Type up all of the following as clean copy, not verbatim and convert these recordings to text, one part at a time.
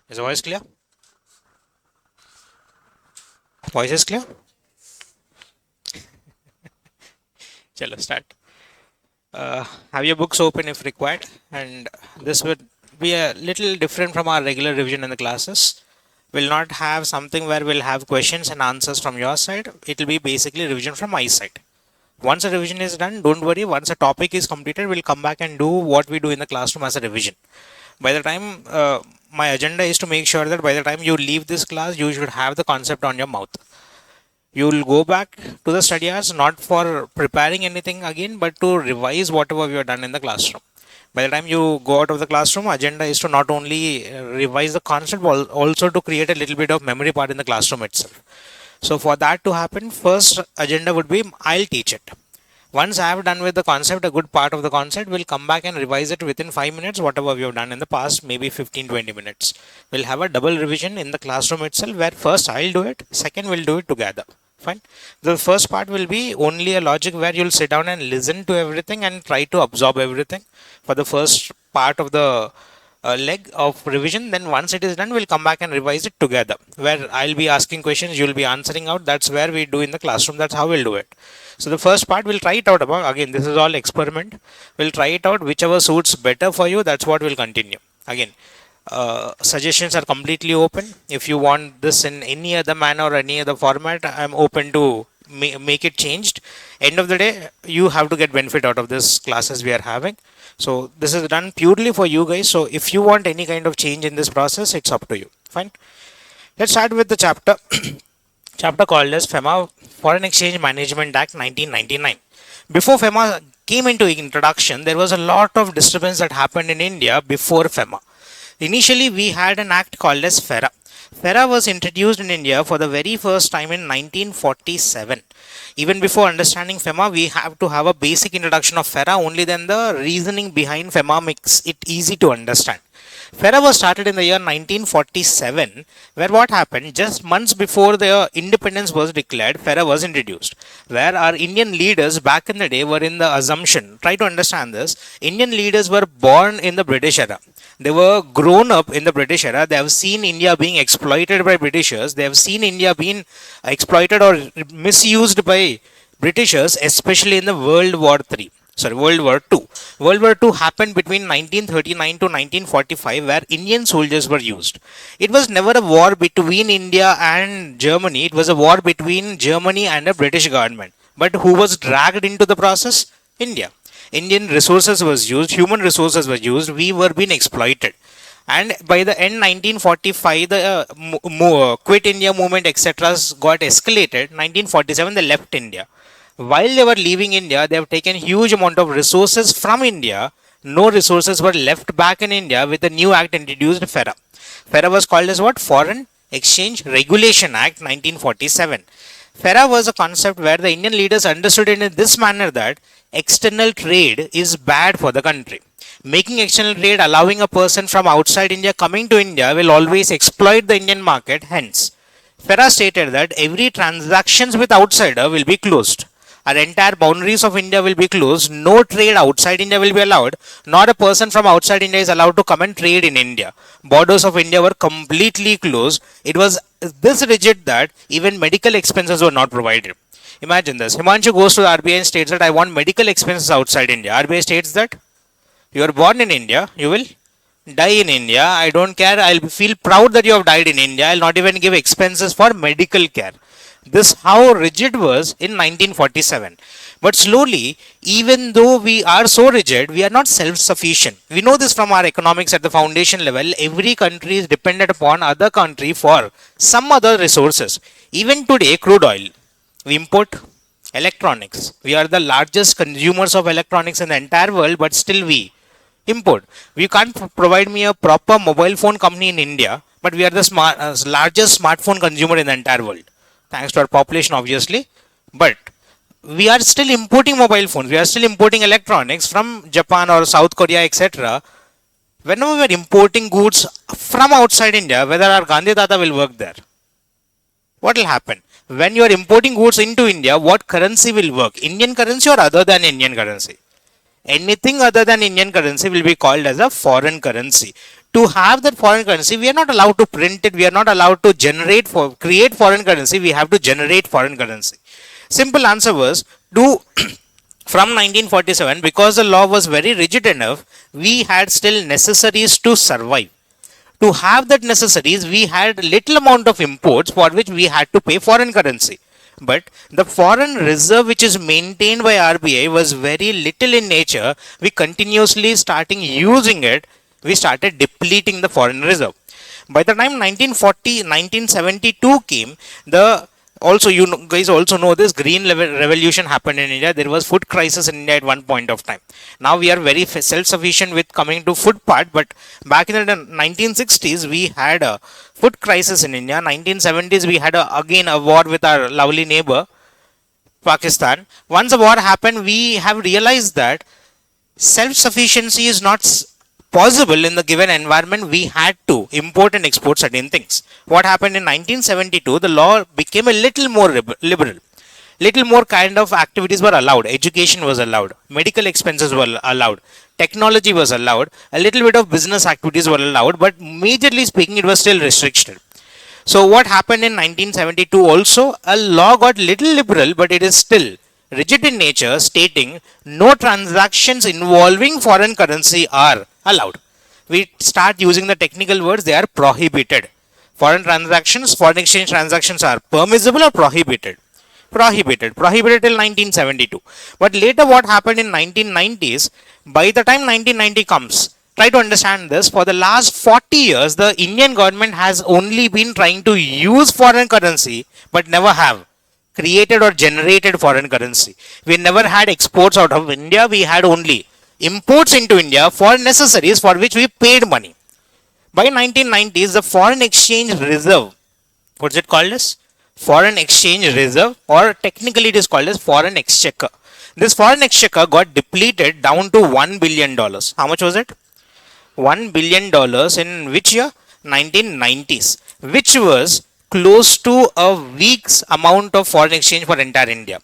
Is the voice clear? Voice is clear? Chalo, start. Have your books open if required, and this would be a little different from our regular revision in the classes. We'll not have something where we'll have questions and answers from your side. It'll be basically revision from my side. Once a revision is done, don't worry. Once a topic is completed, we'll come back and do what we do in the classroom as a revision. By the time my agenda is to make sure that by the time you leave this class, you should have the concept on your mouth. You will go back to the study hours not for preparing anything again, but to revise whatever we have done in the classroom. By the time you go out of the classroom, agenda is to not only revise the concept, but also to create a little bit of memory part in the classroom itself. So for that to happen, first agenda would be I'll teach it. Once I have done with the concept, a good part of the concept, we'll come back and revise it within 5 minutes, whatever we have done in the past, maybe 15-20 minutes. We'll have a double revision in the classroom itself, where first I'll do it, second we'll do it together. Fine. The first part will be only a logic where you'll sit down and listen to everything and try to absorb everything for the first part of the leg of revision. Then once it is done, we'll come back and revise it together, where I'll be asking questions, you'll be answering out. That's where we do in the classroom. That's how we'll do it. So the first part, we'll try it out. Again, this is all experiment. We'll try it out. Whichever suits better for you, that's what we'll continue. Again, suggestions are completely open. If you want this in any other manner or any other format, I'm open to make it changed. End of the day, you have to get benefit out of this classes we are having. So this is done purely for you guys. So if you want any kind of change in this process, it's up to you. Fine. Let's start with the chapter. Chapter called as FEMA, Foreign Exchange Management Act 1999. Before FEMA came into introduction, there was a lot of disturbance that happened in India before FEMA. Initially, we had an act called as FERA. FERA was introduced in India for the very first time in 1947. Even before understanding FEMA, we have to have a basic introduction of FERA. Only then the reasoning behind FEMA makes it easy to understand. FERA was started in the year 1947, where what happened, just months before the independence was declared, FERA was introduced, where our Indian leaders back in the day were in the assumption, try to understand this, Indian leaders were born in the British era. They were grown up in the British era. They have seen India being exploited by Britishers. They have seen India being exploited or misused by Britishers, especially in the World War II. World War II happened between 1939 to 1945, where Indian soldiers were used. It was never a war between India and Germany. It was a war between Germany and the British government. But who was dragged into the process? India. Indian resources was used, human resources were used, we were being exploited. And by the end 1945, the quit India movement, etc. got escalated. 1947, they left India. While they were leaving India, they have taken huge amount of resources from India. No resources were left back in India with the new act introduced, FERA. FERA was called as what? Foreign Exchange Regulation Act 1947. FERA was a concept where the Indian leaders understood it in this manner that external trade is bad for the country. Making external trade, allowing a person from outside India coming to India will always exploit the Indian market. Hence, FERA stated that every transactions with outsider will be closed. Our entire boundaries of India will be closed. No trade outside India will be allowed. Not a person from outside India is allowed to come and trade in India. Borders of India were completely closed. It was this rigid that even medical expenses were not provided. Imagine this. Himanshu goes to the RBI and states that I want medical expenses outside India. RBI states that you are born in India, you will die in India. I don't care. I'll feel proud that you have died in India. I'll not even give expenses for medical care. This how rigid was in 1947. But slowly, even though we are so rigid, we are not self-sufficient. We know this from our economics at the foundation level. Every country is dependent upon other country for some other resources. Even today, crude oil. We import electronics. We are the largest consumers of electronics in the entire world, but still we import. You can't provide me a proper mobile phone company in India, but we are the largest smartphone consumer in the entire world. Thanks to our population, obviously. But we are still importing mobile phones. We are still importing electronics from Japan or South Korea, etc. Whenever we are importing goods from outside India, whether our Gandhi Tata will work there, what will happen? When you are importing goods into India, what currency will work? Indian currency or other than Indian currency? Anything other than Indian currency will be called as a foreign currency. To have that foreign currency, we are not allowed to print it. We are not allowed to create foreign currency. We have to generate foreign currency. Simple answer was to from 1947, because the law was very rigid enough, we had still necessaries to survive. To have that necessaries, we had little amount of imports for which we had to pay foreign currency. But the foreign reserve which is maintained by RBI was very little in nature. We continuously starting using it, we started depleting the foreign reserve. By the time 1972 came, the also guys also know this green revolution happened in India. There was food crisis in India at one point of time. Now we are very self-sufficient with coming to food part, but back in the 1960s we had a food crisis in India. 1970s we had again a war with our lovely neighbor Pakistan. Once the war happened, we have realized that self-sufficiency is not possible in the given environment. We had to import and export certain things. What happened in 1972, the law became a little more liberal. Little more kind of activities were allowed. Education was allowed. Medical expenses were allowed. Technology was allowed. A little bit of business activities were allowed, but majorly speaking, it was still restricted. So what happened in 1972 also, a law got little liberal, but it is still rigid in nature, stating no transactions involving foreign currency are allowed. We start using the technical words, they are prohibited. Foreign transactions, foreign exchange transactions are permissible or prohibited. Prohibited till 1972. But later what happened in 1990s, by the time 1990 comes, try to understand this, for the last 40 years, the Indian government has only been trying to use foreign currency, but never have created or generated foreign currency. We never had exports out of India, we had only imports into India for necessaries for which we paid money. By 1990s, the foreign exchange reserve, what's it called as? Foreign exchange reserve, or technically it is called as foreign exchequer. This foreign exchequer got depleted down to $1 billion. How much was it? $1 billion in which year? 1990s, which was close to a week's amount of foreign exchange for entire India.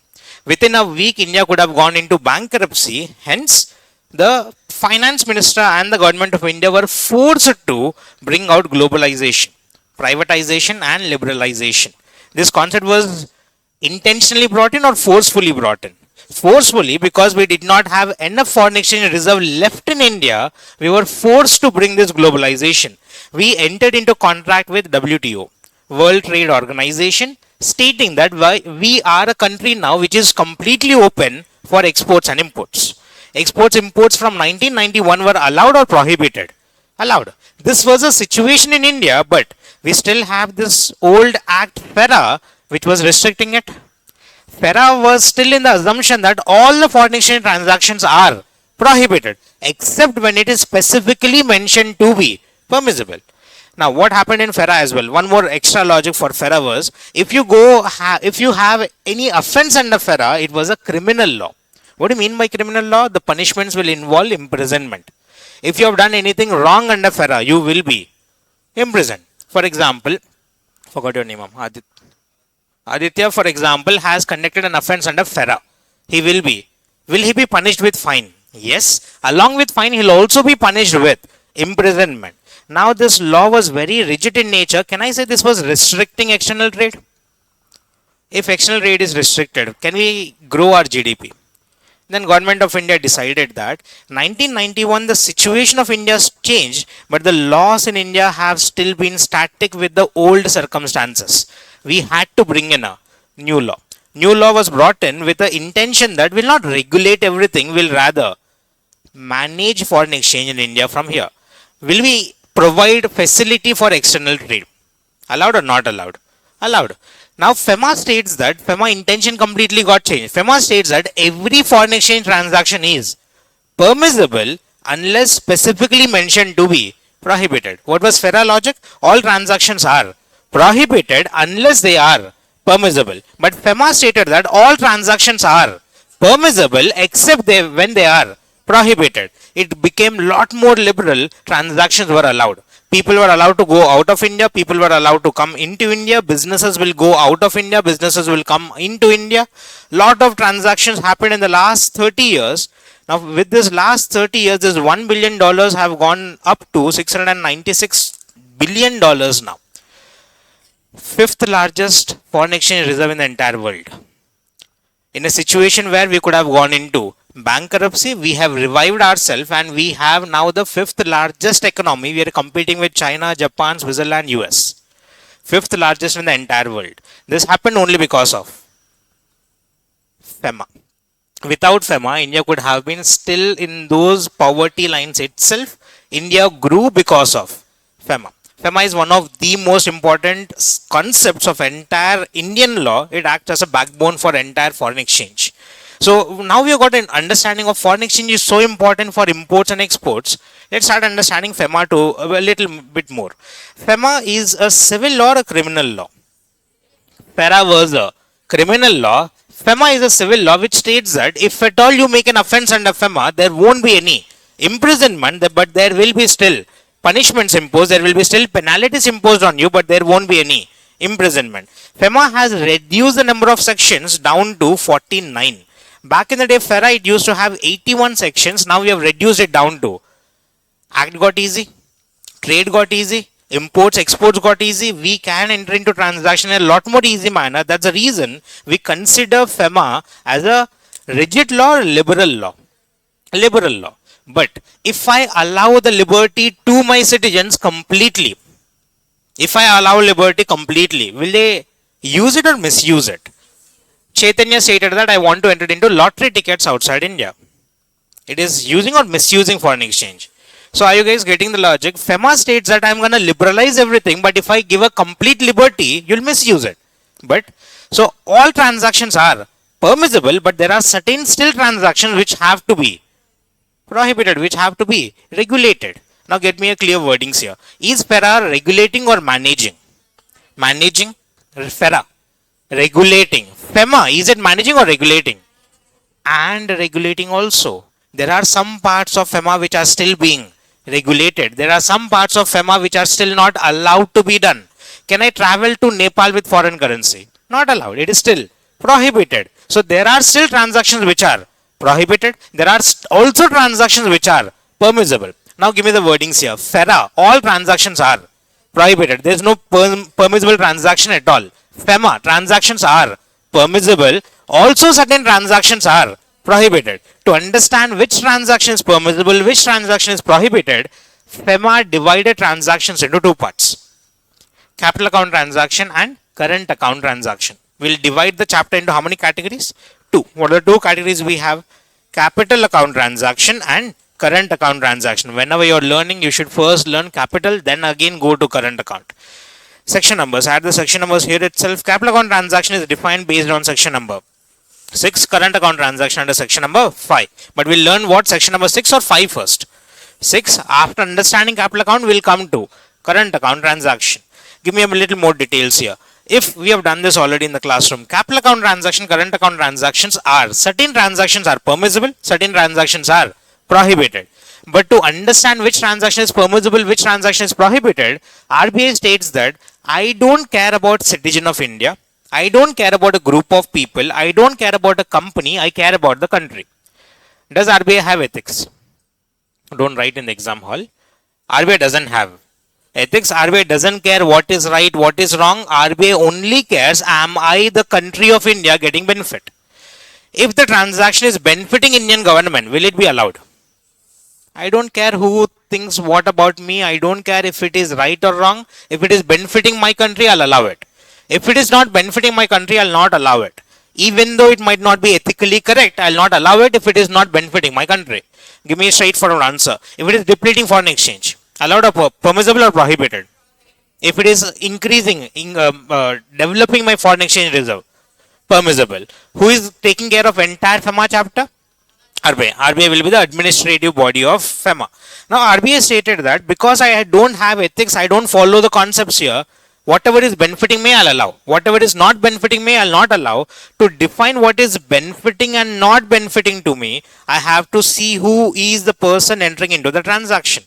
Within a week, India could have gone into bankruptcy. Hence, the finance minister and the government of India were forced to bring out globalization, privatization and liberalization. This concept was intentionally brought in or forcefully brought in? Forcefully, because we did not have enough foreign exchange reserve left in India, we were forced to bring this globalization. We entered into contract with WTO, World Trade Organization, stating that we are a country now which is completely open for exports and imports. Exports, imports from 1991 were allowed or prohibited? Allowed. This was a situation in India, but we still have this old act FERA which was restricting it. FERA was still in the assumption that all the foreign exchange transactions are prohibited except when it is specifically mentioned to be permissible. Now what happened in FERA as well, one more extra logic for FERA was, if you have any offense under FERA, it was a criminal law. What do you mean by criminal law? The punishments will involve imprisonment. If you have done anything wrong under FERA, you will be imprisoned. For example, forgot your name, Aditya, for example, has conducted an offense under FERA. Will he be punished with fine? Yes. Along with fine, he will also be punished with imprisonment. Now this law was very rigid in nature. Can I say this was restricting external trade? If external trade is restricted, can we grow our GDP? Then government of India decided that 1991 the situation of India changed, but the laws in India have still been static with the old circumstances. We had to bring in a new law. New law was brought in with the intention that will not regulate everything, will rather manage foreign exchange in India from here. Will we provide facility for external trade? Allowed or not allowed? Allowed. Now FEMA states that, FEMA intention completely got changed. FEMA states that every foreign exchange transaction is permissible unless specifically mentioned to be prohibited. What was FERA logic? All transactions are prohibited unless they are permissible. But FEMA stated that all transactions are permissible except when they are prohibited. It became lot more liberal. Transactions were allowed. People were allowed to go out of India. People were allowed to come into India. Businesses will go out of India. Businesses will come into India. Lot of transactions happened in the last 30 years. Now, with this last 30 years, this $1 billion have gone up to $696 billion now. Fifth largest foreign exchange reserve in the entire world. In a situation where we could have gone into bankruptcy, we have revived ourselves and we have now the fifth largest economy. We are competing with China, Japan, Switzerland, US. Fifth largest in the entire world. This happened only because of FEMA. Without FEMA, India could have been still in those poverty lines itself. India grew because of FEMA. FEMA is one of the most important concepts of entire Indian law. It acts as a backbone for entire foreign exchange. So now we have got an understanding of foreign exchange is so important for imports and exports. Let's start understanding FEMA to a little bit more. FEMA is a civil law or a criminal law? FERA was a criminal law. FEMA is a civil law which states that if at all you make an offense under FEMA, there won't be any imprisonment, but there will be still punishments imposed, there will be still penalties imposed on you, but there won't be any imprisonment. FEMA has reduced the number of sections down to 49. Back in the day, FERA, it used to have 81 sections. Now we have reduced it down to act got easy, trade got easy, imports, exports got easy. We can enter into transaction in a lot more easy manner. That's the reason we consider FEMA as a rigid law or liberal law. Liberal law. But if I allow the liberty to my citizens completely, if I allow liberty completely, will they use it or misuse it? Chaitanya stated that I want to enter into lottery tickets outside India. It is using or misusing foreign exchange. So are you guys getting the logic? FEMA states that I'm going to liberalize everything, but if I give a complete liberty, you'll misuse it. But so all transactions are permissible, but there are certain still transactions which have to be prohibited, which have to be regulated. Now get me a clear wordings here. Is FERA regulating or managing? Managing. FERA. Regulating. FEMA, is it managing or regulating? And regulating also. There are some parts of FEMA which are still being regulated. There are some parts of FEMA which are still not allowed to be done. Can I travel to Nepal with foreign currency? Not allowed. It is still prohibited. So there are still transactions which are prohibited. There are also transactions which are permissible. Now give me the wordings here. FERA, all transactions are prohibited. There is no permissible transaction at all. FEMA, transactions are permissible. Also certain transactions are prohibited. To understand which transaction is permissible, which transaction is prohibited, FEMA divided transactions into two parts. Capital account transaction and current account transaction. We'll divide the chapter into how many categories? Two. What are the two categories we have? Capital account transaction and current account transaction. Whenever you're learning, you should first learn capital, then again go to current account. Section numbers. Add the section numbers here itself. Capital account transaction is defined based on section number 6. Current account transaction under section number 5. But we'll learn what section number 6 or 5 first. 6. After understanding capital account, we'll come to current account transaction. Give me a little more details here. If we have done this already in the classroom, capital account transaction, current account transactions are, certain transactions are permissible, certain transactions are prohibited. But to understand which transaction is permissible, which transaction is prohibited, RBI states that I don't care about citizen of India, I don't care about a group of people, I don't care about a company, I care about the country. Does RBI have ethics? Don't write in the exam hall. RBI doesn't have ethics. RBI doesn't care what is right, what is wrong. RBI only cares, am I the country of India getting benefit? If the transaction is benefiting Indian government, will it be allowed? I don't care who thinks what about me. I don't care if it is right or wrong. If it is benefiting my country, I'll allow it. If it is not benefiting my country, I'll not allow it. Even though it might not be ethically correct, I'll not allow it if it is not benefiting my country. Give me a straightforward answer. If it is depleting foreign exchange, allowed or permissible or prohibited? If it is increasing, developing my foreign exchange reserve, permissible. Who is taking care of entire FEMA chapter? RBI. RBI will be the administrative body of FEMA. Now RBI stated that because I don't have ethics, I don't follow the concepts here, whatever is benefiting me, I'll allow. Whatever is not benefiting me, I'll not allow. To define what is benefiting and not benefiting to me, I have to see who is the person entering into the transaction.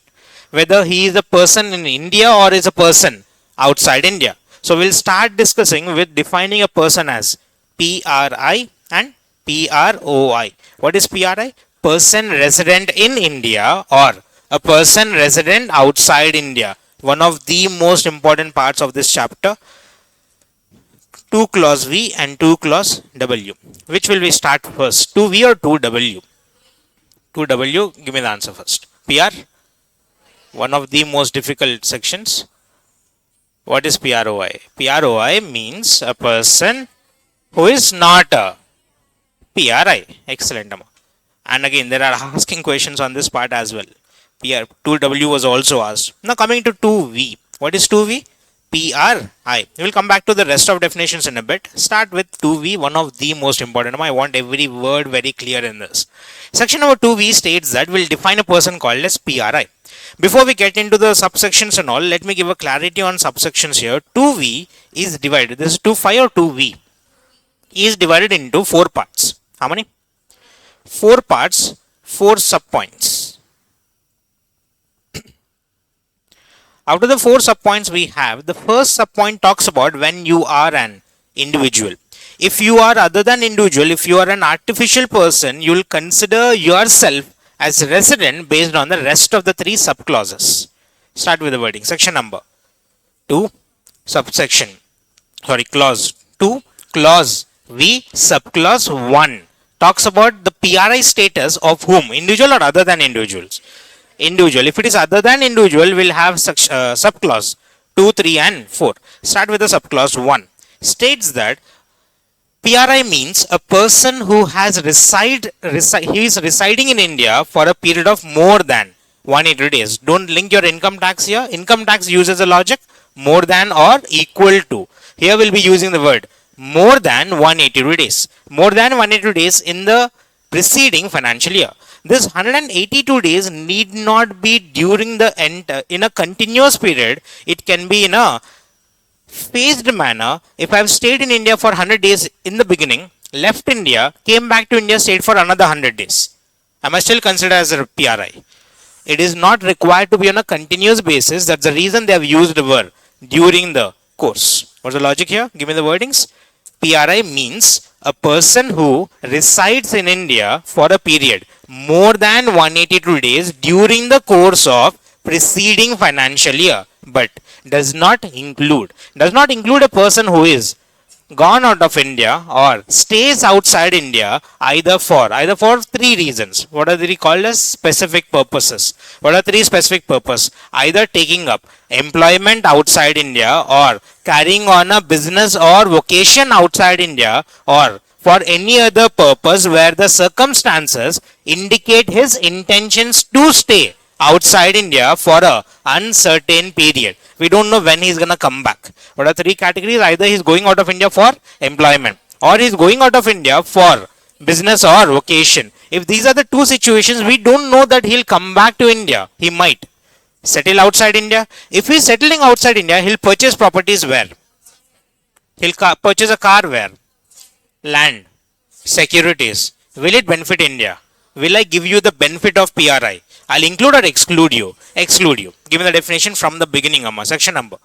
Whether he is a person in India or is a person outside India. So we'll start discussing with defining a person as PRI and PROI. What is PRI? person resident in India or a person resident outside India. One of the most important parts of this chapter. 2 clause V and 2 clause W. Which will we start first? 2V or 2W? 2W, give me the answer first. PR? One of the most difficult sections. What is PROI? PROI means a person who is not a PRI. Excellent. And again, there are asking questions on this part as well. PR 2W was also asked. Now coming to 2V. What is 2V? PRI. We will come back to the rest of definitions in a bit. Start with 2V, one of the most important. I want every word very clear in this. Section number 2V states that we'll define a person called as PRI. Before we get into the subsections and all, let me give a clarity on subsections here. 2V is divided. This is 2.5 or 2V. Is divided into 4 parts. How many? 4 parts, 4 subpoints. Out of the 4 subpoints we have, the first subpoint talks about when you are an individual. If you are other than individual, if you are an artificial person, you will consider yourself as resident based on the rest of the 3 subclauses. Start with the wording. Section number 2, subsection, clause 2, clause V, subclause 1 talks about the PRI status of whom? Individual or other than individuals? Individual. If it is other than individual, we'll have subclause 2, 3 and 4. Start with the subclause 1. States that PRI means a person who has he is residing in India for a period of more than 180 days. Don't link your income tax here. Income tax uses a logic more than or equal to. Here we'll be using the word more than 180 days. More than 180 days in the preceding financial year. This 182 days need not be during the end in a continuous period. It can be in a phased manner. If I have stayed in India for 100 days in the beginning, left India, came back to India, stayed for another 100 days, am I still considered as a PRI? It is not required to be on a continuous basis. That's the reason they have used the word during the course. What's the logic here? Give me the wordings. PRI means a person who resides in India for a period more than 182 days during the course of preceding financial year, but does not include a person who is gone out of India or stays outside India either for 3 reasons. What are they called as? Specific purposes. What are 3 specific purposes? Either taking up employment outside India or carrying on a business or vocation outside India or for any other purpose where the circumstances indicate his intentions to stay outside India for a uncertain period. We don't know when he's gonna come back. What are 3 categories? Either he's going out of India for employment or he's going out of India for business or vocation. If these are the 2 situations, we don't know that he'll come back to India. He might settle outside India. If he's settling outside India, he'll purchase properties where? He'll purchase a car where? Land, securities. Will it benefit India? Will I give you the benefit of PRI? I'll include or exclude you? Exclude you. Give me the definition from the beginning, Amma. Section number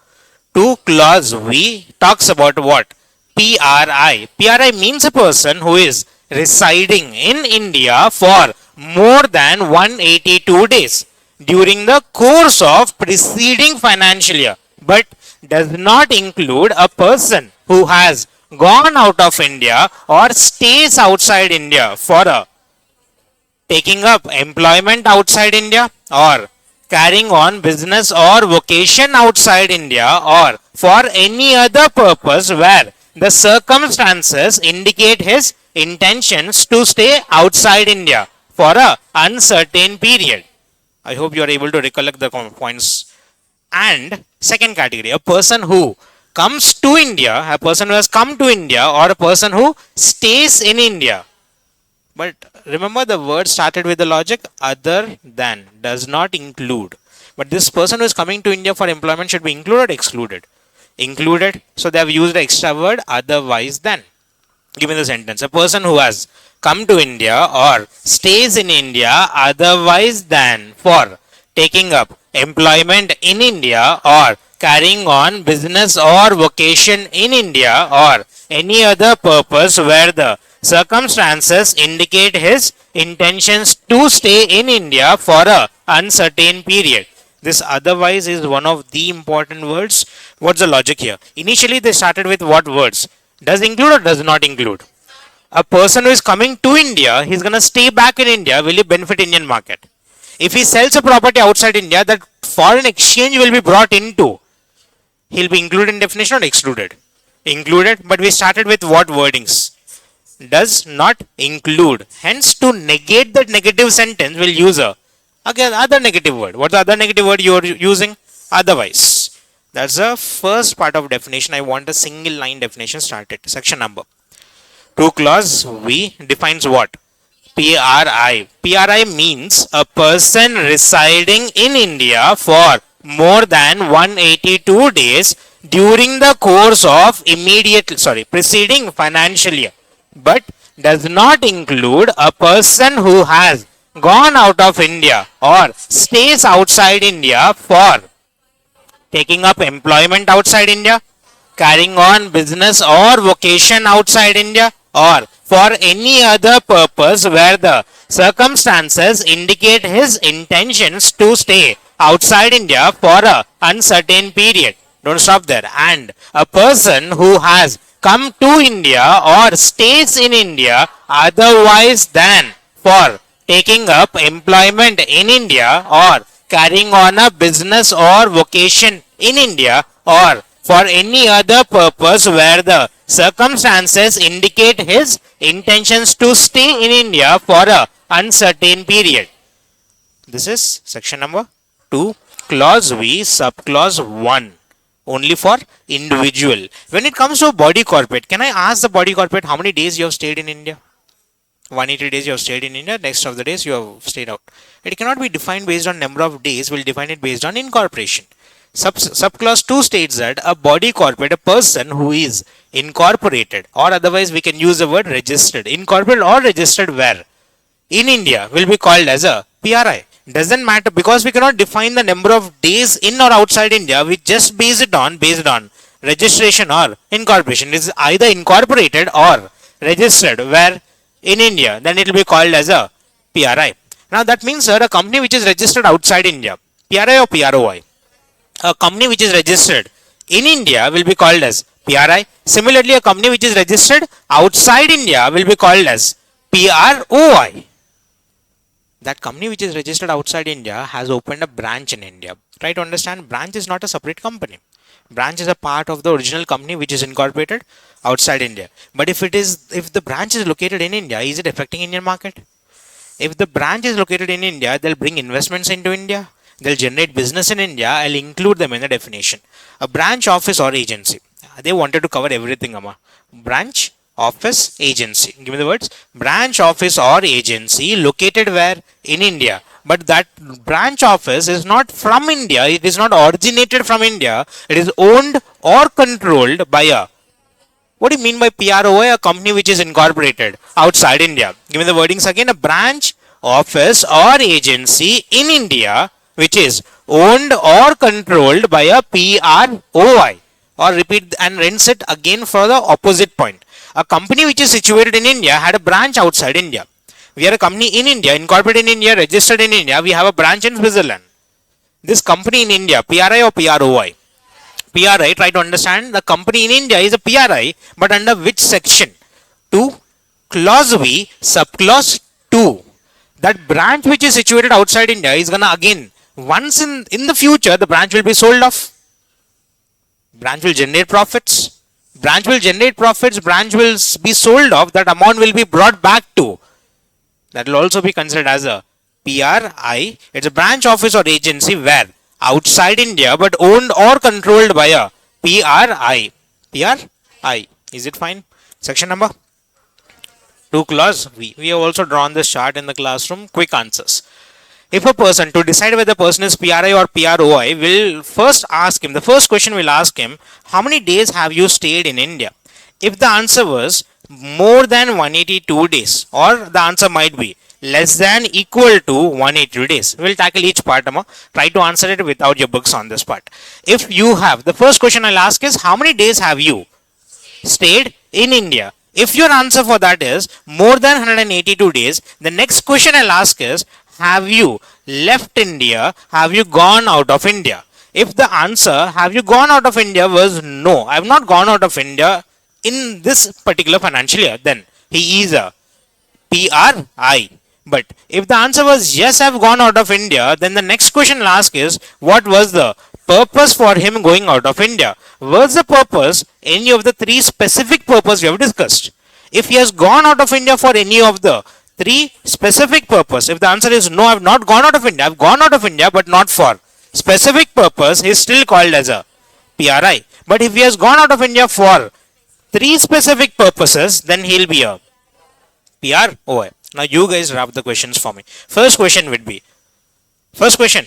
2, clause V talks about what? PRI. PRI means a person who is residing in India for more than 182 days during the course of preceding financial year, but does not include a person who has gone out of India or stays outside India for a taking up employment outside India or carrying on business or vocation outside India or for any other purpose where the circumstances indicate his intentions to stay outside India for a uncertain period. I hope you are able to recollect the points. And second category, a person who comes to India, a person who has come to India or a person who stays in India. But remember, the word started with the logic other than, does not include. But this person who is coming to India for employment should be included or excluded? Included. So they have used the extra word otherwise than. Give me the sentence. A person who has come to India or stays in India otherwise than for taking up employment in India or carrying on business or vocation in India or any other purpose where the circumstances indicate his intentions to stay in India for a uncertain period. This otherwise is one of the important words. What's the logic here? Initially, they started with what words? Does include or does not include? A person who is coming to India, he's going to stay back in India, will he benefit Indian market? If he sells a property outside India, that foreign exchange will be brought into. He'll be included in definition or excluded? Included, but we started with what wordings? Does not include. Hence, to negate that negative sentence, we'll use a again other negative word. What's the other negative word you are using? Otherwise. That's the first part of definition. I want a single line definition started. Section number 2 clause V defines what? PRI. PRI means a person residing in India for more than 182 days during the course of preceding financial year, but does not include a person who has gone out of India or stays outside India for taking up employment outside India, carrying on business or vocation outside India, or for any other purpose where the circumstances indicate his intentions to stay outside India for a uncertain period. Don't stop there. And a person who has come to India or stays in India otherwise than for taking up employment in India or carrying on a business or vocation in India or for any other purpose where the circumstances indicate his intentions to stay in India for a uncertain period. This is section number 2, clause V, subclause 1. Only for individual. When it comes to body corporate, can I ask the body corporate how many days you have stayed in India? 180 days you have stayed in India, next of the days you have stayed out. It cannot be defined based on number of days, we'll define it based on incorporation. Subclause 2 states that a body corporate, a person who is incorporated, or otherwise we can use the word registered, incorporated or registered where? In India will be called as a PRI. Doesn't matter because we cannot define the number of days in or outside India, we just base it on registration or incorporation. It is either incorporated or registered where in India, then it will be called as a PRI. Now that means, sir, a company which is registered outside India, PRI or PROI? A company which is registered in India will be called as PRI. Similarly, a company which is registered outside India will be called as PROI. That company which is registered outside India has opened a branch in India. Try to understand, branch is not a separate company. Branch is a part of the original company which is incorporated outside India. But if the branch is located in India, is it affecting Indian market? If the branch is located in India, they'll bring investments into India. They'll generate business in India. I'll include them in the definition. A branch, office or agency. They wanted to cover everything, Amma. Branch, office, agency. Give me the words. Branch, office or agency located where? In India. But that branch office is not from India. It is not originated from India. It is owned or controlled by a... What do you mean by PROI? A company which is incorporated outside India. Give me the wordings again. A branch, office or agency in India which is owned or controlled by a PROI. Or repeat and rinse it again for the opposite point. A company which is situated in India had a branch outside India. We are a company in India, incorporated in India, registered in India. We have a branch in Switzerland. This company in India, PRI or PROI? PRI, try to understand. The company in India is a PRI, but under which section? 2, clause V, subclause 2. That branch which is situated outside India is gonna again, once in the future, the branch will be sold off. Branch will generate profits. Branch will generate profits. Branch will be sold off. That amount will be brought back to. That will also be considered as a PRI. It's a branch, office or agency where? Outside India but owned or controlled by a PRI. PRI. Is it fine? Section number 2 clause V. We have also drawn this chart in the classroom. Quick answers. If a person, to decide whether the person is PRI or PROI, will first ask him, the first question will ask him, how many days have you stayed in India? If the answer was more than 182 days, or the answer might be less than equal to 182 days. We'll tackle each part. Try to answer it without your books on this part. If you have, the first question I'll ask is, how many days have you stayed in India? If your answer for that is more than 182 days, the next question I'll ask is, have you left India? Have you gone out of India? If the answer, have you gone out of India, was no, I have not gone out of India in this particular financial year, then he is a PRI. But if the answer was yes, I've gone out of India, then the next question I'll ask is, what was the purpose for him going out of India? Was the purpose any of the three specific purposes we have discussed? If he has gone out of India for any of the three specific purpose, if the answer is no, I've not gone out of India, I've gone out of India but not for specific purpose, he is still called as a PRI. But if he has gone out of India for three specific purposes, then he'll be a PROI. Now you guys wrap the questions for me. First question would be, first question,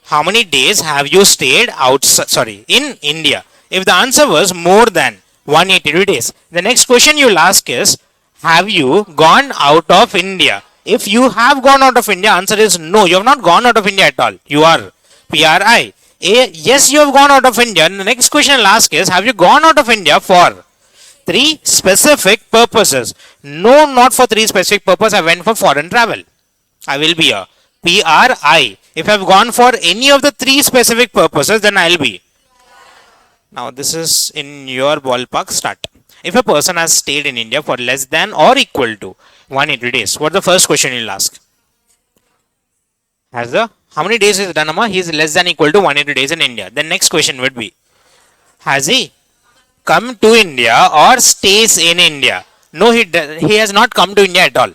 how many days have you stayed outside, in India? If the answer was more than 182 days, the next question you'll ask is, have you gone out of India? If you have gone out of India, answer is no, you have not gone out of India at all. You are PRI. Yes, you have gone out of India. And the next question I'll ask is, have you gone out of India for three specific purposes? No, not for three specific purposes. I went for foreign travel. I will be a PRI. If I have gone for any of the three specific purposes, then I'll be. Now this is in your ballpark. Start. If a person has stayed in India for less than or equal to 180 days, what's the first question you'll ask? How many days is done, Amma? He is less than equal to 180 days in India. The next question would be, has he come to India or stays in India? No, he has not come to India at all.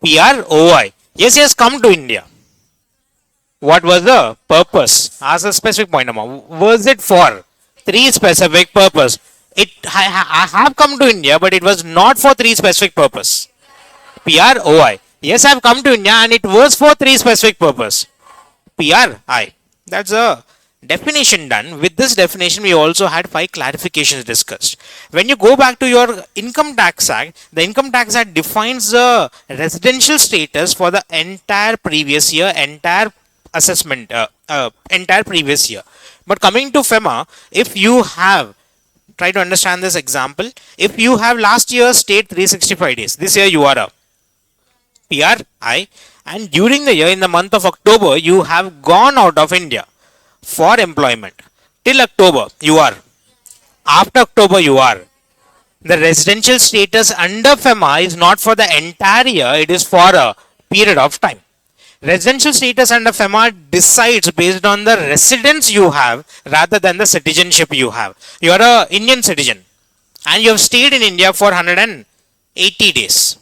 PROI. Yes, he has come to India. What was the purpose? Ask a specific point, Amma. Was it for three specific purpose? I have come to India, but it was not for three specific purpose. PROI. Yes, I have come to India and it was for three specific purpose. PRI. That's a definition done. With this definition, we also had 5 clarifications discussed. When you go back to your Income Tax Act, the Income Tax Act defines the residential status for the entire previous year, entire assessment, entire previous year. But coming to FEMA, if you have, try to understand this example, if you have last year stayed 365 days, this year you are a PRI, and during the year, in the month of October, you have gone out of India for employment. Till October, you are. After October, you are. The residential status under FEMA is not for the entire year, it is for a period of time. Residential status under FEMA decides based on the residence you have rather than the citizenship you have. You are an Indian citizen and you have stayed in India for 180 days.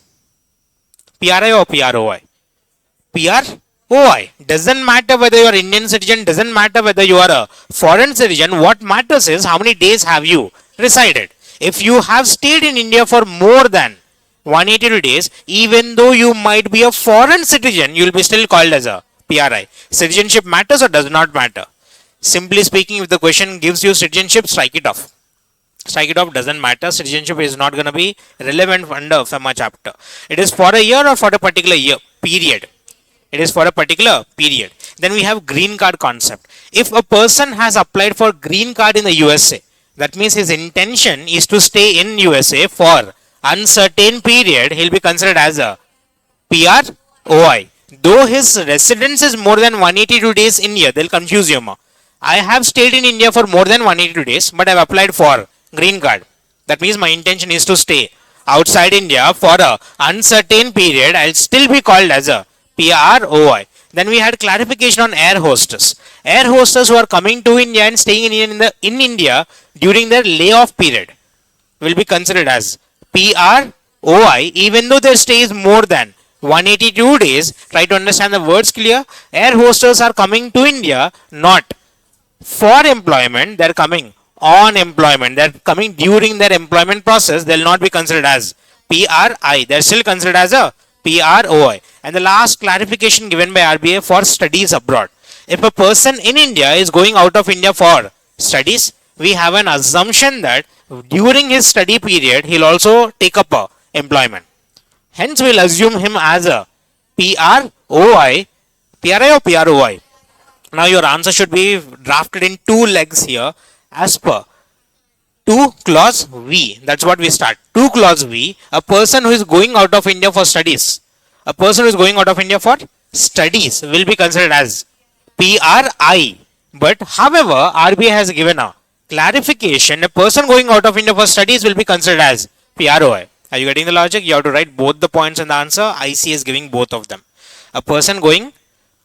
PRI or PROI? PROI. Doesn't matter whether you are Indian citizen, doesn't matter whether you are a foreign citizen. What matters is how many days have you resided. If you have stayed in India for more than 182 days, even though you might be a foreign citizen, you will be still called as a PRI. Citizenship matters or does not matter? Simply speaking, if the question gives you citizenship, strike it off. Strike it off, doesn't matter. Citizenship is not going to be relevant under FEMA chapter. It is for a year or for a particular year period. It is for a particular period. Then we have green card concept. If a person has applied for green card in the USA, that means his intention is to stay in USA for uncertain period, he'll be considered as a PROI. Though his residence is more than 182 days in here, they'll confuse you more. I have stayed in India for more than 182 days, but I've applied for green card. That means my intention is to stay outside India for a uncertain period. I'll still be called as a PROI. Then we had clarification on air hostess. Air hostess who are coming to India and staying in India during their layoff period will be considered as PROI, even though their stay is more than 182 days. Try to understand the words clear. Air hostess are coming to India not for employment, they are coming on employment. They are coming during their employment process. They will not be considered as PRI. They are still considered as a PROI. And the last clarification given by RBI for studies abroad. If a person in India is going out of India for studies, we have an assumption that during his study period, he will also take up employment. Hence, we will assume him as a PROI, PRI or PROI. Now, your answer should be drafted in 2 legs here as per 2 clause V. That's what we start. 2 clause V. A person who is going out of India for studies. A person who is going out of India for studies will be considered as PRI. But however, RBI has given a clarification. A person going out of India for studies will be considered as PROI. Are you getting the logic? You have to write both the points in the answer. IC is giving both of them. A person going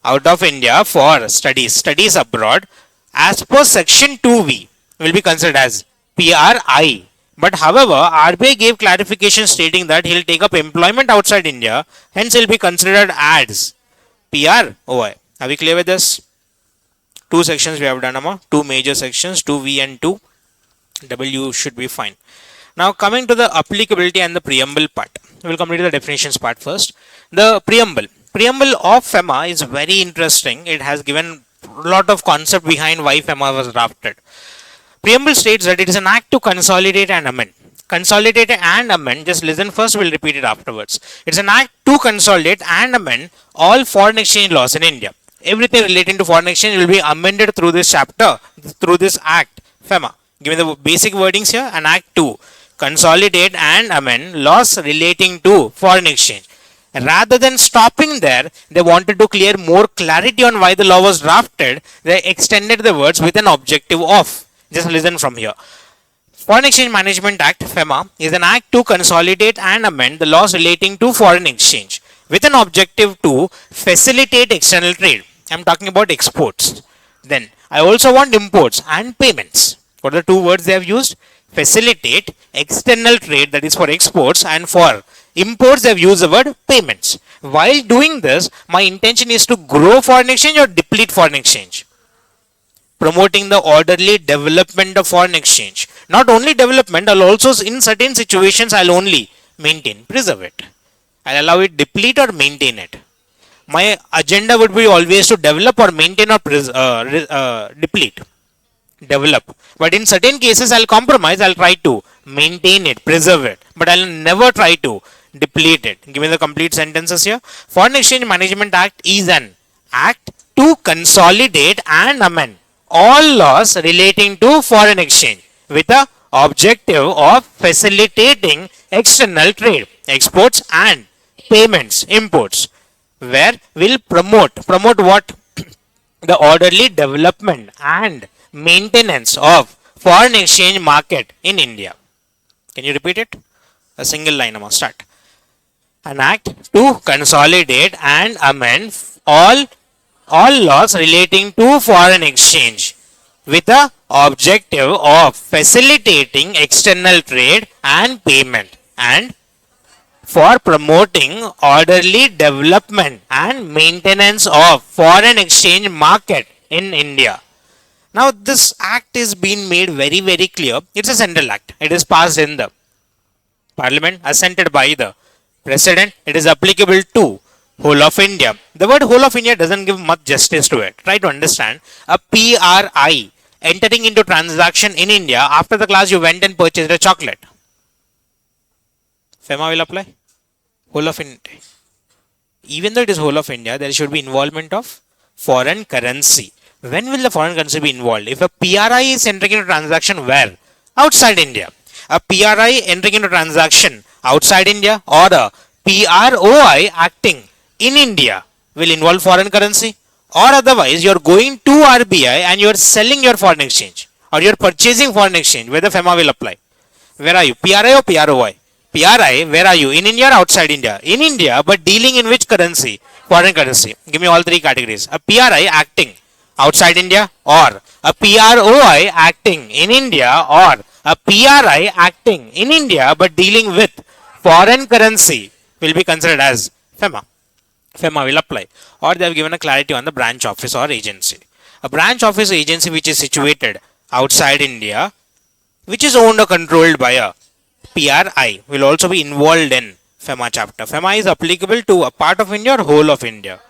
out of India for studies abroad, as per section 2V, will be considered as PRI. But however, RBI gave clarification stating that he'll take up employment outside India, hence he'll be considered as PROI. Are we clear with this? Two sections we have done, Amma. Two major sections, 2V and 2W should be fine. Now coming to the applicability and the preamble part. We will complete the definitions part first. The preamble. Preamble of FEMA is very interesting. It has given a lot of concept behind why FEMA was drafted. Preamble states that it is an act to consolidate and amend. Consolidate and amend, just listen first, we'll repeat it afterwards. It's an act to consolidate and amend all foreign exchange laws in India. Everything relating to foreign exchange will be amended through this chapter, through this act, FEMA. Give me the basic wordings here. An act to consolidate and amend laws relating to foreign exchange. Rather than stopping there, they wanted to clear more clarity on why the law was drafted. They extended the words with an objective of. Just listen from here. Foreign Exchange Management Act, FEMA, is an act to consolidate and amend the laws relating to foreign exchange with an objective to facilitate external trade. I am talking about exports. Then, I also want imports and payments. What are the two words they have used? Facilitate external trade, that is for exports, and for imports they have used the word payments. While doing this, my intention is to grow foreign exchange or deplete foreign exchange. Promoting the orderly development of foreign exchange. Not only development, I'll also in certain situations I'll only maintain, preserve it. I'll allow it deplete or maintain it. My agenda would be always to develop or maintain or deplete. Develop. But in certain cases I'll compromise, I'll try to maintain it, preserve it. But I'll never try to deplete it. Give me the complete sentences here. Foreign Exchange Management Act is an act to consolidate and amend all laws relating to foreign exchange with the objective of facilitating external trade, exports and payments, imports, where will promote what? The orderly development and maintenance of foreign exchange market in India. Can you repeat it? A single line, I must start. An act to consolidate and amend all laws relating to foreign exchange with the objective of facilitating external trade and payment and for promoting orderly development and maintenance of foreign exchange market in India. Now this act is being made very, very clear. It's a central act. It is passed in the Parliament, assented by the President. It is applicable to whole of India. The word whole of India doesn't give much justice to it. Try to understand. A PRI entering into transaction in India. After the class you went and purchased a chocolate. FEMA will apply. Whole of India. Even though it is whole of India, there should be involvement of foreign currency. When will the foreign currency be involved? If a PRI is entering into transaction where? Outside India. A PRI entering into transaction outside India or a PROI acting in India will involve foreign currency, or otherwise you are going to RBI and you are selling your foreign exchange or you are purchasing foreign exchange, whether FEMA will apply. Where are you? PRI or PROI? PRI, where are you? In India or outside India? In India, but dealing in which currency? Foreign currency. Give me all three categories. A PRI acting outside India, or a PROI acting in India, or a PRI acting in India but dealing with foreign currency will be considered as FEMA. FEMA will apply. Or they have given a clarity on the branch office or agency. A branch office or agency which is situated outside India, which is owned or controlled by a PRI, will also be involved in FEMA chapter. FEMA is applicable to a part of India or whole of India.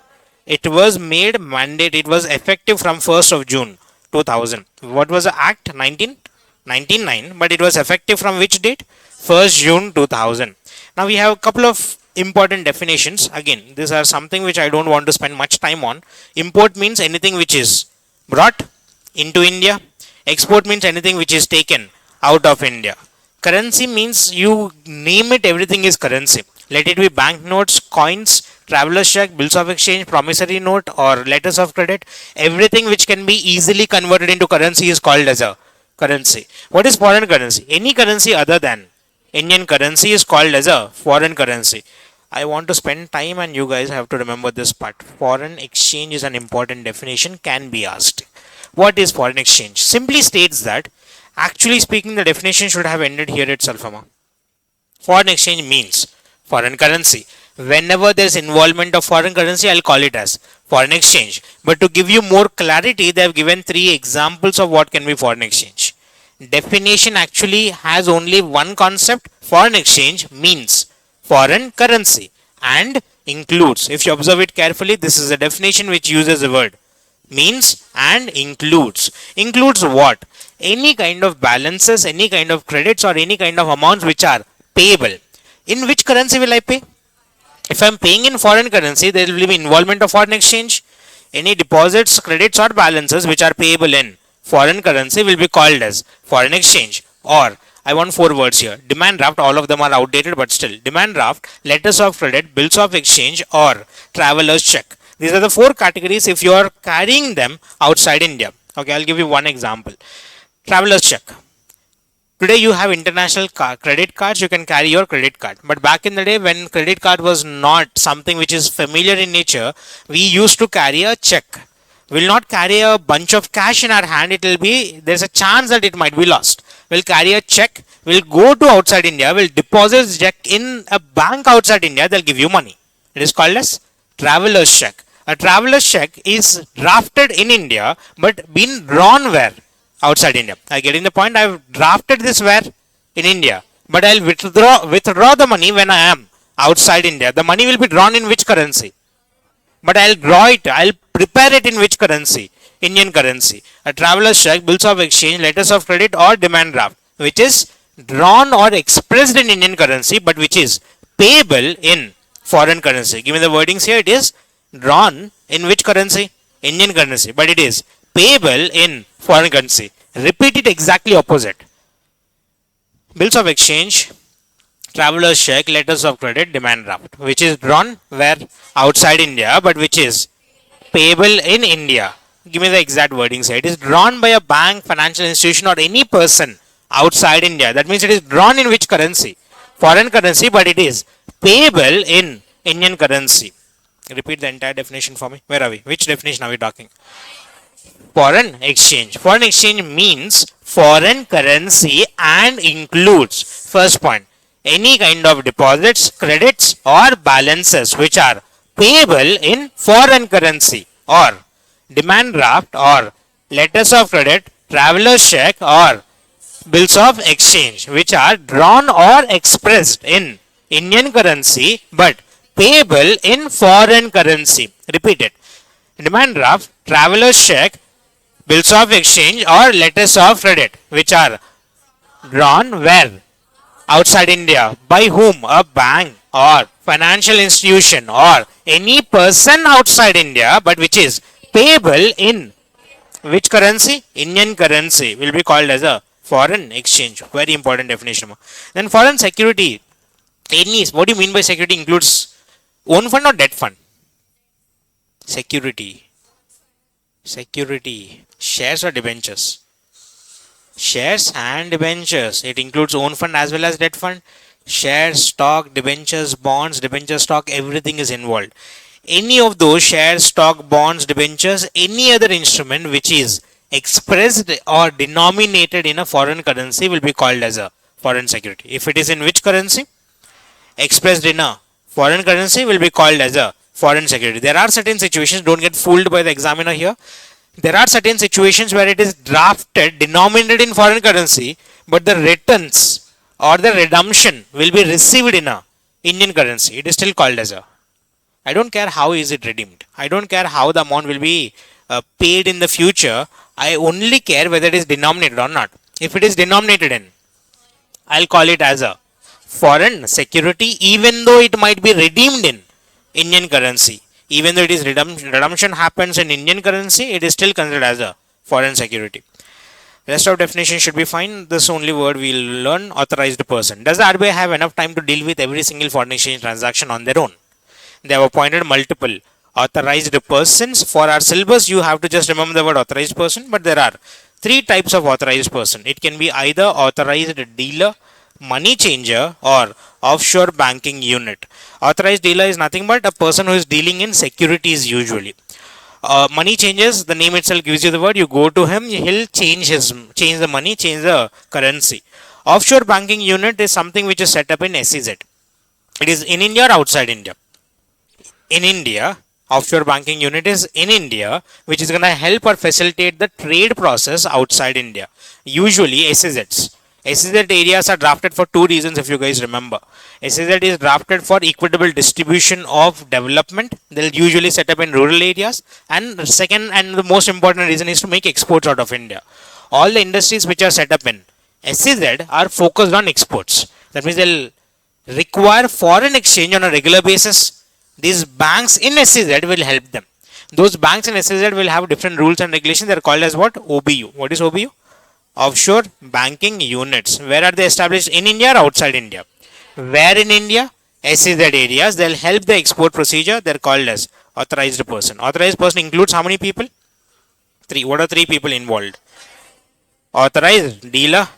It was made mandate, it was effective from 1st of June 2000. What was the act? 1999, but it was effective from which date? 1st June 2000. Now we have a couple of important definitions. Again, these are something which I don't want to spend much time on. Import means anything which is brought into India. Export means anything which is taken out of India. Currency means you name it, everything is currency. Let it be banknotes, coins, traveler's check, bills of exchange, promissory note, or letters of credit. Everything which can be easily converted into currency is called as a currency. What is foreign currency? Any currency other than Indian currency is called as a foreign currency. I want to spend time and you guys have to remember this part. Foreign exchange is an important definition, can be asked. What is foreign exchange? Simply states that, actually speaking, the definition should have ended here itself. Foreign exchange means foreign currency. Whenever there is involvement of foreign currency, I'll call it as foreign exchange. But to give you more clarity, they have given 3 examples of what can be foreign exchange. Definition actually has only one concept. Foreign exchange means foreign currency and includes. If you observe it carefully, this is a definition which uses the word means and includes. Includes what? Any kind of balances, any kind of credits, or any kind of amounts which are payable. In which currency will I pay? If I am paying in foreign currency, there will be involvement of foreign exchange. Any deposits, credits, or balances which are payable in foreign currency will be called as foreign exchange. Or I want 4 words here. Demand draft, all of them are outdated, but still. Demand draft, letters of credit, bills of exchange, or traveler's check. These are the 4 categories if you are carrying them outside India. Okay, I'll give you one example. Traveler's check. Today you have international credit cards, you can carry your credit card. But back in the day when credit card was not something which is familiar in nature, we used to carry a check. We will not carry a bunch of cash in our hand. It will be, there's a chance that it might be lost. We'll carry a check. We'll go to outside India. We'll deposit the check in a bank outside India. They'll give you money. It is called as traveler's check. A traveler's check is drafted in India but been drawn where? Outside India. I getting the point? I've drafted this where? In India. But I'll withdraw the money when I am outside India. The money will be drawn in which currency? But I'll draw it. I'll prepare it in which currency? Indian currency. A traveler's check, bills of exchange, letters of credit, or demand draft, which is drawn or expressed in Indian currency, but which is payable in foreign currency. Give me the wordings here. It is drawn in which currency? Indian currency, but it is payable in foreign currency. Repeat it exactly opposite. Bills of exchange, traveler's check, letters of credit, demand draft, which is drawn where? Outside India, but which is payable in India. Give me the exact wordings here. It is drawn by a bank, financial institution, or any person outside India. That means it is drawn in which currency? Foreign currency, but it is payable in Indian currency. Repeat the entire definition for me. Where are we? Which definition are we talking? Foreign exchange. Foreign exchange means foreign currency and includes, first point, any kind of deposits, credits, or balances which are payable in foreign currency, or demand draft, or letters of credit, traveler's check, or bills of exchange which are drawn or expressed in Indian currency but payable in foreign currency. Repeat it. Demand draft, traveler's check, bills of exchange, or letters of credit which are drawn where? Outside India. By whom? A bank or financial institution or any person outside India, but which is payable in which currency? Indian currency will be called as a foreign exchange. Very important definition. Then foreign security. What do you mean by security? Includes own fund or debt fund? Security. Security. Shares or debentures? Shares and debentures. It includes own fund as well as debt fund. Shares, stock, debentures, bonds, debenture stock, everything is involved. Any of those shares, stock, bonds, debentures, any other instrument which is expressed or denominated in a foreign currency will be called as a foreign security. If it is in which currency? Expressed in a foreign currency will be called as a foreign security. There are certain situations, don't get fooled by the examiner here. There are certain situations where it is drafted, denominated in foreign currency, but the returns or the redemption will be received in a Indian currency. It is still called as a. I don't care how is it redeemed. I don't care how the amount will be paid in the future. I only care whether it is denominated or not. If it is denominated in, I'll call it as a foreign security, even though it might be redeemed in Indian currency. Even though it is redemption happens in Indian currency, it is still considered as a foreign security. Rest of definition should be fine. This only word we'll learn, authorized person. Does the RBI have enough time to deal with every single foreign exchange transaction on their own? They have appointed multiple authorized persons. For our syllabus, you have to just remember the word authorized person, but there are three types of authorized person. It can be either authorized dealer, money changer, or offshore banking unit. Authorized dealer is nothing but a person who is dealing in securities usually. Money changes, the name itself gives you the word. You go to him, he'll change the money, change the currency. Offshore banking unit is something which is set up in SEZ. It is in India or outside India? In India. Offshore banking unit is in India, which is going to help or facilitate the trade process outside India. Usually SEZs. SEZ areas are drafted for two reasons, if you guys remember. SEZ is drafted for equitable distribution of development. They'll usually set up in rural areas. And second, and the most important reason, is to make exports out of India. All the industries which are set up in SEZ are focused on exports. That means they'll require foreign exchange on a regular basis. These banks in SEZ will help them. Those banks in SEZ will have different rules and regulations. They are called as what? OBU. What is OBU? Offshore banking units. Where are they established? In India or outside India? Where in India? SEZ areas. They'll help the export procedure. They're called as authorized person. Authorized person includes how many people? Three. What are three people involved? Authorized dealer,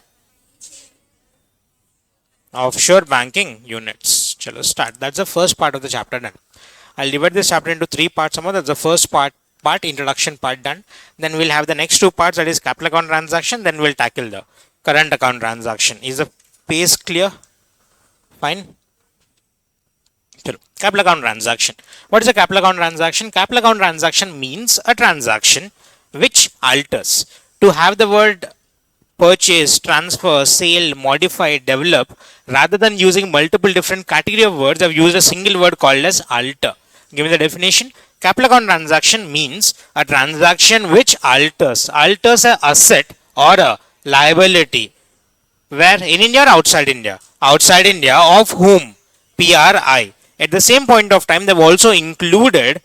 offshore banking units. Chalo start. That's the first part of the chapter done. I'll divide this chapter into three parts. That's the first part, introduction part done. Then we'll have the next two parts, that is capital account transaction. Then we'll tackle the current account transaction. Is the pace clear? Fine. Capital account transaction. What is a capital account transaction? Capital account transaction means a transaction which alters. To have the word purchase, transfer, sale, modify, develop, rather than using multiple different category of words, I've used a single word called as alter. Give me the definition. Capital account transaction means a transaction which alters an asset or a liability. Where? In India or outside India? Outside India. Of whom? PRI. At the same point of time, they've also included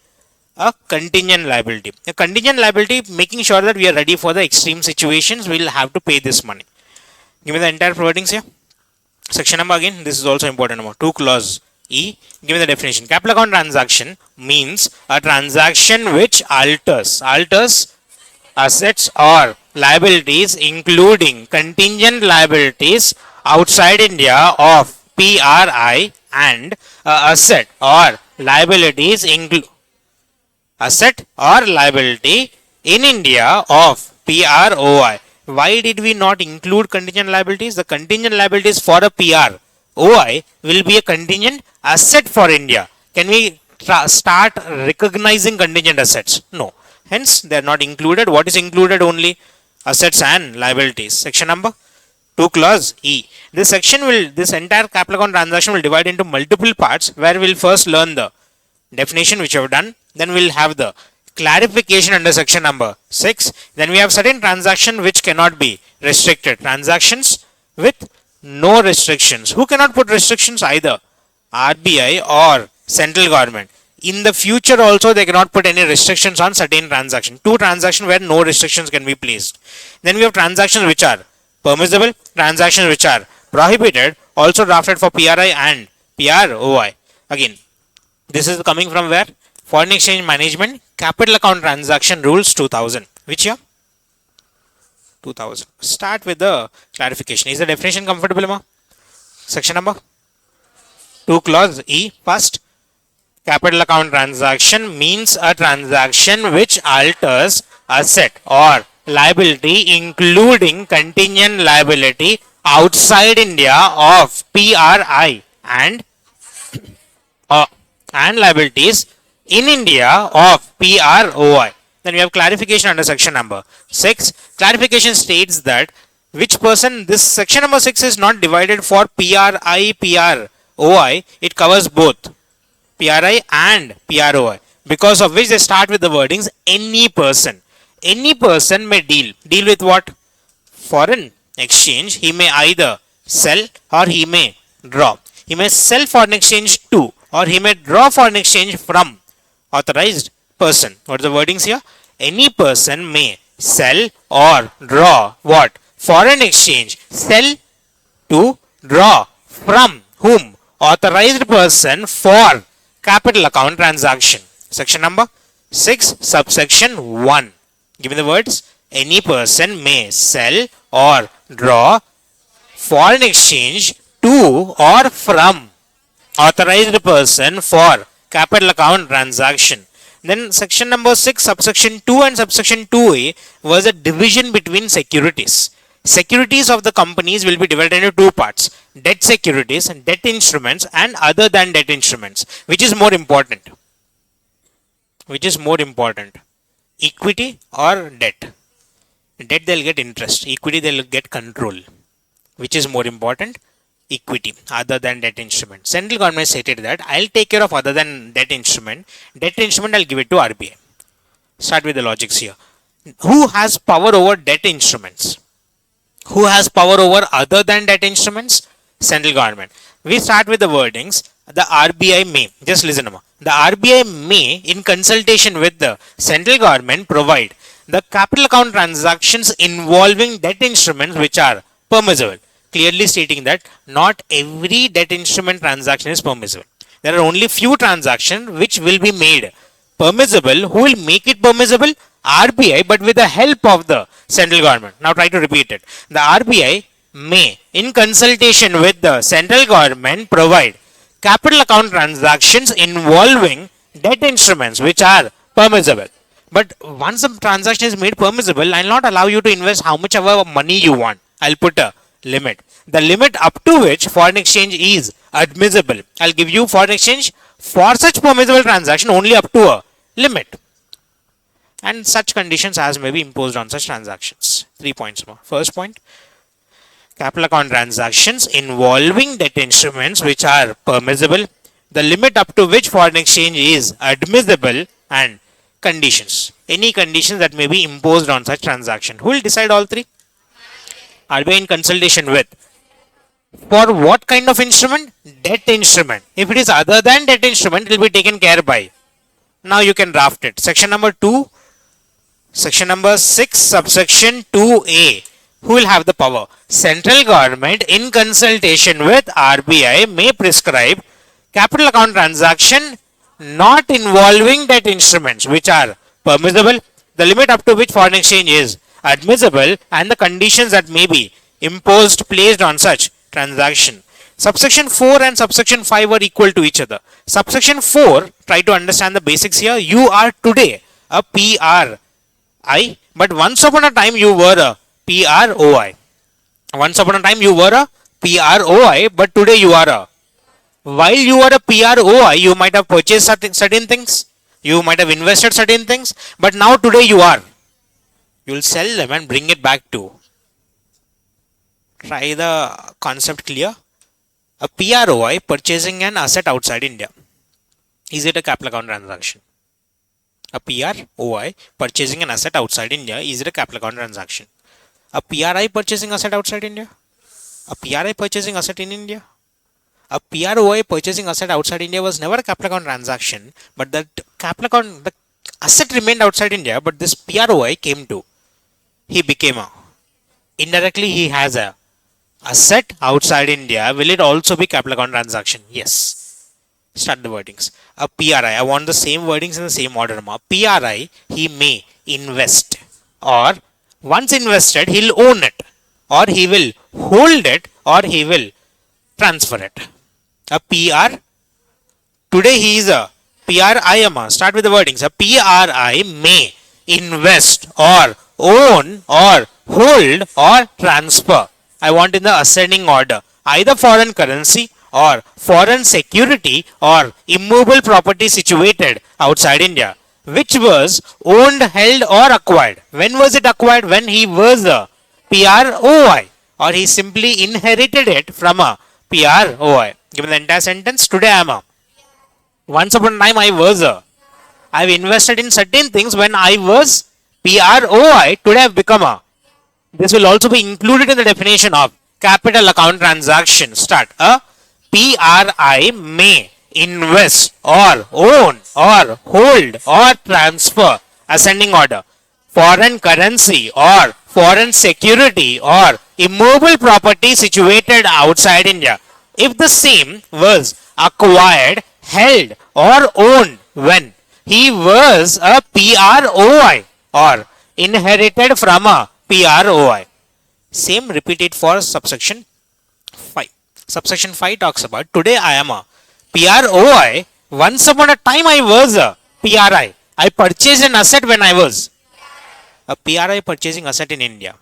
a contingent liability. A contingent liability, making sure that we are ready for the extreme situations, we'll have to pay this money. Give me the entire wordings here. Section number again, this is also important number. 2 clause E. Give me the definition. Capital account transaction means a transaction which alters assets or liabilities, including contingent liabilities outside India of PRI, and asset or liabilities in India of PROI. Why did we not include contingent liabilities? The contingent liabilities for a PROI will be a contingent asset for India. Can we start recognizing contingent assets? No. Hence, they are not included. What is included? Only assets and liabilities. Section number 2 clause E. This entire capital account transaction will divide into multiple parts, where we'll first learn the definition which we have done. Then we'll have the clarification under section number 6. Then we have certain transactions which cannot be restricted. Transactions with no restrictions. Who cannot put restrictions? Either RBI or central government. In the future also they cannot put any restrictions on certain transactions. Two transactions where no restrictions can be placed. Then we have transactions which are permissible, transactions which are prohibited, also drafted for PRI and PROI. Again, this is coming from where? Foreign Exchange Management Capital Account Transaction Rules 2000. Which year? 2000. Start with the clarification. Is the definition comfortable, ma? Section number 2 clause E. First, capital account transaction means a transaction which alters asset or liability, including contingent liability outside India of PRI and liabilities in India of PROI. Then we have clarification under section number 6. Clarification states that which person, this section number 6 is not divided for PRI, PROI. It covers both PRI and PROI. Because of which they start with the wordings any person. Any person may deal with what? Foreign exchange. He may either sell or he may draw. He may sell foreign exchange to, or he may draw foreign exchange from authorized person. What are the wordings here? Any person may sell or draw what? Foreign exchange. Sell to draw from whom? Authorized person for capital account transaction. Section number 6, subsection 1. Give me the words. Any person may sell or draw foreign exchange to or from authorized person for capital account transaction. Then section number 6, subsection 2 and subsection 2a was a division between securities. Securities of the companies will be divided into two parts: debt securities and debt instruments and other than debt instruments. Which is more important? Which is more important? Equity or debt? Debt they'll get interest, equity they'll get control. Which is more important? Equity, other than debt instrument. Central government stated that I'll take care of other than debt instrument. Debt instrument I'll give it to RBI. Start with the logics here. Who has power over debt instruments? Who has power over other than debt instruments? Central government. We start with the wordings. The RBI may, just listen, the RBI may, in consultation with the central government, provide the capital account transactions involving debt instruments which are permissible. Clearly stating that not every debt instrument transaction is permissible. There are only few transactions which will be made permissible. Who will make it permissible? RBI, but with the help of the central government. Now try to repeat it. The RBI may, in consultation with the central government, provide capital account transactions involving debt instruments which are permissible. But once a transaction is made permissible, I will not allow you to invest how much ever money you want. I will put a limit. The limit up to which foreign exchange is admissible. I will give you foreign exchange for such permissible transaction only up to a limit. And such conditions as may be imposed on such transactions. 3 points more. First point, capital account transactions involving debt instruments which are permissible. The limit up to which foreign exchange is admissible, and conditions. Any conditions that may be imposed on such transaction. Who will decide all three? RBI in consultation with. For what kind of instrument? Debt instrument. If it is other than debt instrument, it will be taken care by. Now you can draft it. Section number 2, section number 6, subsection 2a. Who will have the power? Central government in consultation with RBI may prescribe capital account transaction not involving debt instruments which are permissible, the limit up to which foreign exchange is admissible, and the conditions that may be imposed placed on such transaction. Subsection 4 and subsection 5 are equal to each other. Subsection 4, try to understand the basics here. You are today a PRI, but once upon a time you were a PROI. Once upon a time you were a PROI, but today you are a. While you are a PROI, you might have purchased certain things, you might have invested certain things, but now today you are. You will sell them and bring it back to. Try the concept clear. A PROI purchasing an asset outside India. Is it a capital account transaction? A PROI purchasing an asset outside India. Is it a capital account transaction? A PRI purchasing asset outside India? A PRI purchasing asset in India? A PROI purchasing asset outside India was never a capital account transaction, but that capital account, the asset remained outside India, but this PROI came to. He became a. Indirectly, he has a asset outside India. Will it also be capital account transaction? Yes. Start the wordings. A PRI. I want the same wordings in the same order. A PRI, he may invest, or once invested, he'll own it, or he will hold it, or he will transfer it. A PR. Today he is a PRI. Start with the wordings. A PRI may invest or own or hold or transfer. I want in the ascending order. Either foreign currency or foreign security or immovable property situated outside India, which was owned, held or acquired. When was it acquired? When he was a PROI, or he simply inherited it from a PROI. Given the entire sentence, today I am a. Once upon a time I was a. I've invested in certain things when I was PROI. Today I've become a. This will also be included in the definition of capital account transaction. Start. A PRI may invest or own or hold or transfer. Ascending order. foreign currency or foreign security or immovable property situated outside India, if the same was acquired, held, or owned when he was a PROI or inherited from a PROI. Same repeated for subsection 5. Subsection 5 talks about today I am a PROI. Once upon a time I was a PRI. I purchased an asset when I was a PRI purchasing asset in India.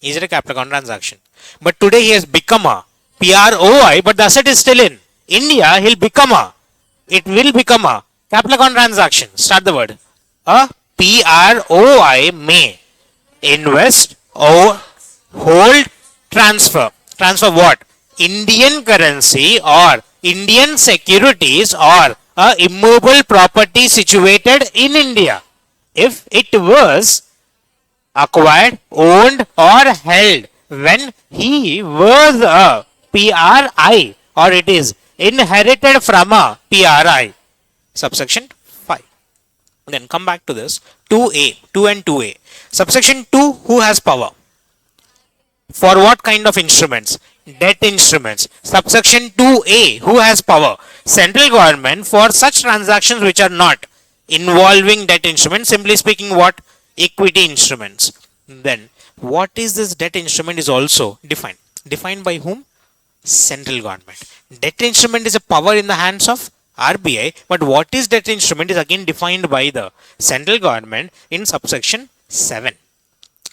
Is it a capital account transaction? But today he has become a PROI, but the asset is still in India. It will become a capital account transaction. Start the word. A PROI may invest or hold, transfer. Transfer what? Indian currency or Indian securities or a immovable property situated in India. If it was acquired, owned, or held when he was a PRI or it is inherited from a PRI. Subsection 5. Then come back to this 2A, 2 and 2A. Subsection 2, who has power? For what kind of instruments? Debt instruments. Subsection 2A, who has power? Central government for such transactions which are not involving debt instruments. Simply speaking, what? Equity instruments. Then, what is this debt instrument is also defined. Defined by whom? Central government. Debt instrument is a power in the hands of RBI, but what is debt instrument is again defined by the central government in subsection 7.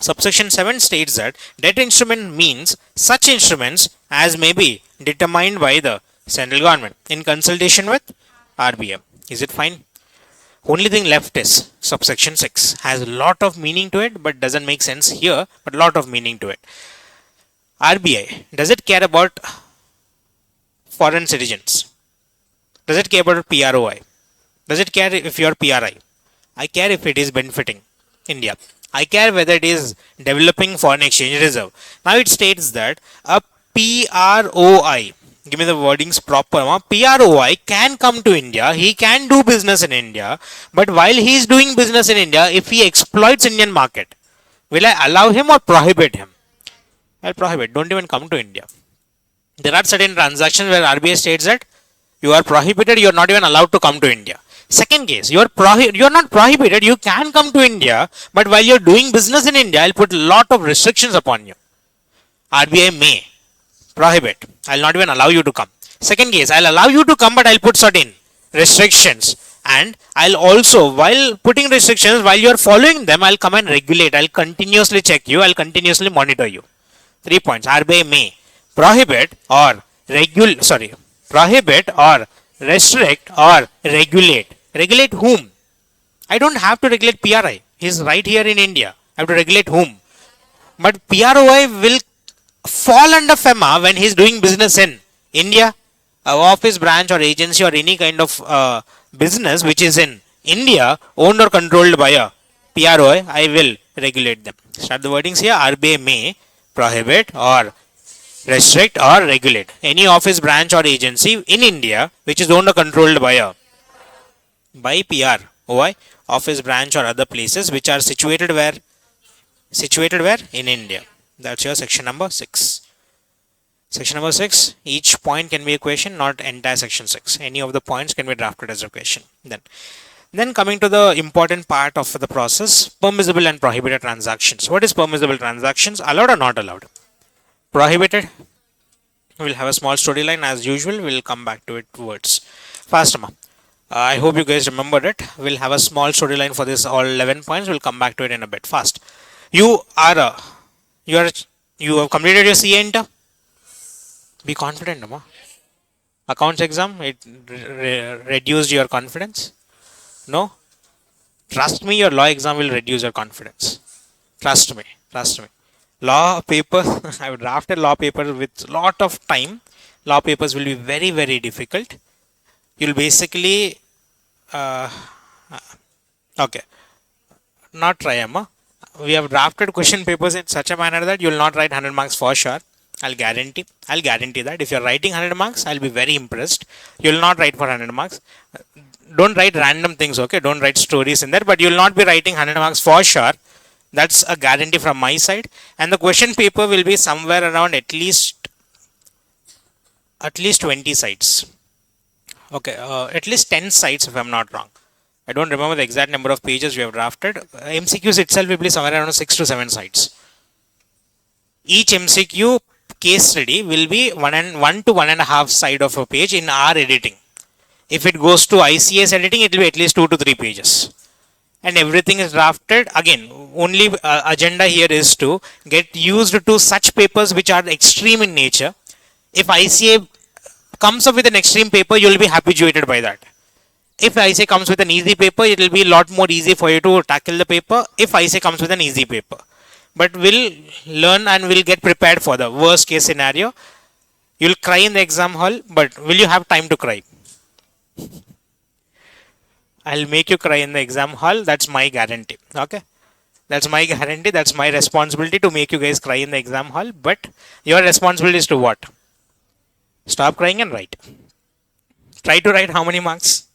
Subsection 7 states that debt instrument means such instruments as may be determined by the central government in consultation with RBI. Is it fine? Only thing left is subsection 6. Has a lot of meaning to it, but doesn't make sense here, but lot of meaning to it. RBI, does it care about foreign citizens? Does it care about PROI? Does it care if you are PRI? I care if it is benefiting India. I care whether it is developing foreign exchange reserve. Now it states that a PROI, give me the wordings proper. PROI can come to India. He can do business in India. But while he is doing business in India, if he exploits Indian market, will I allow him or prohibit him? I'll prohibit. Don't even come to India. There are certain transactions where RBI states that you are prohibited. You are not even allowed to come to India. Second case, you are not prohibited. You can come to India, but while you are doing business in India, I'll put a lot of restrictions upon you. RBI may prohibit. I'll not even allow you to come. Second case, I'll allow you to come, but I'll put certain restrictions. And I'll also, while putting restrictions, while you are following them, I'll come and regulate. I'll continuously check you. I'll continuously monitor you. 3 points. RBI may prohibit or prohibit or restrict or regulate. Regulate whom? I don't have to regulate PRI. He's right here in India. I have to regulate whom? But PROI will fall under FEMA when he's doing business in India, office, branch or agency or any kind of business which is in India, owned or controlled by a PROI, I will regulate them. Start the wordings here. RBI may prohibit or restrict or regulate any office, branch or agency in India which is owned or controlled by a PROI, office, branch or other places which are situated where in India. That's your section number 6. Section number 6, each point can be a question, not entire section 6. Any of the points can be drafted as a question. Then coming to the important part of the process, permissible and prohibited transactions. What is permissible transactions? Allowed or not allowed? Prohibited. We'll have a small storyline as usual. We'll come back to it towards fast. I hope you guys remembered it. We'll have a small storyline for this all 11 points. We'll come back to it in a bit. Fast. You have completed your CA Inter. Be confident, Amma. Accounts exam, it reduced your confidence. No? Trust me, your law exam will reduce your confidence. Trust me. Law paper, I have drafted law paper with lot of time. Law papers will be very, very difficult. You'll basically, okay, not try, Amma. We have drafted question papers in such a manner that you will not write 100 marks for sure. I'll guarantee that. If you're writing 100 marks, I'll be very impressed. You will not write for 100 marks. Don't write random things, okay? Don't write stories in there, but you will not be writing 100 marks for sure. That's a guarantee from my side. And the question paper will be somewhere around at least 20 sites. Okay, at least 10 sites if I'm not wrong. I don't remember the exact number of pages we have drafted. MCQs itself will be somewhere around 6 to 7 sites. Each MCQ case study will be one to 1.5 side of a page in our editing. If it goes to ICS editing, it will be at least 2 to 3 pages. And everything is drafted. Again, only agenda here is to get used to such papers which are extreme in nature. If ICA comes up with an extreme paper, you will be habituated by that. If ICA comes with an easy paper, it will be a lot more easy for you to tackle the paper if ICA comes with an easy paper. But we'll learn and we'll get prepared for the worst case scenario. You'll cry in the exam hall, but will you have time to cry? I'll make you cry in the exam hall. That's my guarantee. Okay. That's my guarantee. That's my responsibility to make you guys cry in the exam hall. But your responsibility is to what? Stop crying and write. Try to write how many marks?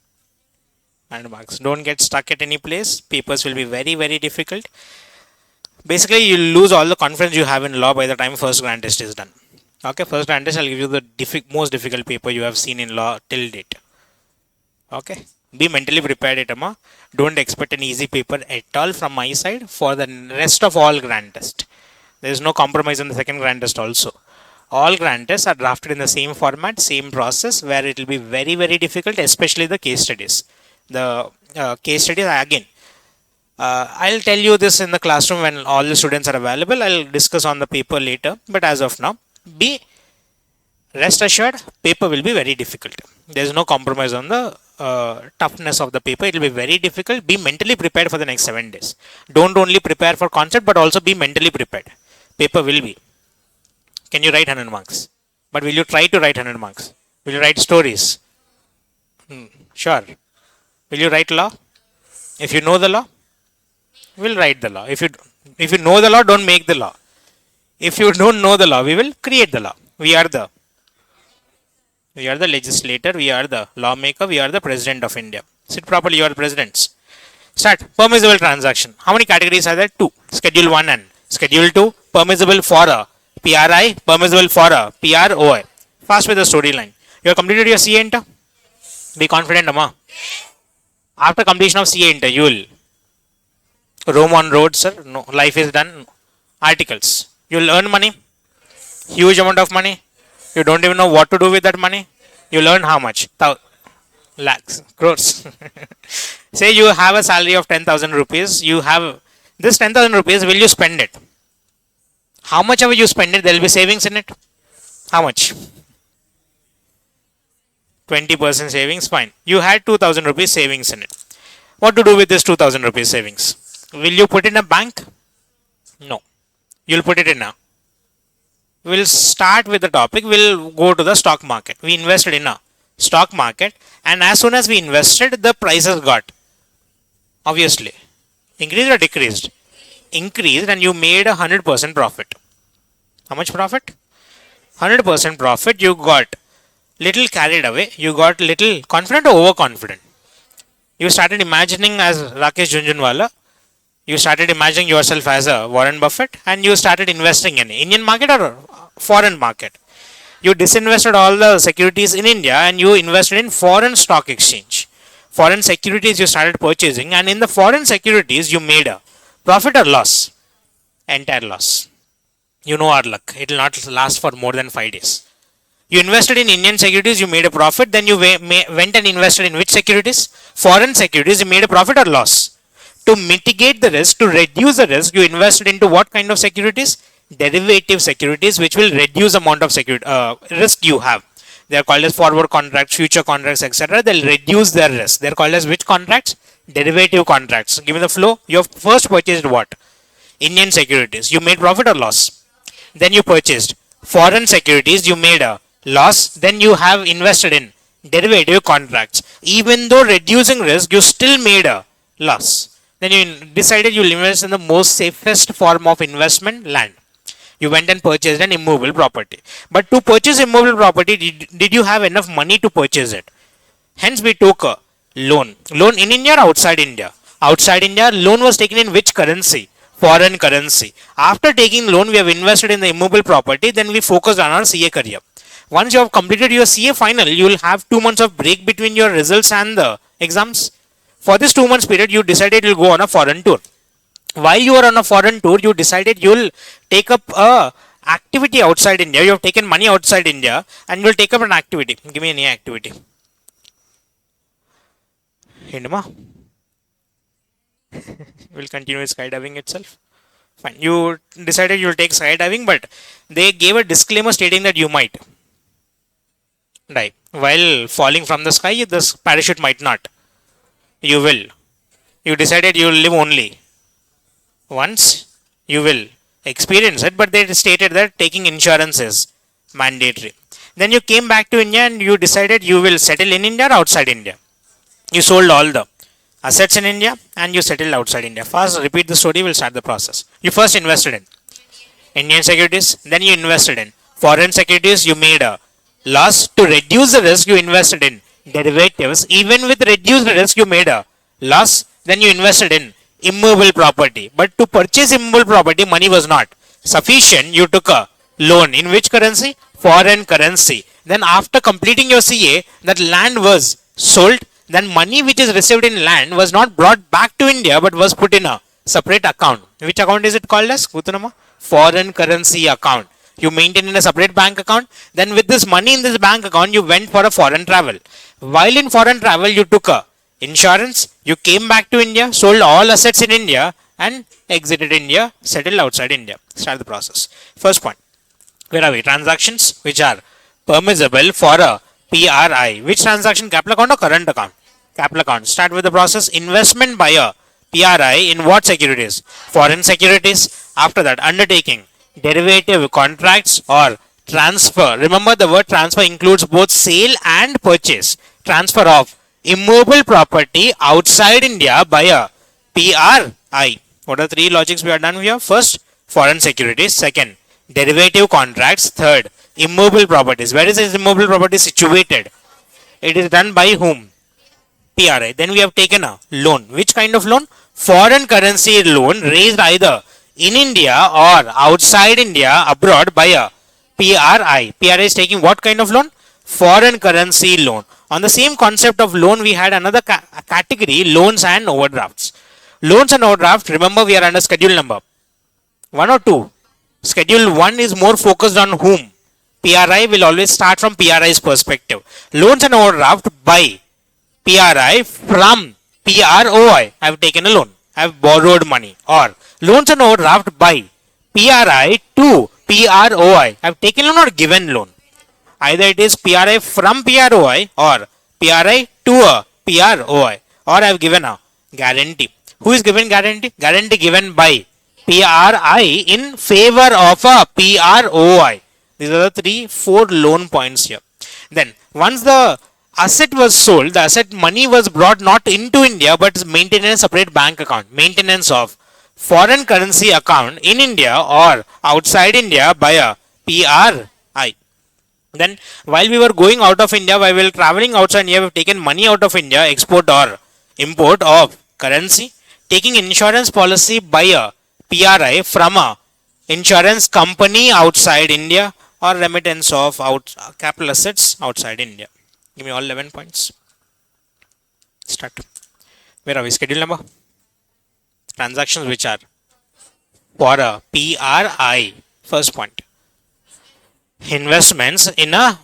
100 marks. Don't get stuck at any place. Papers will be very, very difficult. Basically, you'll lose all the confidence you have in law by the time first grand test is done. Okay, first grand test, I'll give you the most difficult paper you have seen in law till date. Okay, be mentally prepared, Itama. Don't expect an easy paper at all from my side for the rest of all grand test. There is no compromise on the second grand test also. All grand tests are drafted in the same format, same process, where it will be very, very difficult, especially the case studies. The case studies, again, I'll tell you this in the classroom when all the students are available. I'll discuss on the paper later. But as of now, rest assured, paper will be very difficult. There's no compromise on the toughness of the paper. It will be very difficult. Be mentally prepared for the next 7 days. Don't only prepare for concept, but also be mentally prepared. Paper will be. Can you write 100 marks? But will you try to write 100 marks? Will you write stories? Sure. Will you write law? If you know the law, we'll write the law. If you know the law, don't make the law. If you don't know the law, we will create the law. We are the legislator, we are the lawmaker, we are the president of India. Sit properly, you are the presidents. Start. Permissible transaction. How many categories are there? 2. Schedule 1 and Schedule 2. Permissible for a PRI, permissible for a PROI. Fast with the storyline. You have completed your CA Inter? Be confident, Amma. After completion of CA Inter, you will roam on roads, sir. No, life is done. Articles. You will earn money. Huge amount of money. You don't even know what to do with that money. You learn how much? Lakhs, crores. Say you have a salary of 10,000 rupees. You have this 10,000 rupees. Will you spend it? How much ever you spend it, there will be savings in it. How much? 20% savings. Fine. You had 2,000 rupees savings in it. What to do with this 2,000 rupees savings? Will you put it in a bank? No. You'll put it in a. We'll start with the topic. We'll go to the stock market. We invested in a stock market, and as soon as we invested, the prices got obviously increased or decreased? Increased, and you made 100% profit. How much profit? 100% profit. You got little carried away. You got little confident or overconfident. You started imagining as Rakesh Jhunjhunwala. You started imagining yourself as a Warren Buffett, and you started investing in Indian market or foreign market. You disinvested all the securities in India and you invested in foreign stock exchange. Foreign securities you started purchasing, and in the foreign securities you made a profit or loss? Entire loss. You know our luck. It will not last for more than 5 days. You invested in Indian securities, you made a profit, then you went and invested in which securities? Foreign securities, you made a profit or loss? To mitigate the risk, to reduce the risk, you invested into what kind of securities? Derivative securities, which will reduce the amount of risk you have. They are called as forward contracts, future contracts, etc. They'll reduce their risk. They are called as which contracts? Derivative contracts. Given the flow, you have first purchased what? Indian securities. You made profit or loss? Then you purchased foreign securities. You made a loss. Then you have invested in derivative contracts. Even though reducing risk, you still made a loss. Then you decided you will invest in the most safest form of investment, land. You went and purchased an immovable property. But to purchase immovable property, did you have enough money to purchase it? Hence we took a loan. Loan in India or outside India? Outside India, loan was taken in which currency? foreign currency. After taking loan, we have invested in the immobile property, then we focused on our CA career. Once you have completed your CA final, you will have 2 months of break between your results and the exams. For this 2 months period, you decided you'll go on a foreign tour. While you are on a foreign tour, you decided you'll take up a activity outside India. You have taken money outside India and you'll take up an activity. Give me any activity. Hindma. Will continue with skydiving itself. Fine. You decided you'll take skydiving, but they gave a disclaimer stating that you might die while falling from the sky. This parachute might not. You will. You decided you will live only once. You will experience it, but they stated that taking insurance is mandatory. Then you came back to India and you decided you will settle in India or outside India. You sold all the assets in India and you settled outside India. First, repeat the story, we'll start the process. You first invested in Indian securities, then you invested in foreign securities, you made a loss. To reduce the risk, you invested in derivatives. Even with reduced risk, you made a loss. Then you invested in immobile property. But to purchase immobile property, money was not sufficient. You took a loan. In which currency? Foreign currency. Then after completing your CA, that land was sold. Then money which is received in land was not brought back to India but was put in a separate account. Which account is it called as? Gutanama? Foreign currency account. You maintain in a separate bank account. Then with this money in this bank account, you went for a foreign travel. While in foreign travel, you took a insurance. You came back to India, sold all assets in India and exited India, settled outside India. Start the process. First point. Where are we? Transactions which are permissible for a PRI. Which transaction? Capital account or current account? Capital account. Start with the process. Investment by a PRI in what securities? Foreign securities. After that, undertaking derivative contracts or transfer. Remember, the word transfer includes both sale and purchase. Transfer of immobile property outside India by a PRI. What are three logics we are done here? First, foreign securities. Second, derivative contracts. Third, immobile properties. Where is this immobile property situated? It is done by whom? PRI. Then we have taken a loan. Which kind of loan? Foreign currency loan raised either in India or outside India, abroad, by a PRI. PRI is taking what kind of loan? Foreign currency loan. On the same concept of loan, we had another category, loans and overdrafts. Loans and overdraft, remember we are under schedule number 1 or 2. Schedule 1 is more focused on whom? PRI will always start from PRI's perspective. Loans and overdraft by PRI from PROI. I have taken a loan. I have borrowed money. Or loans and overdraft by PRI to PROI. I have taken loan or given loan. Either it is PRI from PROI or PRI to a PROI. Or I have given a guarantee. Who is given guarantee? Guarantee given by PRI in favor of a PROI. These are the 4 loan points here. Then once the asset was sold, the asset money was brought not into India but maintained in a separate bank account. Maintenance of foreign currency account in India or outside India by a PRI. Then while we were going out of India, while we were traveling outside India, we have taken money out of India, export or import of currency. Taking insurance policy by a PRI from a insurance company outside India or remittance of capital assets outside India. Give me all 11 points. Start. Where are we? Schedule number. Transactions which are for a PRI. First point. Investments in a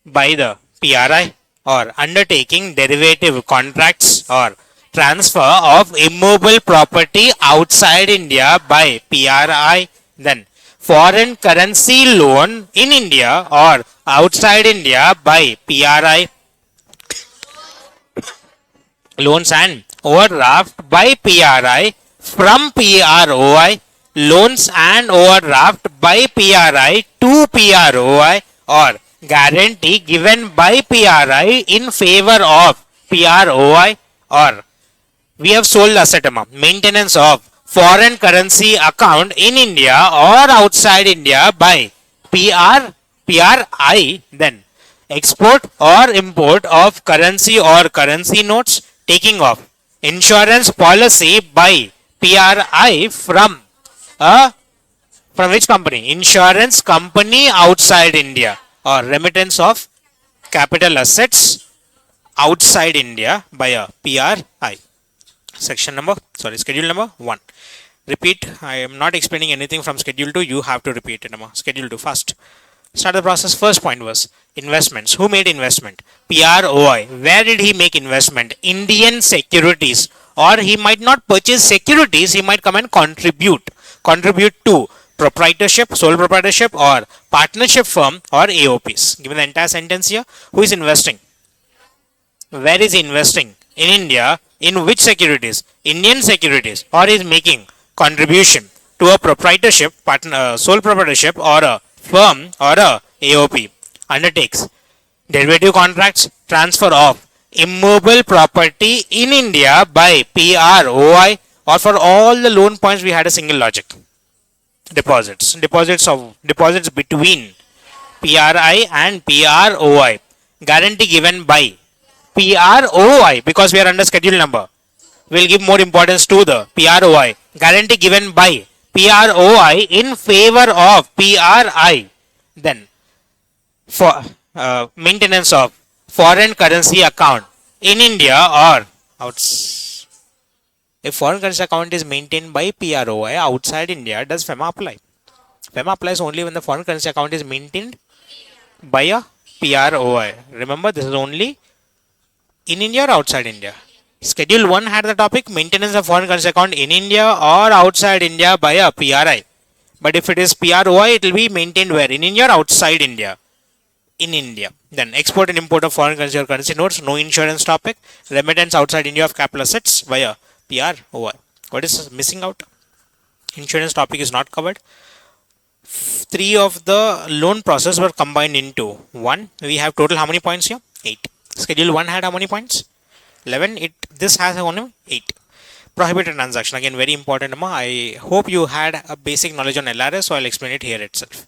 by the PRI or undertaking derivative contracts or transfer of immobile property outside India by PRI. Then foreign currency loan in India or outside India by PRI. Loans and overdraft by PRI from PROI. Loans and overdraft by PRI to PROI or guarantee given by PRI in favor of PROI or we have sold asset amount. Maintenance of foreign currency account in India or outside India by PRI. Then export or import of currency or currency notes. Taking of insurance policy by PRI from which company? Insurance company outside India, or remittance of capital assets outside India by a PRI. Schedule number 1. Repeat. I am not explaining anything from schedule 2. You have to repeat it. Schedule 2 first. Start the process. First point was investments. Who made investment? PROI. Where did he make investment? Indian securities. Or he might not purchase securities, he might come and contribute. Contribute to proprietorship, sole proprietorship, or partnership firm, or AOPs. Given the entire sentence here, who is investing? Where is he investing? In India. In which securities? Indian securities. Or is making contribution to a proprietorship, sole proprietorship, or a firm, or a AOP. Undertakes derivative contracts, transfer of immovable property in India by PROI, or for all the loan points we had a single logic. Deposits between PRI and PROI. Guarantee given by PROI, because we are under schedule number. We'll give more importance to the PROI. Guarantee given by PROI in favor of PRI. Then, for maintenance of foreign currency account in India or outside. If foreign currency account is maintained by PROI outside India, does FEMA apply? FEMA applies only when the foreign currency account is maintained by a PROI. Remember, this is only in India or outside India. Schedule 1 had the topic maintenance of foreign currency account in India or outside India by a PRI. But if it is PROI, it will be maintained where? In India or outside India? In India. Then export and import of foreign currency or currency notes, no insurance topic. Remittance outside India of capital assets via PROI. What is missing out? Insurance topic is not covered. 3 of the loan process were combined into 1. We have total how many points here? 8. Schedule 1 had how many points? 11. This has only 8. Prohibited transaction, again very important. I hope you had a basic knowledge on LRS, so I'll explain it here itself.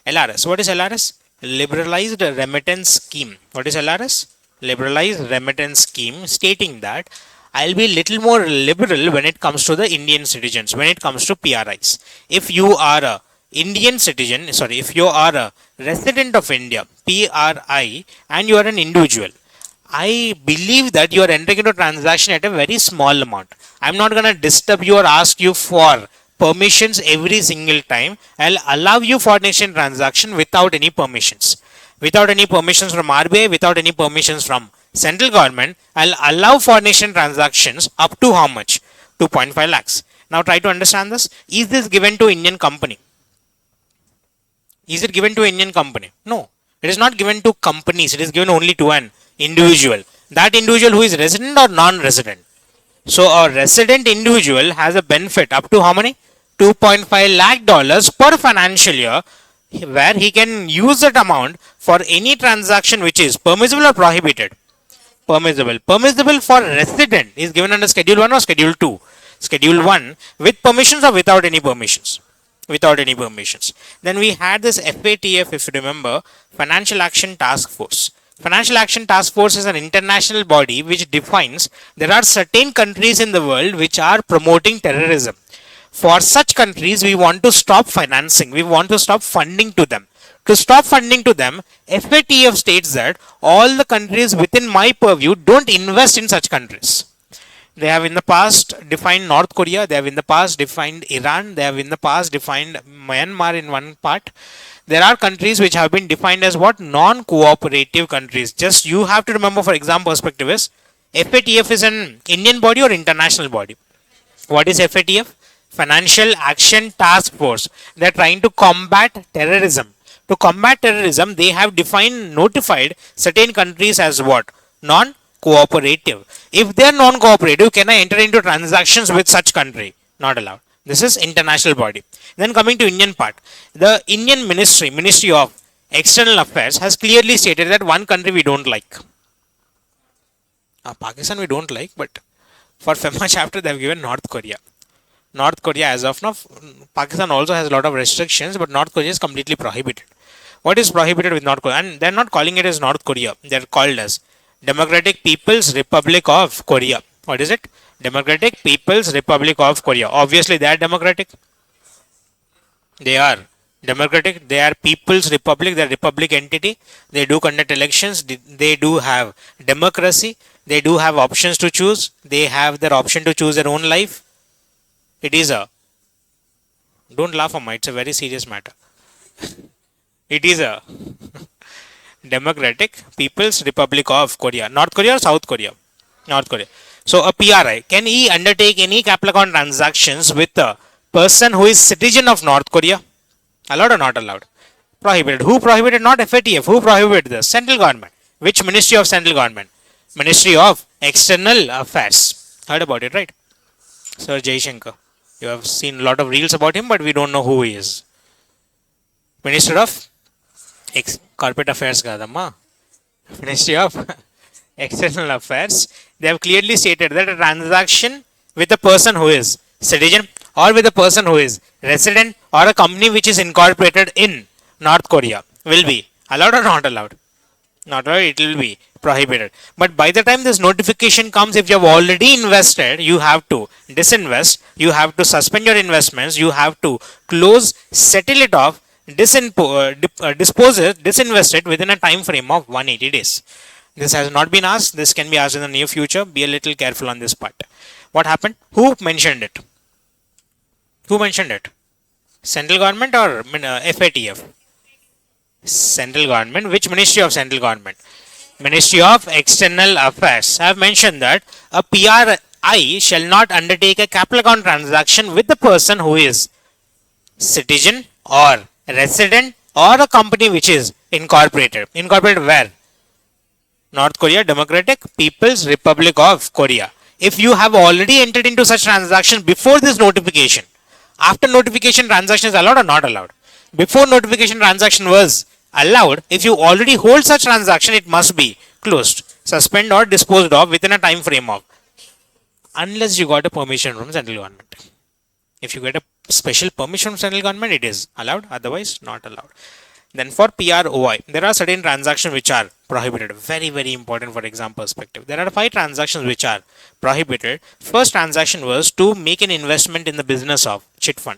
LRS. What is LRS? Liberalized remittance scheme. What is LRS? Liberalized remittance scheme, stating that I'll be little more liberal when it comes to the Indian citizens, when it comes to PRIs. If you are a Indian citizen, if you are a resident of India, PRI, and you are an individual, I believe that you are entering into a transaction at a very small amount. I'm not going to disturb you or ask you for permissions every single time. I'll allow you foreign exchange transaction without any permissions. Without any permissions from RBI, without any permissions from central government, I'll allow foreign exchange transactions up to how much? 2.5 lakhs. Now try to understand this. Is this given to Indian company? Is it given to Indian company? No. It is not given to companies. It is given only to an individual. That individual who is resident or non-resident. So a resident individual has a benefit up to how many? $2.5 lakh per financial year, where he can use that amount for any transaction which is permissible or prohibited. Permissible. Permissible for resident is given under schedule 1 or schedule 2. Schedule 1 with permissions or without any permissions. Without any permissions. Then we had this FATF, if you remember, Financial Action Task Force. Financial Action Task Force is an international body which defines there are certain countries in the world which are promoting terrorism. For such countries, we want to stop financing. We want to stop funding to them. To stop funding to them, FATF states that all the countries within my purview don't invest in such countries. They have in the past defined North Korea. They have in the past defined Iran. They have in the past defined Myanmar in one part. There are countries which have been defined as what? Non-cooperative countries. Just you have to remember, for exam perspective, is FATF is an Indian body or international body? What is FATF? Financial Action Task Force. They are trying to combat terrorism. To combat terrorism, they have notified certain countries as what? Non-cooperative. If they are non-cooperative, can I enter into transactions with such country? Not allowed. This is international body. Then coming to Indian part, the Indian Ministry of External Affairs has clearly stated that one country we don't like. Pakistan we don't like, but for FEMA chapter they have given North Korea. North Korea as of now, Pakistan also has a lot of restrictions, but North Korea is completely prohibited. What is prohibited with North Korea? And they are not calling it as North Korea. They are called as Democratic People's Republic of Korea. What is it? Democratic People's Republic of Korea. Obviously, they are democratic. They are democratic. They are People's Republic. They are republic entity. They do conduct elections. They do have democracy. They do have options to choose. They have their option to choose their own life. It is a. Don't laugh, Amma. It's a very serious matter. It is a Democratic People's Republic of Korea. North Korea or South Korea? North Korea. So a PRI, can he undertake any capital account transactions with a person who is citizen of North Korea? Allowed or not allowed? Prohibited. Who prohibited? Not FATF. Who prohibited this? Central government. Which Ministry of Central Government? Ministry of External Affairs. Heard about it, right? Sir Jaishankar. You have seen a lot of reels about him, but we don't know who he is. Minister of Corporate Affairs kadamma. Ministry of External Affairs. They have clearly stated that a transaction with a person who is citizen or with a person who is resident or a company which is incorporated in North Korea will be allowed or not allowed? Not allowed, it will be prohibited. But by the time this notification comes, if you have already invested, you have to disinvest, you have to suspend your investments, you have to close, settle it off, dispose it, disinvest it within a time frame of 180 days. This has not been asked. This can be asked in the near future. Be a little careful on this part. What happened? Who mentioned it? Who mentioned it? Central government or FATF? Central government. Which Ministry of Central Government? Ministry of External Affairs. I have mentioned that a PRI shall not undertake a capital account transaction with the person who is citizen or resident or a company which is incorporated. Incorporated where? North Korea Democratic People's Republic of Korea. If you have already entered into such transaction before this notification, after notification transaction is allowed or not allowed? Before notification transaction was allowed, if you already hold such transaction, it must be closed, suspend or disposed of within a time frame of, unless you got a permission from central government. If you get a special permission from central government, it is allowed, otherwise not allowed. Then for PROI, there are certain transactions which are prohibited. Very, very important for exam perspective. There are 5 transactions which are prohibited. First transaction was to make an investment in the business of chit fund.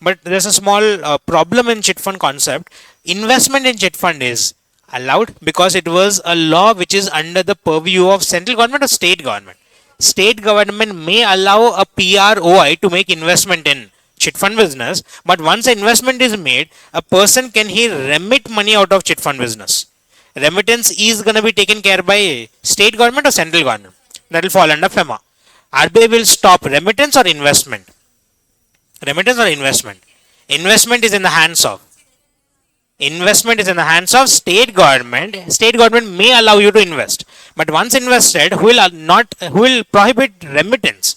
But there's a small problem in chit fund concept. Investment in chit fund is allowed because it was a law which is under the purview of central government or state government. State government may allow a PROI to make investment in chit fund business, but once investment is made, a person can he remit money out of chit fund business. Remittance is going to be taken care by state government or central government. That will fall under FEMA. RBI will stop remittance or investment. Remittance or investment. Investment is in the hands of. Investment is in the hands of state government. State government may allow you to invest, but once invested, who will prohibit remittance?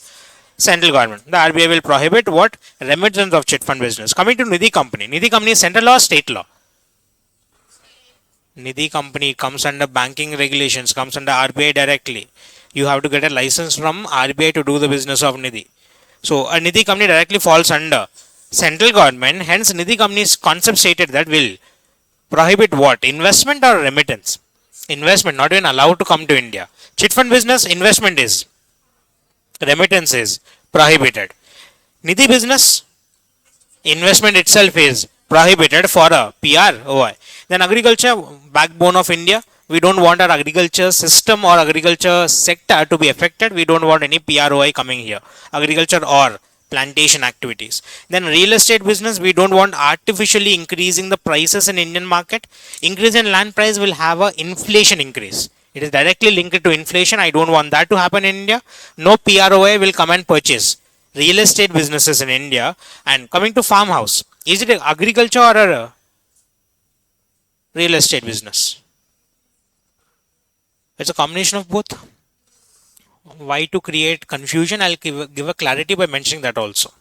Central government. The RBI will prohibit what? Remittance of chit fund business. Coming to Nidhi Company. Nidhi Company is central law or state law? Nidhi Company comes under banking regulations, comes under RBI directly. You have to get a license from RBI to do the business of Nidhi. So a Nidhi Company directly falls under central government. Hence Nidhi Company's concept stated that will prohibit what? Investment or remittance? Investment, not even allowed to come to India. Chit fund business, investment is. Remittance is prohibited. Nidhi business, investment itself is prohibited for a PROI. Then agriculture, backbone of India. We don't want our agriculture system or agriculture sector to be affected. We don't want any PROI coming here. Agriculture or plantation activities. Then real estate business, we don't want artificially increasing the prices in Indian market. Increase in land price will have a inflation increase. It is directly linked to inflation. I don't want that to happen in India. No PROI will come and purchase real estate businesses in India. And coming to farmhouse, is it agriculture or a real estate business? It's a combination of both. Why to create confusion? I'll give a clarity by mentioning that also,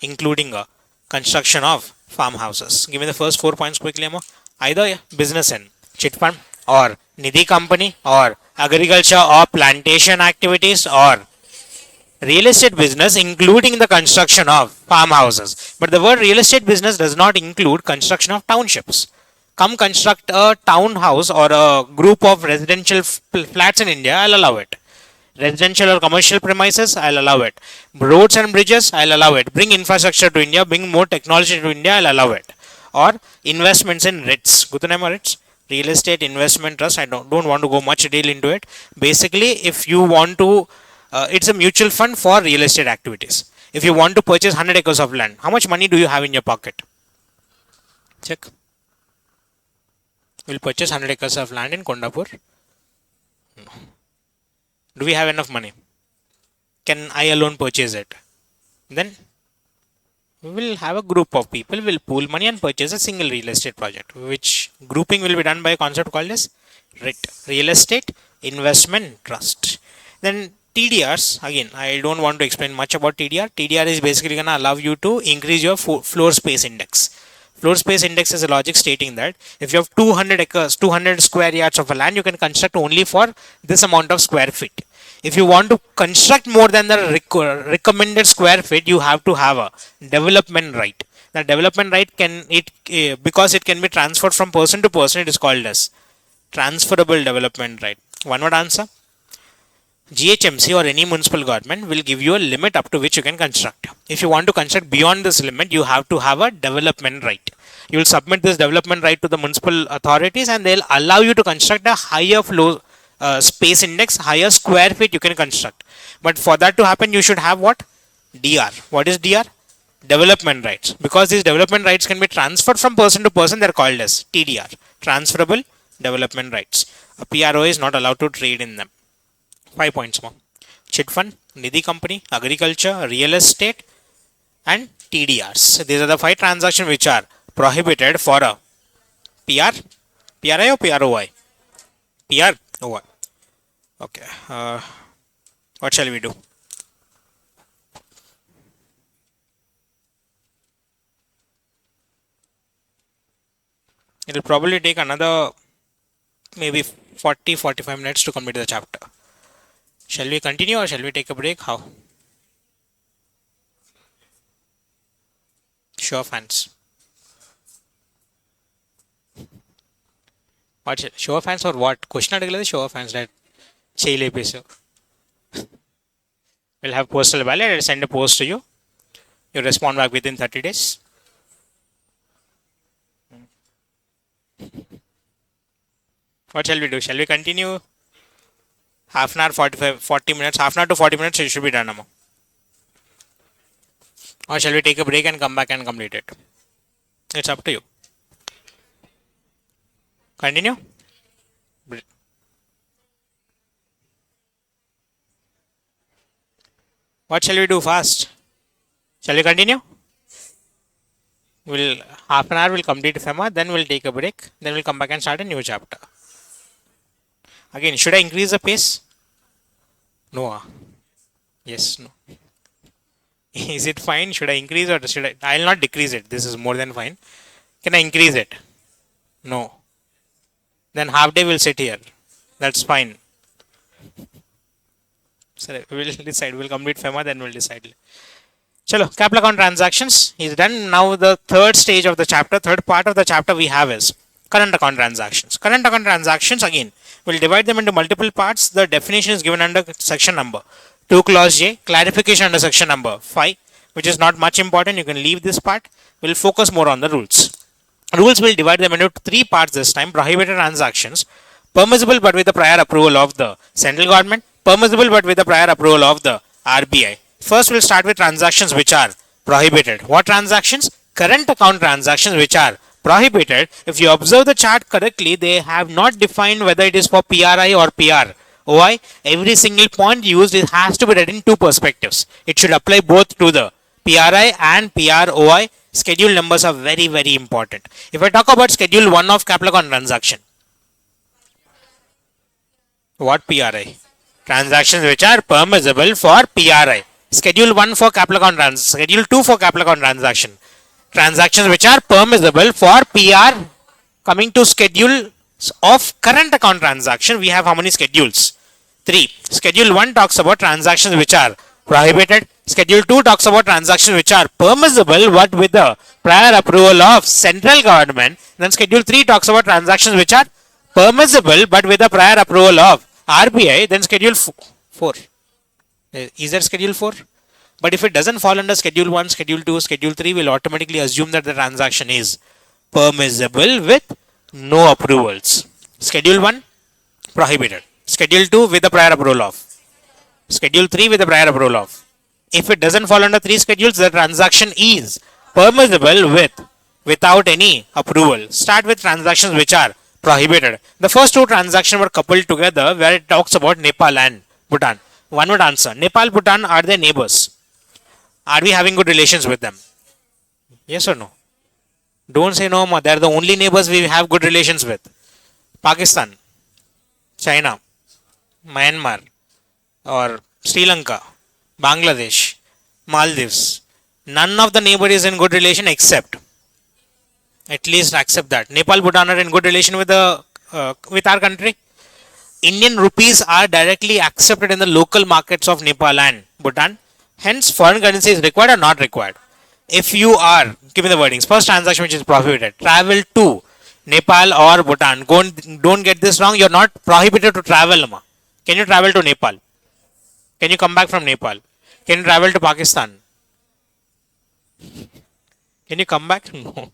including a construction of farmhouses. Give me the first 4 points quickly, Amo. Either business in chit fund or Nidhi Company or agriculture or plantation activities or real estate business, including the construction of farmhouses. But the word real estate business does not include construction of townships. Come construct a townhouse or a group of residential flats in India, I'll allow it. Residential or commercial premises, I'll allow it. Roads and bridges, I'll allow it. Bring infrastructure to India, bring more technology to India, I'll allow it. Or investments in REITs. Gutanema REITs? Real estate investment trust. I don't want to go much detail into it. Basically, if you want to, it's a mutual fund for real estate activities. If you want to purchase 100 acres of land, how much money do you have in your pocket? Check. We'll purchase 100 acres of land in Kondapur. No. Do we have enough money? Can I alone purchase it? Then we will have a group of people, will pool money and purchase a single real estate project, which grouping will be done by a concept called as REIT, Real Estate Investment Trust. Then TDRs, again, I don't want to explain much about TDR. TDR is basically going to allow you to increase your floor space index. Floor space index is a logic stating that if you have 200 acres, 200 square yards of a land, you can construct only for this amount of square feet. If you want to construct more than the recommended square feet, you have to have a development right. The development right because it can be transferred from person to person, it is called as transferable development right. One word answer. GHMC or any municipal government will give you a limit up to which you can construct. If you want to construct beyond this limit, you have to have a development right. You will submit this development right to the municipal authorities and they'll allow you to construct a higher floor space index, higher square feet you can construct. But for that to happen, you should have what? DR. What is DR? Development rights. Because these development rights can be transferred from person to person, they're called as TDR. Transferable development rights. A PRO is not allowed to trade in them. 5 points more. Chit fund, Nidhi company, agriculture, real estate and TDRs. These are the 5 transactions which are prohibited for a PR, PRI or PROI? PROI. Okay. What shall we do? It will probably take another maybe 40-45 minutes to complete the chapter. Shall we continue or shall we take a break? How? Show of hands. What? Show of hands or what? Question article is show of hands that Chile piece. We'll have postal ballot. I'll send a post to you. You respond back within 30 days. What shall we do? Shall we continue? Half an hour, 40 minutes, half an hour to 40 minutes, it should be done. Or shall we take a break and come back and complete it? It's up to you. Continue. What shall we do fast? Shall we continue? Half an hour we'll complete FEMA, then we'll take a break, then we'll come back and start a new chapter. Again, should I increase the pace? No. Yes, no. Is it fine? Should I increase or should I? I'll not decrease it. This is more than fine. Can I increase it? No. Then half day we'll sit here. That's fine. So we'll decide. We'll complete FEMA, then we'll decide. Chalo, capital account transactions is done. Now the third stage of the chapter, third part of the chapter we have is current account transactions. Current account transactions, again, we'll divide them into multiple parts. The definition is given under section number 2 clause J, clarification under section number 5, which is not much important. You can leave this part. We'll focus more on the rules. Rules will divide them into 3 parts this time. Prohibited transactions, permissible but with the prior approval of the central government, permissible but with the prior approval of the RBI. First, we'll start with transactions which are prohibited. What transactions? Current account transactions which are prohibited. If you observe the chart correctly, they have not defined whether it is for PRI or PROI. Every single point used has to be read in 2 perspectives. It should apply both to the PRI and PROI. Schedule numbers are very, very important. If I talk about schedule 1 of capital account transaction, what PRI? Transactions which are permissible for PRI. Schedule 1 for capital account transaction. Schedule 2 for capital account transaction. Transactions which are permissible for PR. Coming to schedule of current account transaction, we have how many schedules? 3. Schedule 1 talks about transactions which are prohibited. Schedule 2 talks about transactions which are permissible but with the prior approval of central government. Then Schedule 3 talks about transactions which are permissible but with the prior approval of RBI. Then Schedule 4. Is that schedule 4? But if it doesn't fall under schedule 1, schedule 2, schedule 3, we'll automatically assume that the transaction is permissible with no approvals. Schedule 1, prohibited. Schedule 2 with the prior approval of. Schedule 3 with the prior approval of. If it doesn't fall under 3 schedules, the transaction is permissible without any approval. Start with transactions which are prohibited. The first two transactions were coupled together where it talks about Nepal and Bhutan. One would answer, Nepal, Bhutan, are they neighbors? Are we having good relations with them? Yes or no? Don't say no, ma. They're the only neighbors we have good relations with. Pakistan, China, Myanmar, or Sri Lanka, Bangladesh, Maldives. None of the neighbor is in good relation except, at least accept that, Nepal, Bhutan are in good relation with with our country. Indian rupees are directly accepted in the local markets of Nepal and Bhutan. Hence, foreign currency is required or not required. If you are, give me the wordings. First transaction which is prohibited, travel to Nepal or Bhutan. Don't get this wrong. You're not prohibited to travel. Ma. Can you travel to Nepal? Can you come back from Nepal? Can you travel to Pakistan? Can you come back? No.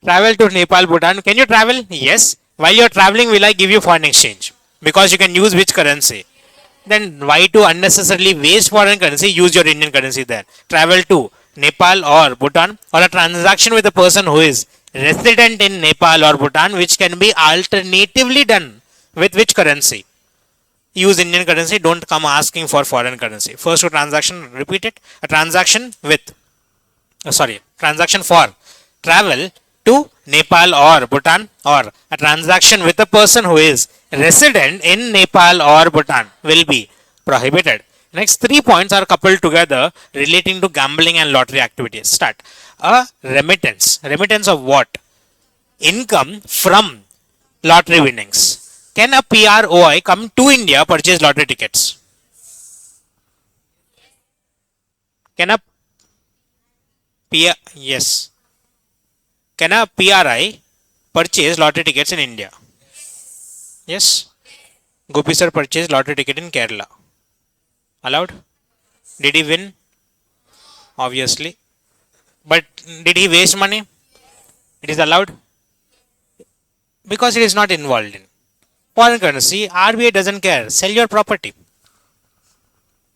Travel to Nepal, Bhutan. Can you travel? Yes. While you're traveling, will I give you foreign exchange? Because you can use which currency? Then why to unnecessarily waste foreign currency? Use your Indian currency there. Travel to Nepal or Bhutan, or a transaction with a person who is resident in Nepal or Bhutan, which can be alternatively done with which currency? Use Indian currency. Don't come asking for foreign currency. First two transaction, repeat it. A transaction with, transaction for travel to Nepal or Bhutan, or a transaction with a person who is resident in Nepal or Bhutan will be prohibited. Next 3 points are coupled together relating to gambling and lottery activities. Start. A remittance. Remittance of what? Income from lottery winnings. Can a PROI come to India, purchase lottery tickets? Can a yes. Can a PRI purchase lottery tickets in India? Yes. Gopi sir purchased lottery ticket in Kerala. Allowed? Did he win? Obviously. But did he waste money? It is allowed? Because it is not involved in foreign currency. RBI doesn't care. Sell your property.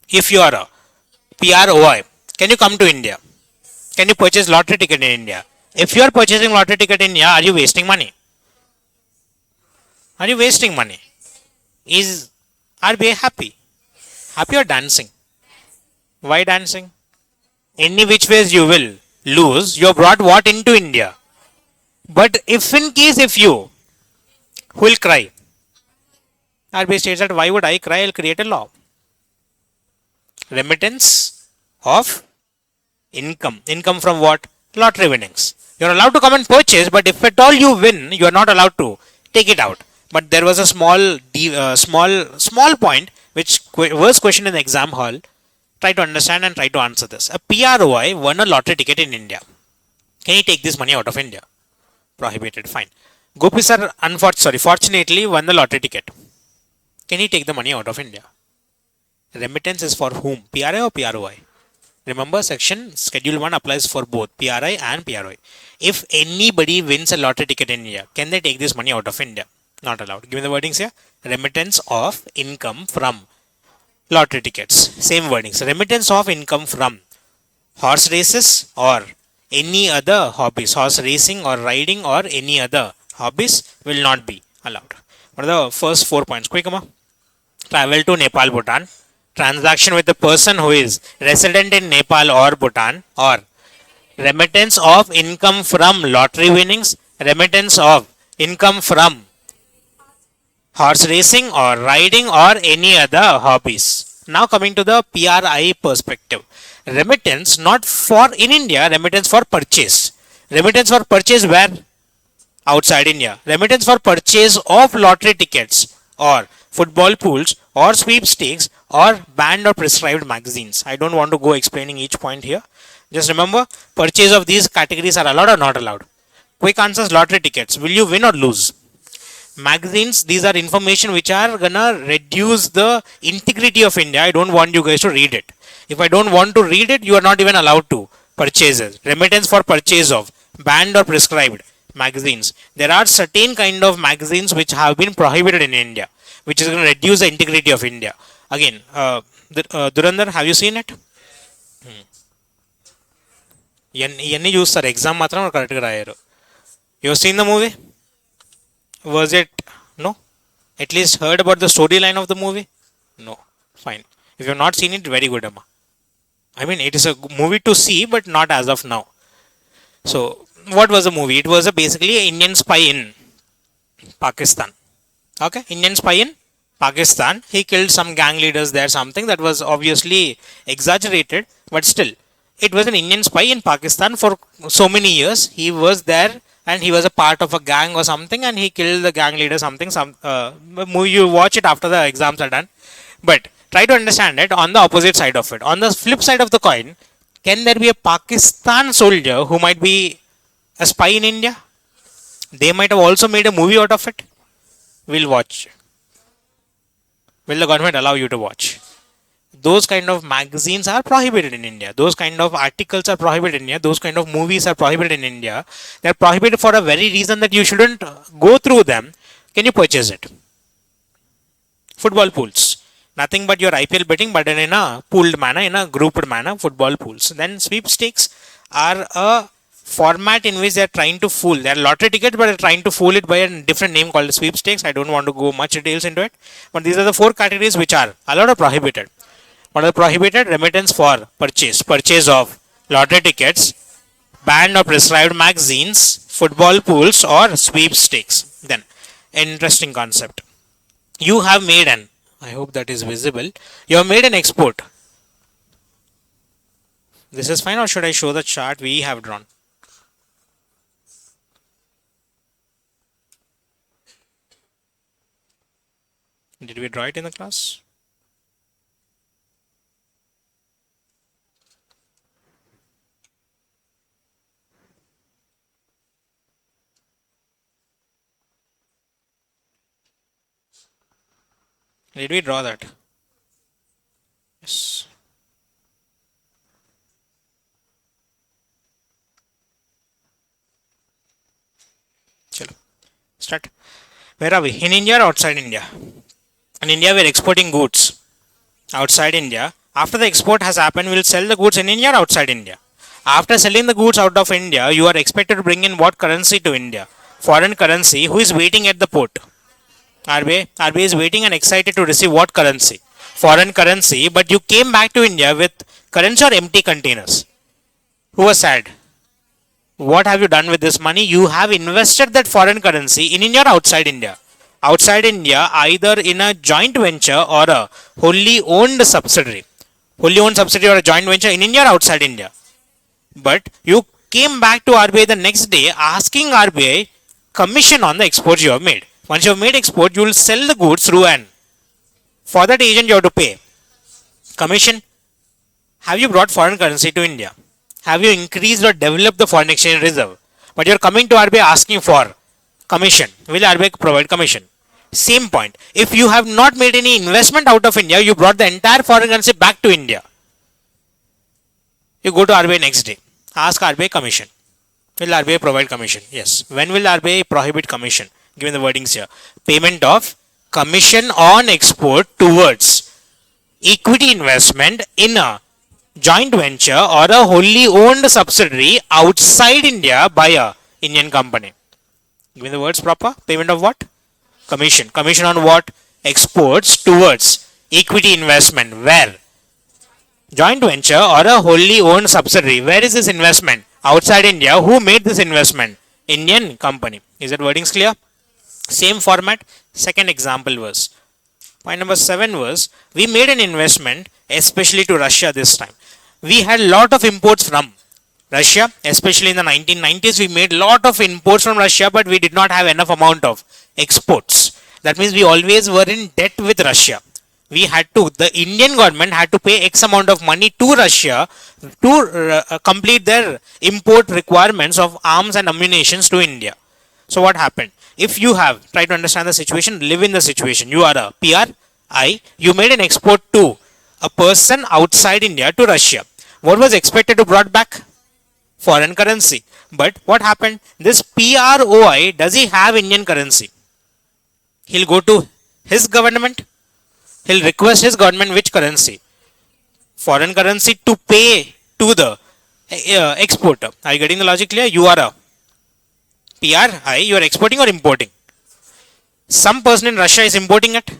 If you are a PROI, can you come to India? Can you purchase lottery ticket in India? If you are purchasing lottery ticket in India, are you wasting money? Are you wasting money? Is RBI happy? Happy or dancing? Why dancing? Any which ways you will lose. You brought what into India? But if in case if you will cry, RBI states that why would I cry? I'll create a law. Remittance of income. Income from what? Lottery winnings. You're allowed to come and purchase, but if at all you win, you are not allowed to take it out. But there was a small point which was questioned in the exam hall. Try to understand and try to answer this. A PROI won a lottery ticket in India. Can he take this money out of India? Prohibited. Fine. Gopi sir, fortunately won the lottery ticket. Can he take the money out of India? Remittance is for whom? PRI or PROI? Remember, section schedule 1 applies for both PRI and PROI. If anybody wins a lottery ticket in India, can they take this money out of India? Not allowed. Give me the wordings here. Remittance of income from lottery tickets. Same wordings. Remittance of income from horse races or any other hobbies. Horse racing or riding or any other hobbies will not be allowed. What are the first 4 points? Quick, come on. Travel to Nepal, Bhutan. Transaction with a person who is resident in Nepal or Bhutan, or remittance of income from lottery winnings, remittance of income from horse racing or riding or any other hobbies. Now coming to the PRI perspective. Remittance not for in India, remittance for purchase. Remittance for purchase where? Outside India. Remittance for purchase of lottery tickets or football pools or sweepstakes or banned or prescribed magazines. I don't want to go explaining each point here. Just remember, purchase of these categories are allowed or not allowed. Quick answers: lottery tickets. Will you win or lose? magazines, these are information which are gonna reduce the integrity of India. I don't want you guys to read it. If I don't want to read it, you are not even allowed to purchase it. Remittance for purchase of banned or prescribed magazines. There are certain kind of magazines which have been prohibited in India, which is going to reduce the integrity of India. Again, Durandar, have you seen it? ఇవన్నీ చూస్తారు exam మాత్రం కరెక్ట్గా రాయారు. You seen the movie? Was it? No? At least heard about the storyline of the movie? No. Fine. If you have not seen it, very good, Amma. I mean, it is a movie to see, but not as of now. So, what was the movie? It was basically an Indian spy in Pakistan. Okay? Indian spy in Pakistan. He killed some gang leaders there, something that was obviously exaggerated, but still. It was an Indian spy in Pakistan for so many years. He was there and he was a part of a gang or something, and he killed the gang leader something. You watch it after the exams are done, but try to understand it on the opposite side of it. On the flip side of the coin, can there be a Pakistan soldier who might be a spy in India? They might have also made a movie out of it. We'll watch. Will the government allow you to watch? Those kind of magazines are prohibited in India. Those kind of articles are prohibited in India. Those kind of movies are prohibited in India. They are prohibited for a very reason, that you shouldn't go through them. Can you purchase it? Football pools. Nothing but your IPL betting, but in a pooled manner, in a grouped manner, football pools. Then sweepstakes are a format in which they are trying to fool. They are lottery tickets, but they are trying to fool it by a different name called sweepstakes. I don't want to go much details into it. But these are the four categories which are allowed or prohibited. What are prohibited? Remittance for purchase of lottery tickets, banned or prescribed magazines, football pools, or sweepstakes. Then, interesting concept. You have made an, I hope that is visible, you have made an export. This is fine, or should I show the chart we have drawn? Did we draw it in the class? Did we draw that? Yes. Chalo. Start. Where are we? In India or outside India? In India, we are exporting goods. Outside India, after the export has happened, we will sell the goods in India or outside India. After selling the goods out of India, you are expected to bring in what currency to India? Foreign currency. Who is waiting at the port? RBI is waiting and excited to receive what currency? Foreign currency. But you came back to India with currency or empty containers. Who was sad? What have you done with this money? You have invested that foreign currency in India or outside India? Outside India, either in a joint venture or a wholly owned subsidiary. Wholly owned subsidiary or a joint venture in India or outside India. But you came back to RBI the next day asking RBI commission on the exports you have made. Once you have made export, you will sell the goods through an. For that agent, you have to pay commission. Have you brought foreign currency to India? Have you increased or developed the foreign exchange reserve? But you are coming to RBI asking for commission. Will RBI provide commission? Same point. If you have not made any investment out of India, you brought the entire foreign currency back to India. You go to RBI next day. Ask RBI commission. Will RBI provide commission? Yes. When will RBI prohibit commission? Given the wordings here. Payment of commission on export towards equity investment in a joint venture or a wholly owned subsidiary outside India by a Indian company. Given the words proper. Payment of what? Commission. Commission on what? Exports towards equity investment. Where? Joint venture or a wholly owned subsidiary. Where is this investment? Outside India. Who made this investment? Indian company. Is that wordings clear? Same format. Second example was, point number 7 was, we made an investment especially to Russia this time. We had lot of imports from Russia, especially in the 1990s. We made lot of imports from Russia, but we did not have enough amount of exports. That means we always were in debt with Russia. The Indian government had to pay X amount of money to Russia to complete their import requirements of arms and ammunitions to India. So what happened? If you have, try to understand the situation, live in the situation. You are a PRI, you made an export to a person outside India to Russia. What was expected to brought back? Foreign currency. But what happened? This PROI, does he have Indian currency? He'll go to his government, he'll request his government which currency? Foreign currency to pay to the exporter. Are you getting the logic clear? You are a PRI, you are exporting or importing. Some person in Russia is importing it,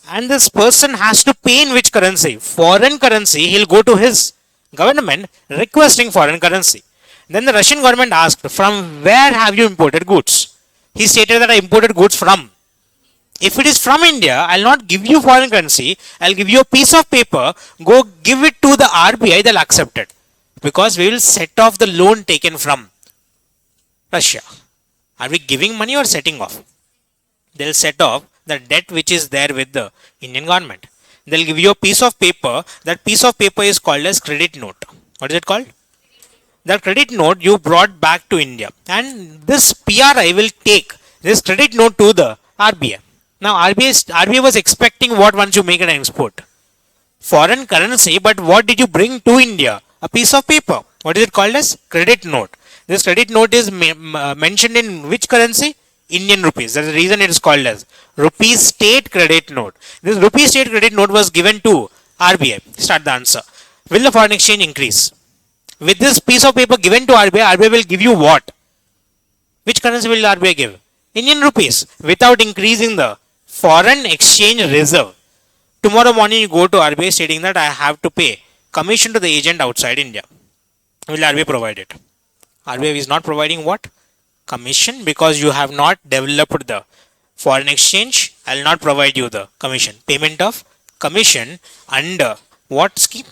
and this person has to pay in which currency? Foreign currency. He'll go to his government requesting foreign currency. Then the Russian government asked, from where have you imported goods? He stated that I imported goods from. If it is from India, I'll not give you foreign currency. I'll give you a piece of paper. Go give it to the RBI. They'll accept it. Because we will set off the loan taken from Russia. Are we giving money or setting off? They'll set off the debt which is there with the Indian government. They'll give you a piece of paper. That piece of paper is called as credit note. What is it called? That credit note you brought back to India. And this PRI will take this credit note to the RBI. Now RBI was expecting what once you make an export? Foreign currency, but what did you bring to India? A piece of paper. What is it called as? Credit note. This credit note is mentioned in which currency? Indian rupees. That's the reason it is called as rupee state credit note. This rupee state credit note was given to RBI. Start the answer. Will the foreign exchange increase? With this piece of paper given to RBI, RBI will give you what? Which currency will RBI give? Indian rupees. Without increasing the foreign exchange reserve. Tomorrow morning you go to RBI stating that I have to pay commission to the agent outside India. Will RBI provide it? RBI is not providing what? Commission, because you have not developed the foreign exchange. I will not provide you the commission. Payment of commission under what scheme?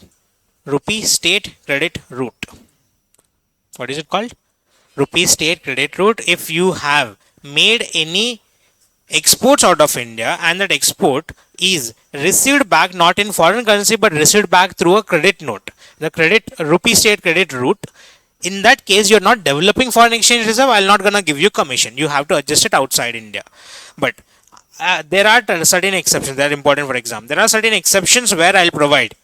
Rupee state credit route. What is it called? Rupee state credit route. If you have made any exports out of India and that export is received back not in foreign currency but received back through a credit note, the credit rupee state credit route, in that case you are not developing foreign exchange reserve. I am not gonna give you commission. You have to adjust it outside India. But there are certain exceptions that are important. For example, there are certain exceptions where I'll provide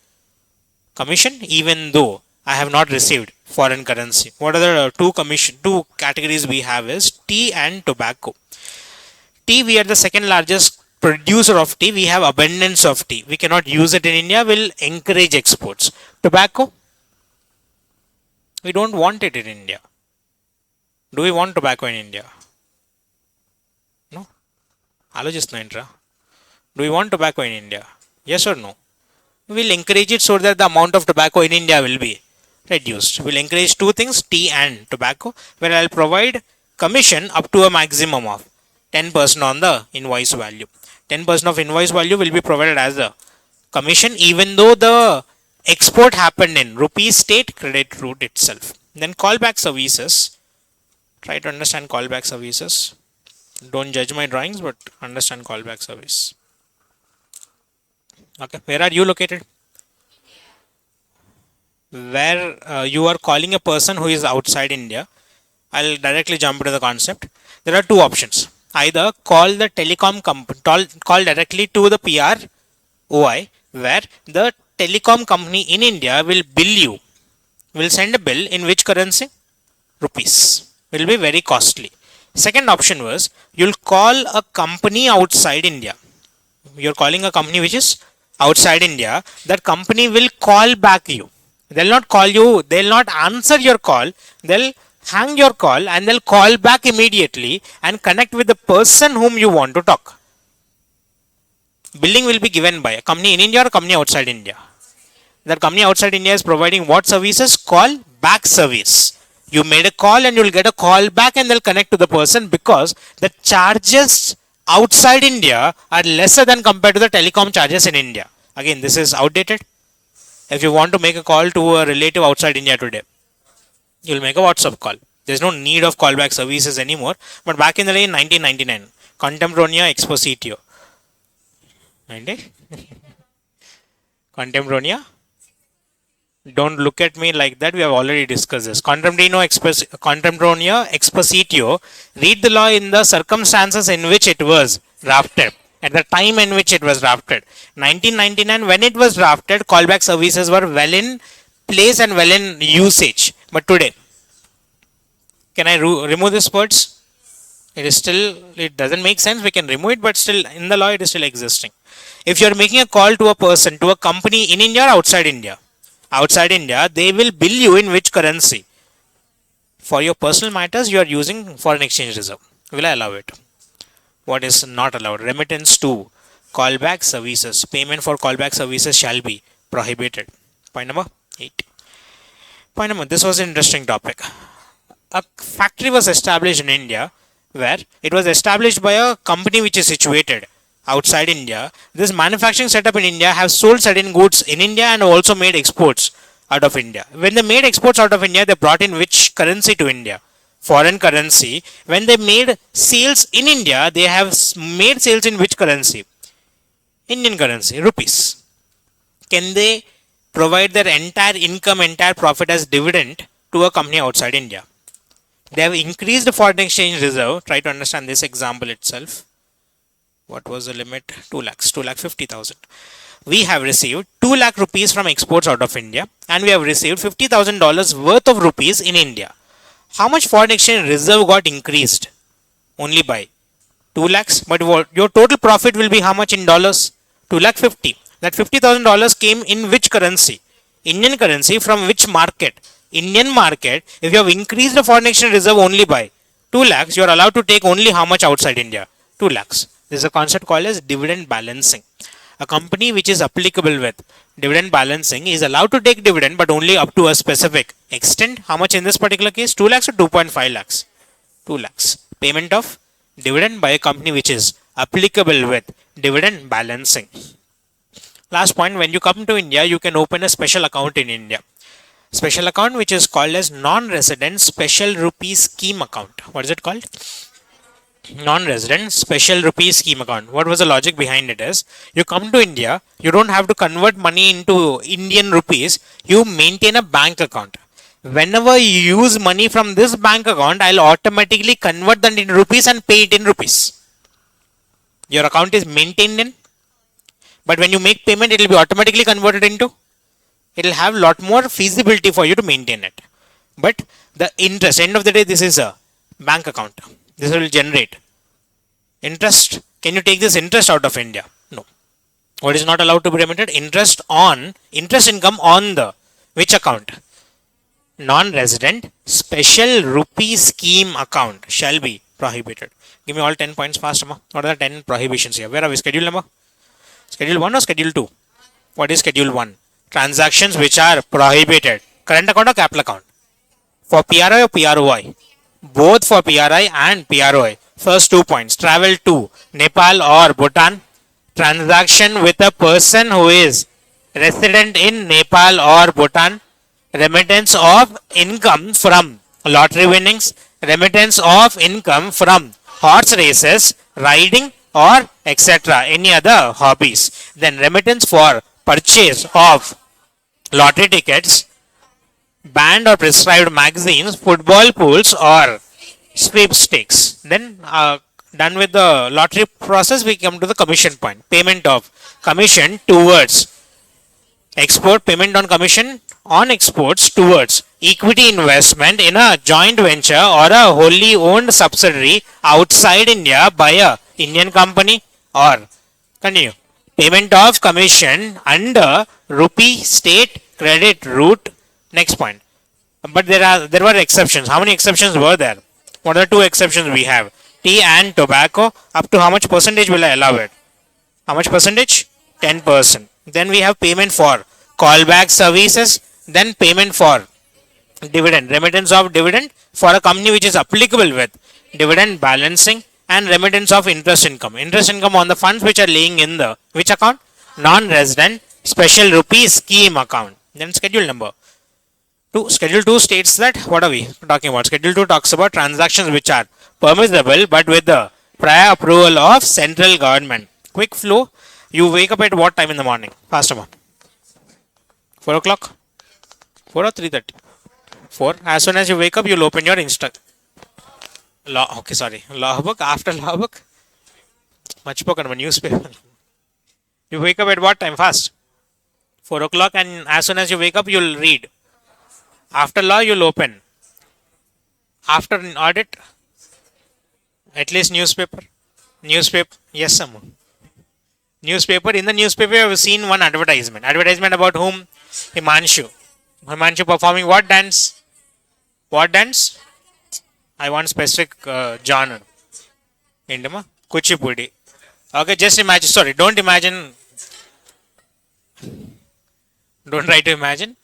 commission even though I have not received foreign currency. What are the two categories we have is tea and tobacco. Tea, we are the second largest producer of tea. We have abundance of tea. We cannot use it in India. Will encourage exports. Tobacco, we don't want it in India. Do we want tobacco in India? No. ఆలోచిస్తున్నా. Do we want tobacco in India? Yes or no? We will encourage it so that the amount of tobacco in India will be reduced. We will encourage two things, tea and tobacco, where I will provide commission up to a maximum of 10% on the invoice value. 10% of invoice value will be provided as the commission even though the export happened in rupee state credit route itself. Then callback services. Try to understand callback services. Don't judge my drawings, but understand callback service. Okay, where are you located? Where you are calling a person who is outside India. I'll directly jump into the concept. There are two options. Either call the telecom company, call directly to the PROI, where the telecom company in India will bill you, will send a bill in which currency? Rupees. Will be very costly. Second option was you'll call a company outside India. You're calling a company which is outside India. That company will call back you. They'll not call you, they'll not answer your call, they'll hang your call and they'll call back immediately and connect with the person whom you want to talk. Billing will be given by a company in India or a company outside India. That company outside India is providing what services? Call back service. You made a call and you'll get a call back and they'll connect to the person because the charges outside India are lesser than compared to the telecom charges in India. Again, this is outdated. If you want to make a call to a relative outside India today, you'll make a WhatsApp call. There's no need of callback services anymore. But back in the day in 1999, Contemporanea Expositio. 90? Contemporanea? Don't look at me like that. We have already discussed this. Contemptronio expositio. Read the law in the circumstances in which it was drafted. At the time in which it was drafted. 1999, when it was drafted, callback services were well in place and well in usage. But today, can I remove these words? It is still, it doesn't make sense. We can remove it, but still in the law, it is still existing. If you are making a call to a person, to a company in India or outside India, they will bill you in which currency? For your personal matters, you are using foreign exchange reserve. Will I allow it? What is not allowed? Remittance to callback services. Payment for callback services shall be prohibited. Point number 8. Point number, this was an interesting topic. A factory was established in India where it was established by a company which is situated outside India. This manufacturing setup in India have sold certain goods in India and also made exports out of India. When they made exports out of India, they brought in which currency to India? Foreign currency. When they made sales in India, they have made sales in which currency? Indian currency, rupees. Can they provide their entire income, entire profit as dividend to a company outside India? They have increased the foreign exchange reserve. Try to understand this example itself. What was the limit? 2 lakhs, 2,50,000. We have received 2 lakh rupees from exports out of India and we have received $50,000 worth of rupees in India. How much foreign exchange reserve got increased? Only by 2 lakhs. But your total profit will be how much in dollars? 2 lakh 50. That $50,000 came in which currency? Indian currency. From which market? Indian market. If you have increased the foreign exchange reserve only by 2 lakhs, you are allowed to take only how much outside India? 2 lakhs. This is a concept called as dividend balancing. A company which is applicable with dividend balancing is allowed to take dividend but only up to a specific extent. How much in this particular case? 2 lakhs or 2.5 lakhs? 2 lakhs. Payment of dividend by a company which is applicable with dividend balancing. Last point, when you come to India, you can open a special account in India. Special account which is called as non-resident special rupee scheme account. What is it called? Non-resident special rupee scheme account. What was the logic behind it is, you come to India, you don't have to convert money into Indian rupees, you maintain a bank account. Whenever you use money from this bank account, I'll automatically convert that in rupees and pay it in rupees. Your account is maintained in, but when you make payment, it will be automatically converted into. It will have a lot more feasibility for you to maintain it. But the interest, end of the day, this is a bank account. This will generate interest. Can you take this interest out of India? No. What is not allowed to be remitted? Interest income on the which account? Non-resident special rupee scheme account shall be prohibited. Give me all 10 points fast. What are the 10 prohibitions here? Where are we? Schedule number? Schedule 1 or schedule 2? What is schedule 1? Transactions which are prohibited. Current account or capital account? For PRI or PROI? Both for PRI and PROI. First 2 points. Travel to Nepal or Bhutan. Transaction with a person who is resident in Nepal or Bhutan. Remittance of income from lottery winnings. Remittance of income from horse races, riding or etc. Any other hobbies. Then remittance for purchase of lottery tickets, banned or prescribed magazines, football pools or sweepstakes. Then done with the lottery process, we come to the commission point. Payment of commission towards export, payment on commission on exports towards equity investment in a joint venture or a wholly owned subsidiary outside India by a Indian company, or continue. Payment of commission under rupee state credit route. Next point. But there were exceptions. How many exceptions were there? What are the 2 exceptions we have? Tea and tobacco. Up to how much percentage will I allow it? How much percentage? 10%. Then we have payment for callback services. Then payment for dividend. Remittance of dividend for a company which is applicable with dividend balancing, and remittance of interest income. Interest income on the funds which are laying in the which account? Non-resident special rupee scheme account. Then schedule number 2. Schedule 2 states that, what are we talking about? Schedule 2 talks about transactions which are permissible but with the prior approval of central government. Quick flow. You wake up at what time in the morning? Faster one. 4 o'clock? 4 or 3:30? 4. As soon as you wake up, you'll open your law. Okay, sorry. Law book. After law book, much spoken about newspaper. You wake up at what time? Fast. 4 o'clock, and as soon as you wake up, you'll read. After law, you'll open. After an audit, at least newspaper. Newspaper. Yes, Samu. Newspaper. In the newspaper, you have seen one advertisement. Advertisement about whom? Himanshu. Himanshu performing what dance? What dance? I want specific genre. Indama? Kuchipudi. Okay, just imagine. Sorry, don't imagine. Don't try to imagine.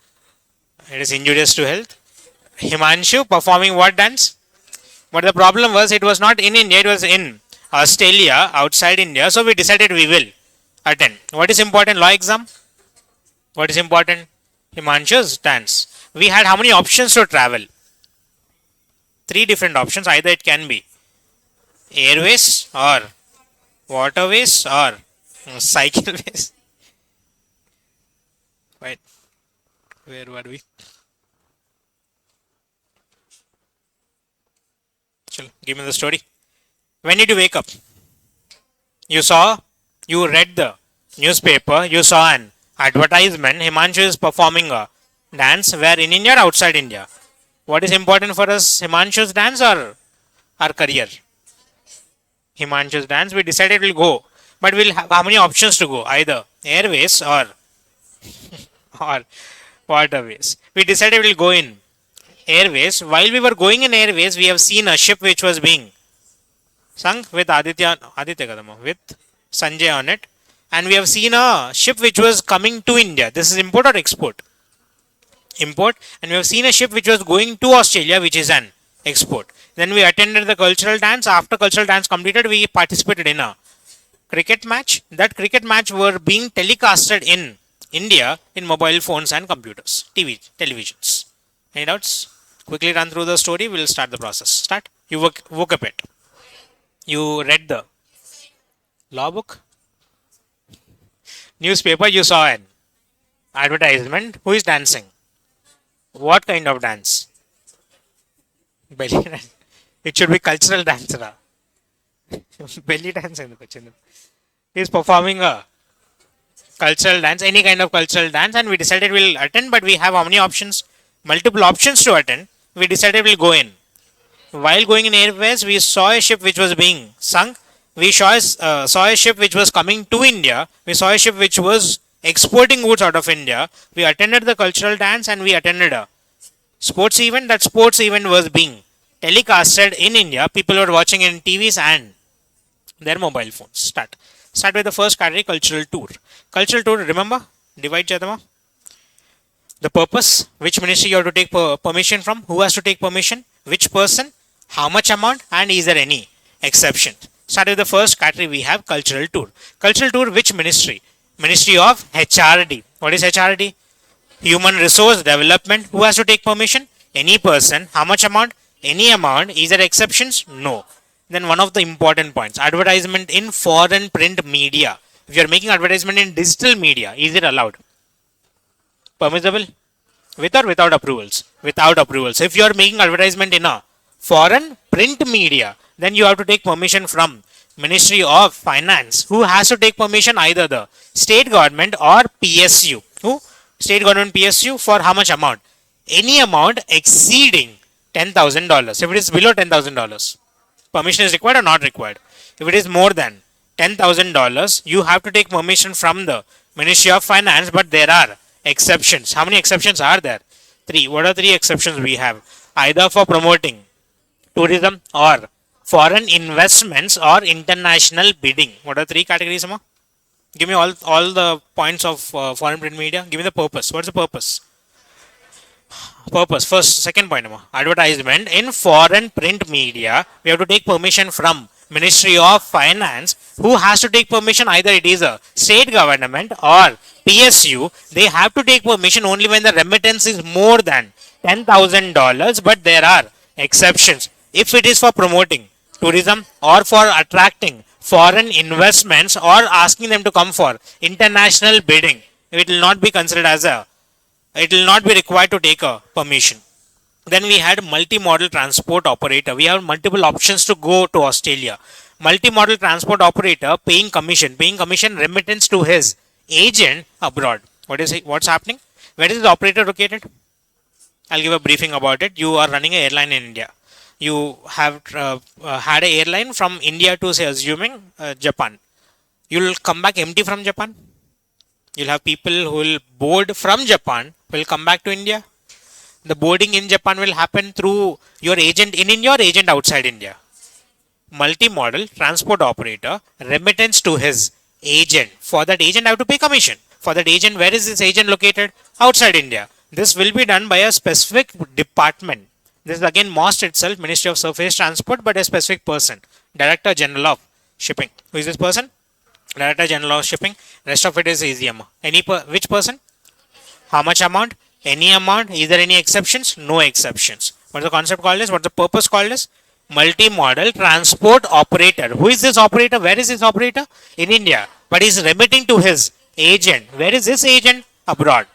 It is injurious to health. Himanshu performing what dance? But the problem was it was not in India, it was in Australia, outside India. So we decided we will attend. What is important? Law exam. What is important? Himanshu's dance. We had how many options to travel? 3 different options. Either it can be airways or waterways or cycleways. Right. Where were we? Chalo, give me the story. When did you wake up? You read the newspaper, you saw an advertisement. Himanshu is performing a dance where in India or outside India. What is important for us, Himanshu's dance or our career? Himanshu's dance. We decided we'll go, but we'll have how many options to go? Either airways or waterways. We decided we'll go in airways. While we were going in airways, we have seen a ship which was being sunk with Aditya Kadama, with Sanjay on it, and we have seen a ship which was coming to India. This is import or export? Import. And we have seen a ship which was going to Australia, which is an export. Then we attended the cultural dance. After cultural dance completed, we participated in a cricket match. That cricket match were being telecasted in India in mobile phones and computers, televisions. Any doubts? Quickly run through the story. We'll start the process. Start. You woke up it. You read the law book. Newspaper. You saw an advertisement. Who is dancing? What kind of dance? Belly dance. It should be cultural dance. Belly dance. He is performing a cultural dance, any kind of cultural dance, and we decided we'll attend, but we have how many options? Multiple options to attend. We decided we'll go in. While going in airways, we saw a ship which was being sunk. We saw a ship which was coming to India. We saw a ship which was exporting goods out of India. We attended the cultural dance and we attended a sports event. That sports event was being telecasted in India. People were watching in TVs and their mobile phones. Start with the first category, cultural tour. Cultural tour, remember? Divide Chadama. The purpose, which ministry you have to take permission from, who has to take permission, which person, how much amount, and is there any exception? Start with the first category, we have cultural tour. Cultural tour, which ministry? Ministry of HRD. What is HRD? Human Resource Development. Who has to take permission? Any person. How much amount? Any amount. Is there exceptions? No. Then one of the important points, advertisement in foreign print media. If you are making advertisement in digital media, is it allowed? Permissible? With or without approvals? Without approvals. If you are making advertisement in a foreign print media, then you have to take permission from Ministry of Finance. Who has to take permission? Either the state government or PSU. Who? State government, PSU. For how much amount? Any amount exceeding $10,000. If it is below $10,000, permission is required or not required? If it is more than $10,000, you have to take permission from the Ministry of Finance, but there are exceptions. How many exceptions are there? 3. What are 3 exceptions we have? Either for promoting tourism or foreign investments or international bidding. What are 3 categories, Amma? Give me all the points of foreign print media. Give me the purpose. What's the purpose? Purpose. Second point, Amma. Advertisement in foreign print media. We have to take permission from Ministry of Finance. Who has to take permission? Either it is a state government or PSU. They have to take permission only when the remittance is more than $10,000, but there are exceptions. If it is for promoting tourism or for attracting foreign investments or asking them to come for international bidding, it will not be considered as a It will not be required to take a permission. Then we had multi-modal transport operator. We have multiple options to go to Australia. Multi-modal transport operator paying commission remittance to his agent abroad. What's happening? Where is the operator located? I'll give a briefing about it. You are running an airline in India. You have had an airline from India to, say, assuming Japan. You'll come back empty from Japan. You'll have people who will board from Japan, will come back to India. The boarding in Japan will happen through your agent in India or agent outside India. Multi-modal transport operator remittance to his agent. For that agent, I have to pay commission. For that agent, where is this agent located? Outside India. This will be done by a specific department. This is again MOST itself, Ministry of Surface Transport, but a specific person, Director General of Shipping. Who is this person? Director General of Shipping. Rest of it is EZM. Which person? How much amount? Any amount. Is there any exceptions? No exceptions. What's the concept called as? What's the purpose called as? Multi-modal transport operator. Who is this operator? Where is this operator? In India. But he's remitting to his agent. Where is this agent? Abroad.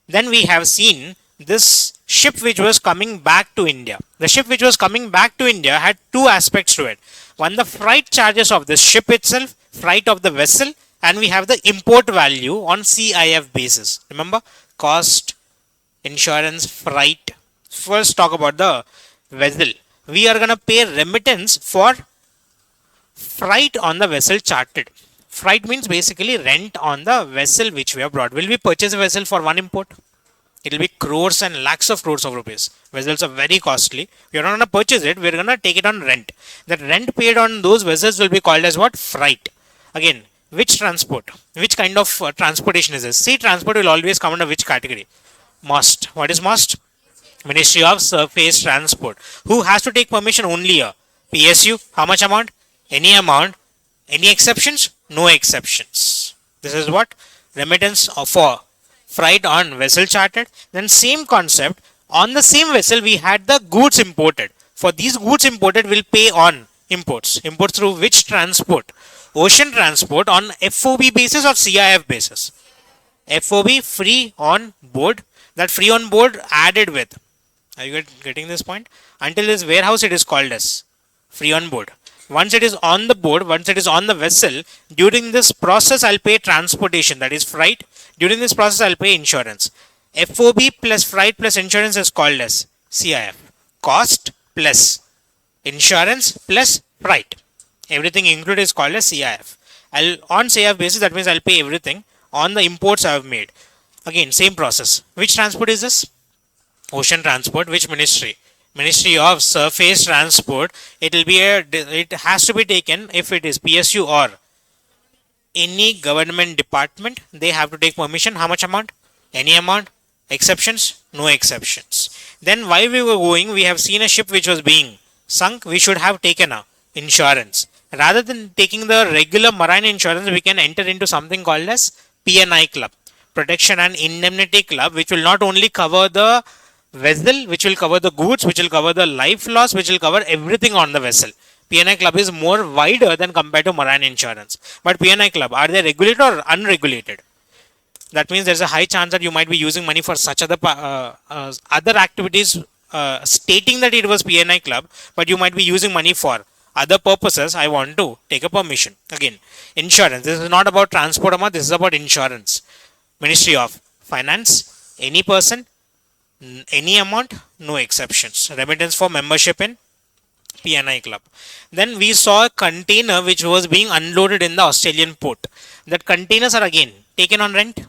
Then we have seen this ship which was coming back to India. The ship which was coming back to India had two aspects to it. One, the freight charges of the ship itself, freight of the vessel, and we have the import value on CIF basis. Remember? Cost, insurance, freight. First talk about the vessel. We are going to pay remittance for freight on the vessel chartered. Freight means basically rent on the vessel which we have brought. Will we purchase a vessel for one import? It will be crores and lakhs of crores of rupees. Vessels are very costly. We are not going to purchase it. We are going to take it on rent. That rent paid on those vessels will be called as what? Freight. Again, which transport? Which kind of transportation is this? Sea transport will always come under which category? MOST. What is MOST? Ministry of Surface Transport. Who has to take permission? Only a PSU. How much amount? Any amount. Any exceptions? No exceptions. This is what? Remittance for freight on vessel chartered. Then same concept. On the same vessel we had the goods imported. For these goods imported we'll pay on imports. Imports through which transport? Ocean transport on FOB basis or CIF basis? FOB, free on board. That free on board added with. Are you getting this point? Until this warehouse it is called as free on board. Once it is on the board, once it is on the vessel, during this process I'll pay transportation, that is freight. During this process I'll pay insurance. FOB plus freight plus insurance is called as CIF. Cost plus insurance plus freight. Everything included is called as CIF. On CIF basis, that means I'll pay everything on the imports I have made. Again, same process. Which transport is this? Ocean transport. Which ministry? Ministry of Surface Transport. It has to be taken if it is PSU or any government department. They have to take permission. How much amount? Any amount. Exceptions? No exceptions. Then while we were going, we have seen a ship which was being sunk. We should have taken a insurance. Rather than taking the regular marine insurance, we can enter into something called as P&I Club. Protection and Indemnity Club, which will not only cover the vessel, which will cover the goods, which will cover the life loss, which will cover everything on the vessel. P&I Club is more wider than compared to marine insurance. But P&I Club, are they regulated or unregulated? That means there's a high chance that you might be using money for such other activities, stating that it was P&I Club, but you might be using money for other purposes. I want to take a permission. Again, insurance. This is not about transport amount. This is about insurance. Ministry of Finance. Any person, any amount, no exceptions. Remittance for membership in P&I Club. Then we saw a container which was being unloaded in the Australian port. That containers are again taken on rent.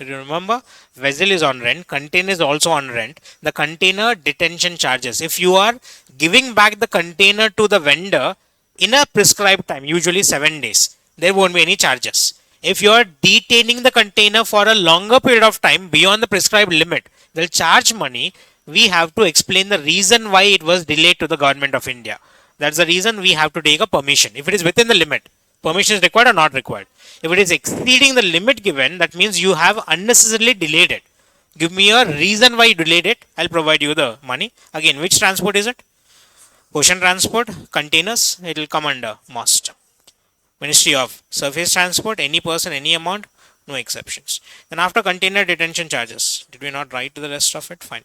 Remember, vessel is on rent, container is also on rent. The container detention charges. If you are giving back the container to the vendor in a prescribed time, usually 7 days, there won't be any charges. If you are detaining the container for a longer period of time beyond the prescribed limit, they'll charge money. We have to explain the reason why it was delayed to the government of India. That's the reason we have to take a permission. If it is within the limit, permission is required or not required. If it is exceeding the limit given, that means you have unnecessarily delayed it. Give me a reason why you delayed it. I'll provide you the money. Again, which transport is it? Ocean transport, containers, it will come under MOST. Ministry of Surface Transport, any person, any amount, no exceptions. Then after container detention charges, did we not write the rest of it? Fine.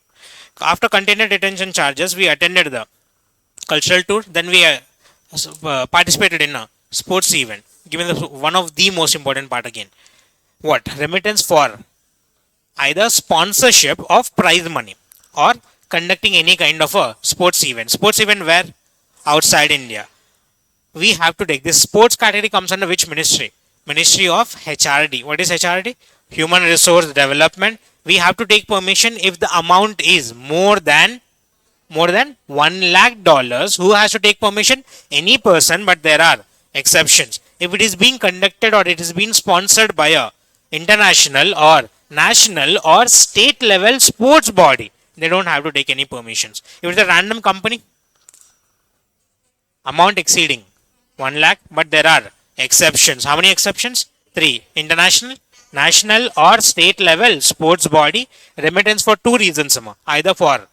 After container detention charges, we attended the cultural tour. Then we participated in a sports event. Given the one of the most important part again, what remittance for either sponsorship of prize money or conducting any kind of a sports event. Sports event where outside India. We have to take this sports category comes under which ministry? Ministry of HRD. What is HRD? Human Resource Development. We have to take permission if the amount is more than $1 lakh. Who has to take permission? Any person, but there are exceptions. If it is being conducted or it is being sponsored by a international or national or state level sports body, they don't have to take any permissions. If it's a random company, amount exceeding 1 lakh, but there are exceptions. How many exceptions? 3. International, national or state level sports body, remittance for 2 reasons, either for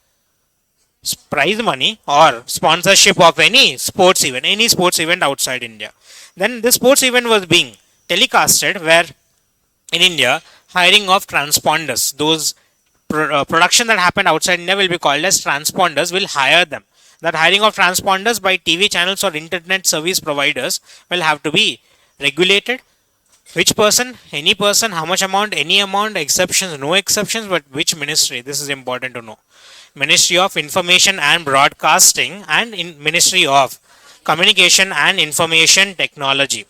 prize money or sponsorship of any sports event outside India. Then this sports event was being telecasted where in India, hiring of transponders, those production that happened outside India will be called as transponders, will hire them. That hiring of transponders by TV channels or internet service providers will have to be regulated. Which person? Any person, how much amount, any amount, exceptions, no exceptions, but which ministry? This is important to know. Ministry of Information and Broadcasting and Ministry of Communication and Information Technology.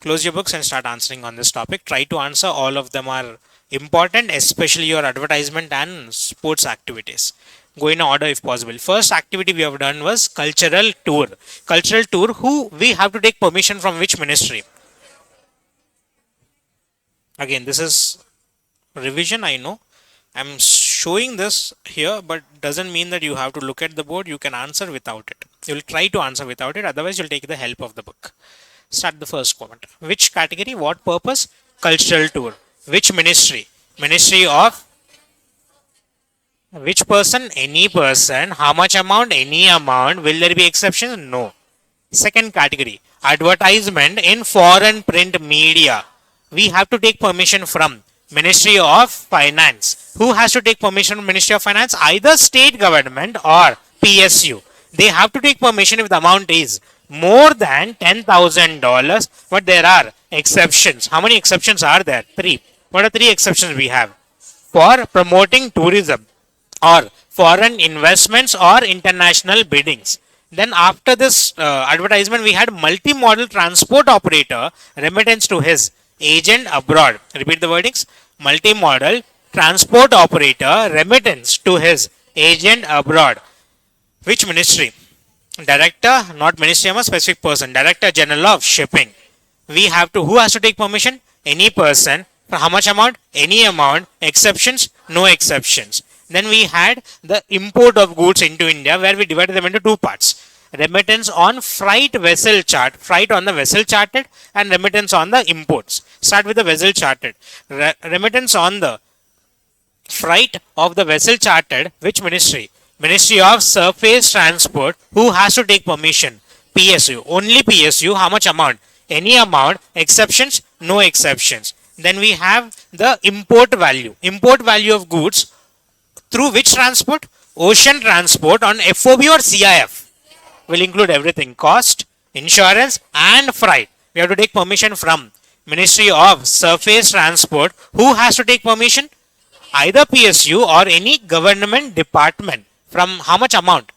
Close your books and start answering on this topic. Try to answer. All of them are important, especially your advertisement and sports activities. Go in order if possible. First activity we have done was cultural tour. Cultural tour, who we have to take permission from which ministry? Again, this is revision, I know. I'm showing this here, but doesn't mean that you have to look at the board. You can answer without it. You'll try to answer without it. Otherwise, you'll take the help of the book. Start the first comment. Which category? What purpose? Cultural tour. Which ministry? Ministry of which person? Any person. How much amount? Any amount. Will there be exceptions? No. Second category. Advertisement in foreign print media. We have to take permission from Ministry of Finance. Who has to take permission from Ministry of Finance? Either state government or PSU. They have to take permission if the amount is more than $10,000, but there are exceptions. How many exceptions are there? 3. What are 3 exceptions we have? For promoting tourism or foreign investments or international biddings. Then after this advertisement, we had multi-modal transport operator remittance to his agent abroad. Repeat the wordings. Multi-modal transport operator remittance to his agent abroad. Which ministry? Director, not ministry, I'm a specific person. Director General of Shipping. We have to, who has to take permission? Any person. For how much amount? Any amount. Exceptions? No exceptions. Then we had the import of goods into India, where we divided them into 2 parts. Remittance on freight vessel chart, freight on the vessel charted, and remittance on the imports. Start with the vessel charted. Remittance on the freight of the vessel charted, which ministry? Ministry of Surface Transport. Who has to take permission? PSU. Only PSU. How much amount? Any amount. Exceptions? No exceptions. Then we have the import value. Import value of goods through which transport? Ocean transport on FOB or CIF. Will include everything. Cost, insurance and freight. We have to take permission from Ministry of Surface Transport. Who has to take permission? Either PSU or any government department. From how much amount?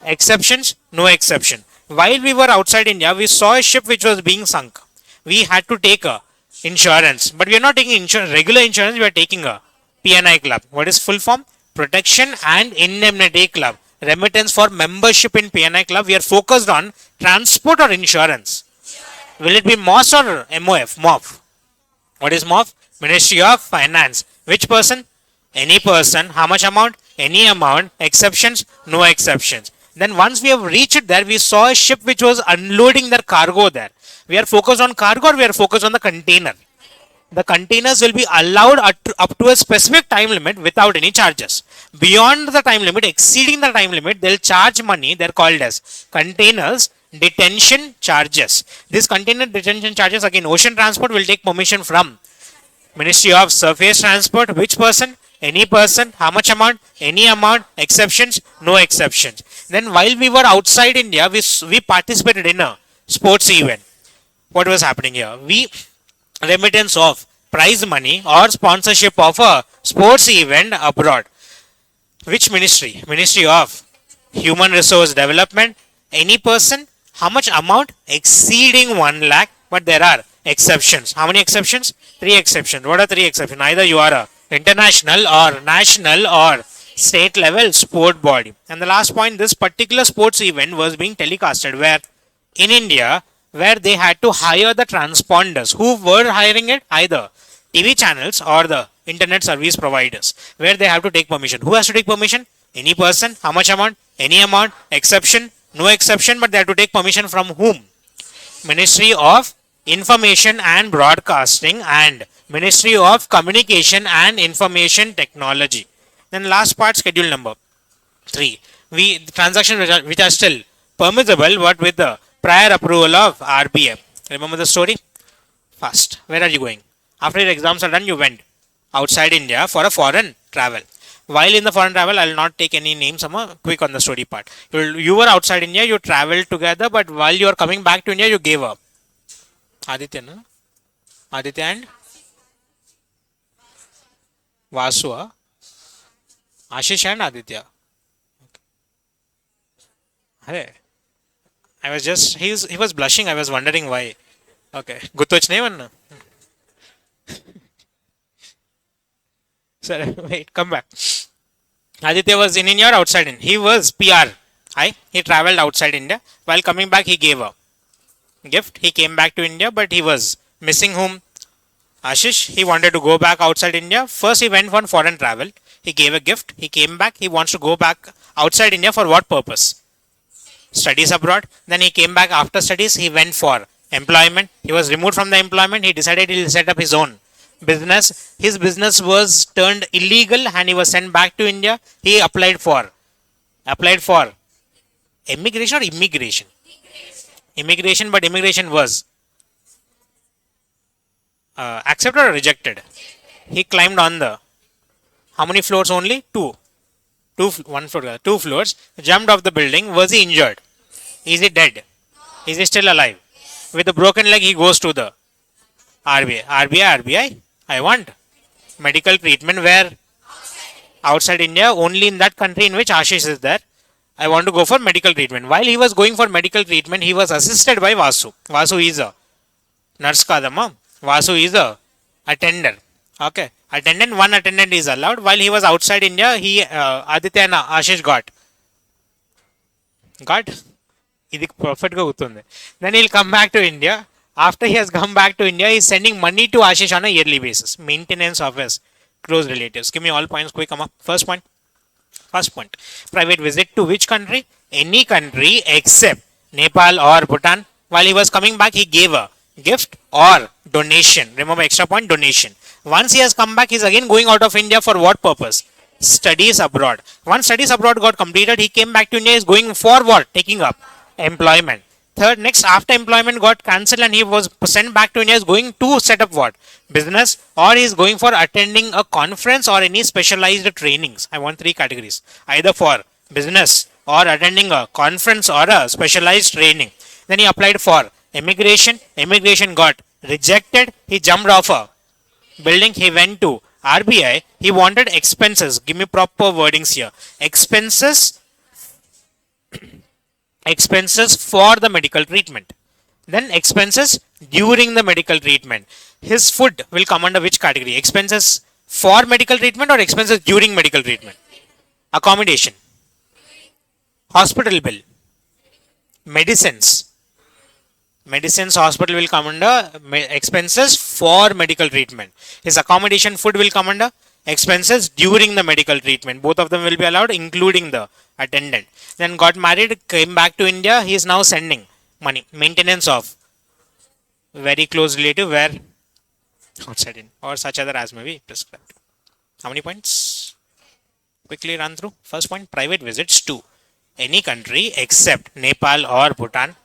Exceptions? No exception. While we were outside India, we saw a ship which was being sunk. We had to take a insurance. But we are not taking regular insurance. We are taking a PNI club. What is full form? Protection and Indemnity Club. Remittance for membership in PNI Club. We are focused on transport or insurance. Will it be MOS or MOF? MOF. What is MOF? Ministry of Finance. Which person? Any person. How much amount? Any amount. Exceptions? No exceptions. Then once we have reached there, we saw a ship which was unloading their cargo there. We are focused on cargo or we are focused on the container? The containers will be allowed up to a specific time limit without any charges. Beyond the time limit, exceeding the time limit, they'll charge money. They're called as containers detention charges. These container detention charges, again, ocean transport will take permission from Ministry of Surface Transport, which person? Any person. How much amount? Any amount. Exceptions? No exceptions. Then while we were outside India, we participated in a sports event. What was happening here? We remittance of prize money or sponsorship of a sports event abroad. Which ministry? Ministry of Human Resource Development. Any person. How much amount? Exceeding 1 lakh. But there are exceptions. How many exceptions? 3 exceptions. What are 3 exceptions? Either you are a international or national or state level sport body. And the last point, this particular sports event was being telecasted where in India, where they had to hire the transponders. Who were hiring it? Either TV channels or the internet service providers, where they have to take permission. Who has to take permission? Any person. How much amount? Any amount. Exception? No exception, but they have to take permission from whom? Ministry of Information and Broadcasting and Ministry of Communication and Information Technology. Then last part, schedule number 3. The transactions which are still permissible but with the prior approval of RBI. Remember the story? Fast. Where are you going? After your exams are done, you went outside India for a foreign travel. While in the foreign travel, I will not take any names. I'm quick on the story part. You were outside India, you traveled together, but while you are coming back to India, you gave up. Aditya, no? Aditya and Vasu. Ashish and Aditya. Hey, he was blushing. I was wondering why. Okay, Gutoch one. Sir, wait, come back. Aditya was in India or outside India? He was PR. He traveled outside India. While coming back, he gave a gift. He came back to India, but he was missing whom? Ashish. He wanted to go back outside India. First, he went for foreign travel. He gave a gift. He came back. He wants to go back outside India for what purpose? Studies abroad. Then he came back after studies. He went for employment. He was removed from the employment. He decided he will set up his own business. His business was turned illegal and he was sent back to India. He applied for immigration or immigration? Immigration, but immigration was accepted or rejected. He climbed on the how many floors only? One floor, 2 floors. Jumped off the building. Was he injured? Is he dead? Is he still alive? With a broken leg, he goes to the RBI. I want medical treatment where outside India, only in that country in which Ashish is there. I want to go for medical treatment. While he was going for medical treatment, he was assisted by Vasu. Vasu is a nurse kadama. Vasu is a attender. Okay. One attendant is allowed. While he was outside India, Aditya and Ashish got. Perfect. Then he'll come back to India. After he has come back to India, he's sending money to Ashish on a yearly basis. Maintenance of his close relatives. Give me all points quick. First point. Private visit to which country? Any country except Nepal or Bhutan. While he was coming back, he gave a gift or donation. Remember, extra point, donation. Once he has come back, he is again going out of India for what purpose? Studies abroad. Once studies abroad got completed, he came back to India. He is going for what? Taking up employment. Third, next, after employment got cancelled and he was sent back to India, is going to set up what? Business, or he is going for attending a conference or any specialized trainings. I want 3 categories. Either for business or attending a conference or a specialized training. Then he applied for immigration. Immigration got rejected. He jumped off a building. He went to RBI. He wanted expenses. Give me proper wordings here. Expenses for the medical treatment. Then expenses during the medical treatment. His food will come under which category? Expenses for medical treatment or expenses during medical treatment? Accommodation. Hospital bill. Medicines. Hospital will come under expenses for medical treatment. His accommodation, food will come under expenses during the medical treatment. Both of them will be allowed, including the attendant. Then got married, came back to India. He is now sending money. Maintenance of very close relative where outside in or such other as may be prescribed. How many points? Quickly run through. First point, private visits to any country except Nepal or Bhutan.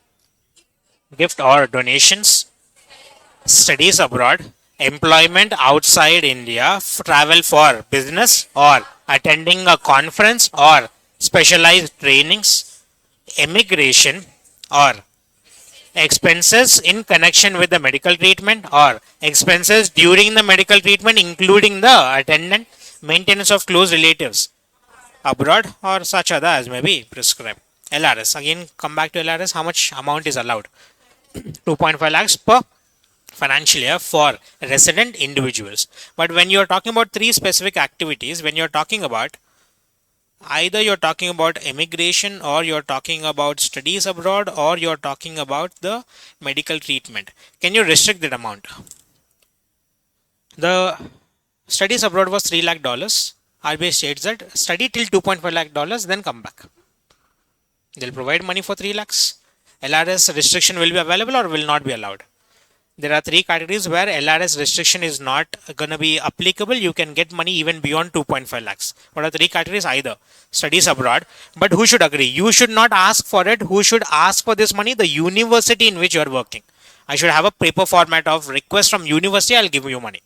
Gift or donations. Studies abroad. employment outside India, travel for business or attending a conference or specialized trainings, immigration or expenses in connection with the medical treatment or expenses during the medical treatment including the attendant, maintenance of close relatives abroad or such other as may be prescribed. LRS, again come back to LRS, how much amount is allowed? 2.5 lakhs per financial year for resident individuals. But when you're talking about three specific activities, when you're talking about either you're talking about immigration or you're talking about studies abroad or you're talking about the medical treatment, can you restrict that amount? The studies abroad was 3 lakh dollars. RBI states that study till 2.5 lakh dollars, then come back. They'll provide money for 3 lakhs. LRS restriction will be available or will not be allowed. There are three categories where LRS restriction is not going to be applicable. You can get money even beyond 2.5 lakhs. What are three categories? Either studies abroad, but who should agree? You should not ask for it. Who should ask for this money? The university in which you are working. I should have a paper format of request from university. I'll give you money.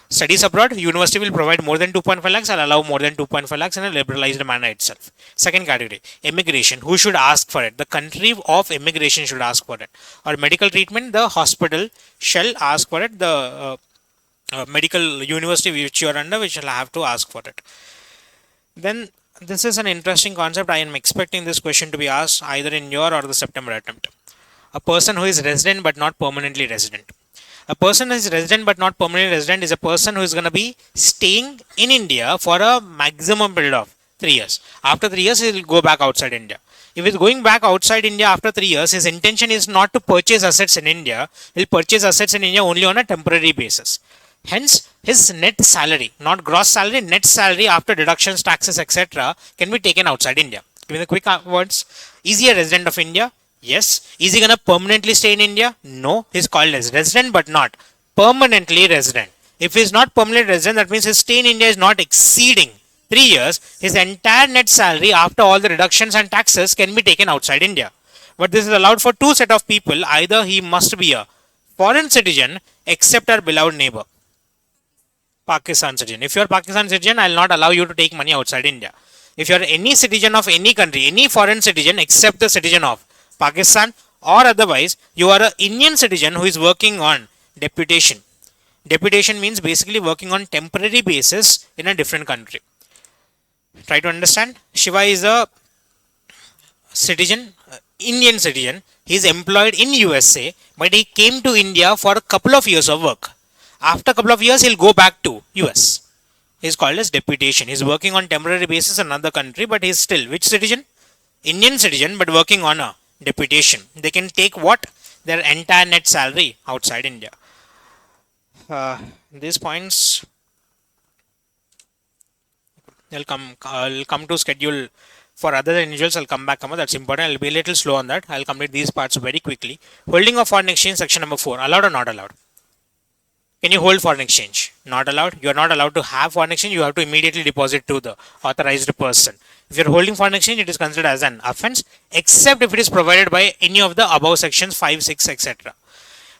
Studies abroad, university will provide more than 2.5 lakhs. I'll allow more than 2.5 lakhs in a liberalized manner itself. Second category, immigration. Who should ask for it? The country of immigration should ask for it. Or medical treatment, the hospital shall ask for it. The medical university which you are under, which will have to ask for it. Then this is an interesting concept. I am expecting this question to be asked either in your or the September attempt. A person who is resident but not permanently resident. A person who is resident but not permanently resident is a person who is going to be staying in India for a maximum period of 3 years. After 3 years, he will go back outside India. If he's going back outside India after 3 years, his intention is not to purchase assets in India. He'll purchase assets in India only on a temporary basis. Hence, his net salary, not gross salary, net salary after deductions, taxes, etc., can be taken outside India. Give me the quick words. Is he a resident of India? Yes. Is he going to permanently stay in India? No. He's called as resident but not permanently resident. If he's not permanently resident, that means his stay in India is not exceeding 3 years. His entire net salary after all the deductions and taxes can be taken outside India. But this is allowed for two set of people. Either he must be a foreign citizen except our beloved neighbor, Pakistan citizen. If you are Pakistan citizen, I will not allow you to take money outside India. If you are any citizen of any country, any foreign citizen except the citizen of Pakistan or otherwise, you are an Indian citizen who is working on deputation. Deputation means basically working on temporary basis in a different country. Try to understand. Shiva is a citizen, Indian citizen. He is employed in USA, but he came to India for a couple of years of work. After a couple of years, he'll go back to US. He's called as deputation. He's working on temporary basis in another country, but he's still which citizen? Indian citizen, but working on a deputation. They can take what? Their entire net salary outside India. These points I'll come to schedule for other individuals. I'll come back. That's important. I'll be a little slow on that. I'll complete these parts very quickly. Holding of foreign exchange, section number 4. Allowed or not allowed? Can you hold foreign exchange? Not allowed. You are not allowed to have foreign exchange. You have to immediately deposit to the authorized person. If you are holding foreign exchange, it is considered as an offense, except if it is provided by any of the above sections 5, 6, etc.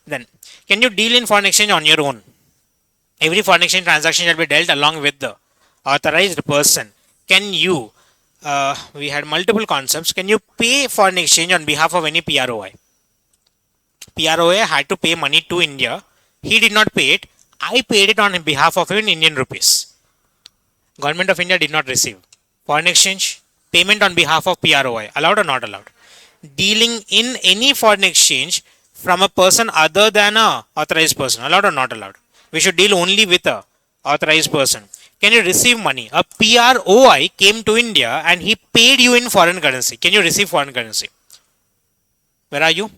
Then, can you deal in foreign exchange on your own? Every foreign exchange transaction shall be dealt along with the authorized person. Can you, we had multiple concepts, can you pay foreign exchange on behalf of any PROI? PROI had to pay money to India. He did not pay it. I paid it on behalf of him in Indian rupees. Government of India did not receive. Foreign exchange, payment on behalf of PROI. Allowed or not allowed? Dealing in any foreign exchange from a person other than a authorized person. Allowed or not allowed? We should deal only with a authorized person. Can you receive money? A PROI came to India and he paid you in foreign currency. Can you receive foreign currency? Where are you?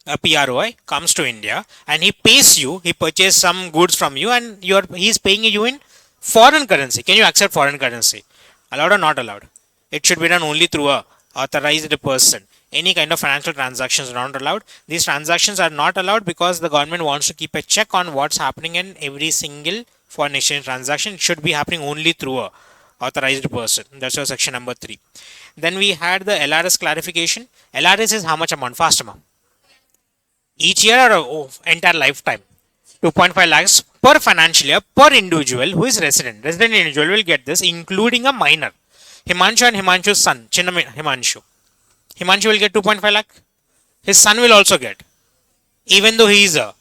A PROI comes to India and he pays you, he purchased some goods from you and he is paying you in foreign currency. Can you accept foreign currency? Allowed or not allowed? It should be done only through a authorized person. Any kind of financial transactions are not allowed. These transactions are not allowed because the government wants to keep a check on what's happening in every single foreign exchange transaction. It should be happening only through a authorized person. That's your section number 3. Then we had the LRS clarification. LRS is how much amount? Fast amount. Each year or entire lifetime? 2.5 lakhs per financial year per individual who is resident. Resident individual will get this, including a minor. Himanshu and Himanshu's son, Chinna Himanshu. Himanshu will get 2.5 lakh. His son will also get. Even though he is a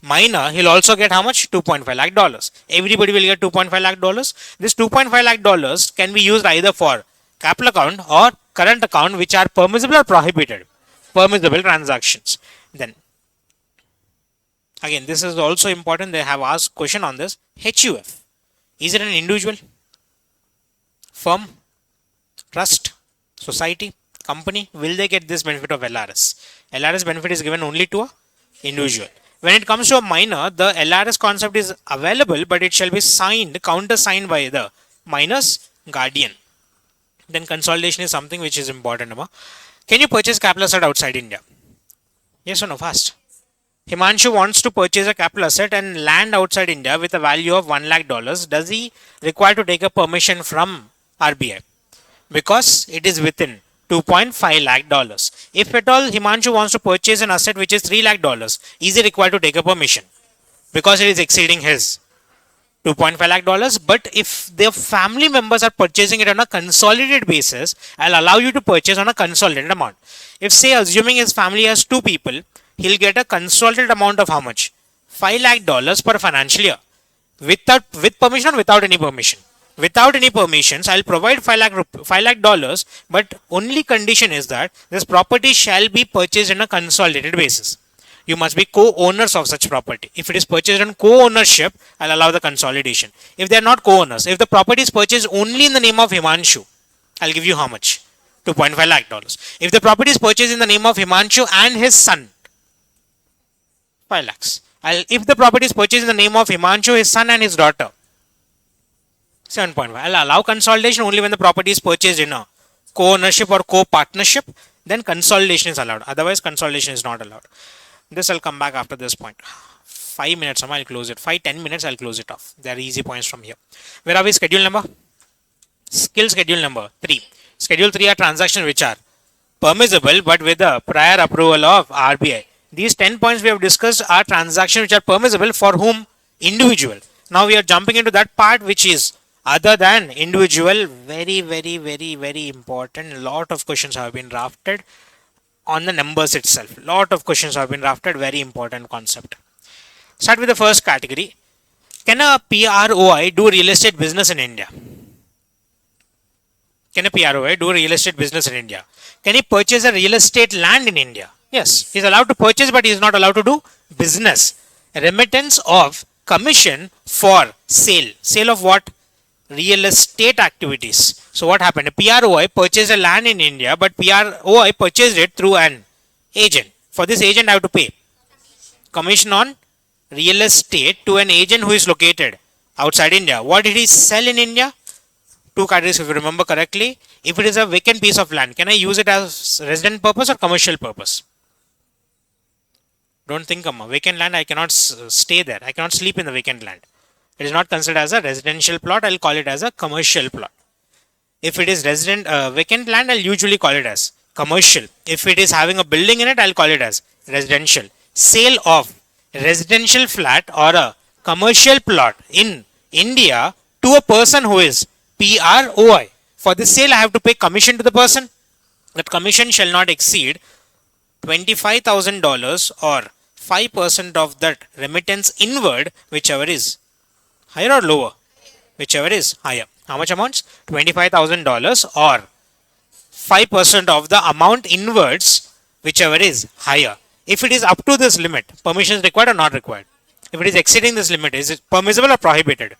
minor, he'll also get how much? 2.5 lakh dollars. Everybody will get 2.5 lakh dollars. This 2.5 lakh dollars can be used either for capital account or current account, which are permissible or prohibited. Permissible transactions. Then again, this is also important. They have asked question on this. HUF. Is it an individual, firm, trust, society, company? Will they get this benefit of LRS? LRS benefit is given only to a individual. When it comes to a minor, the LRS concept is available, but it shall be signed, countersigned by the minor's guardian. Then consolidation is something which is important. Can you purchase capital asset outside India? Yes or no? Fast. Himanshu wants to purchase a capital asset and land outside India with a value of $1 lakh. Does he require to take a permission from RBI? Because it is within $2.5 lakh. If at all Himanshu wants to purchase an asset which is $3 lakh, is he required to take a permission? Because it is exceeding his $2.5 lakh. But if their family members are purchasing it on a consolidated basis, I'll allow you to purchase on a consolidated amount. If say assuming his family has 2 people, he'll get a consolidated amount of how much? $5 lakh per financial year. With permission or without any permission? Without any permissions, I'll provide $5 lakh, but only condition is that this property shall be purchased on a consolidated basis. You must be co-owners of such property. If it is purchased on co-ownership, I'll allow the consolidation. If they are not co-owners, if the property is purchased only in the name of Himanshu, I'll give you how much? $2.5 lakh. If the property is purchased in the name of Himanshu and his son, 5 lakhs. If the property is purchased in the name of Himanshu, his son and his daughter, 7.5. I'll allow consolidation only when the property is purchased in a co-ownership or co-partnership. Then consolidation is allowed. Otherwise, consolidation is not allowed. This I'll come back after this point. 5 minutes, I'll close it. 5-10 minutes, I'll close it off. There are easy points from here. Where are we? Schedule number? Skill schedule number 3. Schedule 3 are transactions which are permissible but with the prior approval of RBI. These 10 points we have discussed are transactions which are permissible for whom? Individual. Now we are jumping into that part which is other than individual. Very important. Lot of questions have been drafted on the numbers itself. Lot of questions have been drafted. Very important concept. Start with the first category. Can a PROI do real estate business in India? Can a PROI do real estate business in India? Can he purchase a real estate land in India? Yes, he is allowed to purchase, but he is not allowed to do business. Remittance of commission for sale. Sale of what? Real estate activities. So what happened? A PROI purchased a land in India, but PROI purchased it through an agent. For this agent, I have to pay commission on real estate to an agent who is located outside India. What did he sell in India? 2 categories, if you remember correctly. If it is a vacant piece of land, can I use it as resident purpose or commercial purpose? Don't think of a vacant land. I cannot stay there. I cannot sleep in the vacant land. It is not considered as a residential plot. I'll call it as a commercial plot. If it is vacant land, I'll usually call it as commercial. If it is having a building in it, I'll call it as residential. Sale of residential flat or a commercial plot in India to a person who is PROI. For this sale, I have to pay commission to the person. That commission shall not exceed $25,000 or 5% of that remittance inward, whichever is higher or lower, whichever is higher. How much amounts? $25,000 or 5% of the amount inwards, whichever is higher. If it is up to this limit, permission is required or not required? If it is exceeding this limit, is it permissible or prohibited?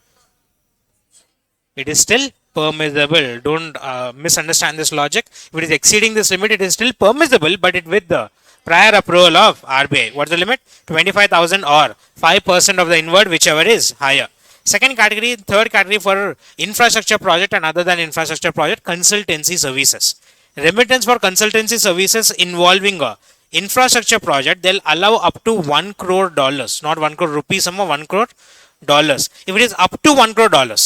It is still permissible. Don't misunderstand this logic. If it is exceeding this limit, it is still permissible, but it with the prior approval of RBI. What's the limit? 25,000 or 5% of the inward, whichever is higher. Second category, third category for infrastructure project and other than infrastructure project, consultancy services. Remittance for consultancy services involving a infrastructure project, they'll allow up to $1 crore, not 1 crore rupees, $1 crore. If it is up to $1 crore,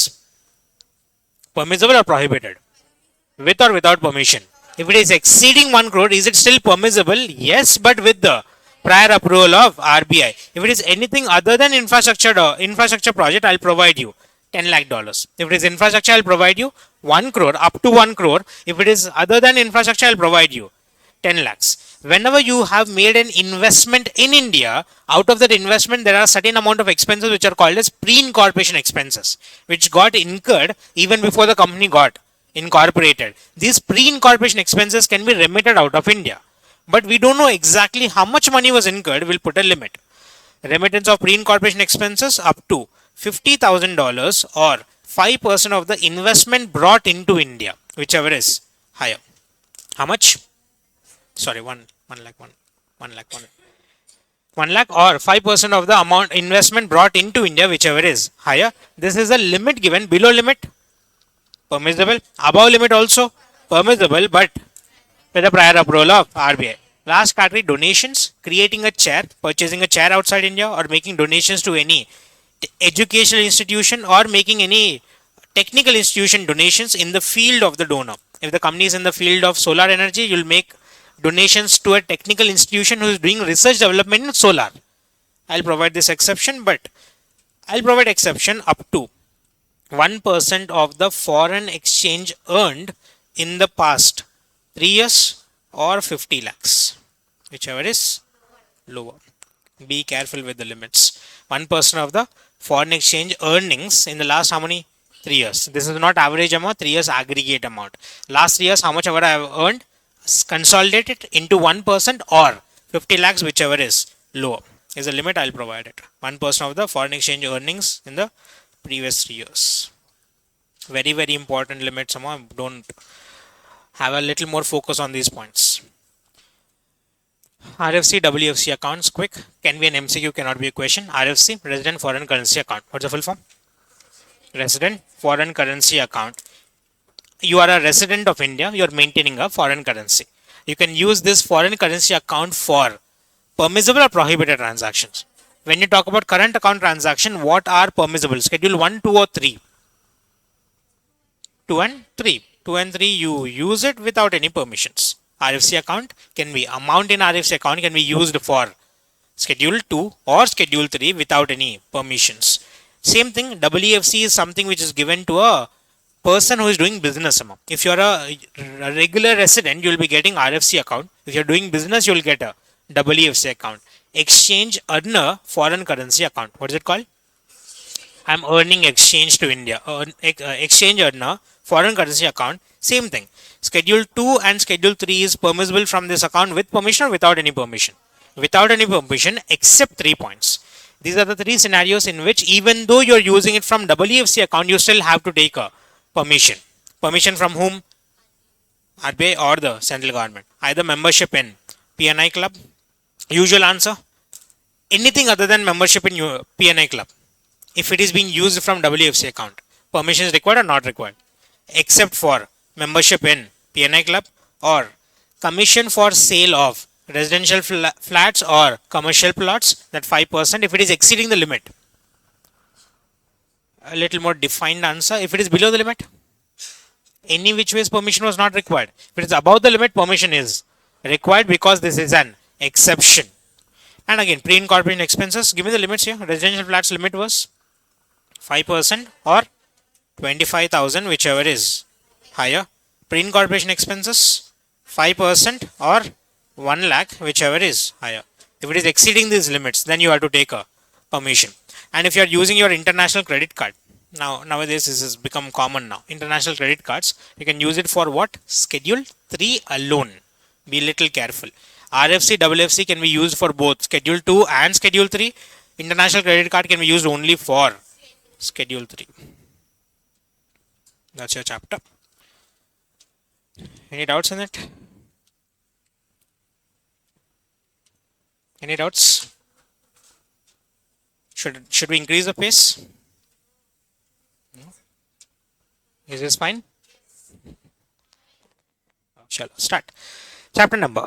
permissible or prohibited? With or without permission? If it is exceeding 1 crore, is it still permissible? Yes, but with the prior approval of RBI. If it is anything other than infrastructure project, I'll provide you 10 lakh dollars. If it is infrastructure, I'll provide you 1 crore, up to 1 crore. If it is other than infrastructure, I'll provide you 10 lakhs. Whenever you have made an investment in India, out of that investment, there are a certain amount of expenses which are called as pre-incorporation expenses, which got incurred even before the company got incorporated. These pre-incorporation expenses can be remitted out of India. But we don't know exactly how much money was incurred. We'll put a limit. Remittance of pre-incorporation expenses up to $50,000 or 5% of the investment brought into India, whichever is higher. How much? Sorry, 1 lakh, 1 lakh or 5% of the amount investment brought into India, whichever is higher. This is a limit given. Below limit, permissible. Above limit also permissible, but with the prior approval of RBI. Last category, donations. Creating a chair, purchasing a chair outside India, or making donations to any educational institution, or making any technical institution donations in the field of the donor. If the company is in the field of solar energy, you'll make donations to a technical institution who is doing research development in solar. I'll provide this exception, but I'll provide exception up to 1% of the foreign exchange earned in the past 3 years or 50 lakhs, whichever is lower. Be careful with the limits. 1% of the foreign exchange earnings in the last how many? 3 years. This is not average amount, 3 years aggregate amount. Last 3 years, how much ever I have earned, consolidate it into 1% or 50 lakhs, whichever is lower. Is a limit, I'll provide it. 1% of the foreign exchange earnings in the previous 3 years. Very, very important limit. Someone don't have a little more focus on these points. RFC, WFC accounts, quick. Can be an MCQ, cannot be a question. RFC, resident foreign currency account. What's the full form? Resident foreign currency account. You are a resident of India, you are maintaining a foreign currency. You can use this foreign currency account for permissible or prohibited transactions. When you talk about current account transaction, what are permissible? Schedule 1, 2 or 3? 2 and 3. 2 and 3 you use it without any permissions. RFC account can be, amount in RFC account can be used for schedule 2 or schedule 3 without any permissions. Same thing, WFC is something which is given to a person who is doing business. If you are a regular resident, you will be getting RFC account. If you are doing business, you will get a WFC account. Exchange earner foreign currency account. What is it called? I am earning exchange to India. Exchange earner foreign currency account. Same thing. Schedule 2 and Schedule 3 is permissible from this account with permission or without any permission. Without any permission, except 3 points. These are the 3 scenarios in which even though you are using it from WFC account, you still have to take a permission. Permission from whom? RBI or the central government. Either membership in PNI club. Usual answer. Anything other than membership in your PNI club. If it is being used from WFC account, permission is required or not required. Except for membership in PNI club or commission for sale of residential flats or commercial plots, that 5% if it is exceeding the limit. A little more defined answer. If it is below the limit, any which ways permission was not required. If it is above the limit, permission is required because this is an exception. And again, pre-incorporation expenses, give me the limits here. Residential flats limit was 5% or 25,000, whichever is higher. Pre-incorporation expenses 5% or 1 lakh, whichever is higher. If it is exceeding these limits, then you have to take a permission. And if you are using your international credit card, nowadays this has become common now. International credit cards, you can use it for what? Schedule 3 alone. Be little careful. RFC, WFC can be used for both Schedule 2 and Schedule 3. International credit card can be used only for Schedule 3. That's your chapter. Any doubts in it? Any doubts? Should we increase the pace? No? Is this fine? Shall start. Chapter number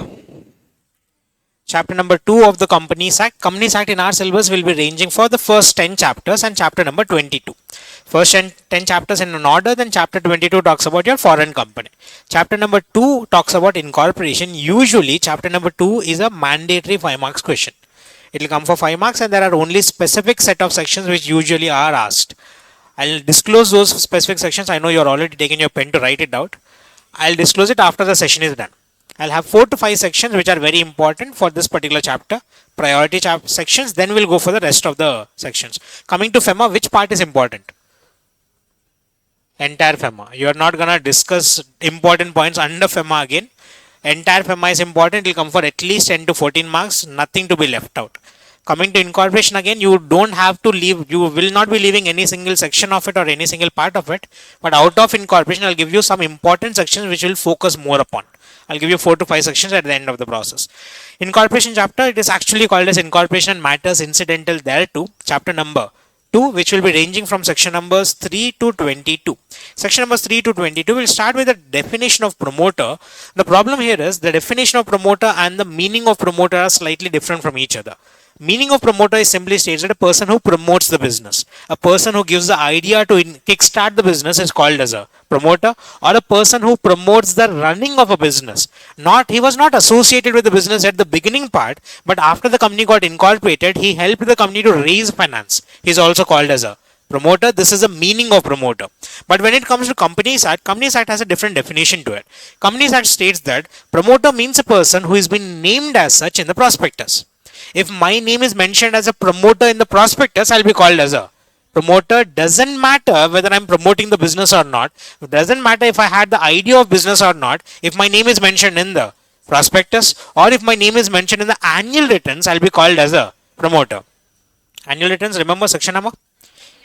2 of the Companies Act. Companies Act in our syllabus will be ranging for the first 10 chapters and chapter number 22. First 10 chapters in an order, then chapter 22 talks about your foreign company. Chapter number 2 talks about incorporation. Usually, chapter number 2 is a mandatory 5 marks question. It will come for 5 marks, and there are only specific set of sections which usually are asked. I'll disclose those specific sections. I know you're already taking your pen to write it out. I'll disclose it after the session is done. I'll have 4 to 5 sections which are very important for this particular chapter. Priority sections, then we'll go for the rest of the sections. Coming to FEMA, which part is important? Entire FEMA. You are not gonna discuss important points under FEMA again. Entire FEMA is important. It will come for at least 10 to 14 marks. Nothing to be left out. Coming to incorporation again, you don't have to leave. You will not be leaving any single section of it or any single part of it. But out of incorporation, I'll give you some important sections which will focus more upon. I'll give you 4 to 5 sections at the end of the process. Incorporation chapter, it is actually called as incorporation matters incidental thereto. Chapter number 2, which will be ranging from section numbers 3 to 22. Section numbers 3 to 22 will start with the definition of promoter. The problem here is the definition of promoter and the meaning of promoter are slightly different from each other. Meaning of promoter is simply states that a person who promotes the business, a person who gives the idea to kickstart the business is called as a promoter, or a person who promotes the running of a business. He was not associated with the business at the beginning part, but after the company got incorporated, he helped the company to raise finance. He is also called as a promoter. This is the meaning of promoter. But when it comes to Companies Act has a different definition to it. Companies Act states that promoter means a person who has been named as such in the prospectus. If my name is mentioned as a promoter in the prospectus, I'll be called as a promoter. Doesn't matter whether I'm promoting the business or not. It doesn't matter if I had the idea of business or not. If my name is mentioned in the prospectus or if my name is mentioned in the annual returns, I'll be called as a promoter. Annual returns, remember section number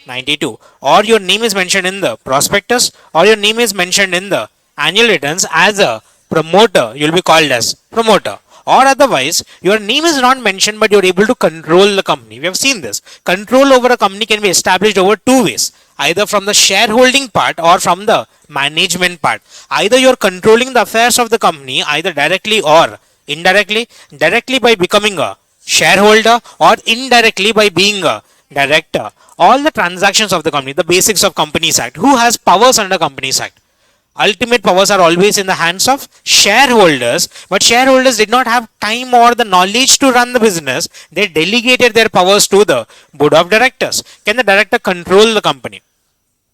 92. Or your name is mentioned in the prospectus or your name is mentioned in the annual returns as a promoter, you'll be called as promoter. Or otherwise, your name is not mentioned but you're able to control the company. We have seen this. Control over a company can be established over 2 ways. Either from the shareholding part or from the management part. Either you're controlling the affairs of the company either directly or indirectly. Directly by becoming a shareholder or indirectly by being a director. All the transactions of the company, the basics of Companies Act. Who has powers under Companies Act? Ultimate powers are always in the hands of shareholders, but shareholders did not have time or the knowledge to run the business. They delegated their powers to the board of directors. Can the director control the company?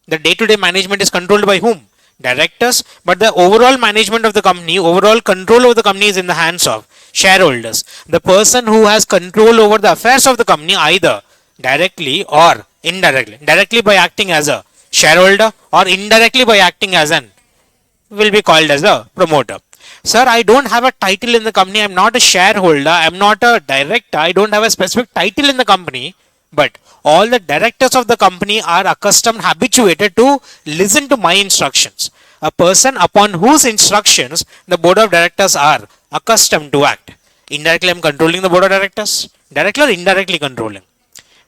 The day-to-day management is controlled by whom? Directors, but the overall management of the company, overall control over the company is in the hands of shareholders. The person who has control over the affairs of the company either directly or indirectly, directly by acting as a shareholder or indirectly by acting as an will be called as a promoter. Sir, I don't have a title in the company. I'm not a shareholder. I'm not a director. I don't have a specific title in the company. But all the directors of the company are accustomed, habituated to listen to my instructions. A person upon whose instructions the board of directors are accustomed to act. Indirectly, I'm controlling the board of directors. Directly or indirectly controlling.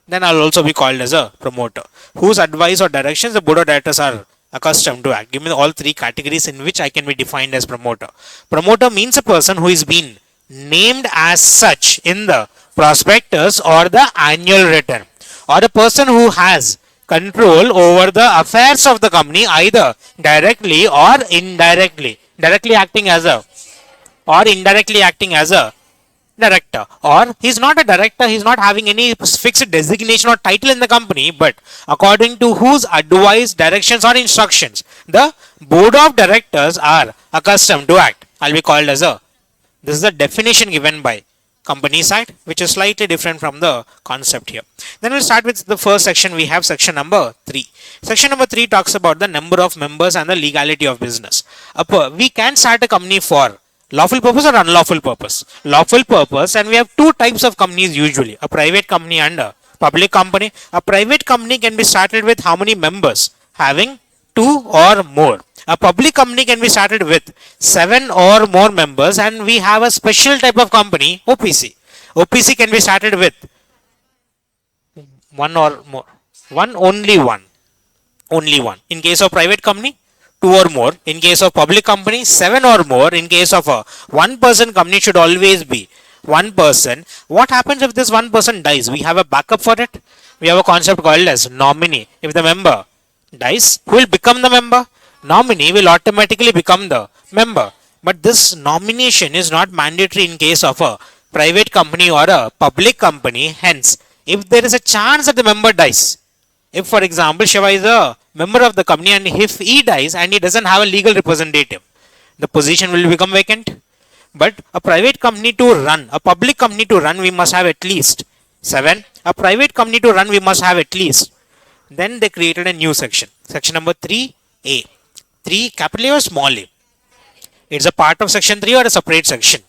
Then I'll also be called as a promoter. Whose advice or directions the board of directors are accustomed to act. Give me all 3 categories in which I can be defined as promoter. Promoter means a person who is been named as such in the prospectus or the annual return, or a person who has control over the affairs of the company either directly or indirectly. Directly acting as a or indirectly acting as a director, or he's not a director, he's not having any fixed designation or title in the company, but according to whose advice, directions or instructions the board of directors are accustomed to act, I'll be called as a. This is the definition given by Companies Act, which is slightly different from the concept here. Then we'll start with the first section. We have section number 3. Section number 3 talks about the number of members and the legality of business. We can start a company for lawful purpose or unlawful purpose? Lawful purpose, and we have 2 types of companies usually, a private company and a public company. A private company can be started with how many members? Having 2 or more. A public company can be started with 7 or more members, and we have a special type of company, OPC. OPC can be started with 1 or more. Only one. Only one. In case of private company, 2 or more. In case of public company, 7 or more. In case of a 1-person company, should always be 1 person. What happens if this 1 person dies? We have a backup for it. We have a concept called as nominee. If the member dies, who will become the member? Nominee will automatically become the member. But this nomination is not mandatory in case of a private company or a public company. Hence, if there is a chance that the member dies, if for example Shiva is a member of the company and if he dies and he doesn't have a legal representative, the position will become vacant. But a private company to run, a public company to run, we must have at least 7. A private company to run, we must have at least. Then they created a new section. Section number 3A. 3 capital A or small a. It's a part of section 3 or a separate section.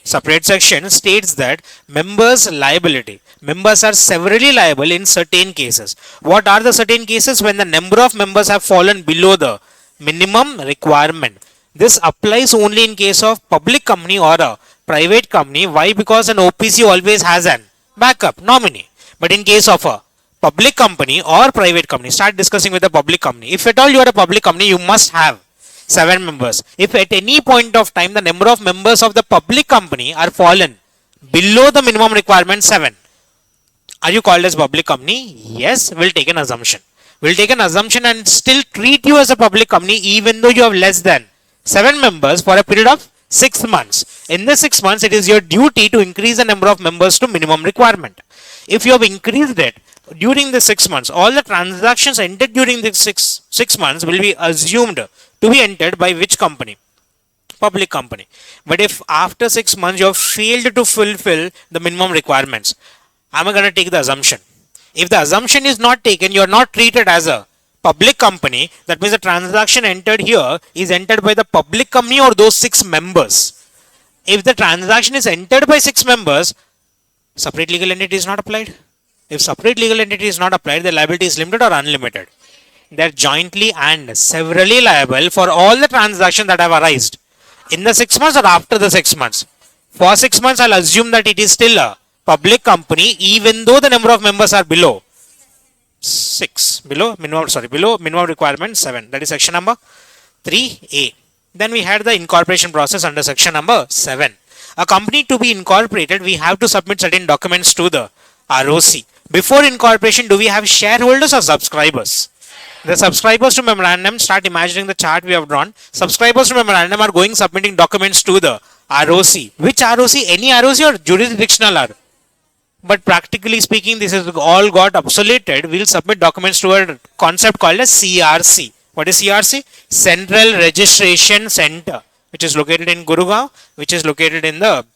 Separate section states that members' liability. Members are severally liable in certain cases. What are the certain cases? When the number of members have fallen below the minimum requirement. This applies only in case of public company or a private company. Why? Because an OPC always has an backup nominee. But in case of a public company or private company, start discussing with the public company. If at all you are a public company, you must have 7 members. If at any point of time the number of members of the public company are fallen below the minimum requirement 7, are you called as public company? Yes, we'll take an assumption. We'll take an assumption and still treat you as a public company even though you have less than 7 members for a period of 6 months. In the 6 months, it is your duty to increase the number of members to minimum requirement. If you have increased it during the 6 months, all the transactions entered during the 6 months will be assumed to be entered by which company? Public company. But if after 6 months you have failed to fulfill the minimum requirements, am I going to take the assumption? If the assumption is not taken, you are not treated as a public company. That means the transaction entered here is entered by the public company or those 6 members. If the transaction is entered by 6 members, separate legal entity is not applied. If separate legal entity is not applied, the liability is limited or unlimited. They are jointly and severally liable for all the transactions that have arisen in the 6 months or after the 6 months. For 6 months, I'll assume that it is still a public company even though the number of members are below 6, below minimum requirement 7. That is section number 3A. Then we had the incorporation process under section number 7. A company to be incorporated, we have to submit certain documents to the ROC. Before incorporation, do we have shareholders or subscribers? The subscribers to memorandum, start imagining the chart we have drawn. Subscribers to memorandum are going submitting documents to the ROC. Which ROC? Any ROC or jurisdictional ROC? But practically speaking, this has all got obsoleted. We'll submit documents to a concept called as CRC. What is CRC? Central Registration Center, which is located in Gurugram, which is located in the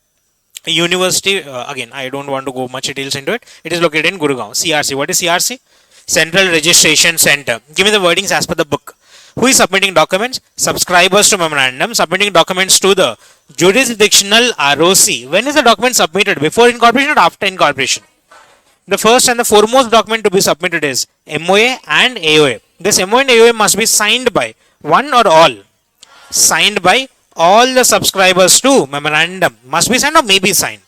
university. Again, I don't want to go much details into it. It is located in Gurugram. CRC. What is CRC? Central Registration Center. Give me the wordings as per the book. Who is submitting documents? Subscribers to memorandum, submitting documents to the jurisdictional ROC. When is the document submitted? Before incorporation or after incorporation? The first and the foremost document to be submitted is MOA and AOA. This MOA and AOA must be signed by one or all. Signed by all the subscribers to memorandum. Must be signed or may be signed.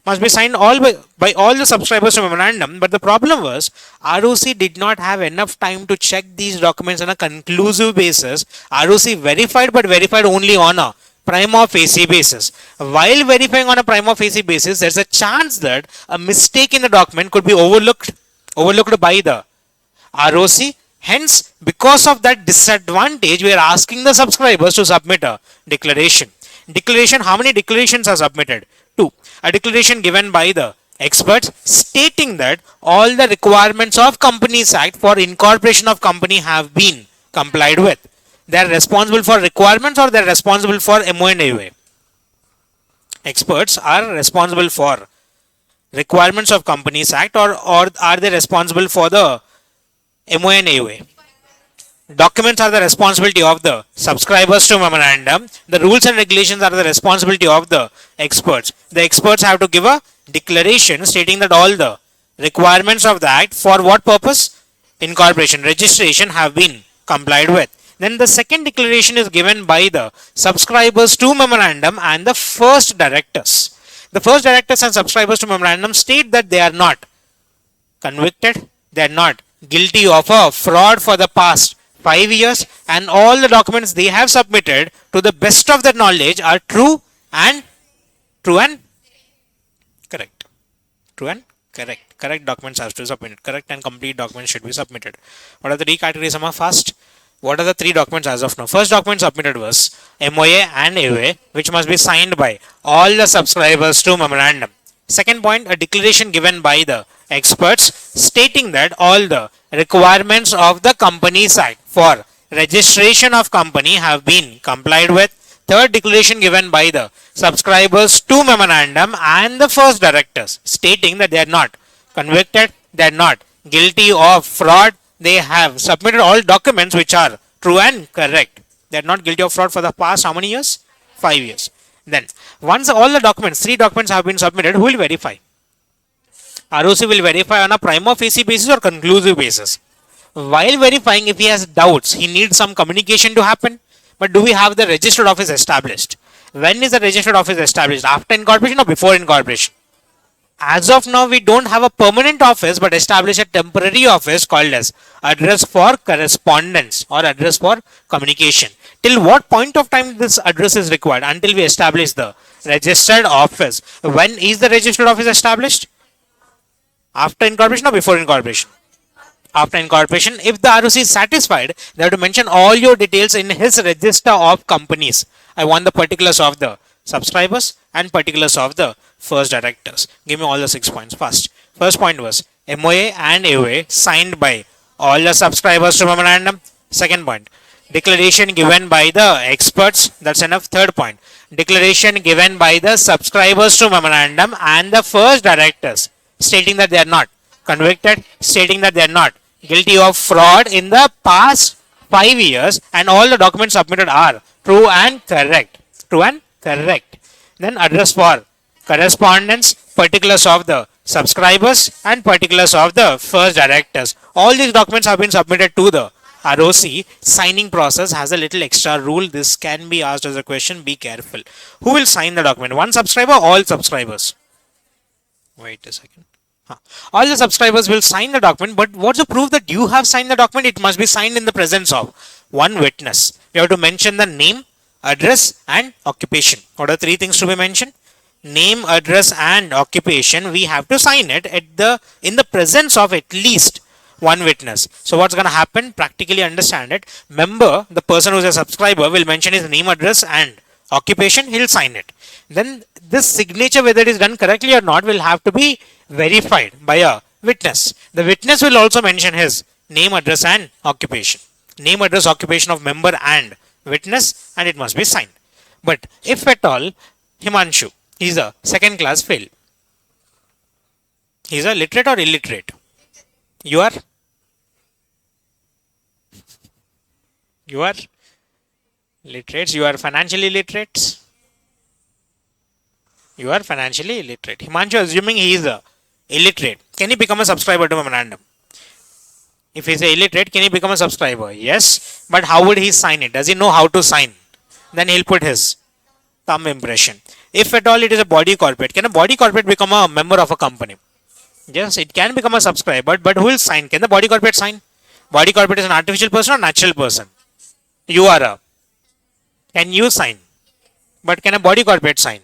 Must be signed by all the subscribers to memorandum. But the problem was ROC did not have enough time to check these documents on a conclusive basis. ROC verified, but verified only on a prima facie basis. While verifying on a prima facie basis, there's a chance that a mistake in the document could be overlooked by the ROC. Hence, because of that disadvantage, we are asking the subscribers to submit a declaration. Declaration, how many declarations are submitted? 2. A declaration given by the experts stating that all the requirements of Companies Act for incorporation of company have been complied with. They are responsible for requirements or they are responsible for MOA and AOA. Experts are responsible for requirements of Companies Act or are they responsible for the MOA and AOA? Documents are the responsibility of the subscribers to memorandum. The rules and regulations are the responsibility of the experts. The experts have to give a declaration stating that all the requirements of the act for what purpose? Incorporation, registration have been complied with. Then the second declaration is given by the subscribers to memorandum and the first directors. The first directors and subscribers to memorandum state that they are not convicted, they are not guilty of a fraud for the past 5 years, and all the documents they have submitted to the best of their knowledge are true and correct. True and correct. Correct documents have to be submitted. Correct and complete documents should be submitted. What are the three categories? First, what are the three documents as of now? First document submitted was MOA and AOA, which must be signed by all the subscribers to memorandum. Second point, a declaration given by the experts stating that all the requirements of the Companies Act for registration of company have been complied with. Third, declaration given by the subscribers to memorandum and the first directors stating that they are not convicted, they are not guilty of fraud, they have submitted all documents which are true and correct. They are not guilty of fraud for the past how many years? 5 years. Then, once all the documents, three documents have been submitted, who will verify? ROC will verify on a prima facie basis or conclusive basis. While verifying, if he has doubts, he needs some communication to happen. But do we have the registered office established? When is the registered office established? After incorporation or before incorporation? As of now, we don't have a permanent office but establish a temporary office called as address for correspondence or address for communication. Till what point of time this address is required? Until we establish the registered office. When is the registered office established? After incorporation or before incorporation? After incorporation. If the ROC is satisfied, they have to mention all your details in his register of companies. I want the particulars of the subscribers and particulars of the first directors. Give me all the 6 points. First point was MOA and AOA signed by all the subscribers to memorandum. Second point, declaration given by the experts. That's enough. Third point, declaration given by the subscribers to memorandum and the first directors stating that they are not convicted, stating that they are not guilty of fraud in the past 5 years, and all the documents submitted are true and correct. True and correct. Then address for correspondence, particulars of the subscribers and particulars of the first directors. All these documents have been submitted to the ROC. Signing process has a little extra rule. This can be asked as a question. Be careful. Who will sign the document? One subscriber, all subscribers? Wait a second. All the subscribers will sign the document, but what's the proof that you have signed the document? It must be signed in the presence of one witness. You have to mention the name, address and occupation. What are three things to be mentioned? Name, address and occupation. We have to sign it in the presence of at least one witness. So what's going to happen? Practically understand it. Member, the person who is a subscriber, will mention his name, address and occupation. He'll sign it. Then this signature, whether it is done correctly or not, will have to be verified by a witness. The witness will also mention his name, address and occupation. Name, address, occupation of member and witness, and it must be signed. But if at all Himanshu is a second class fail, he is a literate or illiterate? You are literates. You are financially literates. You are financially illiterate. Himanshu, assuming he is a illiterate, can he become a subscriber to memorandum? If he is a illiterate, can he become a subscriber? Yes, but how would he sign it? Does he know how to sign? Then he'll put his thumb impression. If at all it is a body corporate, can a body corporate become a member of a company? Yes, it can become a subscriber, but who will sign? Can the body corporate sign? Body corporate is an artificial person or natural person? You are a. Can you sign? But can a body corporate sign?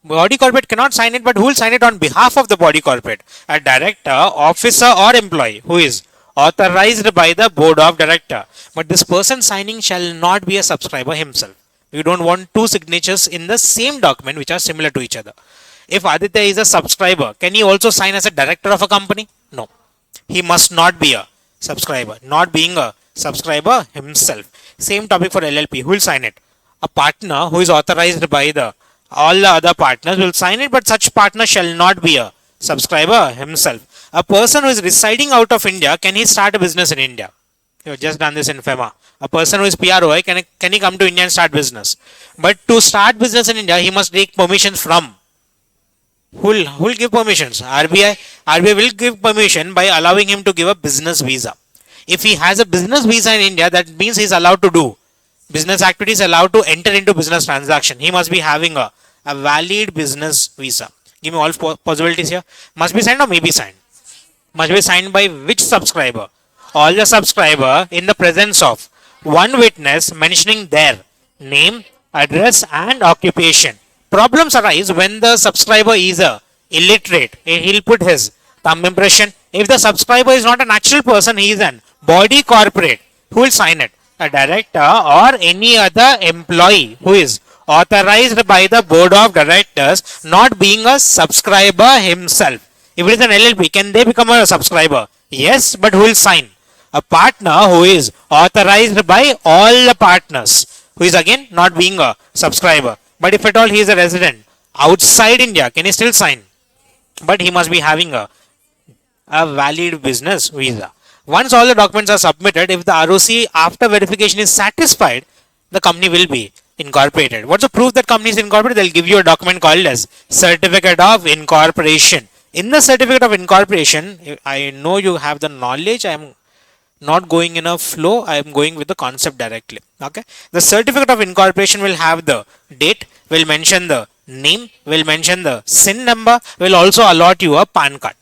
Body corporate cannot sign it, but who will sign it on behalf of the body corporate? A director, officer or employee who is authorized by the board of director. But this person signing shall not be a subscriber himself. We don't want two signatures in the same document which are similar to each other. If Aditya is a subscriber, can he also sign as a director of a company? No. He must not be a subscriber. Not being a subscriber himself. Same topic for LLP. Who will sign it? A partner who is authorized by all the other partners will sign it, but such partner shall not be a subscriber himself. A person who is residing out of India, can he start a business in India? You have just done this in FEMA. A person who is PROI, can he come to India and start business? But to start business in India, he must take permissions from. Who will give permissions? RBI. RBI will give permission by allowing him to give a business visa. If he has a business visa in India, that means he is allowed to do business activities, allowed to enter into business transaction. He must be having a valid business visa. Give me all possibilities here. Must be signed or may be signed? Must be signed by which subscriber? All the subscriber in the presence of one witness mentioning their name, address and occupation. Problems arise when the subscriber is a illiterate. He'll put his Thumb impression. If the subscriber is not a natural person, he is an body corporate. Who will sign it? A director or any other employee who is authorized by the board of directors, not being a subscriber himself. If it is an LLP, can they become a subscriber? Yes, but who will sign? A partner who is authorized by all the partners, who is again not being a subscriber. But if at all he is a resident outside India, can he still sign? But he must be having a valid business visa. Once all the documents are submitted, if the ROC after verification is satisfied, the company will be incorporated. What's the proof that company is incorporated? They'll give you a document called as Certificate of Incorporation. In the Certificate of Incorporation, I know you have the knowledge. I am not going in a flow. I am going with the concept directly. Okay. The Certificate of Incorporation will have the date, will mention the name, will mention the SIN number, will also allot you a PAN card.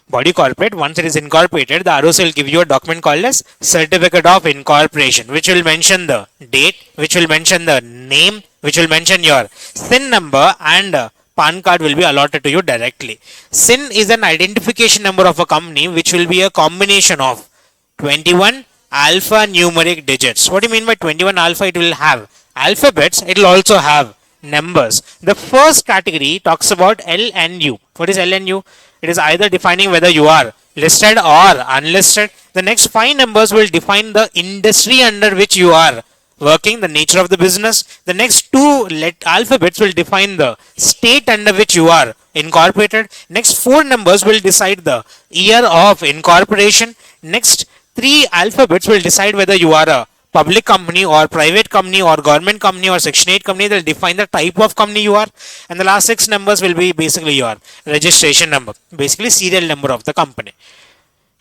Body corporate, once it is incorporated, the ROC will give you a document called as Certificate of Incorporation, which will mention the date, which will mention the name, which will mention your SIN number, and PAN card will be allotted to you directly. SIN is an identification number of a company, which will be a combination of 21 alphanumeric digits. What do you mean by 21 alpha? It will have alphabets, it will also have numbers. The first category talks about L and U. What is L and U? It is either defining whether you are listed or unlisted. The next 5 numbers will define the industry under which you are working, the nature of the business. The next 2 alphabets will define the state under which you are incorporated. Next 4 numbers will decide the year of incorporation. Next 3 alphabets will decide whether you are a public company or private company or government company or section 8 company. They'll define the type of company you are, and the last 6 numbers will be basically your registration number, basically serial number of the company.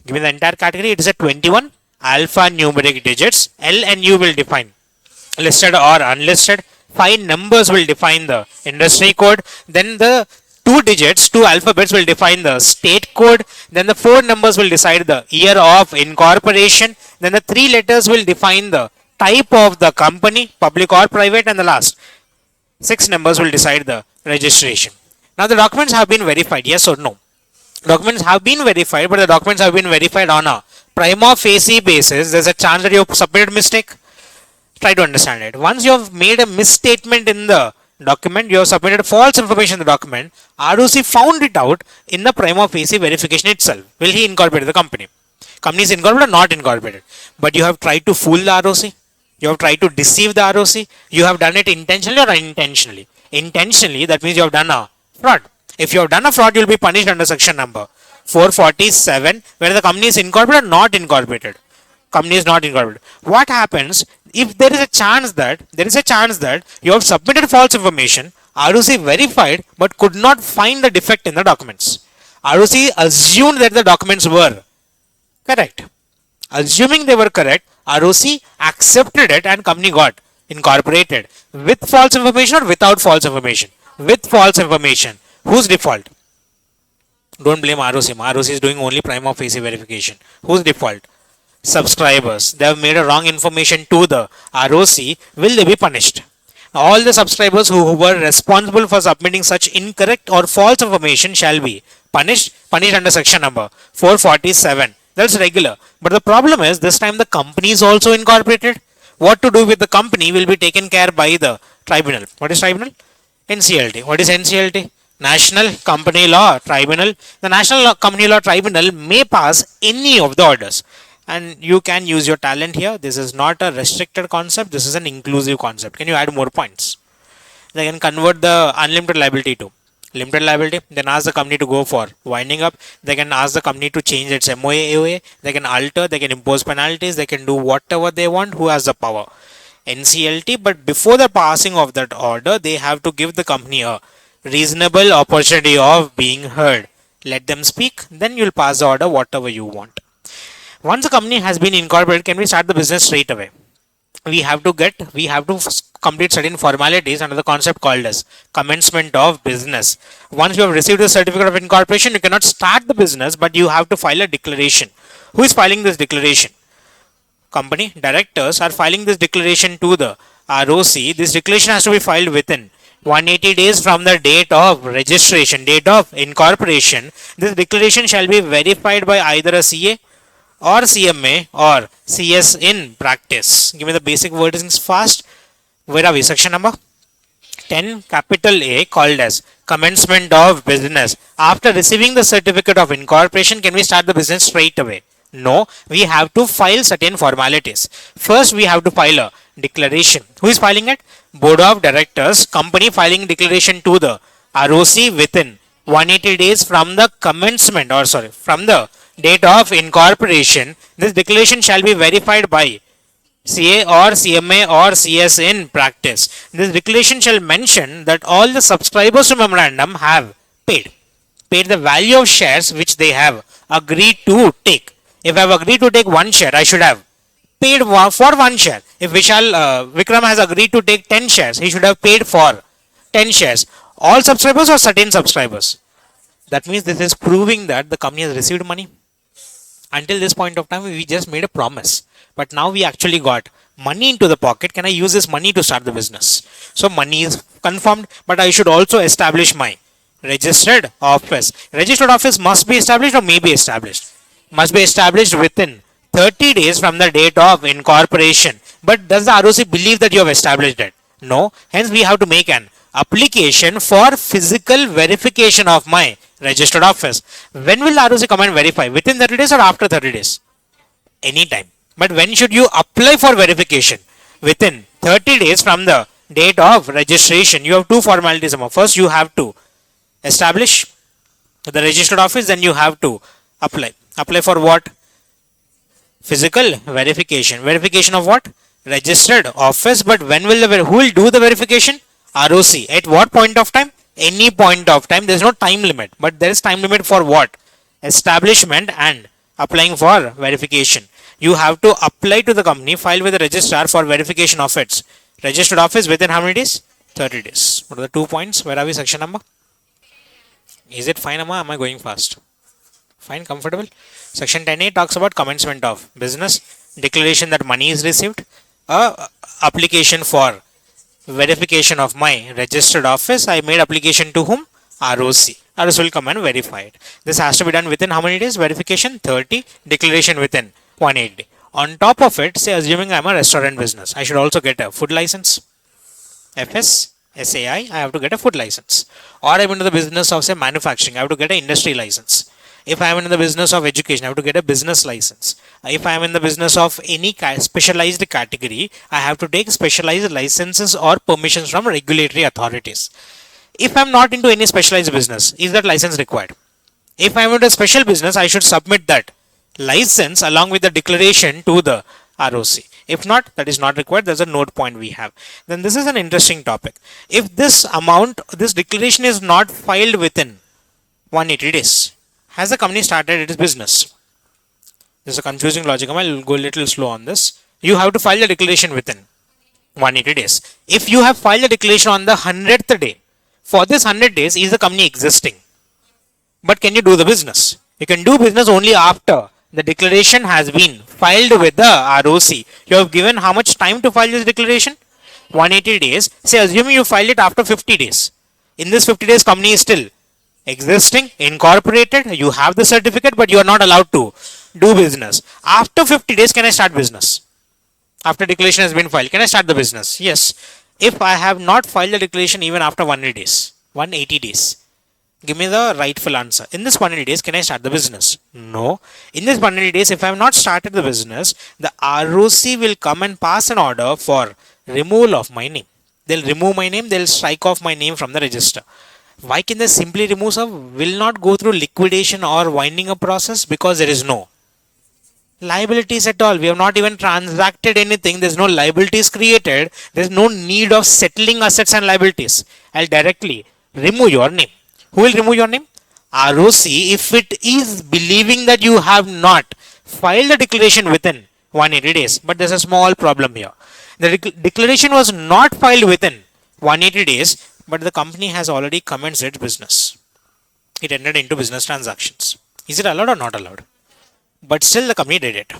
Give me the entire category. It is a 21 alphanumeric digits. L and U will define listed or unlisted. 5 numbers will define the industry code. Then the 2 alphabets will define the state code. Then the 4 numbers will decide the year of incorporation. Then the 3 letters will define the type of the company, public or private, and the last 6 numbers will decide the registration. Now the documents have been verified, yes or no? Documents have been verified, but the documents have been verified on a prima facie basis. There's a chance that you have submitted mistake. Try to understand it. Once you have made a misstatement in the document, you have submitted false information in the document, ROC found it out in the prima facie verification itself. Will he incorporate the company? Company is incorporated or not incorporated? But you have tried to fool the ROC. You have tried to deceive the ROC. You have done it intentionally or unintentionally. Intentionally, that means you have done a fraud. If you have done a fraud, you will be punished under section number 447, where the company is incorporated or not incorporated. Company is not incorporated. What happens if there is a chance that you have submitted false information, ROC verified but could not find the defect in the documents? ROC assumed that the documents were correct. Assuming they were correct, ROC accepted it and company got incorporated with false information or without false information? With false information. Whose default? Don't blame ROC. ROC is doing only prima facie verification. Whose default? Subscribers. They have made a wrong information to the ROC. Will they be punished? All the subscribers who were responsible for submitting such incorrect or false information shall be punished under section number 447. That's regular. But the problem is, this time the company is also incorporated. What to do with the company will be taken care by the tribunal. What is tribunal? NCLT. What is NCLT? National Company Law Tribunal. The National Company Law Tribunal may pass any of the orders, and you can use your talent here. This is not a restricted concept. This is an inclusive concept. Can you add more points? They can convert the unlimited liability to limited liability. Then ask the company to go for winding up. They can ask the company to change its MOA, AOA. They can alter. They can impose penalties. They can do whatever they want. Who has the power? NCLT. But before the passing of that order, they have to give the company a reasonable opportunity of being heard. Let them speak. Then you'll pass the order whatever you want. Once the company has been incorporated, can we start the business straight away? We have to complete certain formalities under the concept called as commencement of business. Once you have received the certificate of incorporation, you cannot start the business, but you have to file a declaration. Who is filing this declaration? Company directors are filing this declaration to the ROC. This declaration has to be filed within 180 days from the date of registration, date of incorporation, this declaration shall be verified by either a CA or CMA or CS in practice. Give me the basic wordings fast. Where are we? Section number 10, capital A, called as commencement of business. After receiving the certificate of incorporation, can we start the business straight away? No, we have to file certain formalities. First, we have to file a declaration. Who is filing it? Board of Directors, company filing declaration to the ROC within 180 days from the commencement, or sorry, from the date of incorporation. This declaration shall be verified by CA or CMA or CS in practice. This declaration shall mention that all the subscribers to memorandum have paid the value of shares which they have agreed to take. If I have agreed to take one share, I should have paid for one share. If Vikram has agreed to take 10 shares, he should have paid for 10 shares. All subscribers or certain subscribers? That means this is proving that the company has received money. Until this point of time, we just made a promise. But now we actually got money into the pocket. Can I use this money to start the business? So money is confirmed, but I should also establish my registered office. Registered office must be established or may be established. Must be established within 30 days from the date of incorporation. But does the ROC believe that you have established it? No. Hence we have to make an application for physical verification of my registered office. When will the ROC come and verify? Within 30 days or after 30 days? Anytime. But when should you apply for verification? Within 30 days from the date of registration. You have two formalities. First, you have to establish the registered office, then you have to apply. Apply for what? Physical verification. Verification of what? Registered office. But when will who will do the verification? ROC. At what point of time? Any point of time. There is no time limit. But there is time limit for what? Establishment and applying for verification. You have to apply to the company, file with the registrar for verification of its registered office within how many days? 30 days. What are the 2 points? Where are we? Section number? Is it fine, Amma? Am I going fast? Fine, comfortable. Section 10A talks about commencement of business, declaration that money is received, application for verification of my registered office. I made application to whom? ROC. ROC will come and verify it. This has to be done within how many days? Verification 30, declaration within 180. On top of it, say assuming I'm a restaurant business, I should also get a food license. FS, SAI, I have to get a food license. Or I'm into the business of say manufacturing, I have to get an industry license. If I am in the business of education, I have to get a business license. If I am in the business of any specialized category, I have to take specialized licenses or permissions from regulatory authorities. If I am not into any specialized business, is that license required? If I am into a special business, I should submit that license along with the declaration to the ROC. If not, that is not required. There's a note point we have. Then this is an interesting topic. If this declaration is not filed within 180 days, has the company started its business? This is a confusing logic. I'll go a little slow on this. You have to file the declaration within 180 days. If you have filed the declaration on the 100th day, for this 100 days, is the company existing? But can you do the business? You can do business only after the declaration has been filed with the ROC. You have given how much time to file this declaration? 180 days. Say, assuming you filed it after 50 days. In this 50 days, company is still existing, incorporated. You have the certificate, but you are not allowed to do business. After 50 days, can I start business? After declaration has been filed, can I start the business? Yes. If I have not filed the declaration even after 180 days, give me the rightful answer. In this 180 days, can I start the business? No. In this 180 days, if I have not started the business, the ROC will come and pass an order for removal of my name. They'll remove my name, they'll strike off my name from the register. Why can they simply remove, sir? Will not go through liquidation or winding up process because there is no liabilities at all. We have not even transacted anything. There's no liabilities created. There's no need of settling assets and liabilities. I'll directly remove your name. Who will remove your name? ROC, if it is believing that you have not filed the declaration within 180 days. But there's a small problem here. The declaration was not filed within 180 days, but the company has already commenced its business. It entered into business transactions. Is it allowed or not allowed? But still the company did it.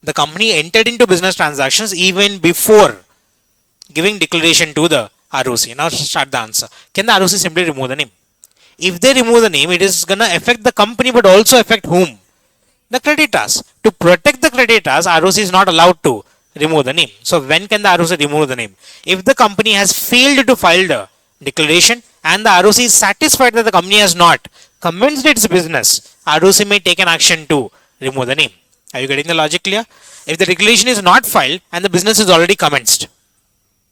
The company entered into business transactions even before giving declaration to the ROC. Now start the answer. Can the ROC simply remove the name? If they remove the name, it is gonna affect the company, but also affect whom? The creditors. To protect the creditors, ROC is not allowed to remove the name. So when can the ROC remove the name? If the company has failed to file the declaration and the ROC is satisfied that the company has not commenced its business, ROC may take an action to remove the name. Are you getting the logic clear? If the declaration is not filed and the business is already commenced,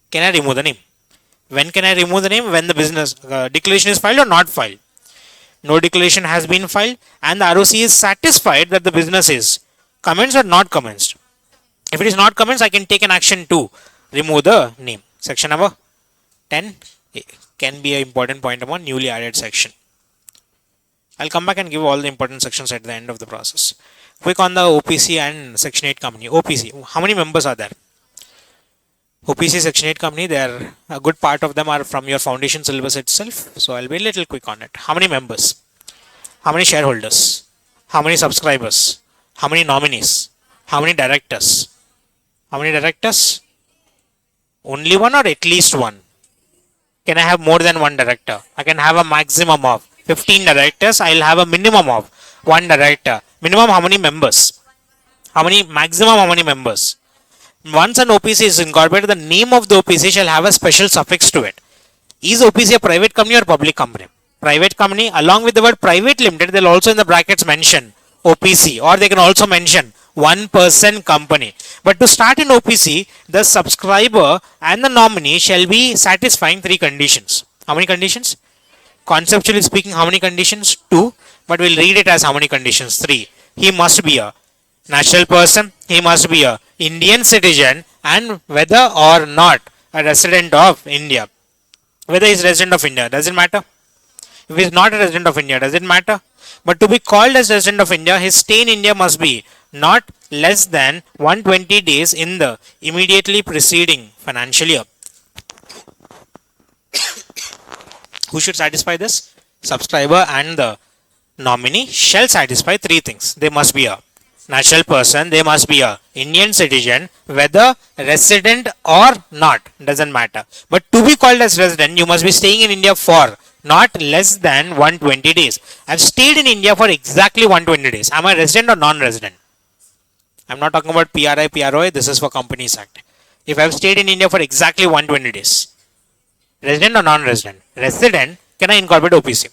can I remove the name? When can I remove the name? When the business declaration is filed or not filed. No declaration has been filed and the ROC is satisfied that the business is commenced or not commenced. If it is not commenced, I can take an action to remove the name. Section number 10 can be an important point among newly added section. I'll come back and give all the important sections at the end of the process. Quick on the OPC and Section 8 company. OPC, how many members are there? OPC Section 8 company, there a good part of them are from your foundation syllabus itself. So I'll be a little quick on it. How many members? How many shareholders? How many subscribers? How many nominees? How many directors? How many directors? Only one or at least one? Can I have more than one director? I can have a maximum of 15 directors. I'll have a minimum of one director. Minimum how many members? Maximum how many members? Once an OPC is incorporated, the name of the OPC shall have a special suffix to it. Is OPC a private company or public company? Private company. Along with the word private limited, they'll also in the brackets mention OPC, or they can also mention one person company. But to start in OPC, the subscriber and the nominee shall be satisfying three conditions. How many conditions? Conceptually speaking, how many conditions? Two. But we'll read it as how many conditions? Three. He must be a natural person, he must be a Indian citizen, and whether or not a resident of India. Whether he is resident of India, does it matter? If he is not a resident of India, does it matter? But to be called as resident of India, his stay in India must be not less than 120 days in the immediately preceding financial year. Who should satisfy this? Subscriber and the nominee shall satisfy three things. They must be a natural person, they must be a Indian citizen, whether resident or not, doesn't matter. But to be called as resident, you must be staying in India for not less than 120 days. I've stayed in India for exactly 120 days. Am I resident or non-resident? I'm not talking about PRI, PROI, this is for Companies Act. If I've stayed in India for exactly 120 days, resident or non-resident? Resident, can I incorporate OPC?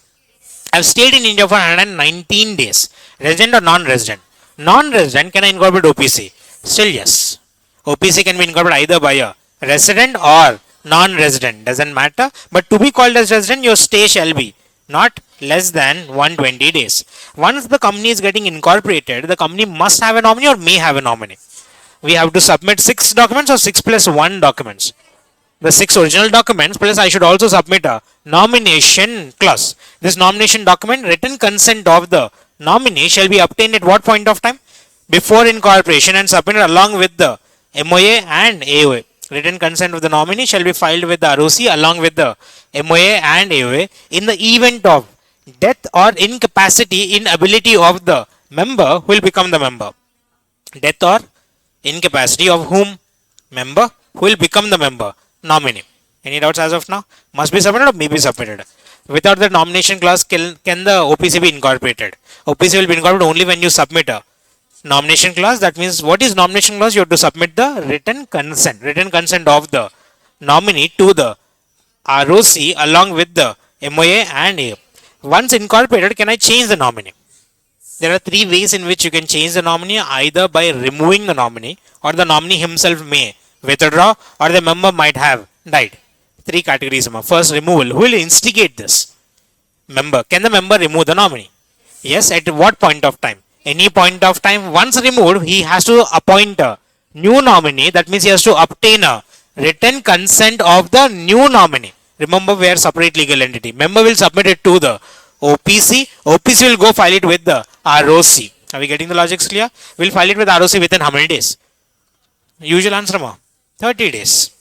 I've stayed in India for 119 days. Resident or non-resident? Non-resident, can I incorporate OPC? Still yes. OPC can be incorporated either by a resident or non-resident. Doesn't matter. But to be called as resident, your stay shall be not less than 120 days. Once the company is getting incorporated, the company must have a nominee or may have a nominee. We have to submit 6 documents or 6 plus 1 documents. The 6 original documents plus I should also submit a nomination clause. This nomination document, written consent of the nominee shall be obtained at what point of time? Before incorporation and submitted along with the MOA and AOA. Written consent of the nominee shall be filed with the ROC along with the MOA and AOA in the event of death or incapacity, inability of the member who will become the member. Death or incapacity of whom? Member who will become the member. Nominee. Any doubts as of now? Must be submitted or may be submitted. Without the nomination clause, can the OPC be incorporated? OPC will be incorporated only when you submit a nomination clause. That means what is nomination clause? You have to submit the written consent of the nominee to the ROC along with the MOA and A. Once incorporated, can I change the nominee? There are 3 ways in which you can change the nominee, either by removing the nominee or the nominee himself may withdraw or the member might have died. 3 categories. First, removal. Who will instigate this? Member. Can the member remove the nominee? Yes, at what point of time? Any point of time. Once removed, he has to appoint a new nominee. That means he has to obtain a written consent of the new nominee. Remember, we are separate legal entity. Member will submit it to the OPC. OPC will go file it with the ROC. Are we getting the logics clear? We'll file it with ROC within how many days? Usual answer, 30 days.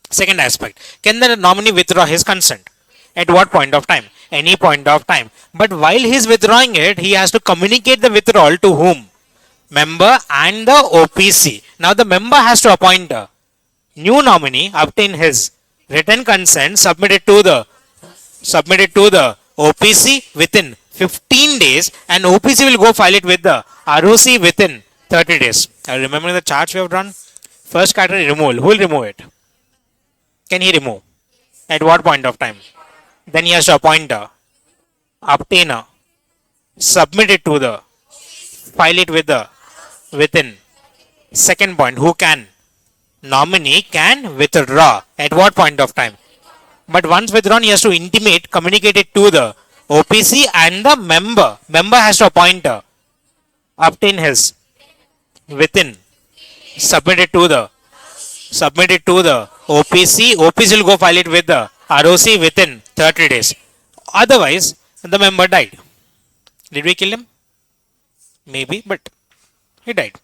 Second aspect. Can the nominee withdraw his consent? At what point of time? Any point of time. But while he is withdrawing it, he has to communicate the withdrawal to whom? Member and the OPC. Now the member has to appoint a new nominee, obtain his Written consent submitted to the OPC within 15 days, and OPC will go file it with the ROC within 30 days. Remember the charts we have drawn? First category removal. Who will remove it? Can he remove? At what point of time? Then he has to appoint a obtainer, submit it to the, file it with the within. Second point, who can? Nominee can withdraw. At what point of time? But once withdrawn, he has to intimate, communicate it to the OPC and the member. Member has to appoint a, obtain his within, submit it to the OPC. OPC will go file it with the ROC within 30 days. Otherwise, the member died. Did we kill him? Maybe, but he died.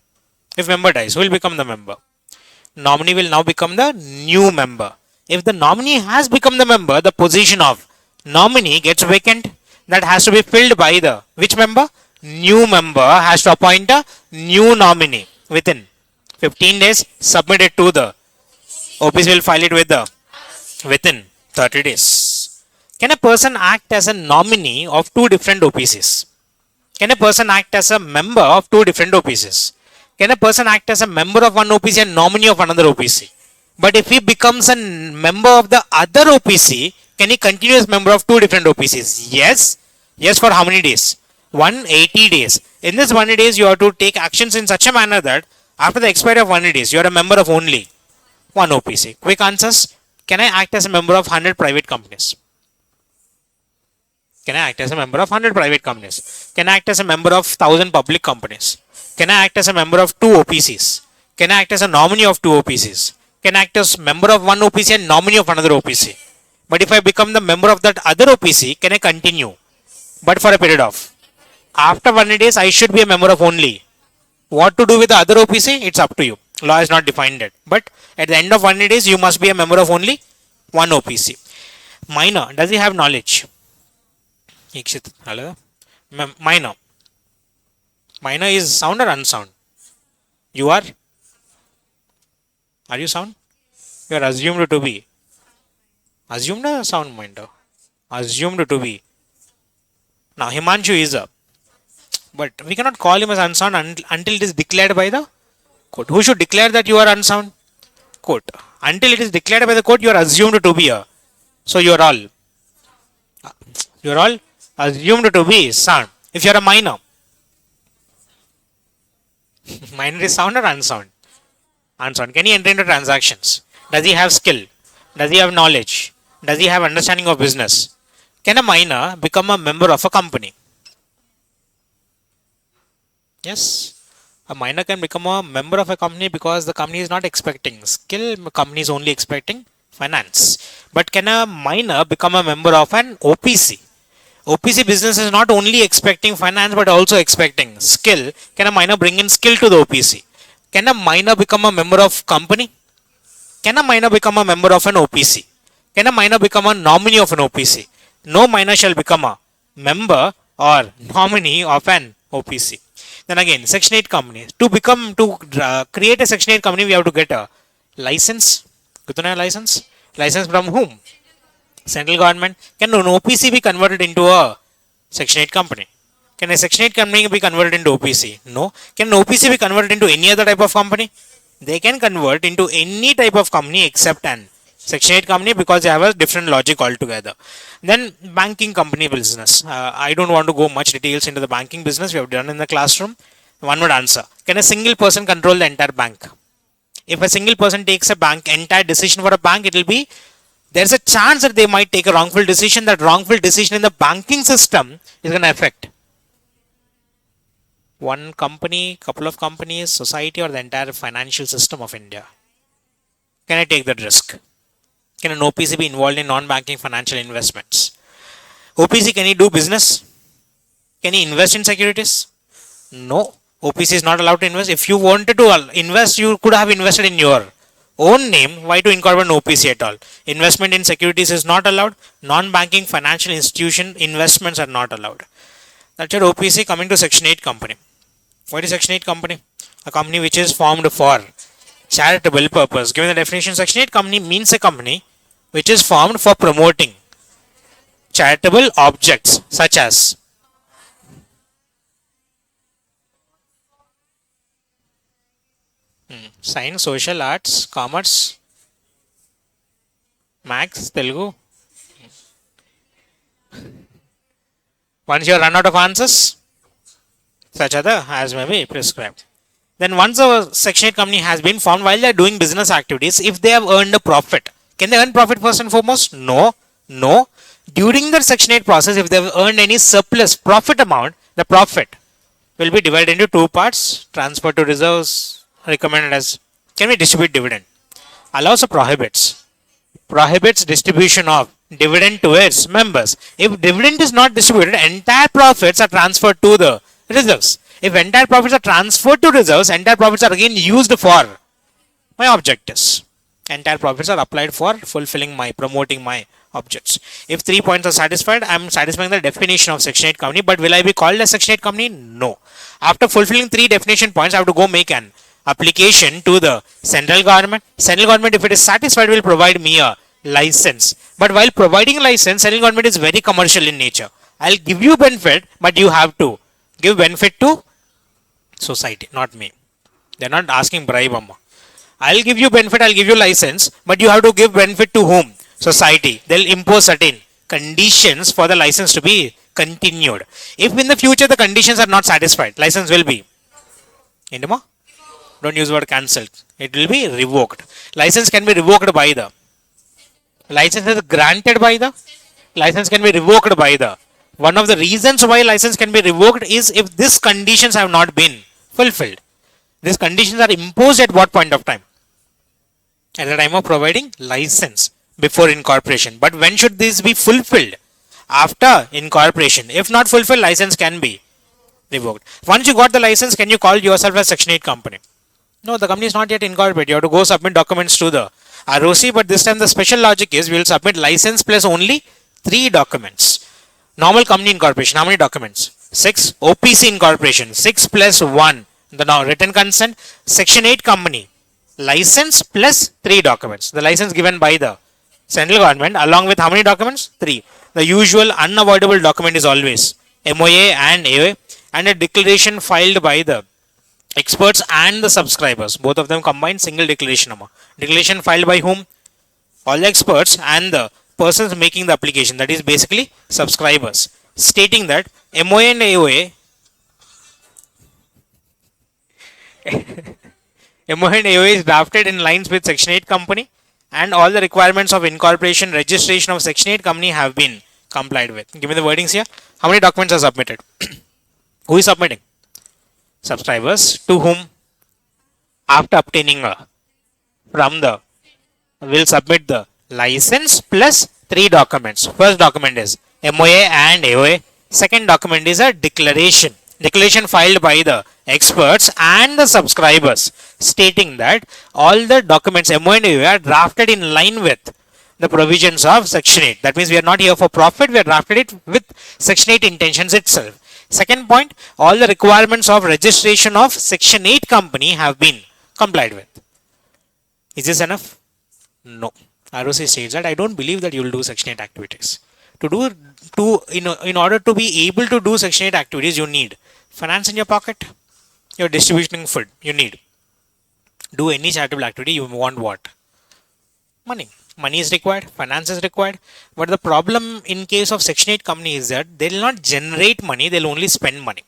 If member dies, who will become the member? Nominee will now become the new member. If the nominee has become the member, the position of nominee gets vacant. That has to be filled by the which member? New member has to appoint a new nominee within 15 days. Submit it to the OPC will file it with the within 30 days. Can a person act as a nominee of two different OPCs? Can a person act as a member of two different OPCs? Can a person act as a member of one OPC and nominee of another OPC? But if he becomes a member of the other OPC, can he continue as member of two different OPCs? Yes. Yes, for how many days? 180 days. In this 180 days, you have to take actions in such a manner that after the expiry of 180 days, you are a member of only one OPC. Quick answers. Can I act as a member of 100 private companies? Can I act as a member of 100 private companies? Can I act as a member of 1000 public companies? Can I act as a member of two OPCs? Can I act as a nominee of two OPCs? Can I act as member of one OPC and nominee of another OPC? But if I become the member of that other OPC, can I continue? But for a period of. After 180 days, I should be a member of only. What to do with the other OPC? It's up to you. Law has not defined it. But at the end of 180 days, you must be a member of only one OPC. Minor. Does he have knowledge? Hello? Minor. Minor is sound or unsound? You are? Are you sound? You are assumed to be. Assumed or sound minor? Assumed to be. Now Himanshu is a. But we cannot call him as unsound until it is declared by the court. Who should declare that you are unsound? Court. Until it is declared by the court, you are assumed to be a. So you are all assumed to be sound. If you are a minor, minor is sound or unsound? Unsound. Can he enter into transactions? Does he have skill? Does he have knowledge? Does he have understanding of business? Can a minor become a member of a company? Yes. A minor can become a member of a company because the company is not expecting skill, company is only expecting finance. But can a minor become a member of an OPC? OPC business is not only expecting finance but also expecting skill. Can a minor bring in skill to the OPC? Can a minor become a member of company? Can a minor become a member of an OPC? Can a minor become a nominee of an OPC? No minor shall become a member or nominee of an OPC. Then again, Section 8 company. To create a Section 8 company, we have to get a license. License? License from whom? Central government. Can an OPC be converted into a Section 8 company? Can a Section 8 company be converted into OPC? No. Can an OPC be converted into any other type of company? They can convert into any type of company except an Section 8 company because they have a different logic altogether. Then banking company business. I don't want to go much details into the banking business. We have done in the classroom. One would answer. Can a single person control the entire bank? If a single person takes a entire decision for a bank, it will be, there's a chance that they might take a wrongful decision. That wrongful decision in the banking system is going to affect one company, couple of companies, society, or the entire financial system of India. Can I take that risk? Can an OPC be involved in non-banking financial investments? OPC, can he do business? Can he invest in securities? No. OPC is not allowed to invest. If you wanted to invest, you could have invested in your own name. Why to incorporate an OPC at all? Investment in securities is not allowed. Non-banking financial institution investments are not allowed. That's your OPC. Coming to Section 8 company. What is Section 8 company? A company which is formed for charitable purpose. Given the definition, Section 8 company means a company which is formed for promoting charitable objects such as science, social, arts, commerce, maths, Telugu. Once you run out of answers, such other as may be prescribed. Then once a Section 8 company has been formed, while they are doing business activities, if they have earned a profit, can they earn profit first and foremost? No. No. During the Section 8 process, if they have earned any surplus profit amount, the profit will be divided into two parts, transfer to reserves, recommended as, can we distribute dividend? Allows or prohibits distribution of dividend to its members. If dividend is not distributed, entire profits are transferred to the reserves. If entire profits are transferred to reserves, entire profits are again used for my objectives. Entire profits are applied for fulfilling my, promoting my objects. If 3 points are satisfied, I am satisfying the definition of Section 8 company, but will I be called a Section 8 company? No. After fulfilling 3 definition points, I have to go make an application to the central government. Central government, if it is satisfied, will provide me a license. But while providing license, central government is very commercial in nature. I'll give you benefit, but you have to give benefit to society, not me. They're not asking bribe, amma. I'll give you benefit, I'll give you license, but you have to give benefit to whom? Society. They'll impose certain conditions for the license to be continued. If in the future the conditions are not satisfied, license will be, don't use word cancelled. It will be revoked. License can be revoked by the, license is granted by the, license can be revoked by the. One of the reasons why license can be revoked is if these conditions have not been fulfilled. These conditions are imposed at what point of time? At the time of providing license, before incorporation. But when should this be fulfilled? After incorporation. If not fulfilled, license can be revoked. Once you got the license, can you call yourself a Section 8 company? No, the company is not yet incorporated. You have to go submit documents to the ROC, but this time the special logic is we will submit license plus only 3 documents. Normal company incorporation, how many documents? 6. OPC incorporation, 6 plus 1. The now written consent. Section 8 company, license plus 3 documents. The license given by the central government along with how many documents? 3. The usual unavoidable document is always MOA and AOA, and a declaration filed by the experts and the subscribers. Both of them combined, single declaration. Declaration filed by whom? All the experts and the persons making the application, that is basically subscribers, stating that MOA and AOA MOA and AOA is drafted in lines with Section 8 company, and all the requirements of incorporation, registration of Section 8 company have been complied with. Give me the wordings here. How many documents are submitted? Who is submitting? Subscribers, to whom, after obtaining from the, will submit the license plus 3 documents. First document is MOA and AOA. Second document is a declaration. Declaration filed by the experts and the subscribers, stating that all the documents MOA and AOA are drafted in line with the provisions of Section 8. That means we are not here for profit, we are drafted it with Section 8 intentions itself. Second point, all the requirements of registration of Section 8 company have been complied with. Is this enough? No. ROC states that I don't believe that you will do Section 8 activities. In order to be able to do Section 8 activities, you need finance in your pocket, you're distributing food, you need. Do any charitable activity, you want what? Money. Money is required, finance is required. But the problem in case of Section 8 company is that they will not generate money, they will only spend money.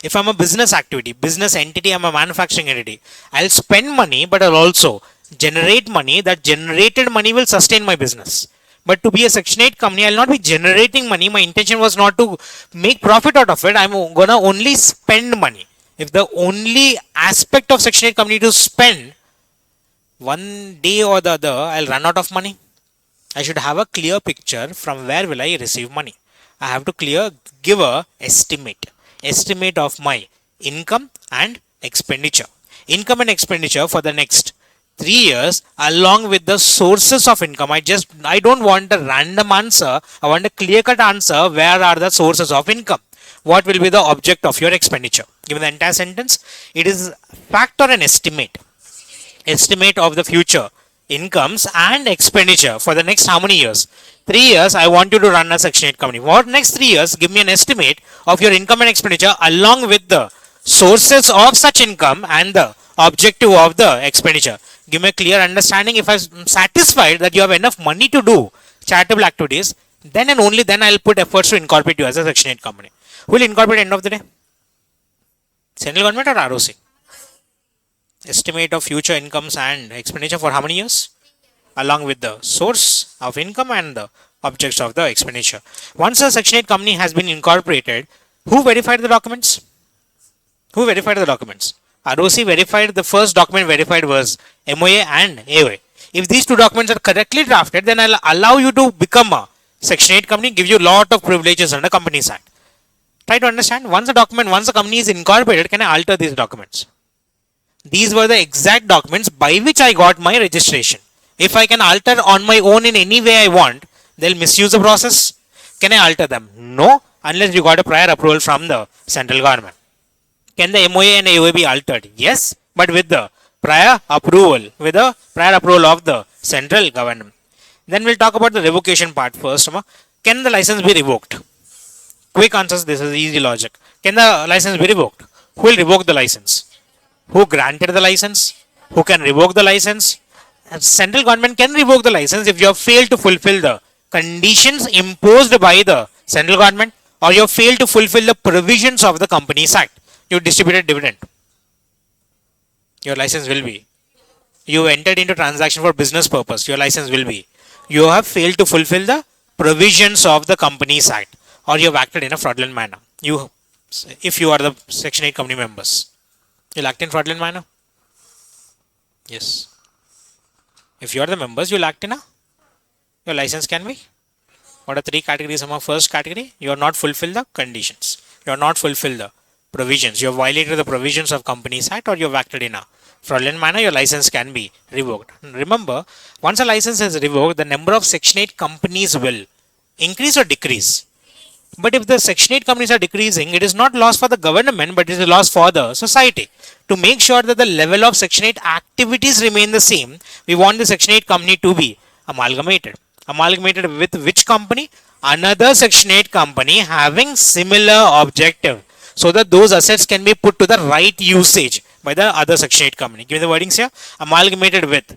If I'm a business activity, business entity, I'm a manufacturing entity, I'll spend money, but I'll also generate money. That generated money will sustain my business. But to be a Section 8 company, I'll not be generating money. My intention was not to make profit out of it. I'm gonna only spend money. If the only aspect of Section 8 company to spend, one day or the other, I'll run out of money. I should have a clear picture from where will I receive money. I have to give a estimate of my income and expenditure. Income and expenditure for the next 3 years along with the sources of income. I don't want a random answer. I want a clear-cut answer. Where are the sources of income? What will be the object of your expenditure? Given the entire sentence, it is fact or an estimate. Estimate of the future incomes and expenditure for the next how many years? 3 years. I want you to run a Section 8 company. For next 3 years, give me an estimate of your income and expenditure along with the sources of such income and the objective of the expenditure. Give me a clear understanding. If I'm satisfied that you have enough money to do charitable activities, then and only then I'll put efforts to incorporate you as a Section 8 company. Who will incorporate end of the day? Central government or ROC? Estimate of future incomes and expenditure for how many years? Along with the source of income and the objects of the expenditure. Once a Section 8 company has been incorporated, who verified the documents? Who verified the documents? ROC verified. The first document verified was MOA and AOA. If these two documents are correctly drafted, then I'll allow you to become a Section 8 company, give you a lot of privileges under Companies Act. Try to understand. Once a company is incorporated, can I alter these documents? These were the exact documents by which I got my registration. If I can alter on my own in any way I want, they'll misuse the process. Can I alter them? No, unless you got a prior approval from the central government. Can the MOA and AOA be altered? Yes, but with the prior approval, of the central government. Then we'll talk about the revocation part first. Can the license be revoked? Quick answers. This is easy logic. Can the license be revoked? Who will revoke the license? Who granted the license? Who can revoke the license? Central government can revoke the license if you have failed to fulfill the conditions imposed by the central government, or you have failed to fulfill the provisions of the Companies Act. You distributed dividend. Your license will be. You entered into transaction for business purpose. Your license will be. You have failed to fulfill the provisions of the Companies Act, or you have acted in a fraudulent manner. If you are the Section 8 company members, you'll act in fraudulent manner. Yes. If you are the members, you'll act in your license can be. What are three categories? First category, you have not fulfilled the conditions. You have not fulfilled the provisions. You have violated the provisions of Companies Act, or you have acted in a fraudulent manner. Your license can be revoked. Remember, once a license is revoked, the number of Section 8 companies will increase or decrease. But if the Section 8 companies are decreasing, it is not loss for the government, but it is a loss for the society. To make sure that the level of Section 8 activities remain the same, we want the Section 8 company to be amalgamated. Amalgamated with which company? Another Section 8 company having similar objective, so that those assets can be put to the right usage by the other Section 8 company. Give me the wordings here. Amalgamated with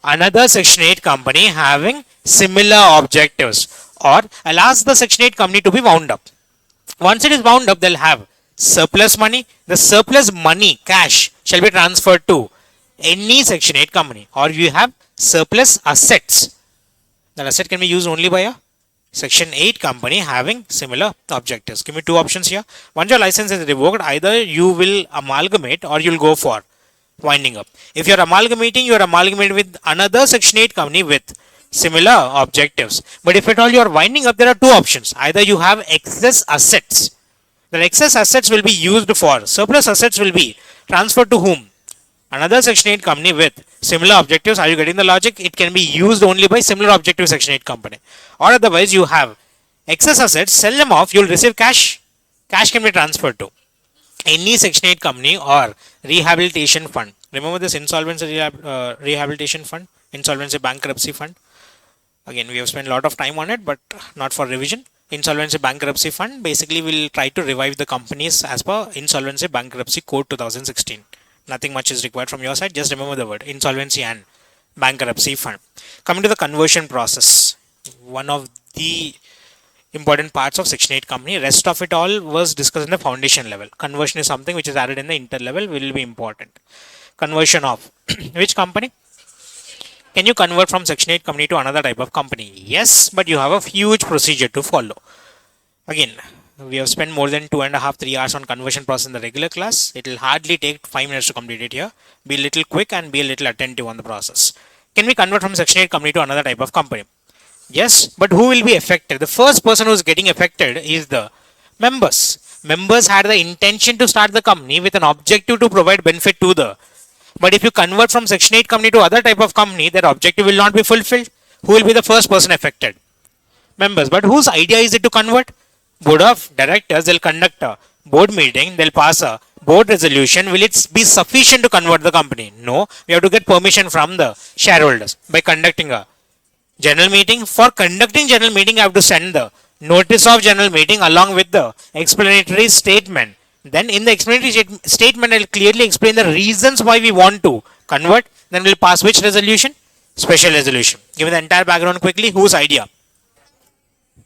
another Section 8 company having similar objectives. Or I'll ask the Section 8 company to be wound up. Once it is wound up, they'll have surplus money. The surplus money, cash, shall be transferred to any Section 8 company. Or you have surplus assets. That asset can be used only by a Section 8 company having similar objectives. Give me two options here. Once your license is revoked, either you will amalgamate or you'll go for winding up. If you're amalgamating, you're amalgamating with another Section 8 company with similar objectives. But if at all you are winding up, there are two options. Either you have excess assets. The excess assets will be used for, surplus assets will be transferred to whom? Another Section 8 company with similar objectives. Are you getting the logic? It can be used only by similar objective Section 8 company. Or otherwise you have excess assets, sell them off, you will receive cash. Cash can be transferred to any Section 8 company or rehabilitation fund. Remember this insolvency rehabilitation fund, insolvency bankruptcy fund. Again, we have spent a lot of time on it, but not for revision. Insolvency bankruptcy fund, basically we'll try to revive the companies as per Insolvency Bankruptcy Code 2016. Nothing much is required from your side. Just remember the word insolvency and bankruptcy fund. Coming to the conversion process, one of the important parts of Section 8 company. Rest of it all was discussed in the foundation level. Conversion is something which is added in the inter level, will be important. Conversion of which company? Can you convert from Section 8 company to another type of company? Yes, but you have a huge procedure to follow. Again, we have spent more than 2.5-3 hours on conversion process in the regular class. It will hardly take 5 minutes to complete it here. Be a little quick and be a little attentive on the process. Can we convert from Section 8 company to another type of company? Yes, but who will be affected? The first person who is getting affected is the members. Members had the intention to start the company with an objective to provide benefit to the. But if you convert from Section 8 company to other type of company, their objective will not be fulfilled. Who will be the first person affected? Members. But whose idea is it to convert? Board of directors, they'll conduct a board meeting, they'll pass a board resolution, will it be sufficient to convert the company? No, we have to get permission from the shareholders by conducting a general meeting. For conducting general meeting, I have to send the notice of general meeting along with the explanatory statement. Then in the explanatory statement, I'll clearly explain the reasons why we want to convert. Then we'll pass which resolution? Special resolution. Give me the entire background quickly. Whose idea?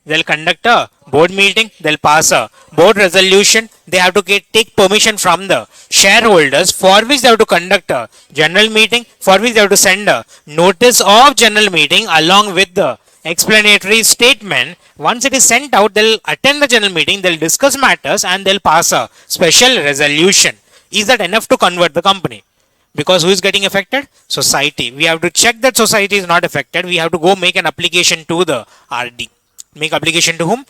They'll conduct a board meeting, they'll pass a board resolution, they have to take permission from the shareholders, for which they have to conduct a general meeting, for which they have to send a notice of general meeting along with the explanatory statement. Once it is sent out, they'll attend the general meeting, they'll discuss matters, and they'll pass a special resolution. Is that enough to convert the company? Because who is getting affected? Society. We have to check that society is not affected. We have to go make an application to the RD. Make application to whom?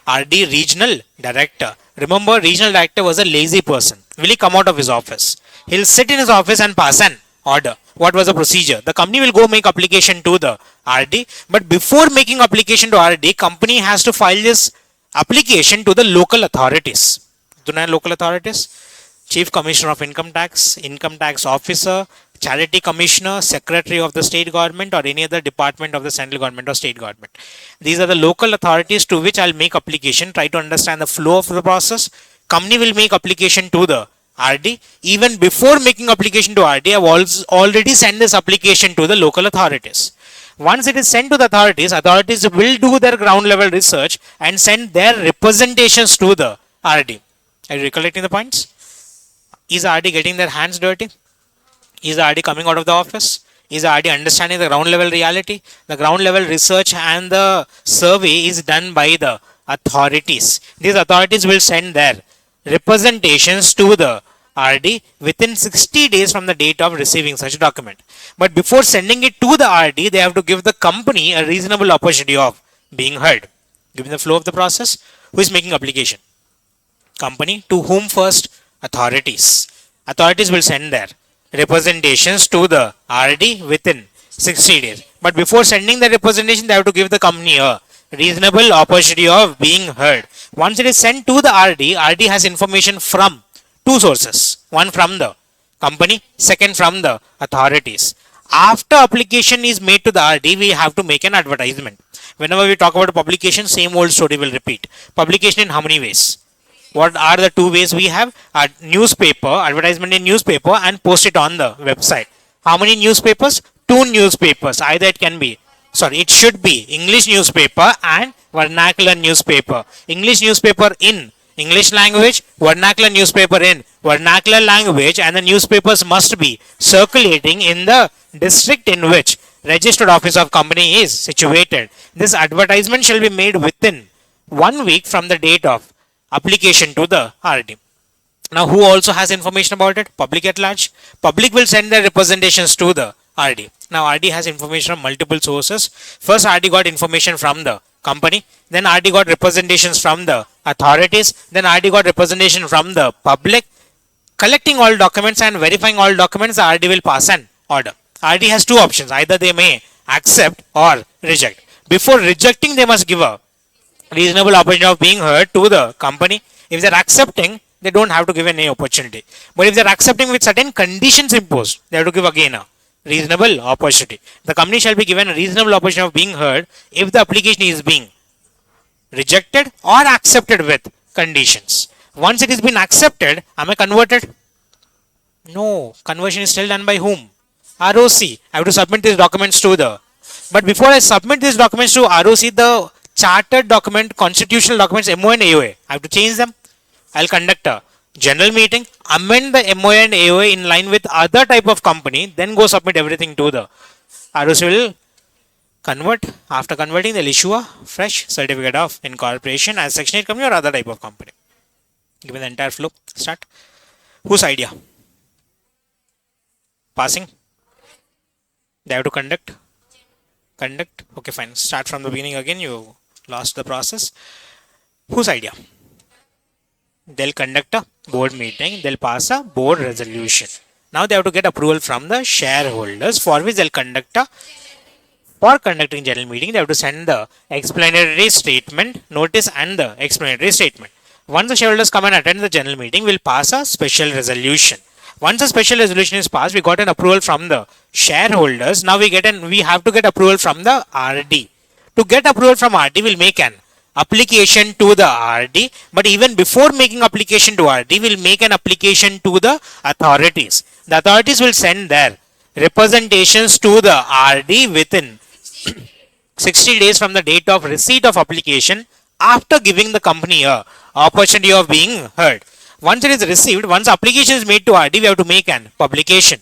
RD Regional Director. Remember, Regional Director was a lazy person. Will he come out of his office? He'll sit in his office and pass an order. What was the procedure? The company will go make application to the RD, but before making application to RD, company has to file this application to the local authorities. Do you know local authorities? Chief Commissioner of Income Tax Officer, Charity Commissioner, Secretary of the State Government, or any other department of the central government or state government. These are the local authorities to which I'll make application. Try to understand the flow of the process. Company will make application to the RD. Even before making application to RD, I've already sent this application to the local authorities. Once it is sent to the authorities, authorities will do their ground level research and send their representations to the RD. Are you recollecting the points? Is RD getting their hands dirty? Is the RD coming out of the office? Is the RD understanding the ground level reality? The ground level research and the survey is done by the authorities. These authorities will send their representations to the RD within 60 days from the date of receiving such document. But before sending it to the RD, they have to give the company a reasonable opportunity of being heard. Given the flow of the process, who is making application? Company. To whom first? Authorities. Authorities will send their representations to the RD within 60 days. But before sending the representation, they have to give the company a reasonable opportunity of being heard. Once it is sent to the RD has information from two sources. One from the company, second from the authorities. After application is made to the RD, we have to make an advertisement. Whenever we talk about a publication, same old story will repeat. Publication in how many ways? What are the two ways we have? A newspaper, advertisement in newspaper, and post it on the website. How many newspapers? Two newspapers. Either it can be, it should be English newspaper and vernacular newspaper. English newspaper in English language, vernacular newspaper in vernacular language, and the newspapers must be circulating in the district in which registered office of company is situated. This advertisement shall be made within 1 week from the date of application to the RD. Now, who also has information about it? Public at large. Public will send their representations to the RD. Now, RD has information from multiple sources. First, RD got information from the company. Then, RD got representations from the authorities. Then, RD got representation from the public. Collecting all documents and verifying all documents, the RD will pass an order. RD has two options. Either they may accept or reject. Before rejecting, they must give a reasonable opportunity of being heard to the company. If they're accepting, they don't have to give any opportunity. But if they're accepting with certain conditions imposed, they have to give again a reasonable opportunity. The company shall be given a reasonable opportunity of being heard if the application is being rejected or accepted with conditions. Once it has been accepted, am I converted? No. Conversion is still done by whom? ROC. I have to submit these documents to the. But before I submit these documents to ROC, the chartered document, constitutional documents, MO and AOA, I have to change them. I'll conduct a general meeting, amend the MO and AOA in line with other type of company, then go submit everything to the ROC will convert. After converting, they'll issue a fresh certificate of incorporation as Section 8 company or other type of company. Give me the entire flow. Start. Whose idea? Passing. They have to conduct. Okay, fine. Start from the beginning again. You lost the process. Whose idea? They'll conduct a board meeting. They'll pass a board resolution. Now they have to get approval from the shareholders, for which they'll conduct a. For conducting general meeting, they have to send the explanatory statement, notice, and the explanatory statement. Once the shareholders come and attend the general meeting, we'll pass a special resolution. Once a special resolution is passed, we got an approval from the shareholders. Now we have to get approval from the RD. To get approval from RD, we'll make an application to the RD. But even before making application to RD, we'll make an application to the authorities. The authorities will send their representations to the RD within 60 days from the date of receipt of application, after giving the company a opportunity of being heard. Once it is received, once application is made to RD, we have to make an publication.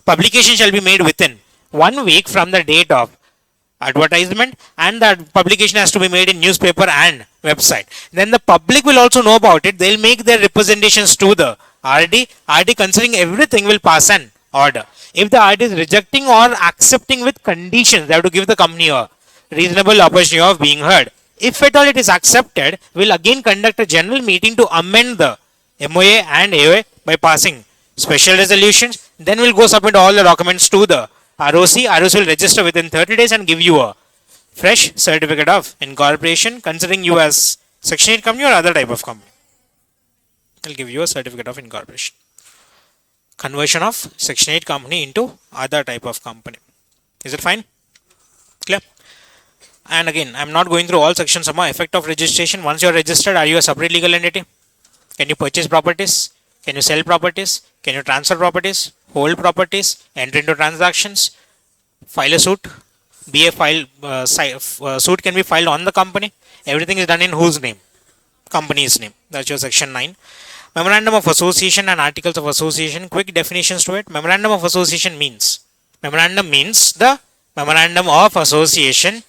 Publication shall be made within 1 week from the date of advertisement, and that publication has to be made in newspaper and website. Then the public will also know about it. They'll make their representations to the RD. RD, considering everything, will pass an order. If the RD is rejecting or accepting with conditions, they have to give the company a reasonable opportunity of being heard. If at all it is accepted, we'll again conduct a general meeting to amend the MOA and AOA by passing special resolutions. Then we'll go submit all the documents to the ROC. ROC will register within 30 days and give you a fresh certificate of incorporation, considering you as Section 8 company or other type of company. They'll give you a certificate of incorporation. Conversion of Section 8 company into other type of company. Is it fine? Clear? And again, I'm not going through all sections of my effect of registration. Once you're registered, are you a separate legal entity? Can you purchase properties? Can you sell properties? Can you transfer properties? Hold properties? Enter into transactions? File a suit? Be a suit can be filed on the company. Everything is done in whose name? Company's name. That's your section 9. Memorandum of Association and Articles of Association. Quick definitions to it. Memorandum of Association means the Memorandum of Association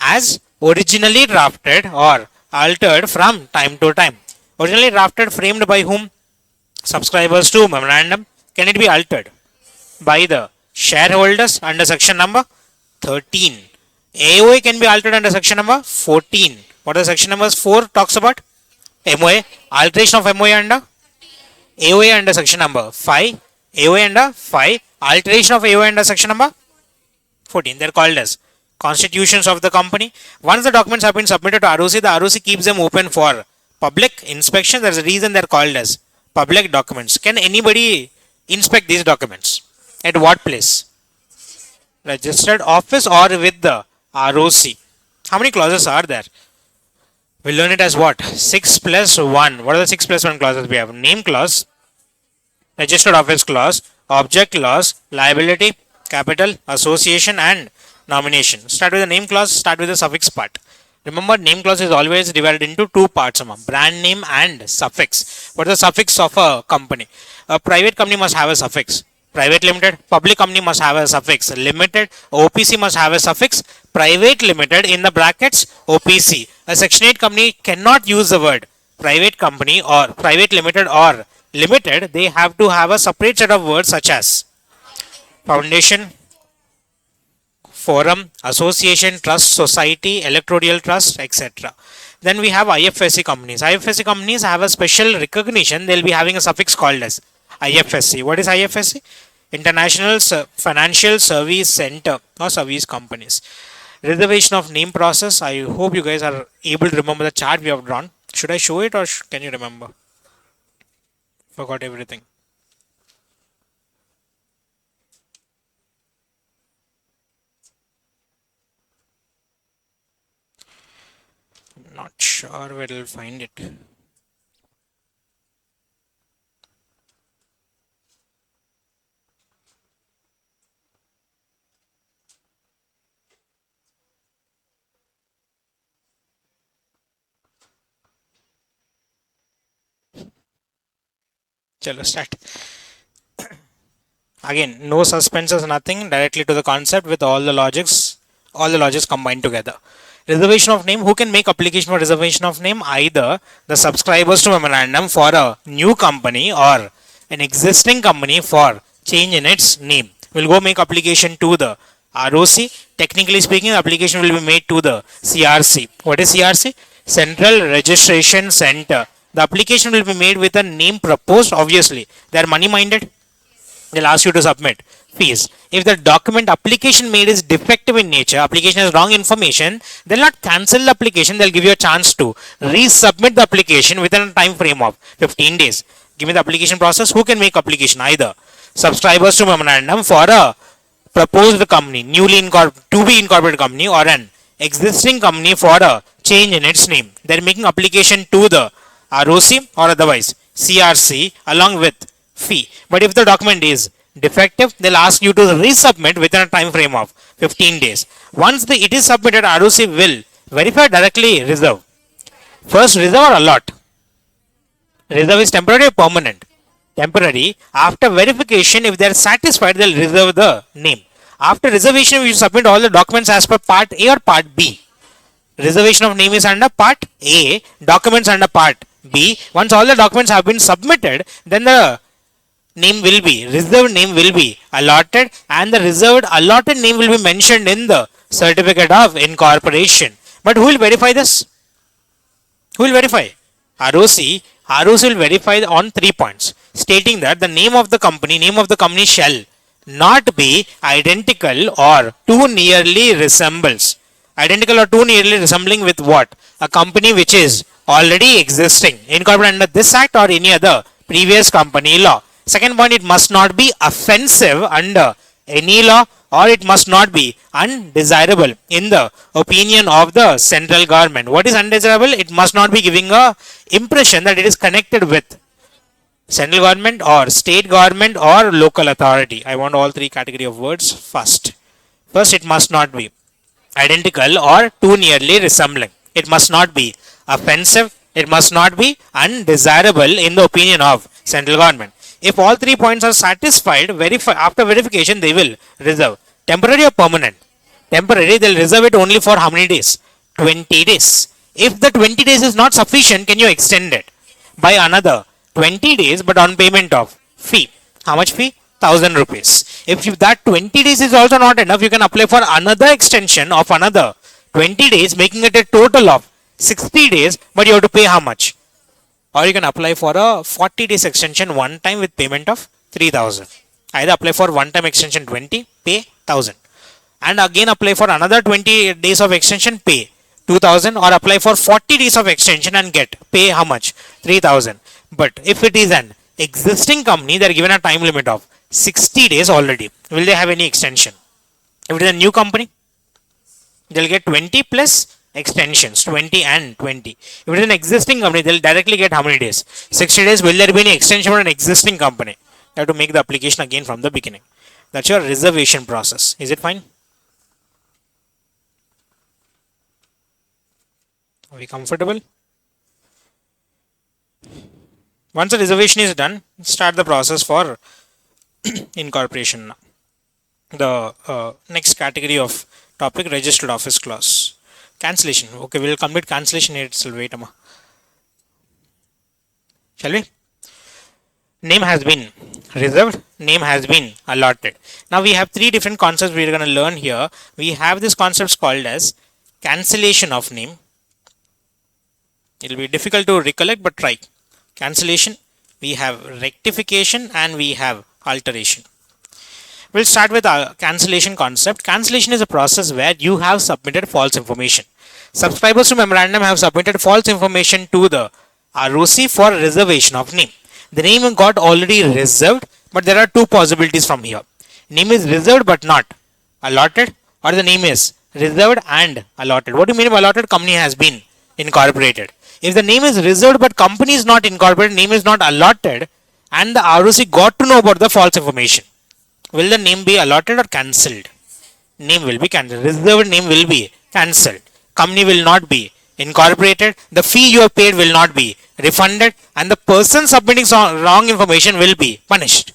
as originally drafted or altered from time to time. Originally drafted, framed by whom? Subscribers to memorandum. Can it be altered? By the shareholders under section number 13. AOA can be altered under section number 14. What is section number 4 talks about? MOA. Alteration of MOA under? AOA under section number 5. AOA under 5. Alteration of AOA under section number 14. They are called as constitutions of the company. Once the documents have been submitted to ROC, the ROC keeps them open for public inspection. There is a reason they are called as public documents. Can anybody inspect these documents? At what place? Registered office or with the ROC. How many clauses are there? We'll learn it as what? 6 plus 1. What are the 6 plus 1 clauses we have? Name clause, registered office clause, object clause, liability, capital, association, and nomination. Start with the name clause, start with the suffix part. Remember, name clause is always divided into two parts: brand name and suffix. What is the suffix of a company? A private company must have a suffix. Private limited. Public company must have a suffix. Limited. OPC must have a suffix. Private limited in the brackets OPC. A Section 8 company cannot use the word private company or private limited or limited. They have to have a separate set of words such as foundation, forum, association, trust, society, electoral trust, etc. Then we have IFSC companies. IFSC companies have a special recognition. They'll be having a suffix called as IFSC. What is IFSC? International Financial Service Center or Service Companies. Reservation of name process. I hope you guys are able to remember the chart we have drawn. Should I show it or can you remember? Forgot everything. Not sure where I'll find it. Chalo, start. Again, no suspenses, nothing. Directly to the concept with all the logics combined together. Reservation of name. Who can make application for reservation of name? Either the subscribers to memorandum for a new company or an existing company for change in its name. We'll go make application to the ROC. Technically speaking, the application will be made to the CRC. What is CRC? Central Registration Center. The application will be made with a name proposed. Obviously, they are money minded. They'll ask you to submit fees. If the document application made is defective in nature, application has wrong information, they'll not cancel the application, they'll give you a chance to resubmit the application within a time frame of 15 days. Give me the application process. Who can make application? Either subscribers to memorandum for a proposed company, to be incorporated company, or an existing company for a change in its name. They're making application to the ROC or otherwise CRC along with fee. But if the document is defective, they'll ask you to resubmit within a time frame of 15 days. Once it is submitted, ROC will verify directly reserve. First, reserve or allot. Reserve is temporary or permanent? Temporary. After verification, if they are satisfied, they'll reserve the name. After reservation, we submit all the documents as per part A or part B. Reservation of name is under part A, documents under part B. Once all the documents have been submitted, then the name will be, reserved name will be allotted, and the reserved allotted name will be mentioned in the certificate of incorporation. But who will verify this? Who will verify? ROC. ROC will verify on 3 points, stating that the name of the company shall not be identical or too nearly resembles. Identical or too nearly resembling with what? A company which is already existing, incorporated under this act or any other previous company law. Second point, it must not be offensive under any law, or it must not be undesirable in the opinion of the central government. What is undesirable? It must not be giving a impression that it is connected with central government or state government or local authority. I want all 3 category of words first. First, it must not be identical or too nearly resembling. It must not be offensive. It must not be undesirable in the opinion of central government. If all 3 points are satisfied, after verification, they will reserve. Temporary or permanent? Temporary, they'll reserve it only for how many days? 20 days. If the 20 days is not sufficient, can you extend it by another 20 days but on payment of fee? How much fee? 1000 rupees. If that 20 days is also not enough, you can apply for another extension of another 20 days, making it a total of 60 days, but you have to pay how much? Or you can apply for a 40 days extension one time with payment of 3000. Either apply for one time extension 20, pay 1000. And again apply for another 20 days of extension, pay 2000, or apply for 40 days of extension and pay how much? 3000. But if it is an existing company, they are given a time limit of 60 days already. Will they have any extension? If it is a new company, they'll get 20 plus extensions, 20 and 20. If it is an existing company, they'll directly get how many days? 60 days. Will there be any extension for an existing company? You have to make the application again from the beginning. That's your reservation process. Is it fine? Are we comfortable? Once the reservation is done, start the process for incorporation. The next category of topic, registered office clause. Cancellation. Okay, we will complete cancellation here itself. Wait a minute. Shall we? Name has been reserved. Name has been allotted. Now we have 3 different concepts we are going to learn here. We have this concept called as cancellation of name. It will be difficult to recollect, but try. Cancellation. We have rectification and we have alteration. We'll start with our cancellation concept. Cancellation is a process where you have submitted false information. Subscribers to memorandum have submitted false information to the ROC for reservation of name. The name got already reserved, but there are 2 possibilities from here. Name is reserved but not allotted, or the name is reserved and allotted. What do you mean by allotted? Company has been incorporated. If the name is reserved but company is not incorporated, name is not allotted, and the ROC got to know about the false information, will the name be allotted or cancelled? Name will be cancelled. Reserved name will be cancelled. Company will not be incorporated. The fee you have paid will not be refunded, and the person submitting wrong information will be punished.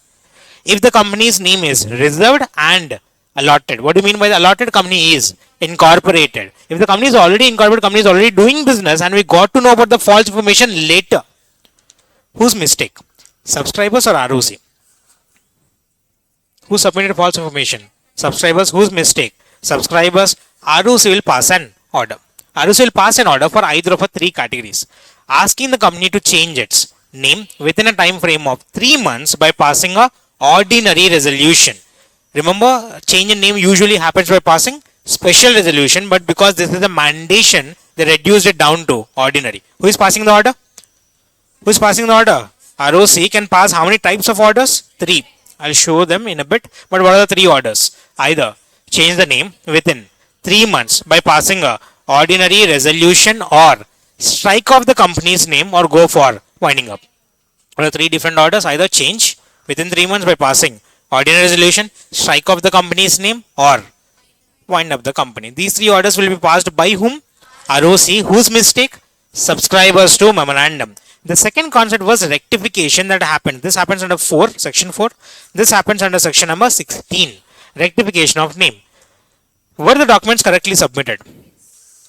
If the company's name is reserved and allotted, what do you mean by the allotted? Company is incorporated. If the company is already incorporated, company is already doing business, and we got to know about the false information later, whose mistake? Subscribers or ROC? Who submitted false information? Subscribers. Whose mistake? Subscribers. ROC will pass an order. ROC will pass an order for either of the 3 categories, asking the company to change its name within a time frame of 3 months by passing a ordinary resolution. Remember, change in name usually happens by passing special resolution, but because this is a mandation, they reduced it down to ordinary. Who is passing the order? Who is passing the order? ROC can pass how many types of orders? Three. I'll show them in a bit. But what are the three orders? Either change the name within 3 months by passing a ordinary resolution, or strike off the company's name, or go for winding up. What are the three different orders? Either change within 3 months by passing ordinary resolution, strike off the company's name, or wind up the company. These three orders will be passed by whom? ROC. Whose mistake? Subscribers to memorandum. The second concept was rectification that happened. This happens under 4, section 4. This happens under section number 16. Rectification of name. Were the documents correctly submitted?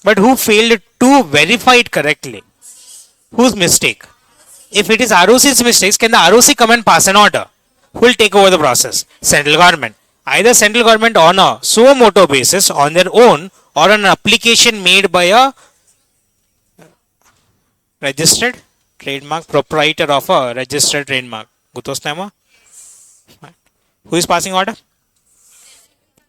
But who failed to verify it correctly? Whose mistake? If it is ROC's mistakes, can the ROC come and pass an order? Who will take over the process? Central government. Either central government on a suo motu basis on their own, or an application made by a registered trademark proprietor of a registered trademark. Gutostama? Who is passing order?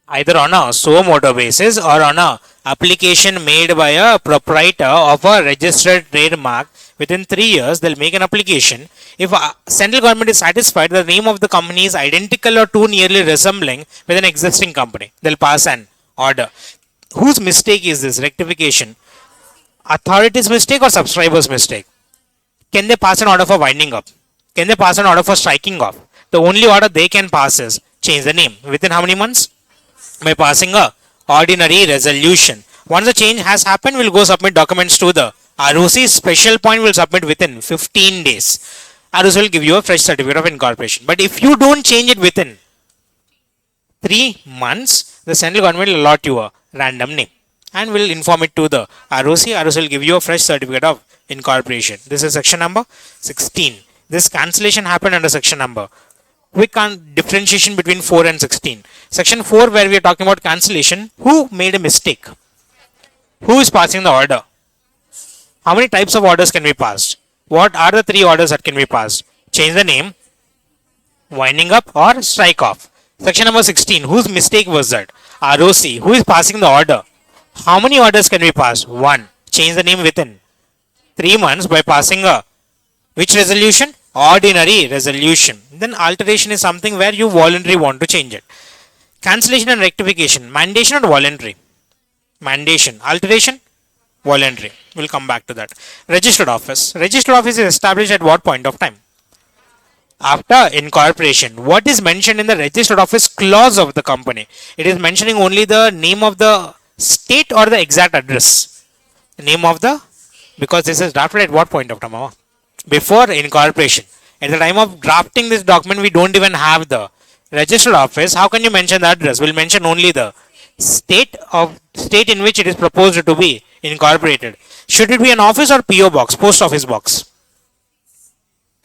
Either on a suo motu basis or on a application made by a proprietor of a registered trademark. Within 3 years, they'll make an application. If central government is satisfied the name of the company is identical or too nearly resembling with an existing company, they'll pass an order. Whose mistake is this? Rectification. Authority's mistake or subscriber's mistake? Can they pass an order for winding up? Can they pass an order for striking off? The only order they can pass is change the name. Within how many months? By passing a ordinary resolution. Once the change has happened, we'll go submit documents to the ROC. Special point will submit within 15 days. ROC will give you a fresh certificate of incorporation. But if you don't change it within 3 months, the central government will allot you a random name and will inform it to the ROC. ROC will give you a fresh certificate of incorporation. This is section number 16. This cancellation happened under section number. Quick differentiation between 4 and 16. Section 4, where we are talking about cancellation. Who made a mistake? Who is passing the order? How many types of orders can be passed? What are the 3 orders that can be passed? Change the name, winding up, or strike off. Section number 16. Whose mistake was that? ROC. Who is passing the order? How many orders can be passed? 1. Change the name within 3 months by passing a which resolution? Ordinary resolution. Then alteration is something where you voluntarily want to change it. Cancellation and rectification. Mandation or voluntary? Mandation. Alteration? Voluntary. We'll come back to that. Registered office. Registered office is established at what point of time? After incorporation. What is mentioned in the registered office clause of the company? It is mentioning only the name of the state or the exact address. Name of the, because this is drafted at what point of time? Before incorporation. At the time of drafting this document, we don't even have the registered office. How can you mention the address? We'll mention only the state in which it is proposed to be incorporated. Should it be an office or PO box? Post office box.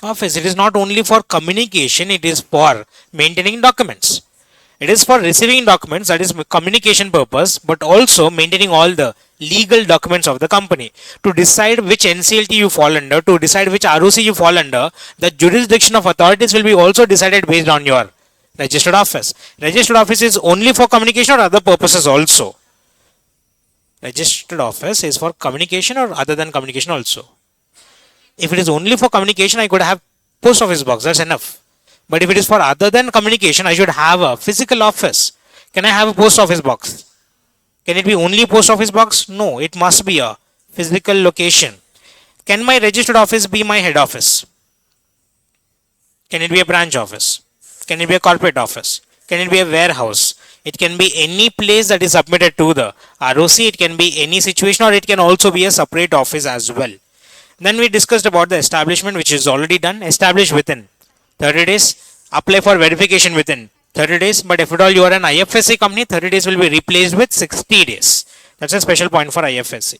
Office. It is not only for communication, it is for maintaining documents. It is for receiving documents, that is communication purpose, but also maintaining all the legal documents of the company. To decide which NCLT you fall under, to decide which ROC you fall under, the jurisdiction of authorities will be also decided based on your registered office. Registered office is only for communication or other purposes also? Registered office is for communication or other than communication also? If it is only for communication, I could have post office box, that's enough. But if it is for other than communication, I should have a physical office. Can I have a post office box? Can it be only post office box? No, it must be a physical location. Can my registered office be my head office? Can it be a branch office? Can it be a corporate office? Can it be a warehouse? It can be any place that is submitted to the ROC. It can be any situation, or it can also be a separate office as well. Then we discussed about the establishment, which is already done. Establish within 30 days. Apply for verification within 30 days. But if at all you are an IFSC company, 30 days will be replaced with 60 days. That's a special point for IFSC.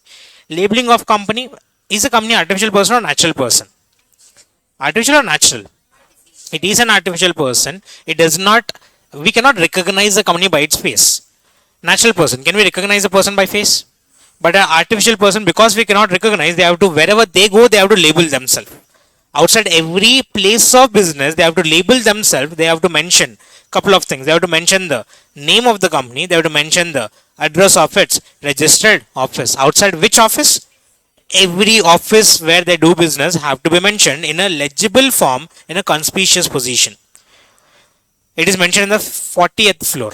Labeling of company. Is a company artificial person or natural person? Artificial or natural? It is an artificial person. It does not, we cannot recognize the company by its face. Natural person. Can we recognize a person by face? But an artificial person, because we cannot recognize, they have to, wherever they go, they have to label themselves. Outside every place of business, they have to label themselves. They have to mention couple of things. They have to mention the name of the company. They have to mention the address of its registered office. Outside which office? Every office where they do business have to be mentioned in a legible form in a conspicuous position. It is mentioned in the 40th floor.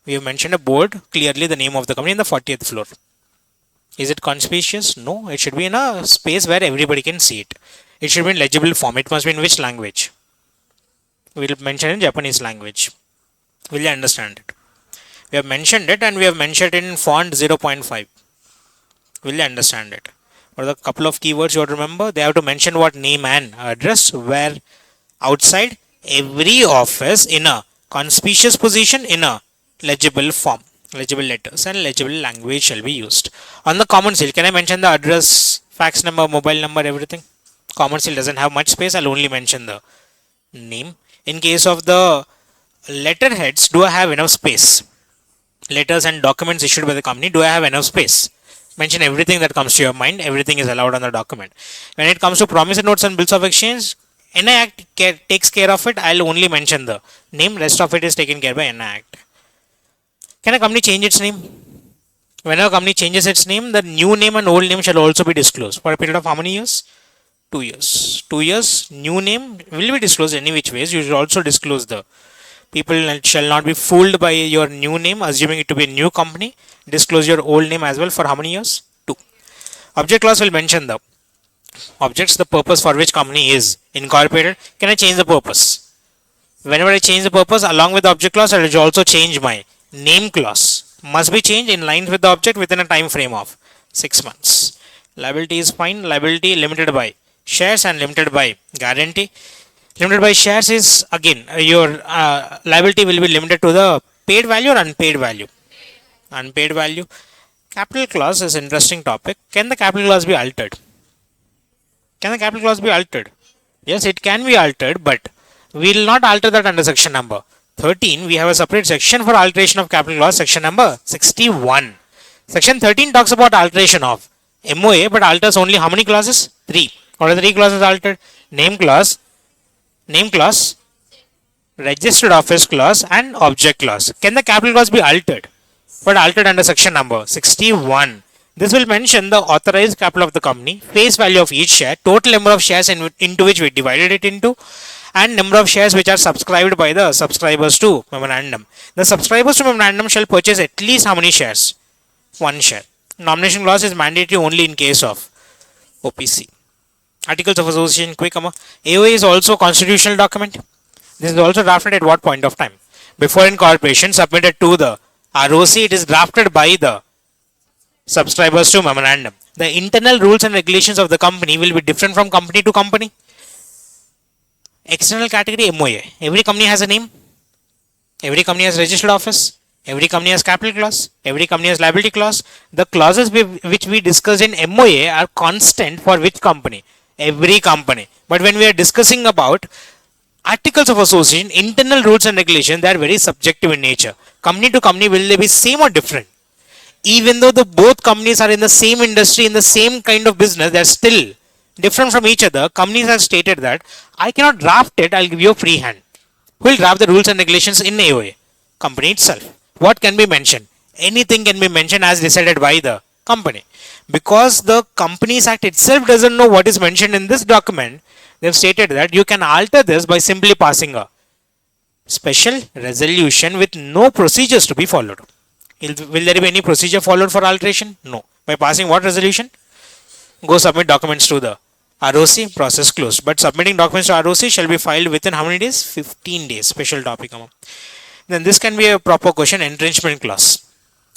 We have mentioned a board, clearly the name of the company in the 40th floor. Is it conspicuous? No, it should be in a space where everybody can see it. It should be in legible form. It must be in which language? We will mention in Japanese language. Will you understand it? We have mentioned it and we have mentioned it in font 0.5. Will you understand it? What are the couple of keywords you have to remember? They have to mention what name and address, where outside every office in a conspicuous position in a legible form. Legible letters and legible language shall be used. On the common seal, can I mention the address, fax number, mobile number, everything? Common seal doesn't have much space. I'll only mention the name. In case of the letterheads, do I have enough space? Letters and documents issued by the company, do I have enough space? Mention everything that comes to your mind. Everything is allowed on the document. When it comes to promissory notes and bills of exchange, NI Act takes care of it. I'll only mention the name. Rest of it is taken care by NI Act. Can a company change its name? Whenever a company changes its name, the new name and old name shall also be disclosed. For a period of how many years? 2 years. 2 years, new name will be disclosed any which ways. You should also disclose the people shall not be fooled by your new name, assuming it to be a new company. Disclose your old name as well for how many years? 2. Object clause will mention the objects, the purpose for which company is incorporated. Can I change the purpose? Whenever I change the purpose, along with the object clause, I will also change my name clause. Must be changed in line with the object within a time frame of 6 months. Liability is fine. Liability limited by shares and limited by guarantee. Limited by shares is again your liability will be limited to the paid value or unpaid value. Unpaid value. Capital clause is interesting topic. Can the capital clause be altered? Can the capital clause be altered? Yes, it can be altered, but we will not alter that under section number 13. We have a separate section for alteration of capital clause, section number 61. Section 13 talks about alteration of MOA, but alters only how many clauses? 3. What are the 3 clauses altered? Name clause, registered office clause, and object clause. Can the capital clause be altered? But altered under section number 61. This will mention the authorized capital of the company, face value of each share, total number of shares into which we divided it into, and number of shares which are subscribed by the subscribers to memorandum. The subscribers to memorandum shall purchase at least how many shares? 1 share. Nomination clause is mandatory only in case of OPC. Articles of Association, quick. AOA is also a constitutional document. This is also drafted at what point of time? Before incorporation, submitted to the ROC, it is drafted by the subscribers to memorandum. The internal rules and regulations of the company will be different from company to company. External category MOA. Every company has a name. Every company has registered office. Every company has capital clause. Every company has liability clause. The clauses which we discussed in MOA are constant for which company? Every company. But when we are discussing about articles of association, internal rules and regulations, they are very subjective in nature. Company to company, will they be same or different? Even though the both companies are in the same industry, in the same kind of business, they are still different from each other. Companies have stated that I cannot draft it, I'll give you a free hand. Who will draft the rules and regulations in AOA? Company itself. What can be mentioned? Anything can be mentioned as decided by the company. Because the Companies Act itself doesn't know what is mentioned in this document, they have stated that you can alter this by simply passing a special resolution with no procedures to be followed. Will there be any procedure followed for alteration? No. By passing what resolution? Go submit documents to the ROC, process closed. But submitting documents to ROC shall be filed within how many days? 15 days. Special topic. Then this can be a proper question, entrenchment clause.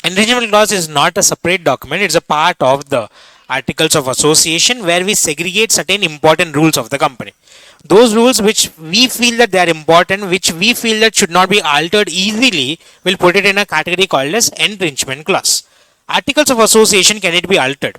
Entrenchment clause is not a separate document. It's a part of the articles of association where we segregate certain important rules of the company. Those rules which we feel that they are important, which we feel that should not be altered easily, we'll put it in a category called as entrenchment clause. Articles of association, can it be altered?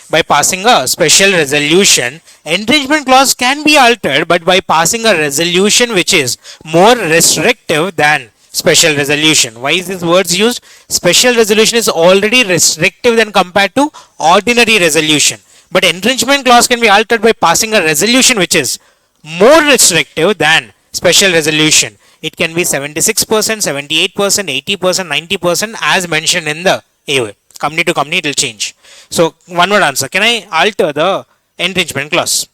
By passing a special resolution. Entrenchment clause can be altered, but by passing a resolution which is more restrictive than special resolution. Why is this words used? Special resolution is already restrictive than compared to ordinary resolution. But entrenchment clause can be altered by passing a resolution which is more restrictive than special resolution. It can be 76%, 78%, 80%, 90% as mentioned in the AOA. Company to company it will change. So one word answer. Can I alter the entrenchment clause?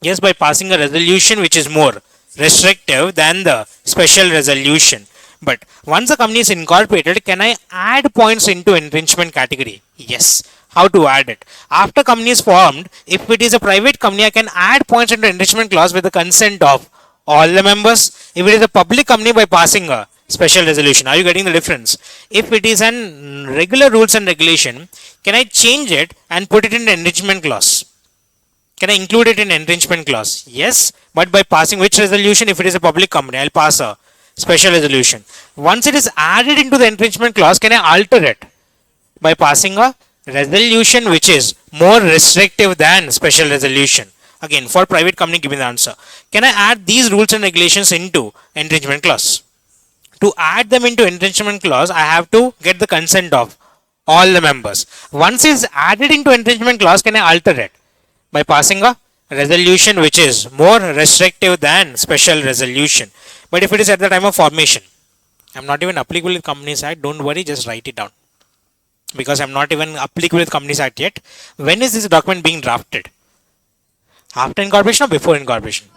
Yes, by passing a resolution which is more restrictive than the special resolution. But once a company is incorporated, can I add points into entrenchment category? Yes. How to add it? After company is formed, if it is a private company, I can add points into entrenchment clause with the consent of all the members. If it is a public company, by passing a special resolution. Are you getting the difference? If it is an regular rules and regulation, can I change it and put it in the entrenchment clause? Can I include it in entrenchment clause? Yes, but by passing which resolution? If it is a public company, I'll pass a special resolution. Once it is added into the entrenchment clause, can I alter it? By passing a resolution which is more restrictive than special resolution. Again, for private company, give me the answer. Can I add these rules and regulations into entrenchment clause? To add them into entrenchment clause, I have to get the consent of all the members. Once it is added into entrenchment clause, can I alter it? By passing a resolution which is more restrictive than special resolution. But if it is at the time of formation, I'm not even applicable with Companies Act, don't worry, just write it down. Because I'm not even applicable with Companies Act yet. When is this document being drafted? After incorporation or before incorporation?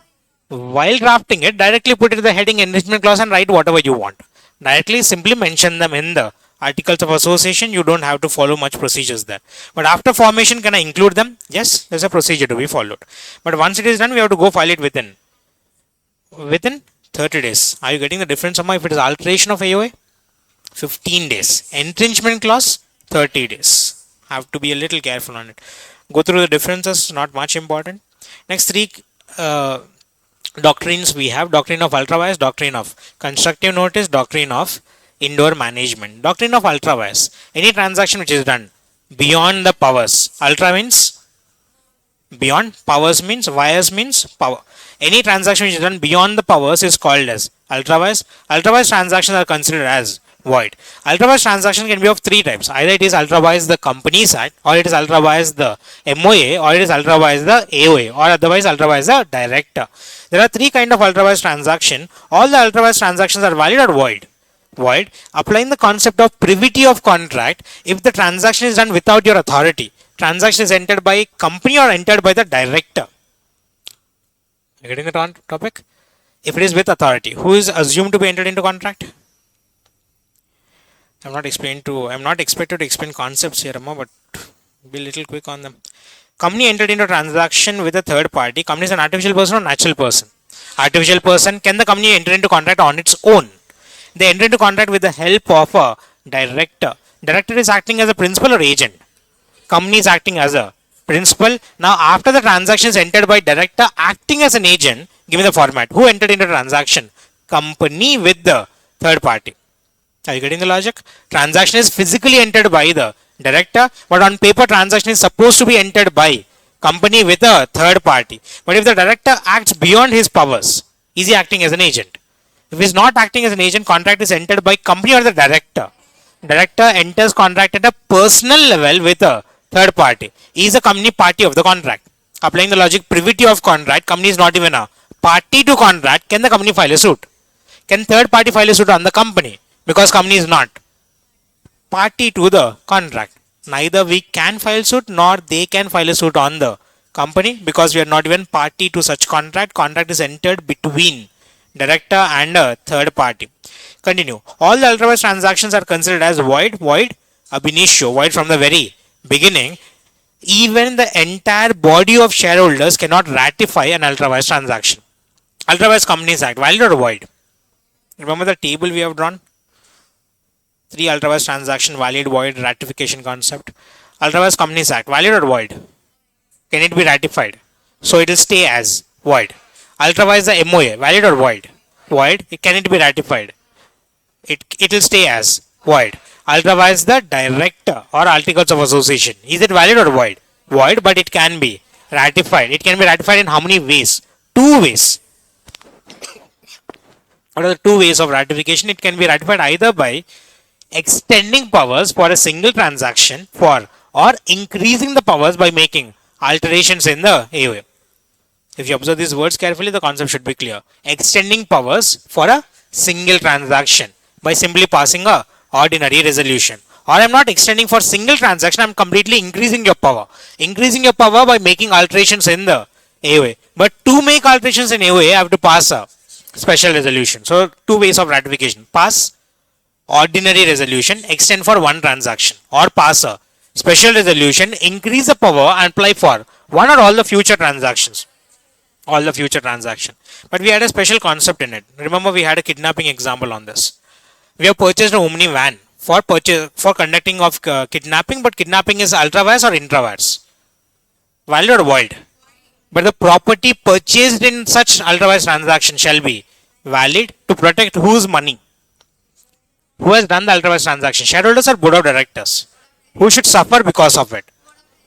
While drafting it, directly put it in the heading entrenchment clause and write whatever you want. Directly simply mention them in the articles of association. You don't have to follow much procedures there. But after formation, can I include them? Yes, there's a procedure to be followed. But once it is done, we have to go file it within 30 days. Are you getting the difference, Amma? If it is alteration of AOA, 15 days. Entrenchment clause, 30 days. Have to be a little careful on it. Go through the differences, not much important. Next three doctrines we have: doctrine of ultra vires, doctrine of constructive notice, doctrine of indoor management. Doctrine of ultra vires: any transaction which is done beyond the powers. Ultra means beyond, powers means, wires means power. Any transaction which is done beyond the powers is called as ultra vires. Ultra vires transactions are considered as void. Ultra vires transaction can be of three types. Either it is ultra vires the Companies Act, or it is ultra vires the MOA, or it is ultra vires the AOA, or otherwise ultra vires the director. There are three kind of ultra vires transaction. All the ultra vires transactions are valid or void. Void. Applying the concept of privity of contract, if the transaction is done without your authority, transaction is entered by company or entered by the director. You getting the topic? If it is with authority, who is assumed to be entered into contract? I'm not expected to explain concepts here, but be a little quick on them. Company entered into a transaction with a third party. Company is an artificial person or natural person? Artificial person. Can the company enter into contract on its own? They enter into contract with the help of a director. Director is acting as a principal or agent? Company is acting as a principal. Now, after the transaction is entered by director acting as an agent, give me the format. Who entered into the transaction? Company with the third party. Are you getting the logic? Transaction is physically entered by the director, but on paper transaction is supposed to be entered by company with a third party. But if the director acts beyond his powers, is he acting as an agent? If he is not acting as an agent, contract is entered by company or the director. Director enters contract at a personal level with a third party. He is a company party of the contract. Applying the logic privity of contract, company is not even a party to contract. Can the company file a suit? Can third party file a suit on the company? Because company is not party to the contract. Neither we can file suit nor they can file a suit on the company, because we are not even party to such contract. Contract is entered between director and a third party. Continue. All the ultra vires transactions are considered as void ab initio, void from the very beginning. Even the entire body of shareholders cannot ratify an ultra vires transaction. Ultra vires Companies Act, valid or void? Remember the table we have drawn? 3 ultra vires transaction, valid, void, ratification concept. Ultra vires Companies Act, valid or void? Can it be ratified? So it will stay as void. Ultra vires the MOA, valid or void? Void. Can it be ratified? It will stay as void. Ultra vires the director or articles of association. Is it valid or void? Void, but it can be ratified. It can be ratified in how many ways? 2 ways. What are the 2 ways of ratification? It can be ratified either by extending powers for a single transaction or increasing the powers by making alterations in the AOA. If you observe these words carefully, the concept should be clear. Extending powers for a single transaction by simply passing a ordinary resolution. Or I'm not extending for single transaction, I'm completely increasing your power. Increasing your power by making alterations in the AOA. But to make alterations in AOA, I have to pass a special resolution. So two ways of ratification. Pass ordinary resolution, extend for one transaction, or pass a special resolution, increase the power and apply for one or all the future transactions. All the future transaction. But we had a special concept in it. Remember, we had a kidnapping example on this. We have purchased a Omni van for conducting of kidnapping, but kidnapping is ultra vires or intra vires? Valid or void? But the property purchased in such ultra vires transaction shall be valid to protect whose money? Who has done the ultra vires transaction? Shareholders or board of directors? Who should suffer because of it?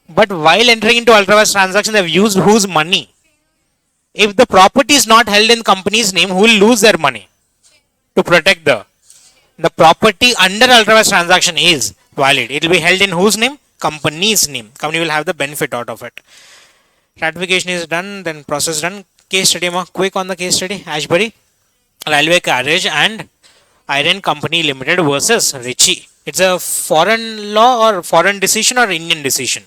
But while entering into ultra vires transaction, they have used whose money? If the property is not held in company's name, who will lose their money? To protect the property under ultra vires transaction is valid. It will be held in whose name? Company's name. Company will have the benefit out of it. Ratification is done, then process done. Case study, quick on the case study. Ashbury Railway Carriage and Iron Company Limited versus Ritchie. It's a foreign law or foreign decision or Indian decision.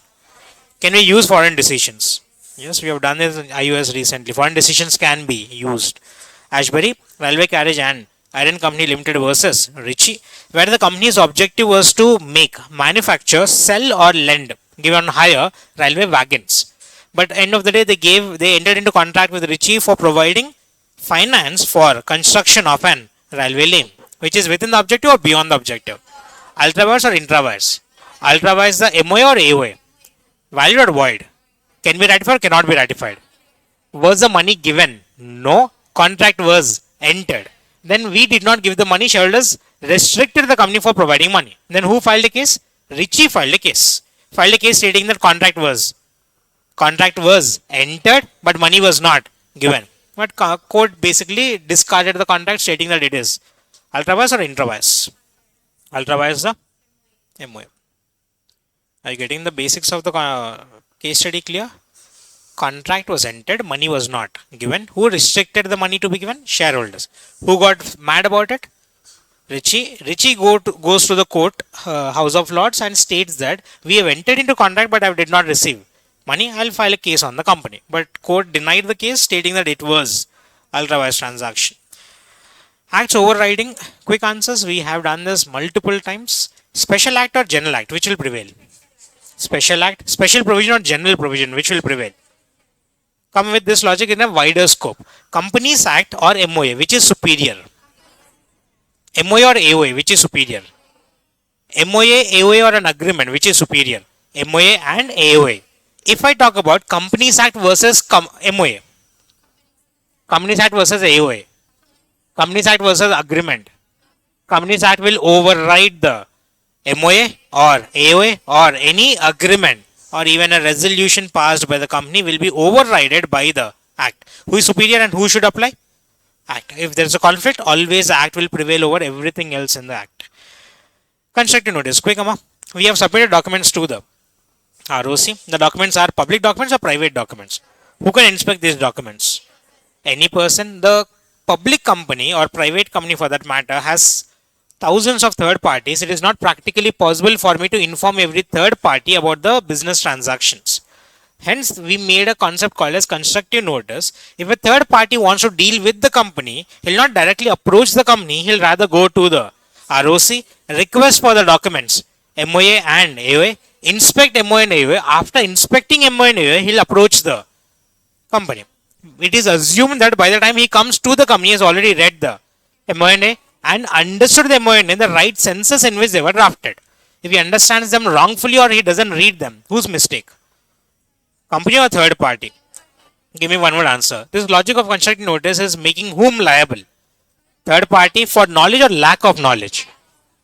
Can we use foreign decisions? Yes, we have done this in iOS recently. Foreign decisions can be used. Ashbury Railway Carriage and Iron Company Limited versus Ritchie, where the company's objective was to make, manufacture, sell or lend, give on hire railway wagons. But end of the day, they entered into contract with Ritchie for providing finance for construction of an railway lane, which is within the objective or beyond the objective. Ultra vires or intra vires? Ultra vires the MOA or AOA? Valid or void? Can be ratified or cannot be ratified? Was the money given? No. Contract was entered. Then we did not give the money. Shareholders restricted the company for providing money. Then who filed a case? Ritchie filed a case. Filed a case stating that contract was entered, but money was not given. But court basically discarded the contract, stating that it is ultra vires or intra vires. Ultra vires the MOA. Are you getting the basics of the case study clear? Contract was entered, money was not given. Who restricted the money to be given? Shareholders. Who got mad about it? Ritchie. Ritchie goes to the court, House of Lords, and states that we have entered into contract but I did not receive money. I'll file a case on the company. But court denied the case, stating that it was ultra vires transaction. Acts overriding. Quick answers. We have done this multiple times. Special act or general act, which will prevail? Special act, special provision or general provision, which will prevail? Come with this logic in a wider scope. Companies Act or MOA, which is superior? MOA or AOA, which is superior? MOA, AOA or an agreement, which is superior? MOA and AOA. If I talk about Companies Act versus MOA, Companies Act versus AOA, Companies Act versus agreement, Companies Act will override the MOA or AOA or any agreement or even a resolution passed by the company will be overridden by the act. Who is superior and who should apply? Act. If there is a conflict, always the act will prevail over everything else in the act. Constructive notice. Quick, Amma. We have submitted documents to the ROC. The documents are public documents or private documents. Who can inspect these documents? Any person. The public company or private company for that matter has thousands of third parties. It is not practically possible for me to inform every third party about the business transactions. Hence, we made a concept called as constructive notice. If a third party wants to deal with the company, he will not directly approach the company. He will rather go to the ROC, request for the documents, MOA and AOA, inspect MOA and AOA. After inspecting MOA and AOA, he will approach the company. It is assumed that by the time he comes to the company, he has already read the MOA and AOA and understood the MOA in the right senses in which they were drafted. If he understands them wrongfully or he doesn't read them, whose mistake? Company or third party? Give me one word answer. This logic of constructive notice is making whom liable? Third party for knowledge or lack of knowledge?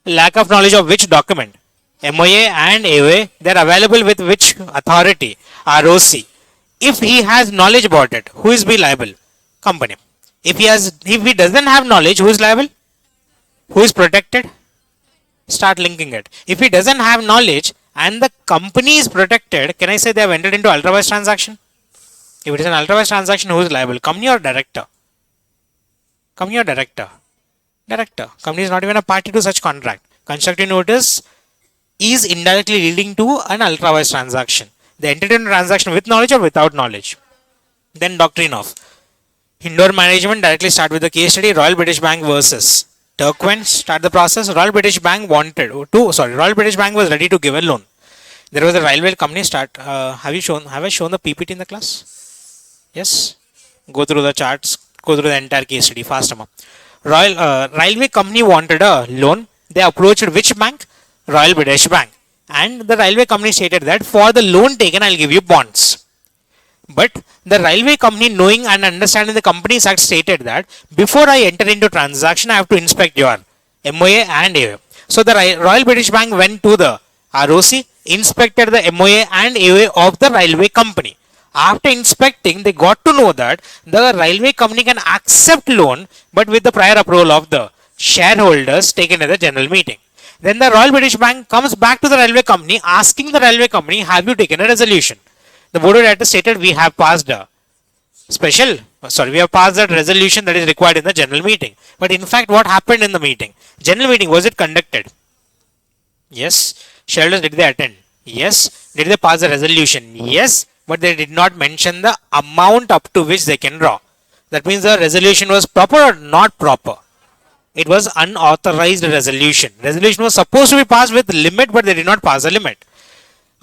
Lack of knowledge of which document? MOA and AOA, they are available with which authority? ROC. If he has knowledge about it, who is be liable? Company. If he doesn't have knowledge, who is liable? Who is protected? Start linking it. If he doesn't have knowledge and the company is protected, can I say they have entered into ultra vires transaction? If it is an ultra-vires transaction, who is liable? Company or director? Company or director? Director. Company is not even a party to such contract. Constructive notice is indirectly leading to an ultra-vires transaction. They entered into a transaction with knowledge or without knowledge. Then doctrine of indoor management directly start with the case study Royal British Bank versus Turquoise. Start the process. Royal British Bank Royal British Bank was ready to give a loan. There was a railway company start. Have I shown the PPT in the class? Yes. Go through the charts. Go through the entire case study. Fast, Amma. Railway company wanted a loan. They approached which bank? Royal British Bank. And the railway company stated that for the loan taken, I'll give you bonds. But the railway company, knowing and understanding the Companies Act, stated that before I enter into transaction, I have to inspect your MOA and AOA. So the Royal British Bank went to the ROC, inspected the MOA and AOA of the railway company. After inspecting, they got to know that the railway company can accept loan, but with the prior approval of the shareholders taken at the general meeting. Then the Royal British Bank comes back to the railway company, asking the railway company, have you taken a resolution? The board of directors stated we have passed we have passed that resolution that is required in the general meeting. But in fact, what happened in the meeting? General meeting, was it conducted? Yes. Shareholders, did they attend? Yes. Did they pass the resolution? Yes. But they did not mention the amount up to which they can draw. That means the resolution was proper or not proper? It was unauthorized resolution. Resolution was supposed to be passed with limit, but they did not pass the limit.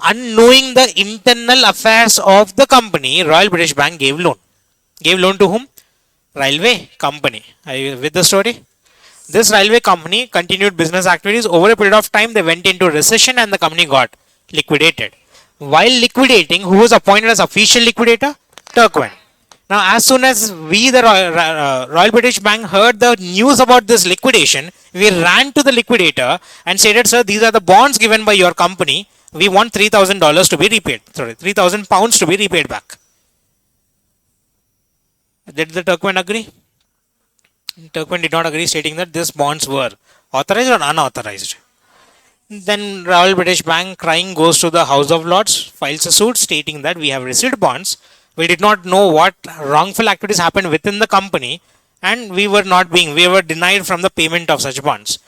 Unknowing the internal affairs of the company, Royal British Bank gave loan. Gave loan to whom? Railway company. Are you with the story? This railway company continued business activities. Over a period of time, they went into recession and the company got liquidated. While liquidating, who was appointed as official liquidator? Turquoise. Now, as soon as we, the Royal British Bank, heard the news about this liquidation, we ran to the liquidator and stated, sir, these are the bonds given by your company. We want $3,000 to be repaid. Sorry, 3,000 pounds to be repaid back. Did the Turquoise agree? Turquoise did not agree, stating that these bonds were authorized or unauthorized. Then Royal British Bank, crying, goes to the House of Lords, files a suit stating that we have received bonds. We did not know what wrongful activities happened within the company, and we were denied from the payment of such bonds.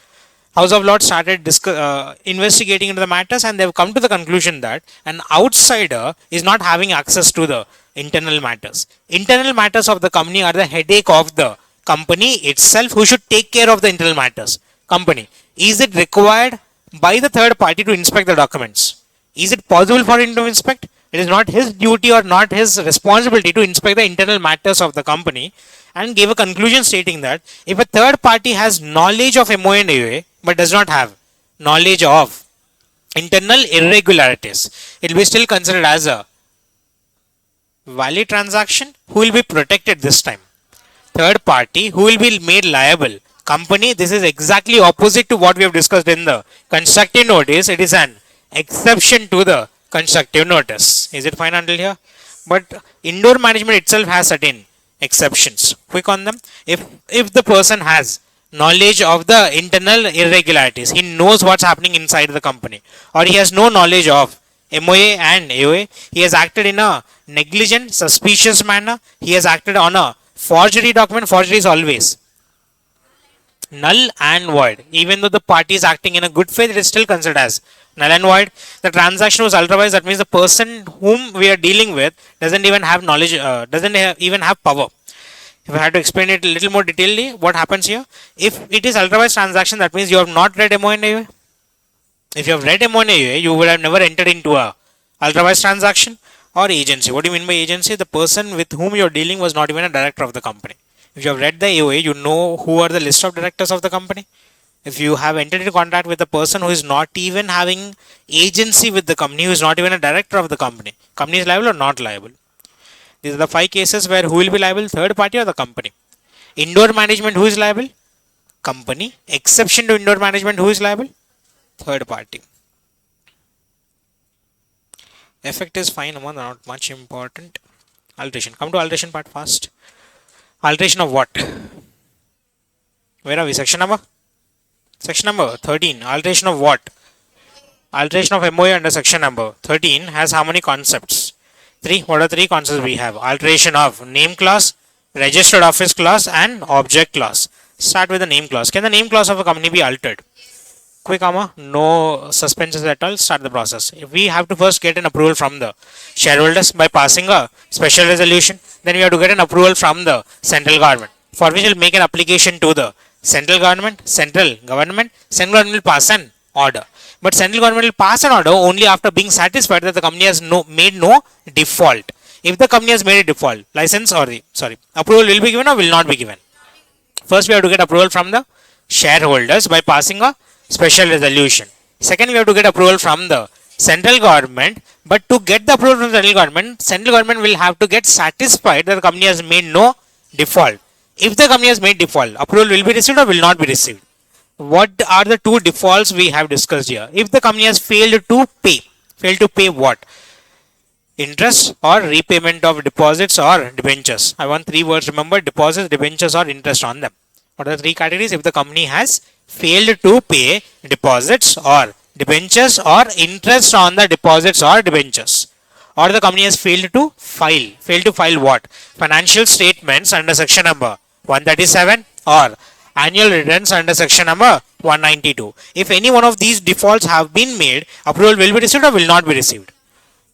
House of Lords started investigating into the matters, and they've come to the conclusion that an outsider is not having access to the internal matters. Internal matters of the company are the headache of the company itself, who should take care of the internal matters. Company. Is it required by the third party to inspect the documents? Is it possible for him to inspect? It is not his duty or not his responsibility to inspect the internal matters of the company, and gave a conclusion stating that if a third party has knowledge of MOA and AOA but does not have knowledge of internal irregularities, it will be still considered as a valid transaction. Who will be protected this time? Third party. Who will be made liable? Company. This is exactly opposite to what we have discussed in the constructive notice. It is an exception to the constructive notice. Is it fine until here? But indoor management itself has certain exceptions. Quick on them. If the person has knowledge of the internal irregularities, he knows what's happening inside the company, or he has no knowledge of MOA and AOA, he has acted in a negligent, suspicious manner, he has acted on a forgery document. Forgery is always null and void. Even though the party is acting in a good faith, it is still considered as null and void. The transaction was ultra-vires. That means the person whom we are dealing with doesn't even have knowledge, even have power. If I had to explain it a little more detailedly, what happens here? If it is ultra-vires transaction, that means you have not read MOA and AOA. If you have read MOA and AOA, you would have never entered into a ultra-vires transaction or agency. What do you mean by agency? The person with whom you are dealing was not even a director of the company. If you have read the AOA, you know who are the list of directors of the company. If you have entered into contact with a person who is not even having agency with the company, who is not even a director of the company is liable or not liable? These are the 5 cases where who will be liable? Third party or the company. Indoor management, who is liable? Company. Exception to indoor management, who is liable? Third party. Effect is fine, not much important. Alteration. Come to alteration part fast. Alteration of what? Where are we? Section number? Section number 13. Alteration of what? Alteration of MOA under section number 13 has how many concepts? Three. What are three concepts we have? Alteration of name clause, registered office clause, and object clause. Start with the name clause. Can the name clause of a company be altered? Quick, no suspenses at all. Start the process. If we have to first get an approval from the shareholders by passing a special resolution, then we have to get an approval from the central government, for which we'll make an application to the central government. Central government will pass an order. But central government will pass an order only after being satisfied that the company has made no default. If the company has made a default, license or approval will be given or will not be given. First, we have to get approval from the shareholders by passing a special resolution. Second, we have to get approval from the central government. But to get the approval from the central government will have to get satisfied that the company has made no default. If the company has made default, approval will be received or will not be received. What are the two defaults we have discussed here? If the company has failed to pay what? Interest or repayment of deposits or debentures. I want three words. Remember, deposits, debentures, or interest on them. What are the three categories? If the company has failed to pay deposits or debentures or interest on the deposits or debentures, or the company has failed to file what? Financial statements under section number 137 or annual returns under section number 192. If any one of these defaults have been made, approval will be received or will not be received.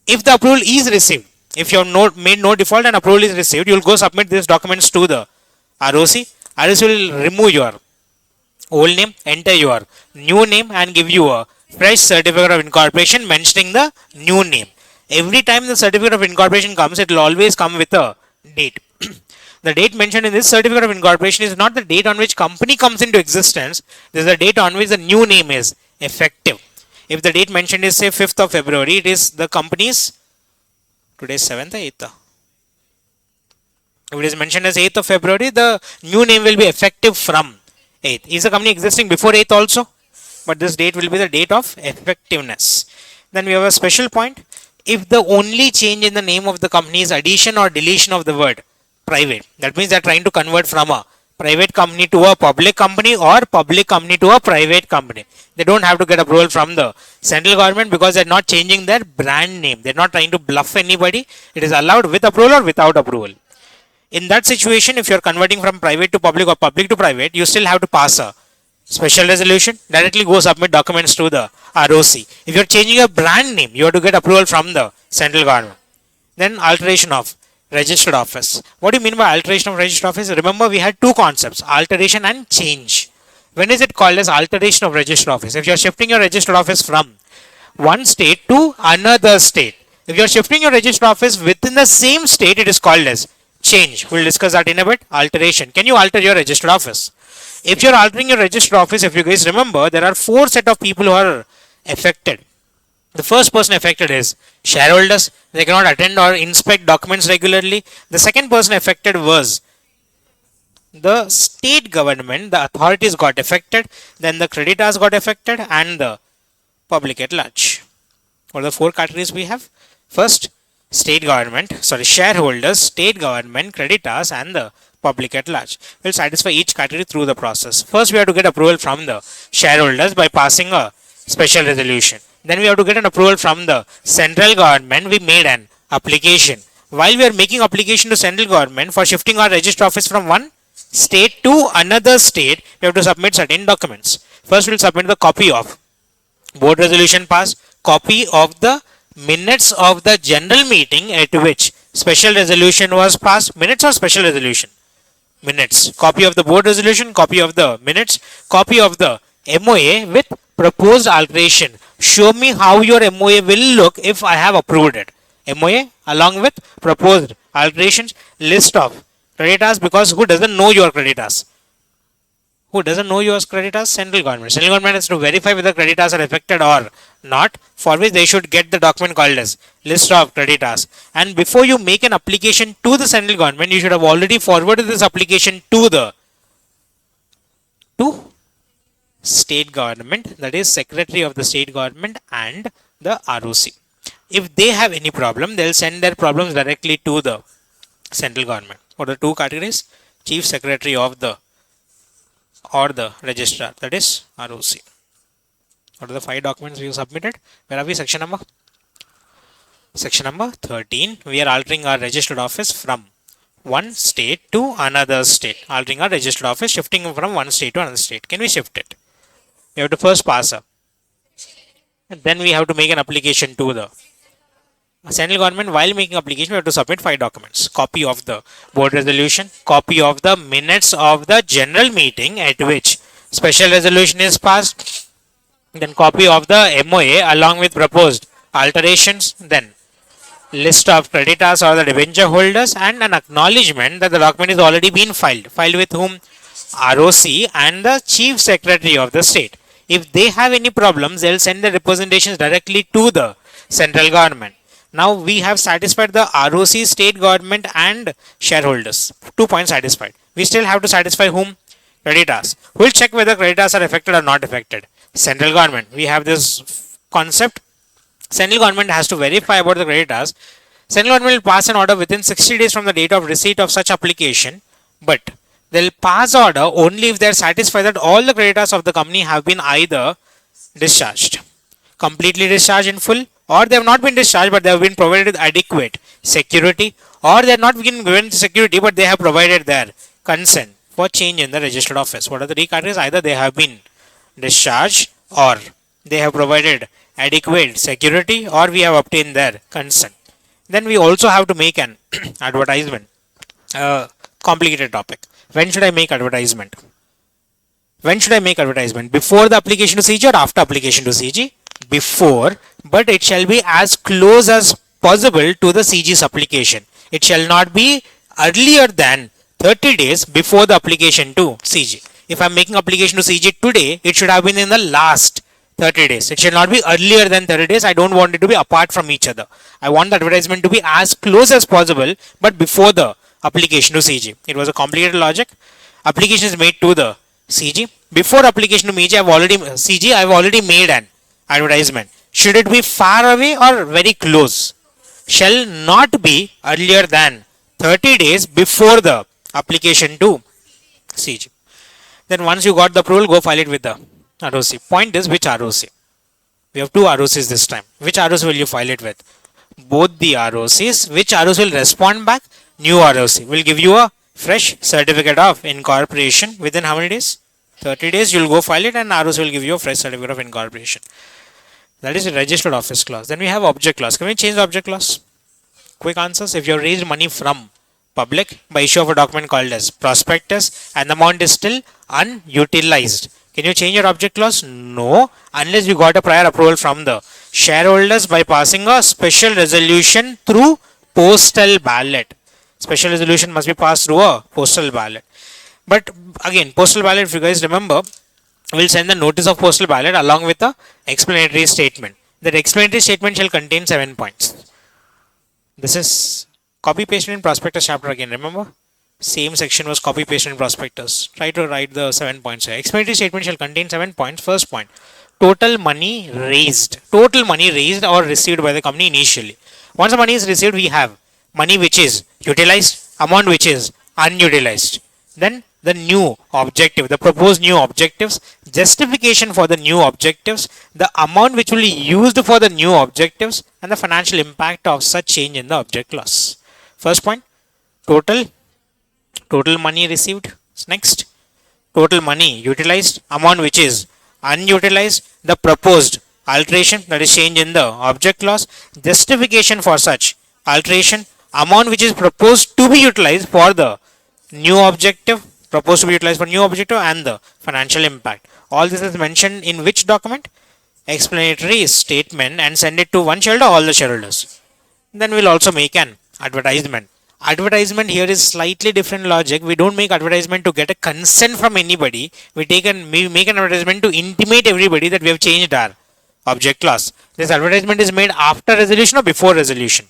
If the approval is received, if you have made no default and approval is received, you will go submit these documents to the ROC. ROC will remove your old name, enter your new name, and give you a fresh certificate of incorporation mentioning the new name. Every time the certificate of incorporation comes, it will always come with a date. The date mentioned in this certificate of incorporation is not the date on which company comes into existence. This is the date on which the new name is effective. If the date mentioned is say 5th of February, it is the company's, today is 7th or 8th. If it is mentioned as 8th of February, the new name will be effective from 8th. Is the company existing before 8th also? But this date will be the date of effectiveness. Then we have a special point. If the only change in the name of the company is addition or deletion of the word private, that means they are trying to convert from a private company to a public company or public company to a private company. They don't have to get approval from the central government because they are not changing their brand name. They are not trying to bluff anybody. It is allowed with approval or without approval. In that situation, if you are converting from private to public or public to private, you still have to pass a special resolution, directly go submit documents to the ROC. If you are changing your brand name, you have to get approval from the central government. Then alteration of registered office. What do you mean by alteration of registered office? Remember, we had two concepts, alteration and change. When is it called as alteration of registered office? If you are shifting your registered office from one state to another state. If you are shifting your registered office within the same state, it is called as change. We'll discuss that in a bit. Alteration. Can you alter your registered office? If you are altering your registered office, if you guys remember, there are four set of people who are affected. The first person affected is shareholders. They cannot attend or inspect documents regularly. The second person affected was the state government. The authorities got affected. Then the creditors got affected and the public at large. What are the four categories we have? First, shareholders, state government, creditors, and the public at large. We'll satisfy each category through the process. First, we have to get approval from the shareholders by passing a special resolution. Then we have to get an approval from the central government. We made an application. While we are making application to central government for shifting our registered office from one state to another state, we have to submit certain documents. First, we'll submit the copy of board resolution passed, copy of the minutes of the general meeting at which special resolution was passed. Minutes or special resolution? Minutes. Copy of the board resolution, copy of the minutes, copy of the MOA with proposed alteration. Show me how your MOA will look if I have approved it. MOA along with proposed alterations, list of creditors, because who doesn't know your creditors? Who doesn't know your creditors? Central government. Central government has to verify whether creditors are affected or not, for which they should get the document called as list of creditors. And before you make an application to the central government, you should have already forwarded this application to state government, that is secretary of the state government and the ROC. If they have any problem, they'll send their problems directly to the central government. What are the two categories? Chief secretary of the or the registrar, that is ROC. What are the 5 documents you submitted? Where are we? Section number Section number 13. We are altering our registered office from one state to another state. Altering our registered office, shifting from one state to another state. Can we shift it? We have to first pass up. And then we have to make an application to the central government. While making application, we have to submit 5 documents: copy of the board resolution, copy of the minutes of the general meeting at which special resolution is passed, then copy of the MOA along with proposed alterations, then list of creditors or the debenture holders, and an acknowledgement that the document is already been filed. Filed with whom? ROC and the chief secretary of the state. If they have any problems, they'll send the representations directly to the central government. Now we have satisfied the ROC, state government, and shareholders. 2 points satisfied. We still have to satisfy whom? Creditors. We'll check whether creditors are affected or not affected. Central government. We have this concept. Central government has to verify about the creditors. Central government will pass an order within 60 days from the date of receipt of such application, but they'll pass order only if they are satisfied that all the creditors of the company have been either discharged, completely discharged in full, or they have not been discharged but they have been provided with adequate security, or they have not been given security but they have provided their consent for change in the registered office. What are the three categories? Either they have been discharged, or they have provided adequate security, or we have obtained their consent. Then we also have to make an advertisement. Complicated topic. When should I make advertisement? When should I make advertisement? Before the application to CG or after application to CG? Before, but it shall be as close as possible to the CG's application. It shall not be earlier than 30 days before the application to CG. If I am making application to CG today, it should have been in the last 30 days. It should not be earlier than 30 days. I don't want it to be apart from each other. I want the advertisement to be as close as possible, but before the application to CG. It was a complicated logic. Application is made to the CG. Before application to CG, I've already made an advertisement. Should it be far away or very close? Shall not be earlier than 30 days before the application to CG. Then once you got the approval, go file it with the ROC. Point is, which ROC? We have two ROCs this time. Which ROC will you file it with? Both the ROCs. Which ROC will respond back? New ROC will give you a fresh certificate of incorporation within how many days? 30 days. You'll go file it and ROC will give you a fresh certificate of incorporation. That is a registered office clause. Then we have object clause. Can we change the object clause? Quick answers. If you have raised money from public by issue of a document called as prospectus and the amount is still unutilized, can you change your object clause? No, unless you got a prior approval from the shareholders by passing a special resolution through postal ballot. Special resolution must be passed through a postal ballot. But again, postal ballot, if you guys remember, will send the notice of postal ballot along with the explanatory statement. That explanatory statement shall contain 7 points. This is copy pasted in prospectus chapter again. Remember, same section was copy pasted in prospectus. Try to write the 7 points here. Explanatory statement shall contain 7 points. First point: total money raised. Total money raised or received by the company initially. Once the money is received, we have money which is utilized, amount which is unutilized. Then the new objective, the proposed new objectives, justification for the new objectives, the amount which will be used for the new objectives, and the financial impact of such change in the object clause. First point: total money received. Next, total money utilized, amount which is unutilized, the proposed alteration, that is change in the object clause, justification for such alteration, amount which is proposed to be utilized for the new objective, and the financial impact. All this is mentioned in which document? Explanatory statement, and send it to one shareholder, all the shareholders. Then we'll also make an advertisement. Advertisement here is slightly different logic. We don't make advertisement to get a consent from anybody. We make an advertisement to intimate everybody that we have changed our object clause. This advertisement is made after resolution or before resolution?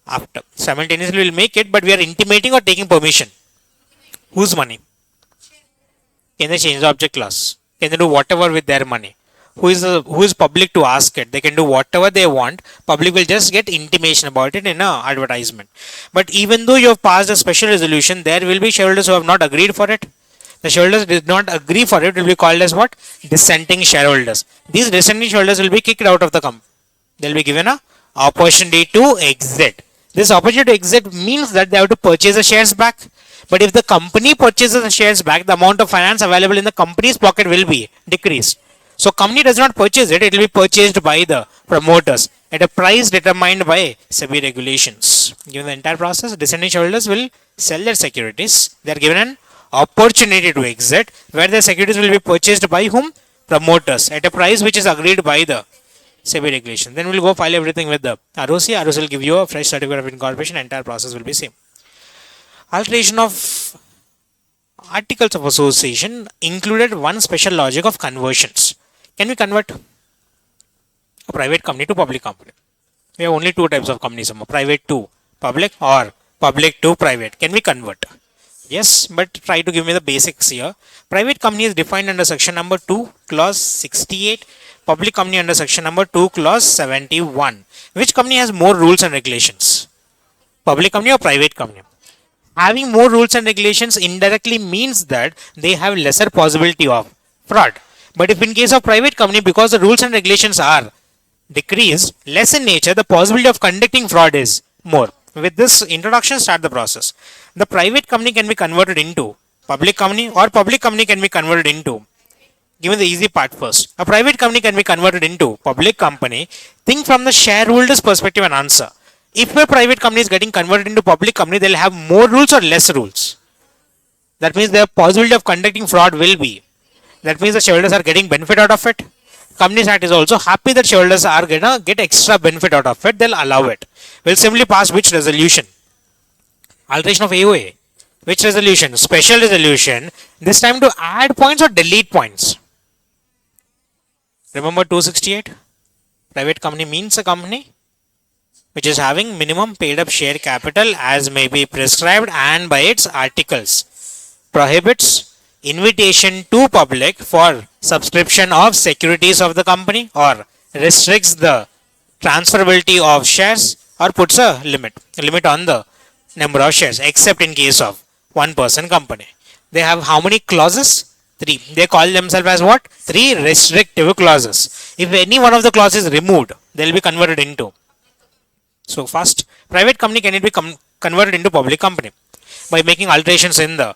After. Simultaneously we'll make it, but we are intimating or taking permission. Whose money? Can they change the object clause? Can they do whatever with their money? Who is public to ask it? They can do whatever they want. Public will just get intimation about it in a advertisement. But even though you have passed a special resolution, there will be shareholders who have not agreed for it. The shareholders did not agree for it will be called as what? Dissenting shareholders. These dissenting shareholders will be kicked out of the company. They will be given a opportunity to exit. This opportunity to exit means that they have to purchase the shares back. But if the company purchases the shares back, the amount of finance available in the company's pocket will be decreased. So company does not purchase it, it will be purchased by the promoters at a price determined by SEBI regulations. Given the entire process, descending shareholders will sell their securities. They are given an opportunity to exit, where their securities will be purchased by whom? Promoters at a price which is agreed by the SEBI regulation. Then we'll go file everything with the ROC. ROC will give you a fresh certificate of incorporation. Entire process will be same. Alteration of articles of association included one special logic of conversions. Can we convert a private company to public company? We have only two types of companies, private to public or public to private. Can we convert? Yes, but try to give me the basics here. Private company is defined under section number 2, clause 68. Public company under section number 2, clause 71. Which company has more rules and regulations? Public company or private company? Having more rules and regulations indirectly means that they have lesser possibility of fraud. But if in case of private company, because the rules and regulations are decreased, less in nature, the possibility of conducting fraud is more. With this introduction, start the process. The private company can be converted into public company, or public company can be converted into, given the easy part first. A private company can be converted into public company. Think from the shareholder's perspective and answer. If a private company is getting converted into public company, they'll have more rules or less rules. That means the possibility of conducting fraud will be. That means the shareholders are getting benefit out of it. Companies Act is also happy that shareholders are gonna get extra benefit out of it. They'll allow it. We'll simply pass which resolution? Alteration of AOA. Which resolution? Special resolution. This time to add points or delete points. Remember 268? Private company means a company which is having minimum paid up share capital as may be prescribed and by its articles. Prohibits invitation to public for subscription of securities of the company, or restricts the transferability of shares, or puts a limit on the number of shares, except in case of one person company. They have how many clauses? 3. They call themselves as what? 3 restrictive clauses. If any one of the clauses is removed, they will be converted into. So first, private company can it be converted into public company by making alterations in the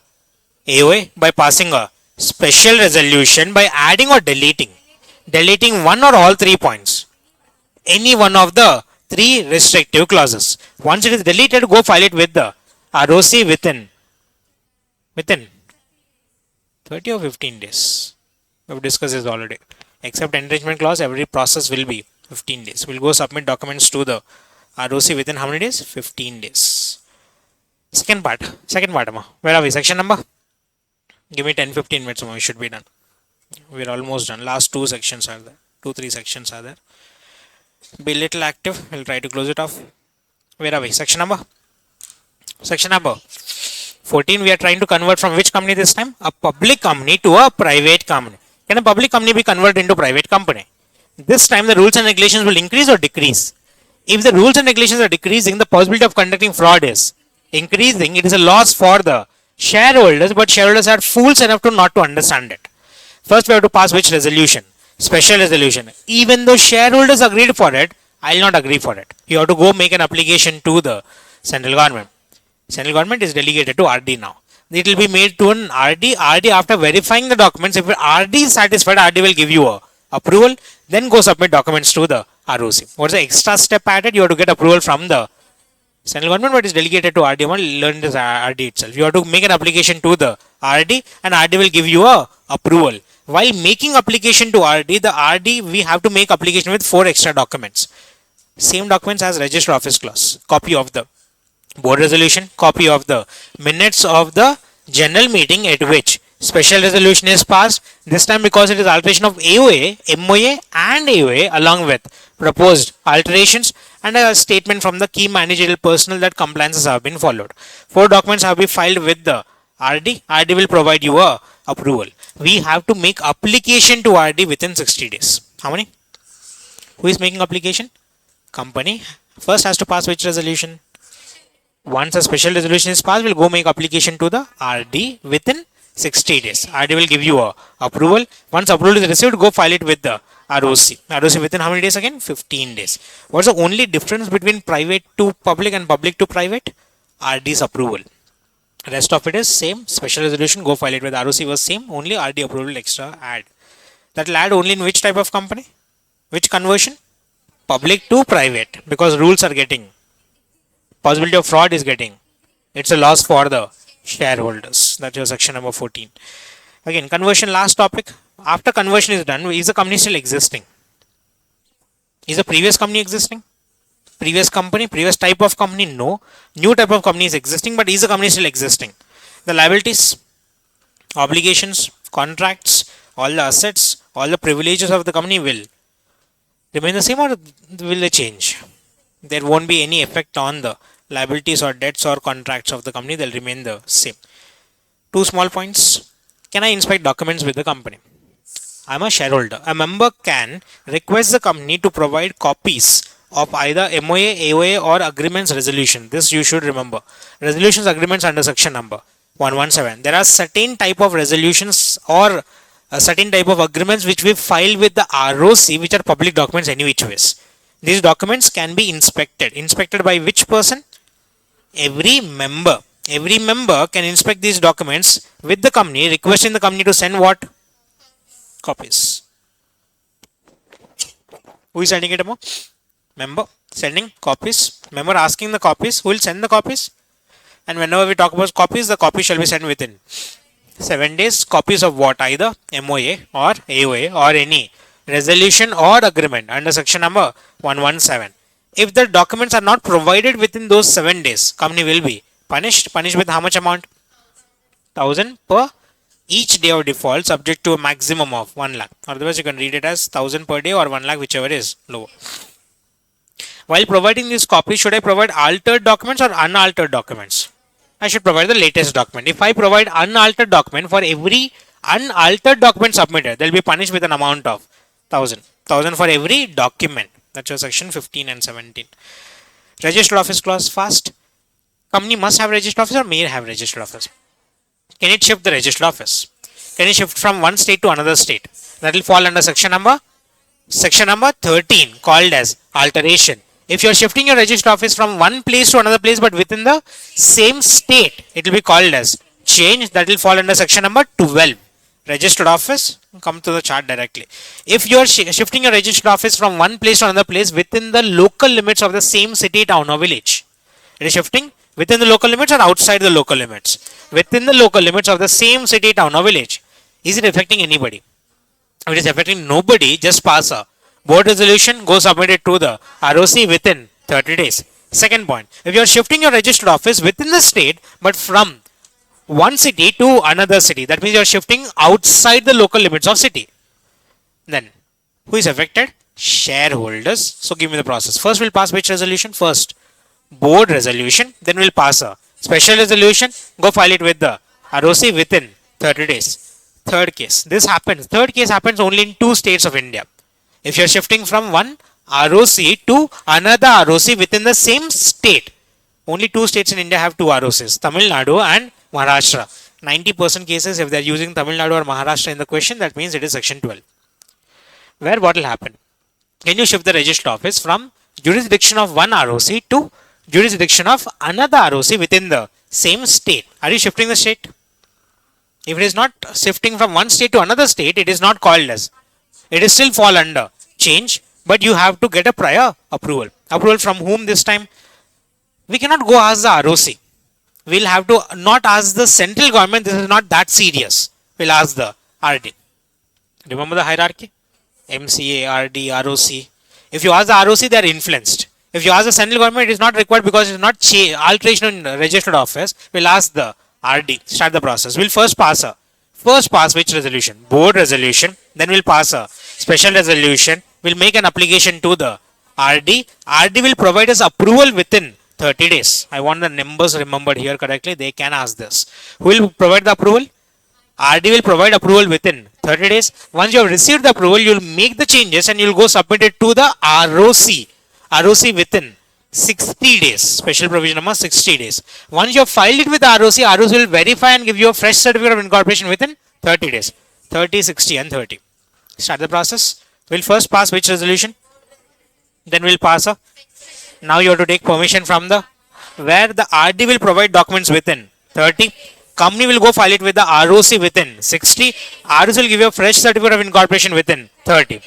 AOA, by passing a special resolution, by adding or deleting one or all 3 points, any one of the 3 restrictive clauses. Once it is deleted, go file it with the ROC within 30 or 15 days. We have discussed this already. Except enrichment clause, every process will be 15 days. We'll go submit documents to the ROC within how many days? 15 days. Second part. Where are we? Section number? Give me 10-15 minutes more. We should be done. We're almost done. Last 2 sections are there. 2-3 sections are there. Be a little active. We'll try to close it off. Where are we? Section number 14. We are trying to convert from which company this time? A public company to a private company. Can a public company be converted into private company? This time the rules and regulations will increase or decrease. If the rules and regulations are decreasing, the possibility of conducting fraud is increasing. It is a loss for the shareholders, but shareholders are fools enough to not to understand it. First we have to pass which resolution? Special resolution. Even though shareholders agreed for it, I will not agree for it. You have to go make an application to the central government. Central government is delegated to RD now. It will be made to an RD. RD, after verifying the documents, if RD is satisfied, RD will give you a approval. Then go submit documents to the ROC. What's the extra step added? You have to get approval from the central government, but is delegated to RD. You want to learn this RD itself. You have to make an application to the RD, and RD will give you a approval. While making application to RD, we have to make application with 4 extra documents. Same documents as register office clause. Copy of the board resolution, copy of the minutes of the general meeting at which special resolution is passed. This time, because it is alteration of AOA, MOA and AOA along with proposed alterations, and a statement from the key managerial personnel that compliances have been followed. 4 documents have been filed with the RD. RD will provide you a approval. We have to make application to RD within 60 days. How many? Who is making application? Company. First has to pass which resolution? Once a special resolution is passed, we'll go make application to the RD within 60 days. RD will give you a approval. Once approval is received, go file it with the ROC. ROC within how many days again? 15 days. What's the only difference between private to public and public to private? RD's approval. Rest of it is same. Special resolution, go file it with ROC was same. Only RD approval extra add. That will add only in which type of company? Which conversion? Public to private. Because rules are getting. Possibility of fraud is getting. It's a loss for the shareholders. That's your section number 14. Again, conversion, last topic. After conversion is done, is the company still existing? Is the previous company existing? Previous company, previous type of company? No. New type of company is existing, but is the company still existing? The liabilities, obligations, contracts, all the assets, all the privileges of the company will remain the same, or will they change? There won't be any effect on the liabilities or debts or contracts of the company. They'll remain the same. Two small points. Can I inspect documents with the company? I'm a shareholder. A member can request the company to provide copies of either MOA, AOA or agreements resolution. This you should remember. Resolutions agreements under section number 117. There are certain type of resolutions or a certain type of agreements which we file with the ROC, which are public documents any which ways. These documents can be inspected. Inspected by which person? Every member. Every member can inspect these documents with the company, requesting the company to send what? Copies. Who is sending it above? Member sending copies. Member asking the copies. Who will send the copies? And whenever we talk about copies, the copy shall be sent within 7 days. Copies of what? Either MOA or AOA or any resolution or agreement under section number 117. If the documents are not provided within those 7 days, company will be punished. Punished with how much amount? 1000 per each day of default, subject to a maximum of 1 lakh. Otherwise, you can read it as 1000 per day or 1 lakh, whichever is lower. While providing these copies, should I provide altered documents or unaltered documents? I should provide the latest document. If I provide unaltered document, for every unaltered document submitted, they will be punished with an amount of 1000. 1000 for every document. That's your section 15 and 17. Registered office clause. Fast. Company must have registered office or may have registered office. Can it shift the registered office? Can it shift from one state to another state? That will fall under section number 13, called as alteration. If you are shifting your registered office from one place to another place but within the same state, it will be called as change. That will fall under section number 12. Registered office, come to the chart directly. If you are shifting your registered office from one place to another place within the local limits of the same city, town or village, it is shifting within the local limits or outside the local limits? Within the local limits of the same city, town or village. Is it affecting anybody? If it is affecting nobody, just pass a board resolution, go submit it to the ROC within 30 days. Second point, if you are shifting your registered office within the state but from one city to another city, that means you are shifting outside the local limits of city. Then, who is affected? Shareholders. So give me the process. First we'll pass which resolution? First, board resolution. Then we'll pass a special resolution. Go file it with the ROC within 30 days. Third case. This happens. Third case happens only in 2 states of India. If you are shifting from one ROC to another ROC within the same state, only 2 states in India have 2 ROCs, Tamil Nadu and Maharashtra. 90% cases, if they are using Tamil Nadu or Maharashtra in the question, that means it is section 12. Where what will happen? Can you shift the registered office from jurisdiction of one ROC to jurisdiction of another ROC within the same state? Are you shifting the state? If it is not shifting from one state to another state, it is not called as. It is still fall under change, but you have to get a prior approval. Approval from whom this time? We cannot go ask the ROC. We'll have to not ask the central government. This is not that serious. We'll ask the RD. Remember the hierarchy? MCA, RD, ROC. If you ask the ROC, they are influenced. If you ask the central government, it is not required because it is not alteration in registered office. We'll ask the RD. Start the process. We'll first pass which resolution? Board resolution. Then we'll pass a special resolution. We'll make an application to the RD. RD will provide us approval within 30 days. I want the numbers remembered here correctly. They can ask this. Who will provide the approval? RD will provide approval within 30 days. Once you have received the approval, you will make the changes and you will go submit it to the ROC. ROC within 60 days. Special provision number 60 days. Once you have filed it with the ROC, ROC will verify and give you a fresh certificate of incorporation within 30 days. 30, 60 and 30. Start the process. We'll first pass which resolution? Then we'll pass a. Now you have to take permission from the where the RD will provide documents within 30. Company will go file it with the ROC within 60. ROC will give you a fresh certificate of incorporation within 30.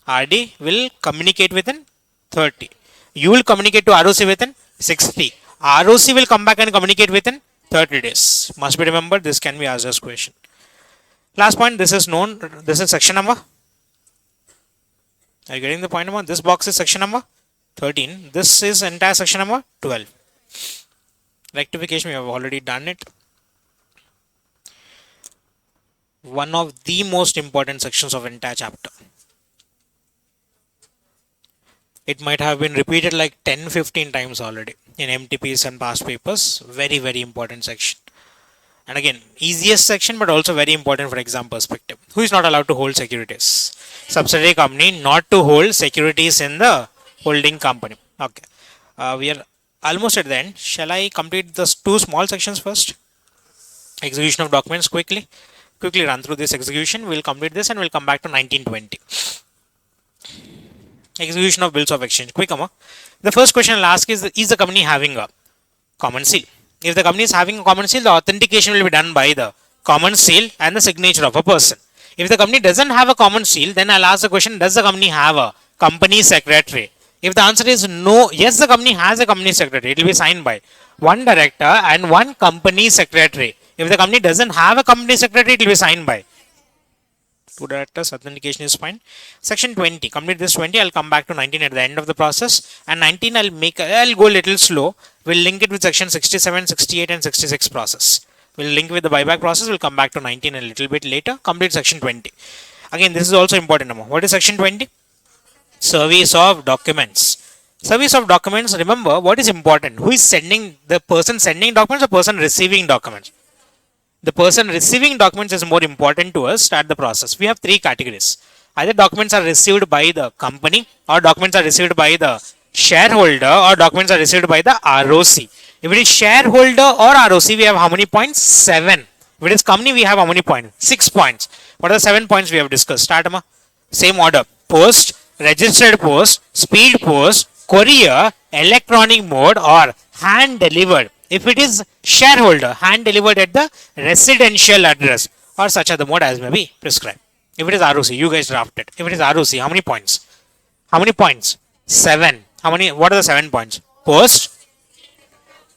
RD will communicate within 30. You will communicate to ROC within 60. ROC will come back and communicate within 30 days. Must be remembered, this can be asked as question. Last point, this is known, this is section number. Are you getting the point number? This box is section number 13. This is entire section number 12. Rectification, we have already done it. One of the most important sections of entire chapter. It might have been repeated like 10-15 times already in MTPs and past papers. Very, very important section. And again, easiest section, but also very important for exam perspective. Who is not allowed to hold securities? Subsidiary company not to hold securities in the holding company. Okay. We are almost at the end. Shall I complete the two small sections first? Execution of documents quickly. Quickly run through this execution. We'll complete this and we'll come back to 1920. Execution of bills of exchange. Quick, the first question I'll ask is the company having a common seal? If the company is having a common seal, the authentication will be done by the common seal and the signature of a person. If the company doesn't have a common seal, then I'll ask the question, does the company have a company secretary? If the answer is no, yes, the company has a company secretary. It will be signed by one director and one company secretary. If the company doesn't have a company secretary, it will be signed by two directors. Authentication is fine. Section 20. Complete this 20. I'll come back to 19 at the end of the process. And 19 I'll go a little slow. We'll link it with section 67, 68 and 66 process. We'll link with the buyback process. We'll come back to 19 a little bit later. Complete section 20. Again, this is also important. What is section 20? Service of documents. Service of documents. Remember what is important. Who is sending? The person sending documents or person receiving documents? The person receiving documents is more important to us at the process. We have three categories. Either documents are received by the company, or documents are received by the shareholder, or documents are received by the ROC. If it is shareholder or ROC, we have how many points? 7. If it is company, we have how many points? 6 points. What are the 7 points we have discussed? Start, same order. Post, registered post, speed post, courier, electronic mode, or hand delivered. If it is shareholder, hand delivered at the residential address or such other mode as may be prescribed. If it is ROC, you guys draft it. If it is ROC, how many points? How many points? 7. How many? What are the 7 points? Post,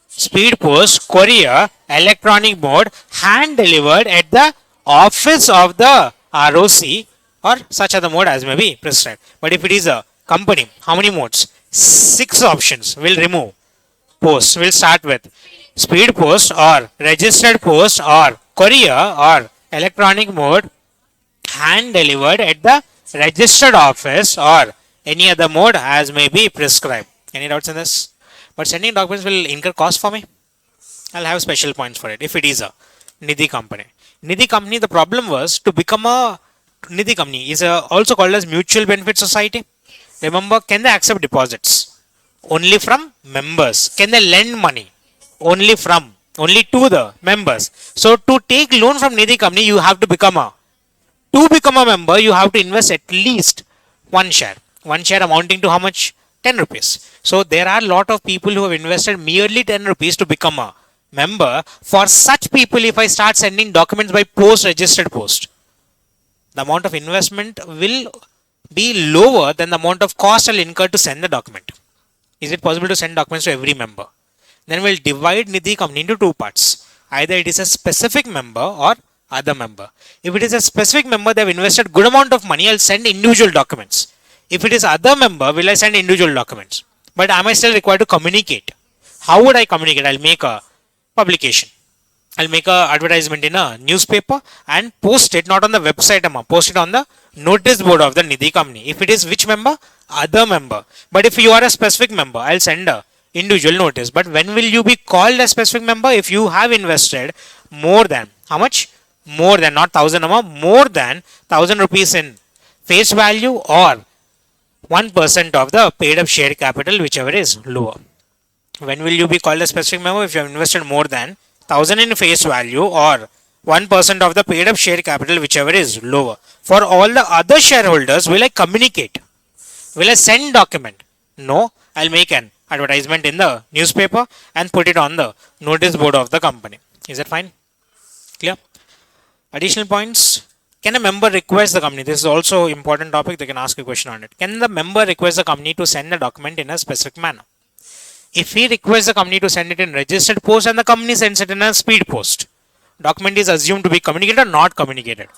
speed post, courier, electronic mode, hand delivered at the office of the ROC or such other mode as may be prescribed. But if it is a company, how many modes? 6 options. We'll remove. Post. We'll start with speed post or registered post or courier or electronic mode, hand delivered at the registered office or any other mode as may be prescribed. Any doubts in this? But sending documents will incur cost for me. I'll have special points for it if it is a Nidhi company. Nidhi company, the problem was to become a Nidhi company is also called as mutual benefit society. Remember, can they accept deposits? Only from members. Can they lend money? Only to the members. So to take loan from Nidhi company, you have to become a member, you have to invest at least one share. One share amounting to how much? 10 rupees. So there are a lot of people who have invested merely 10 rupees to become a member. For such people, if I start sending documents by post, registered post, the amount of investment will be lower than the amount of cost I'll incur to send the document. Is it possible to send documents to every member? Then we'll divide Nidhi company into two parts. Either it is a specific member or other member. If it is a specific member, they have invested good amount of money, I'll send individual documents. If it is other member, will I send individual documents? But am I still required to communicate? How would I communicate? I'll make a publication. I'll make a advertisement in a newspaper and post it not on the website, post it on the notice board of the Nidhi company. If it is which member? Other member. But if you are a specific member, I'll send a individual notice. But when will you be called a specific member? If you have invested more than, how much? More than, not 1000, more than 1000 rupees in face value or 1% of the paid up share capital, whichever is lower. When will you be called a specific member? If you have invested more than 1000 in face value or 1% of the paid up share capital, whichever is lower. For all the other shareholders, will I communicate? Will I send document? No, I'll make an advertisement in the newspaper and put it on the notice board of the company. Is that fine? Clear? Additional points. Can a member request the company? This is also important topic. They can ask a question on it. Can the member request the company to send the document in a specific manner? If he requests the company to send it in registered post and the company sends it in a speed post, document is assumed to be communicated or not communicated,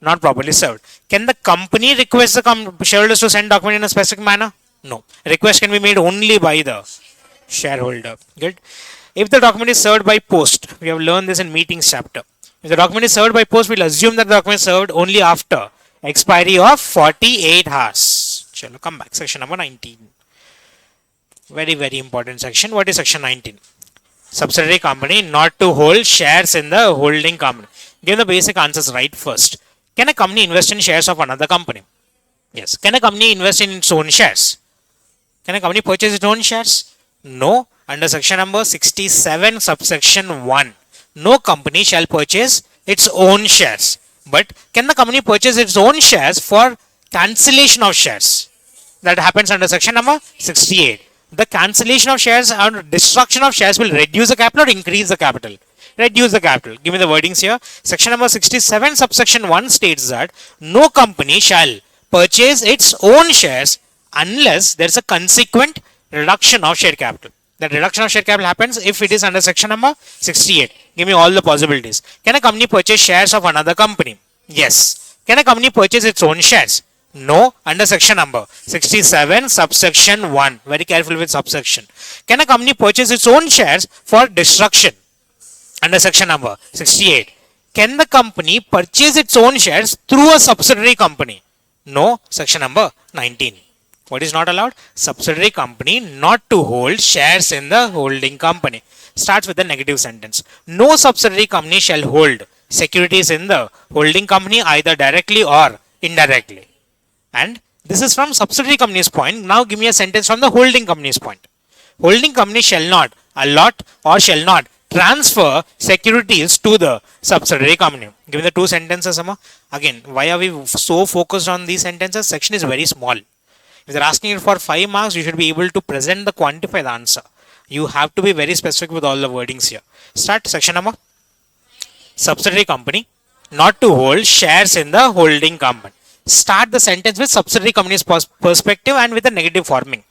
not properly served. Can the company request the shareholders to send document in a specific manner? No. Request can be made only by the shareholder. Good. If the document is served by post, we have learned this in meetings chapter. If the document is served by post, we'll assume that the document is served only after expiry of 48 hours. Chalo, come back. Section number 19. Very, very important section. What is section 19? Subsidiary company not to hold shares in the holding company. Give the basic answers right first. Can a company invest in shares of another company? Yes. Can a company invest in its own shares? Can a company purchase its own shares? No. Under section number 67 subsection 1. No company shall purchase its own shares. But can the company purchase its own shares for cancellation of shares? That happens under section number 68. The cancellation of shares or destruction of shares will reduce the capital or increase the capital? Reduce the capital. Give me the wordings here. Section number 67 subsection 1 states that no company shall purchase its own shares unless there is a consequent reduction of share capital. That reduction of share capital happens if it is under section number 68. Give me all the possibilities. Can a company purchase shares of another company? Yes. Can a company purchase its own shares? No. Under section number 67 subsection 1. Very careful with subsection. Can a company purchase its own shares for destruction? Under section number 68. Can the company purchase its own shares through a subsidiary company? No. Section number 19. What is not allowed? Subsidiary company not to hold shares in the holding company. Starts with the negative sentence. No subsidiary company shall hold securities in the holding company either directly or indirectly. And this is from subsidiary company's point. Now give me a sentence from the holding company's point. Holding company shall not allot or shall not transfer securities to the subsidiary company. Give me the two sentences. Again, why are we so focused on these sentences? Section is very small. If they're asking it for 5 marks, you should be able to present the quantified answer. You have to be very specific with all the wordings here. Start section number. Subsidiary company not to hold shares in the holding company. Start the sentence with subsidiary company's perspective and with a negative forming.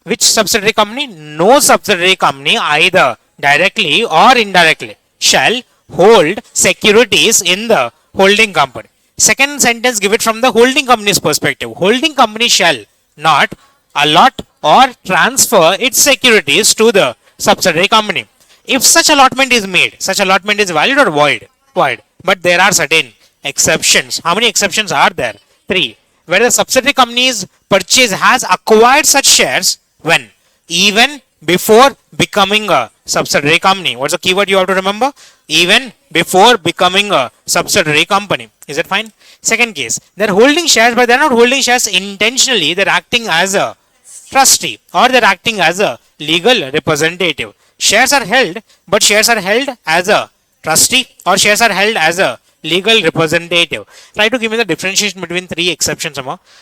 Which subsidiary company? No subsidiary company either directly or indirectly shall hold securities in the holding company. Second sentence, give it from the holding company's perspective. Holding company shall not allot or transfer its securities to the subsidiary company. If such allotment is made, such allotment is valid or void? Void. But there are certain exceptions. How many exceptions are there? 3. Where the subsidiary company's purchase has acquired such shares when? Even before becoming a subsidiary company. What's the keyword you have to remember? Even before becoming a subsidiary company. Is it fine? Second case, they're holding shares, but they're not holding shares intentionally. They're acting as a trustee or they're acting as a legal representative. Shares are held, but shares are held as a trustee or shares are held as a legal representative. Try to give me the differentiation between 3 exceptions.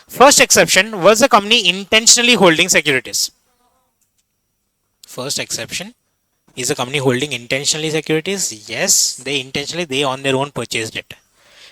First exception, was the company intentionally holding securities? First exception, is the company holding intentionally securities? Yes, they on their own purchased it.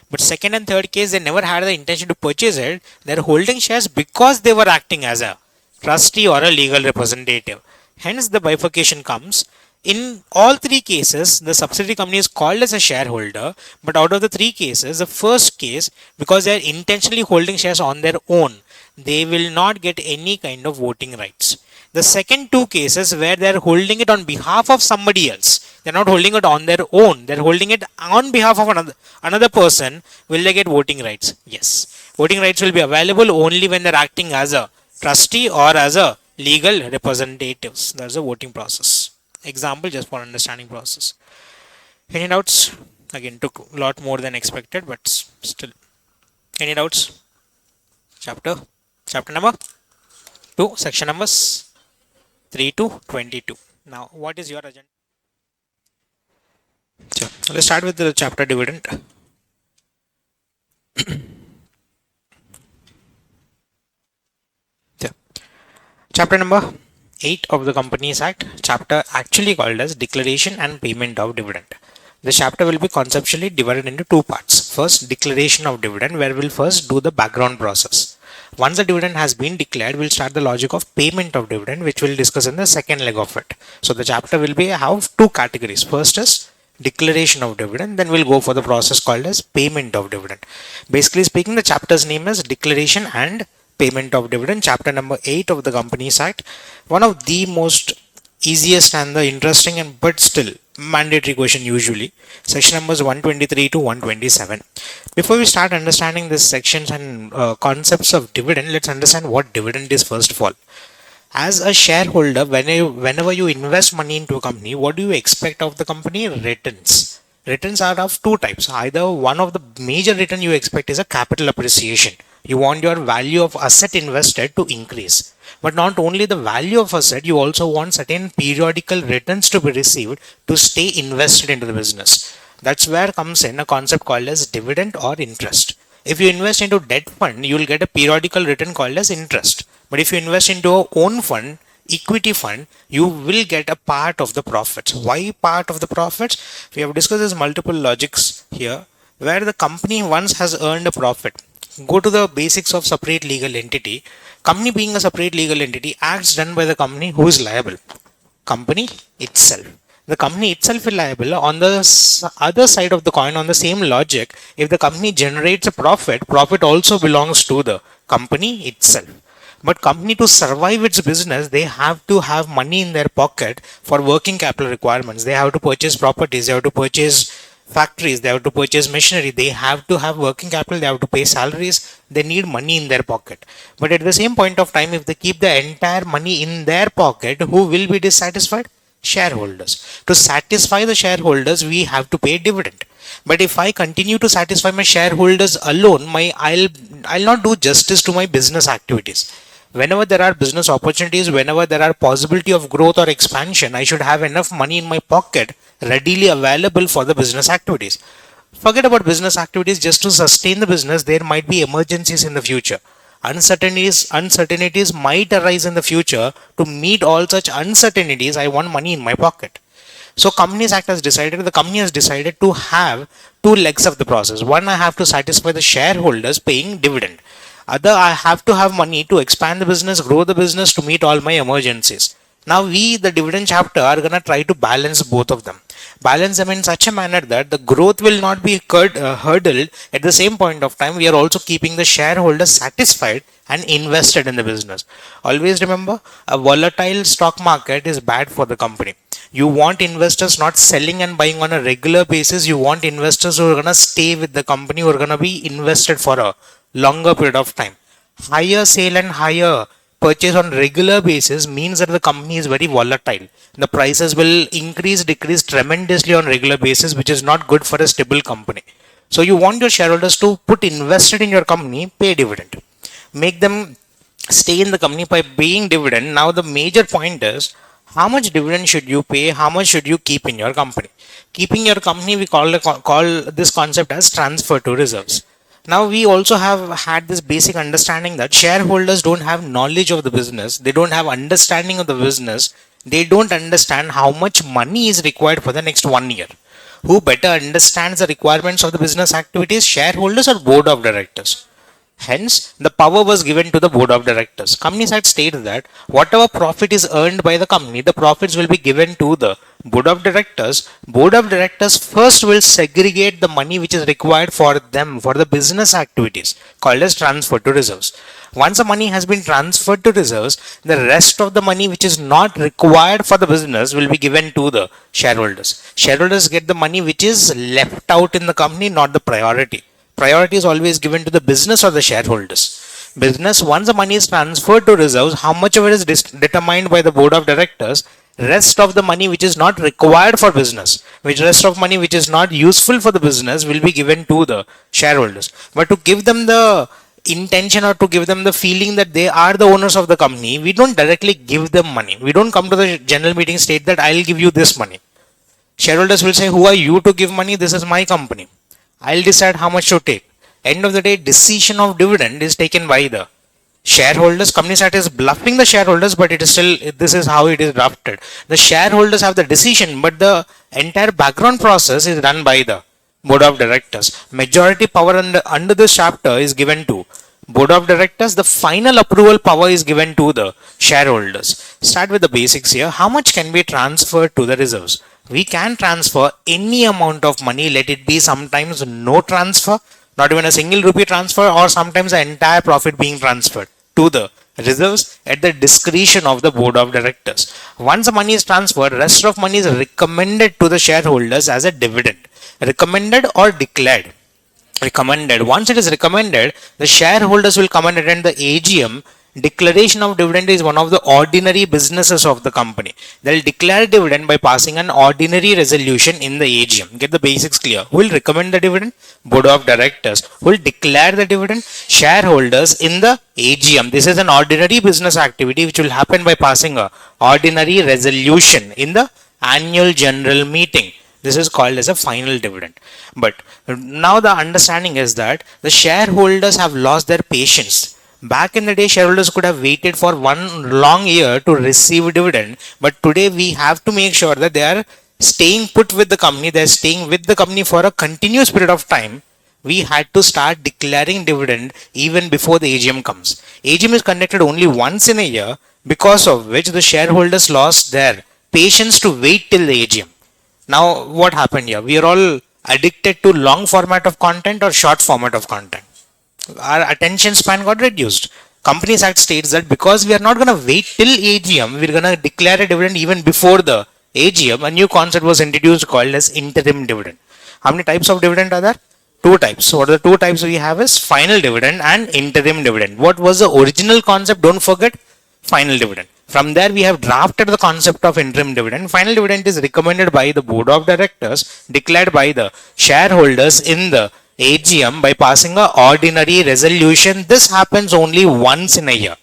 But second and third case, they never had the intention to purchase it. They're holding shares because they were acting as a trustee or a legal representative. Hence, the bifurcation comes. In all 3 cases, the subsidiary company is called as a shareholder. But out of the 3 cases, the first case, because they are intentionally holding shares on their own, they will not get any kind of voting rights. The second 2 cases where they are holding it on behalf of somebody else, they are not holding it on their own, they are holding it on behalf of another person, will they get voting rights? Yes. Voting rights will be available only when they are acting as a trustee or as a legal representatives. That is a voting process. Example just for understanding process. Any doubts? Again, took a lot more than expected, but still. Any doubts? Chapter number 2, section numbers 3 to 22. Now, what is your agenda? Sure. Let's start with the chapter dividend. Yeah. Chapter number 8 of the Companies Act, chapter actually called as Declaration and Payment of Dividend. This chapter will be conceptually divided into two parts. First, declaration of dividend, where we'll first do the background process. Once the dividend has been declared, we'll start the logic of payment of dividend, which we'll discuss in the second leg of it. So the chapter will be have two categories. First is declaration of dividend, then we'll go for the process called as payment of dividend. Basically speaking, the chapter's name is declaration and payment of dividend, chapter number 8 of the Companies Act. One of the most easiest and the interesting and but still mandatory question usually, section numbers 123 to 127. Before we start understanding these sections and concepts of dividend, let's understand what dividend is first of all. As a shareholder, whenever you invest money into a company, what do you expect of the company? Returns. Returns are of two types. Either one of the major return you expect is a capital appreciation. You want your value of asset invested to increase. But not only the value of asset, you also want certain periodical returns to be received to stay invested into the business. That's where comes in a concept called as dividend or interest. If you invest into debt fund, you will get a periodical return called as interest. But if you invest into a own fund, equity fund, you will get a part of the profits. Why part of the profits? We have discussed this multiple logics here, where the company once has earned a profit. Go to the basics of separate legal entity. Company being a separate legal entity, acts done by the company who is liable. Company itself. The company itself is liable. On the other side of the coin, on the same logic, if the company generates a profit, profit also belongs to the company itself. But company, to survive its business, they have to have money in their pocket for working capital requirements. They have to purchase properties, they have to purchase factories, they have to purchase machinery, they have to have working capital, they have to pay salaries, they need money in their pocket. But at the same point of time, if they keep the entire money in their pocket, who will be dissatisfied? Shareholders. To satisfy the shareholders, we have to pay dividend. But if I continue to satisfy my shareholders alone, I'll not do justice to my business activities. Whenever there are business opportunities, whenever there are possibility of growth or expansion, I should have enough money in my pocket readily available for the business activities. Forget about business activities. Just to sustain the business, there might be emergencies in the future. Uncertainties might arise in the future. To meet all such uncertainties, I want money in my pocket. So Companies Act has decided, the company has decided to have two legs of the process. One, I have to satisfy the shareholders paying dividend. Other, I have to have money to expand the business, grow the business, to meet all my emergencies. Now we, the dividend chapter, are going to try to balance both of them. Balance them in such a manner that the growth will not be hurdled. At the same point of time, we are also keeping the shareholders satisfied and invested in the business. Always remember, a volatile stock market is bad for the company. You want investors not selling and buying on a regular basis. You want investors who are going to stay with the company, who are going to be invested for a longer period of time. Higher sale and higher purchase on regular basis means that the company is very volatile. The prices will increase, decrease tremendously on regular basis, which is not good for a stable company. So you want your shareholders to put invested in your company, pay dividend. Make them stay in the company by paying dividend. Now the major point is, how much dividend should you pay? How much should you keep in your company? Keeping your company, we call this concept as transfer to reserves. Now we also have had this basic understanding that shareholders don't have knowledge of the business. They don't have understanding of the business. They don't understand how much money is required for the next 1 year. Who better understands the requirements of the business activities? Shareholders or board of directors? Hence, the power was given to the board of directors. Companies had stated that whatever profit is earned by the company, the profits will be given to the board of directors. Board of directors first will segregate the money which is required for them for the business activities, called as transfer to reserves. Once the money has been transferred to reserves, the rest of the money which is not required for the business will be given to the shareholders. Shareholders get the money which is left out in the company, not the priority. Priority is always given to the business or the shareholders. Business, once the money is transferred to reserves, how much of it is determined by the board of directors. Rest of the money which is not required for business, which rest of money which is not useful for the business, will be given to the shareholders. But to give them the intention or to give them the feeling that they are the owners of the company, we don't directly give them money. We don't come to the general meeting state that I'll give you this money. Shareholders will say, who are you to give money? This is my company. I'll decide how much to take. End of the day, decision of dividend is taken by the shareholders. Company Act is bluffing the shareholders, but it is still, this is how it is drafted. The shareholders have the decision, but the entire background process is done by the board of directors. Majority power under this chapter is given to board of directors. The final approval power is given to the shareholders. Start with the basics here. How much can be transferred to the reserves? We can transfer any amount of money. Let it be sometimes no transfer, not even a single rupee transfer, or sometimes the entire profit being transferred to the reserves at the discretion of the board of directors. Once the money is transferred, rest of money is recommended to the shareholders as a dividend. Recommended or declared? Recommended. Once it is recommended, the shareholders will come and attend the AGM. Declaration of dividend is one of the ordinary businesses of the company. They'll declare dividend by passing an ordinary resolution in the AGM. Get the basics clear. Who will recommend the dividend? Board of directors. Who will declare the dividend? Shareholders in the AGM. This is an ordinary business activity which will happen by passing a ordinary resolution in the annual general meeting. This is called as a final dividend. But now the understanding is that the shareholders have lost their patience. Back in the day, shareholders could have waited for one long year to receive dividend. But today we have to make sure that they are staying put with the company. They are staying with the company for a continuous period of time. We had to start declaring dividend even before the AGM comes. AGM is conducted only once in a year, because of which the shareholders lost their patience to wait till the AGM. Now, what happened here? We are all addicted to long format of content or short format of content. Our attention span got reduced. Companies Act states that because we are not going to wait till AGM, we are going to declare a dividend even before the AGM. A new concept was introduced called as interim dividend. How many types of dividend are there? Two types. So what are the two types we have is final dividend and interim dividend. What was the original concept? Don't forget, final dividend. From there, we have drafted the concept of interim dividend. Final dividend is recommended by the board of directors, declared by the shareholders in the AGM by passing a ordinary resolution. This happens only once in a year.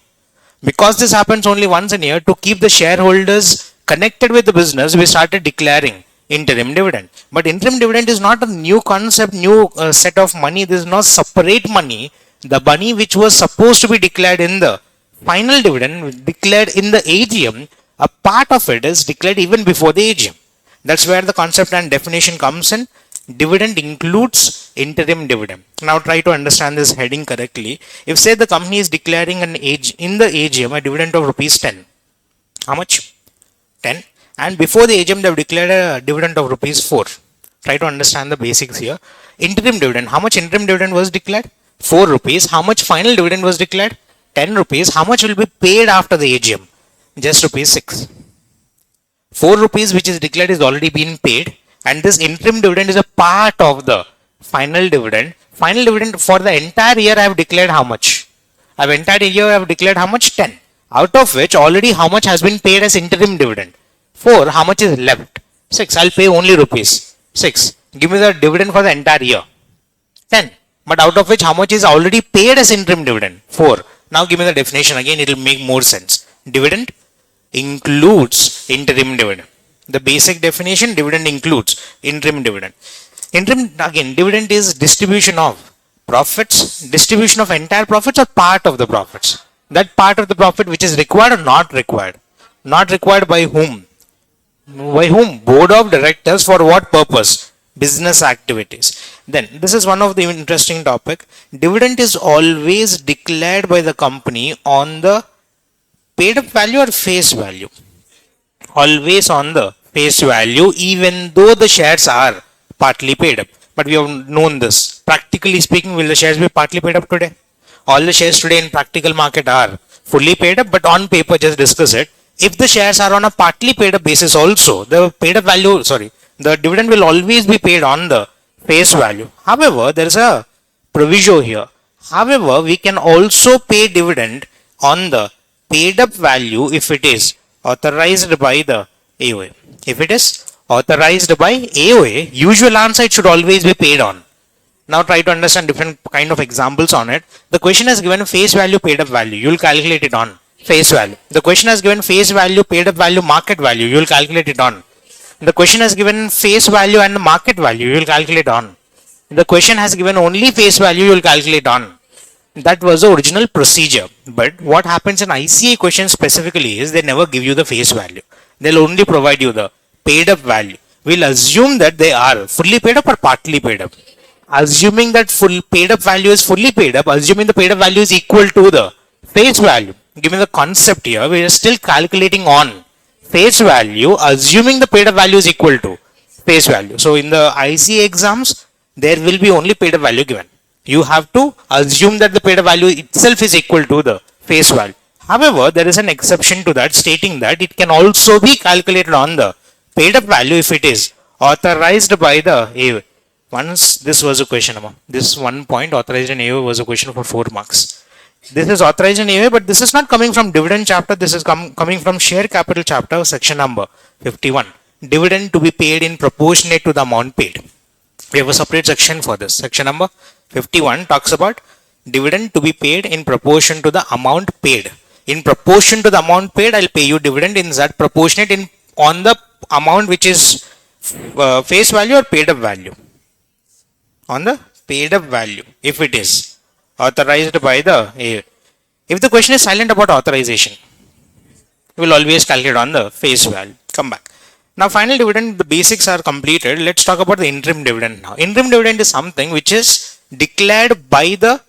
Because this happens only once in a year, to keep the shareholders connected with the business, we started declaring interim dividend. But interim dividend is not a new concept, new set of money. This is not separate money. The money which was supposed to be declared in the final dividend declared in the AGM, a part of it is declared even before the AGM. That's where the concept and definition comes in. Dividend includes interim dividend. Now try to understand this heading correctly. If say the company is declaring in the AGM a dividend of rupees 10. How much? 10. And before the AGM they have declared a dividend of rupees 4. Try to understand the basics here. Interim dividend. How much interim dividend was declared? 4 rupees. How much final dividend was declared? 10 rupees. How much will be paid after the AGM? Just rupees 6. 4 rupees which is declared is already been paid, and this interim dividend is a part of the final dividend. Final dividend for the entire year I have declared how much? Entire year I have declared how much? 10. Out of which already how much has been paid as interim dividend? 4. How much is left? 6. I'll pay only rupees 6. Give me the dividend for the entire year. 10. But out of which how much is already paid as interim dividend? 4. Now give me the definition again, it will make more sense. Dividend includes interim dividend. The basic definition, dividend includes interim dividend. Interim, again, dividend is distribution of profits, distribution of entire profits or part of the profits. That part of the profit which is required or not required. Not required by whom? By whom? Board of directors. For what purpose? Business activities. Then this is one of the interesting topic. Dividend is always declared by the company on the paid up value or face value. Always on the face value, even though the shares are partly paid up. But we have known this. Practically speaking, will the shares be partly paid up today? All the shares today in practical market are fully paid up, but on paper, just discuss it. If the shares are on a partly paid up basis also, the paid up value, the dividend will always be paid on the face value. However, there is a proviso here. However, we can also pay dividend on the paid up value if it is authorized by the AOA. If it is authorized by AOA, usual answer it should always be paid on. Now try to understand different kind of examples on it. The question has given face value, paid up value. You will calculate it on face value. The question has given face value, paid up value, market value. You will calculate it on The question has given face value and market value, you will calculate on. The question has given only face value, you will calculate on. That was the original procedure. But what happens in ICA questions specifically is they never give you the face value. They'll only provide you the paid up value. We'll assume that they are fully paid up or partly paid up. Assuming that full paid up value is fully paid up, assuming the paid up value is equal to the face value. Given the concept here, we are still calculating on face value, assuming the paid up value is equal to face value. So in the ICA exams, there will be only paid up value given. You have to assume that the paid up value itself is equal to the face value. However, there is an exception to that, stating that it can also be calculated on the paid up value if it is authorized by the AO. Once this was a question, this 1 point authorized in AO was a question for 4 marks. This is authorized in AO, but this is not coming from dividend chapter. This is coming from share capital chapter, section number 51. Dividend to be paid in proportionate to the amount paid. We have a separate section for this. Section number 51 talks about dividend to be paid in proportion to the amount paid. In proportion to the amount paid, I'll pay you dividend in that proportionate on the amount which is face value or paid up value. On the paid up value, if it is authorized by the AO. If the question is silent about authorization, we will always calculate on the face value. Come back. Now, final dividend, the basics are completed. Let's talk about the interim dividend now. Interim dividend is something which is declared by the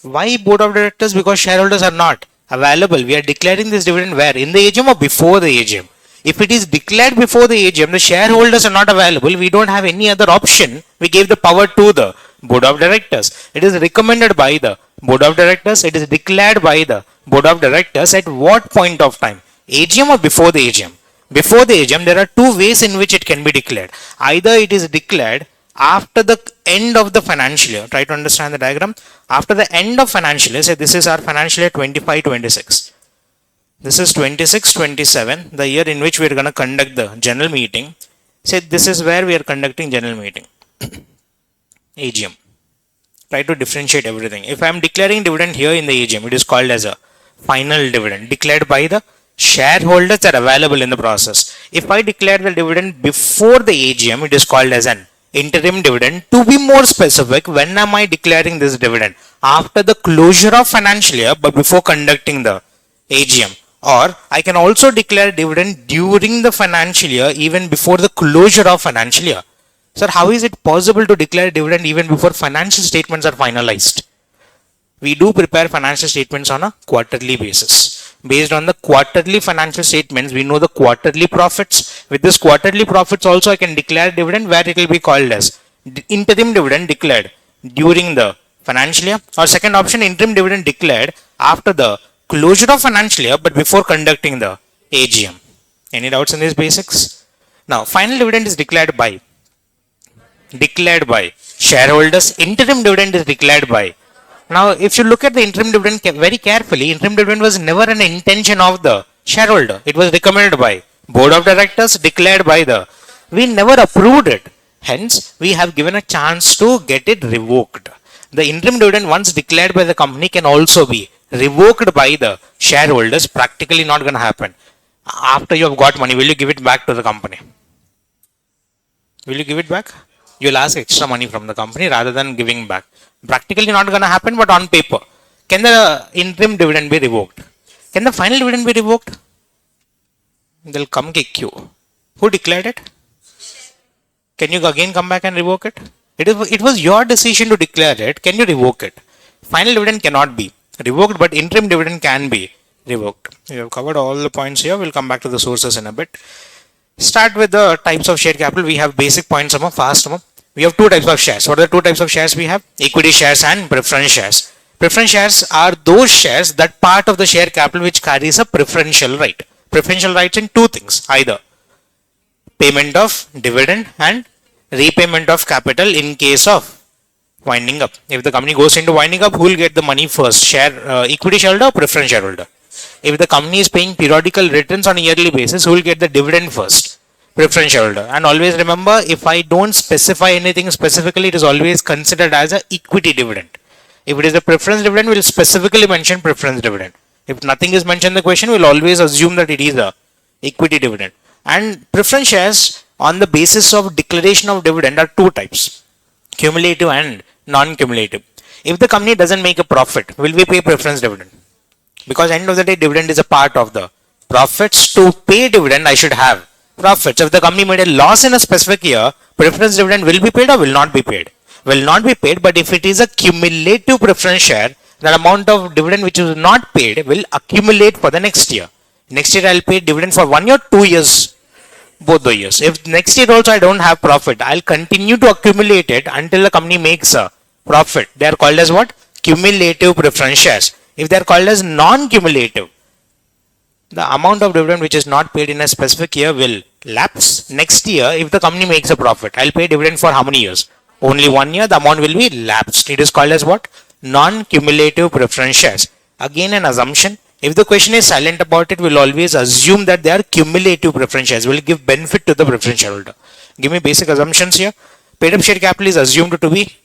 board of directors, because shareholders are not available. We are declaring this dividend where? In the AGM or before the AGM? If it is declared before the AGM, the shareholders are not available. We don't have any other option. We gave the power to the board of directors. It is recommended by the board of directors. It is declared by the board of directors at what point of time? AGM or before the AGM? Before the AGM, there are two ways in which it can be declared. Either it is declared after the end of the financial year. Try to understand the diagram. After the end of financial year, say this is our financial year 25-26. This is 26-27, the year in which we are going to conduct the general meeting. Say this is where we are conducting general meeting. AGM. Try to differentiate everything. If I am declaring dividend here in the AGM, it is called as a final dividend, declared by the shareholders that are available in the process. If I declare the dividend before the AGM, it is called as an interim dividend. To be more specific, when am I declaring this dividend? After the closure of financial year, but before conducting the AGM. Or I can also declare dividend during the financial year, even before the closure of financial year. Sir, how is it possible to declare dividend even before financial statements are finalized? We do prepare financial statements on a quarterly basis. Based on the quarterly financial statements, we know the quarterly profits. With this quarterly profits also, I can declare dividend where it will be called as interim dividend declared during the financial year. Or second option, interim dividend declared after the closure of financial year, but before conducting the AGM. Any doubts in these basics? Now, final dividend is declared by shareholders. Interim dividend is declared by. Now, if you look at the interim dividend very carefully, interim dividend was never an intention of the shareholder. It was recommended by board of directors, declared by the. We never approved it. Hence, we have given a chance to get it revoked. The interim dividend once declared by the company can also be revoked by the shareholders. Practically not going to happen. After you have got money, will you give it back to the company? Will you give it back? You will ask extra money from the company rather than giving back. Practically not going to happen, but on paper. Can the interim dividend be revoked? Can the final dividend be revoked? They'll come kick you. Who declared it? Can you again come back and revoke it? It was your decision to declare it. Can you revoke it? Final dividend cannot be revoked, but interim dividend can be revoked. We have covered all the points here. We'll come back to the sources in a bit. Start with the types of share capital. We have basic points, fast. We have two types of shares. What are the two types of shares we have? Equity shares and preference shares. Preference shares are those shares that part of the share capital which carries a preferential right. Preferential rights in two things. Either payment of dividend and repayment of capital in case of winding up. If the company goes into winding up, who will get the money first? Equity shareholder or preference shareholder? If the company is paying periodical returns on a yearly basis, who will get the dividend first? Preference shareholder. And always remember, if I don't specify anything specifically, it is always considered as an equity dividend. If it is a preference dividend, we will specifically mention preference dividend. If nothing is mentioned in the question, we will always assume that it is a equity dividend. And preference shares on the basis of declaration of dividend are two types, cumulative and non-cumulative. If the company doesn't make a profit, will we pay preference dividend? Because end of the day, dividend is a part of the profits. To pay dividend, I should have profits. If the company made a loss in a specific year, preference dividend will be paid or will not be paid? Will not be paid, but if it is a cumulative preference share, the amount of dividend which is not paid will accumulate for the next year. Next year I'll pay dividend for 1 year, 2 years, both the years. If next year also I don't have profit, I'll continue to accumulate it until the company makes a profit. They are called as what? Cumulative preference shares. If they are called as non-cumulative, the amount of dividend which is not paid in a specific year will lapse. Next year, if the company makes a profit, I'll pay dividend for how many years? Only 1 year, the amount will be lapsed. It is called as what? Non-cumulative preference shares. Again, an assumption. If the question is silent about it, we'll always assume that they are cumulative preference shares. Will give benefit to the preference shareholder. Give me basic assumptions here. Paid up share capital is assumed to be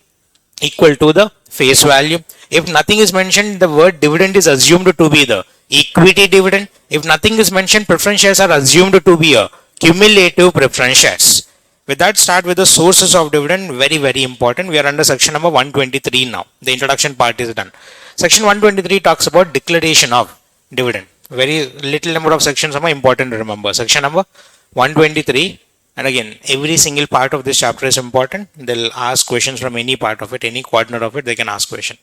equal to the face value. If nothing is mentioned, the word dividend is assumed to be the equity dividend. If nothing is mentioned, preference shares are assumed to be a cumulative preference shares. With that, start with the sources of dividend. Very, very important. We are under section number 123 now. The introduction part is done. Section 123 talks about declaration of dividend. Very little number of sections are important to remember. Section number 123. And again, every single part of this chapter is important. They'll ask questions from any part of it, any quadrant of it, they can ask question.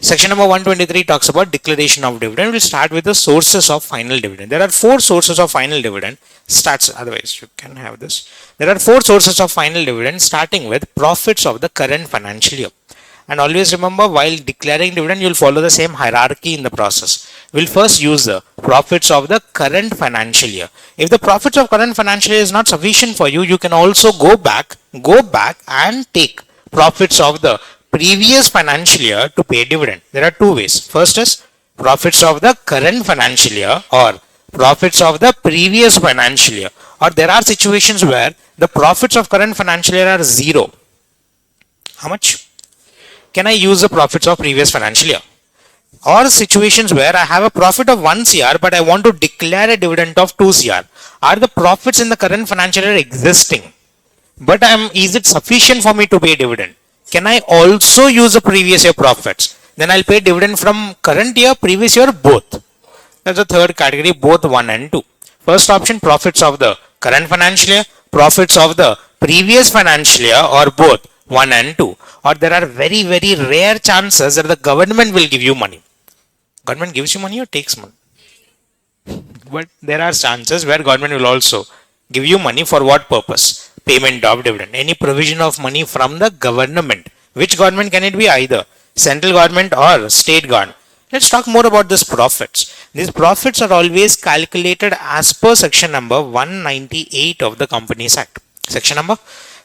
Section number 123 talks about declaration of dividend. We'll start with the sources of final dividend. There are 4 sources of final dividend. Otherwise you can have this. There are 4 sources of final dividend, starting with profits of the current financial year. And always remember, while declaring dividend, you'll follow the same hierarchy in the process. We'll first use the profits of the current financial year. If the profits of current financial year is not sufficient for you, you can also go back and take profits of the previous financial year to pay dividend. There are 2 ways. First is profits of the current financial year or profits of the previous financial year. Or there are situations where the profits of current financial year are 0. How much? Can I use the profits of previous financial year? Or situations where I have a profit of 1 CR but I want to declare a dividend of 2 CR. Are the profits in the current financial year existing? But is it sufficient for me to pay dividend? Can I also use the previous year profits? Then I'll pay dividend from current year, previous year, both. That's the third category, both 1 and 2. First option, profits of the current financial year, profits of the previous financial year, or both 1 and 2. Or there are very, very rare chances that the government will give you money. Government gives you money or takes money? But there are chances where government will also give you money. For what purpose? Payment of dividend. Any provision of money from the government. Which government can it be? Either central government or state government. Let's talk more about these profits. These profits are always calculated as per section number 198 of the Companies Act. Section number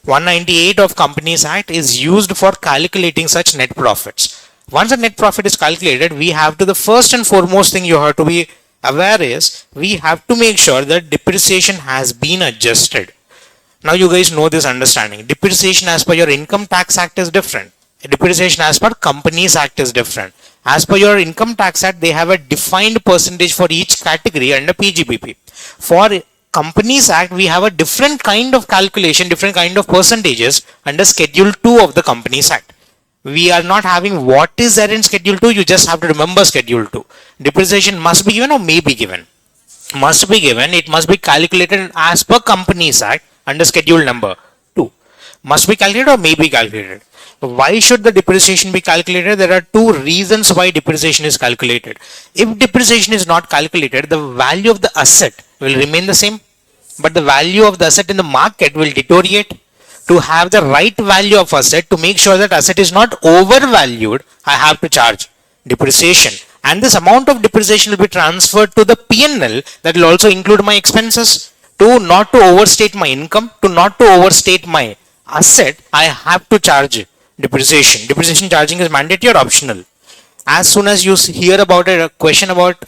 198 of Companies Act is used for calculating such net profits. Once a net profit is calculated, we have to, the first and foremost thing you have to be aware is, we have to make sure that depreciation has been adjusted. Now you guys know this understanding. Depreciation as per your Income Tax Act is different. Depreciation as per Companies Act is different. As per your Income Tax Act, they have a defined percentage for each category under PGBP. For Companies Act, we have a different kind of calculation, different kind of percentages under Schedule 2 of the Companies Act. We are not having what is there in Schedule 2, you just have to remember Schedule 2. Depreciation must be given or may be given. Must be given, it must be calculated as per Companies Act under Schedule number 2. Must be calculated or may be calculated. Why should the depreciation be calculated? There are 2 reasons why depreciation is calculated. If depreciation is not calculated, the value of the asset will remain the same, but the value of the asset in the market will deteriorate. To have the right value of asset, to make sure that asset is not overvalued, I have to charge depreciation. And this amount of depreciation will be transferred to the P&L. That will also include my expenses. To not to overstate my income, to not to overstate my asset, I have to charge depreciation. Depreciation charging is mandatory or optional. As soon as you hear about a question about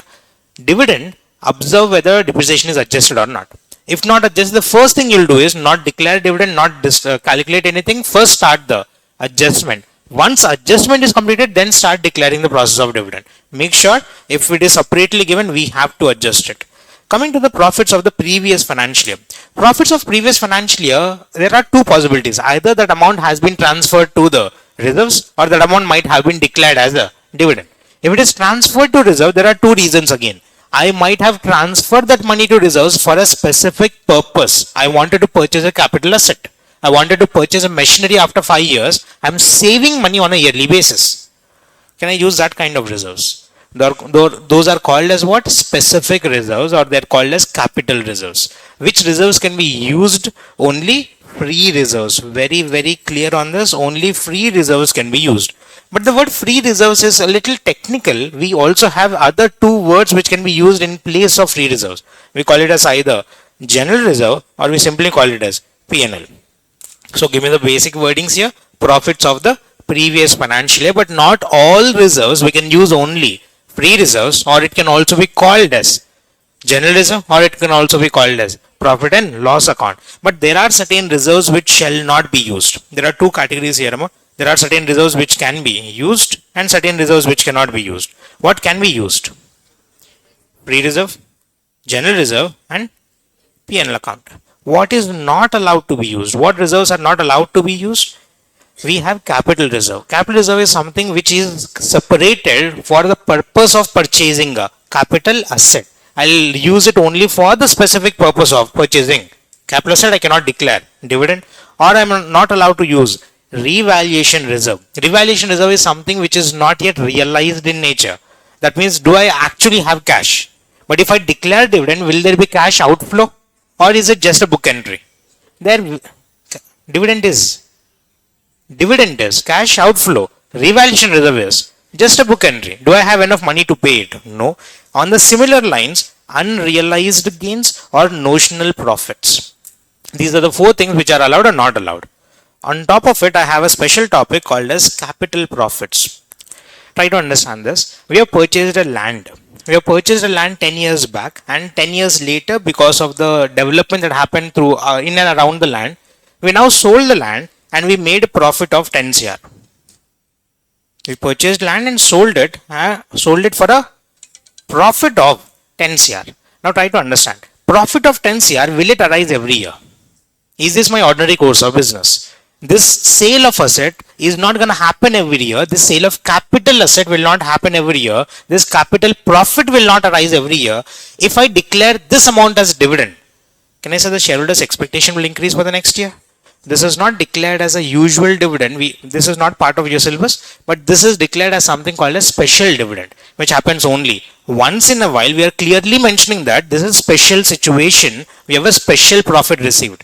dividend, observe whether depreciation is adjusted or not. If not adjusted, the first thing you'll do is not declare dividend, not calculate anything. First start the adjustment. Once adjustment is completed, then start declaring the process of dividend. Make sure if it is separately given, we have to adjust it. Coming to the profits of the previous financial year. Profits of previous financial year, there are two possibilities. Either that amount has been transferred to the reserves or that amount might have been declared as a dividend. If it is transferred to reserve, there are two reasons again. I might have transferred that money to reserves for a specific purpose. I wanted to purchase a capital asset. I wanted to purchase a machinery after 5 years. I'm saving money on a yearly basis. Can I use that kind of reserves? Those are called as what? Specific reserves, or they're called as capital reserves. Which reserves can be used? Only free reserves. Very, very clear on this. Only free reserves can be used. But the word free reserves is a little technical. We also have other two words which can be used in place of free reserves. We call it as either general reserve or we simply call it as P&L. So give me the basic wordings here. Profits of the previous financial year, but not all reserves. We can use only free reserves, or it can also be called as general reserve, or it can also be called as profit and loss account. But there are certain reserves which shall not be used. There are two categories here. There are certain reserves which can be used and certain reserves which cannot be used. What can be used? Free reserve, general reserve and P&L account. What is not allowed to be used? What reserves are not allowed to be used? We have capital reserve. Capital reserve is something which is separated for the purpose of purchasing a capital asset. I'll use it only for the specific purpose of purchasing capital asset. I cannot declare dividend, or I'm not allowed to use revaluation reserve. Revaluation reserve is something which is not yet realized in nature. That means, do I actually have cash? But if I declare dividend, will there be cash outflow, or is it just a book entry? There, dividend is cash outflow. Revaluation reserve is just a book entry. Do I have enough money to pay it? No. On the similar lines, unrealized gains or notional profits. These are the four things which are allowed or not allowed. On top of it, I have a special topic called as capital profits. Try to understand this. We have purchased a land. We have purchased a land 10 years back, and 10 years later, because of the development that happened through in and around the land, we now sold the land and we made a profit of 10 CR. We purchased land and sold it for a profit of 10 CR. Now try to understand. Profit of 10 CR, will it arise every year? Is this my ordinary course of business? This sale of asset is not going to happen every year. This sale of capital asset will not happen every year. This capital profit will not arise every year. If I declare this amount as dividend, can I say the shareholders' expectation will increase for the next year? This is not declared as a usual dividend. This is not part of your syllabus, but this is declared as something called a special dividend, which happens only once in a while. We are clearly mentioning that this is a special situation. We have a special profit received.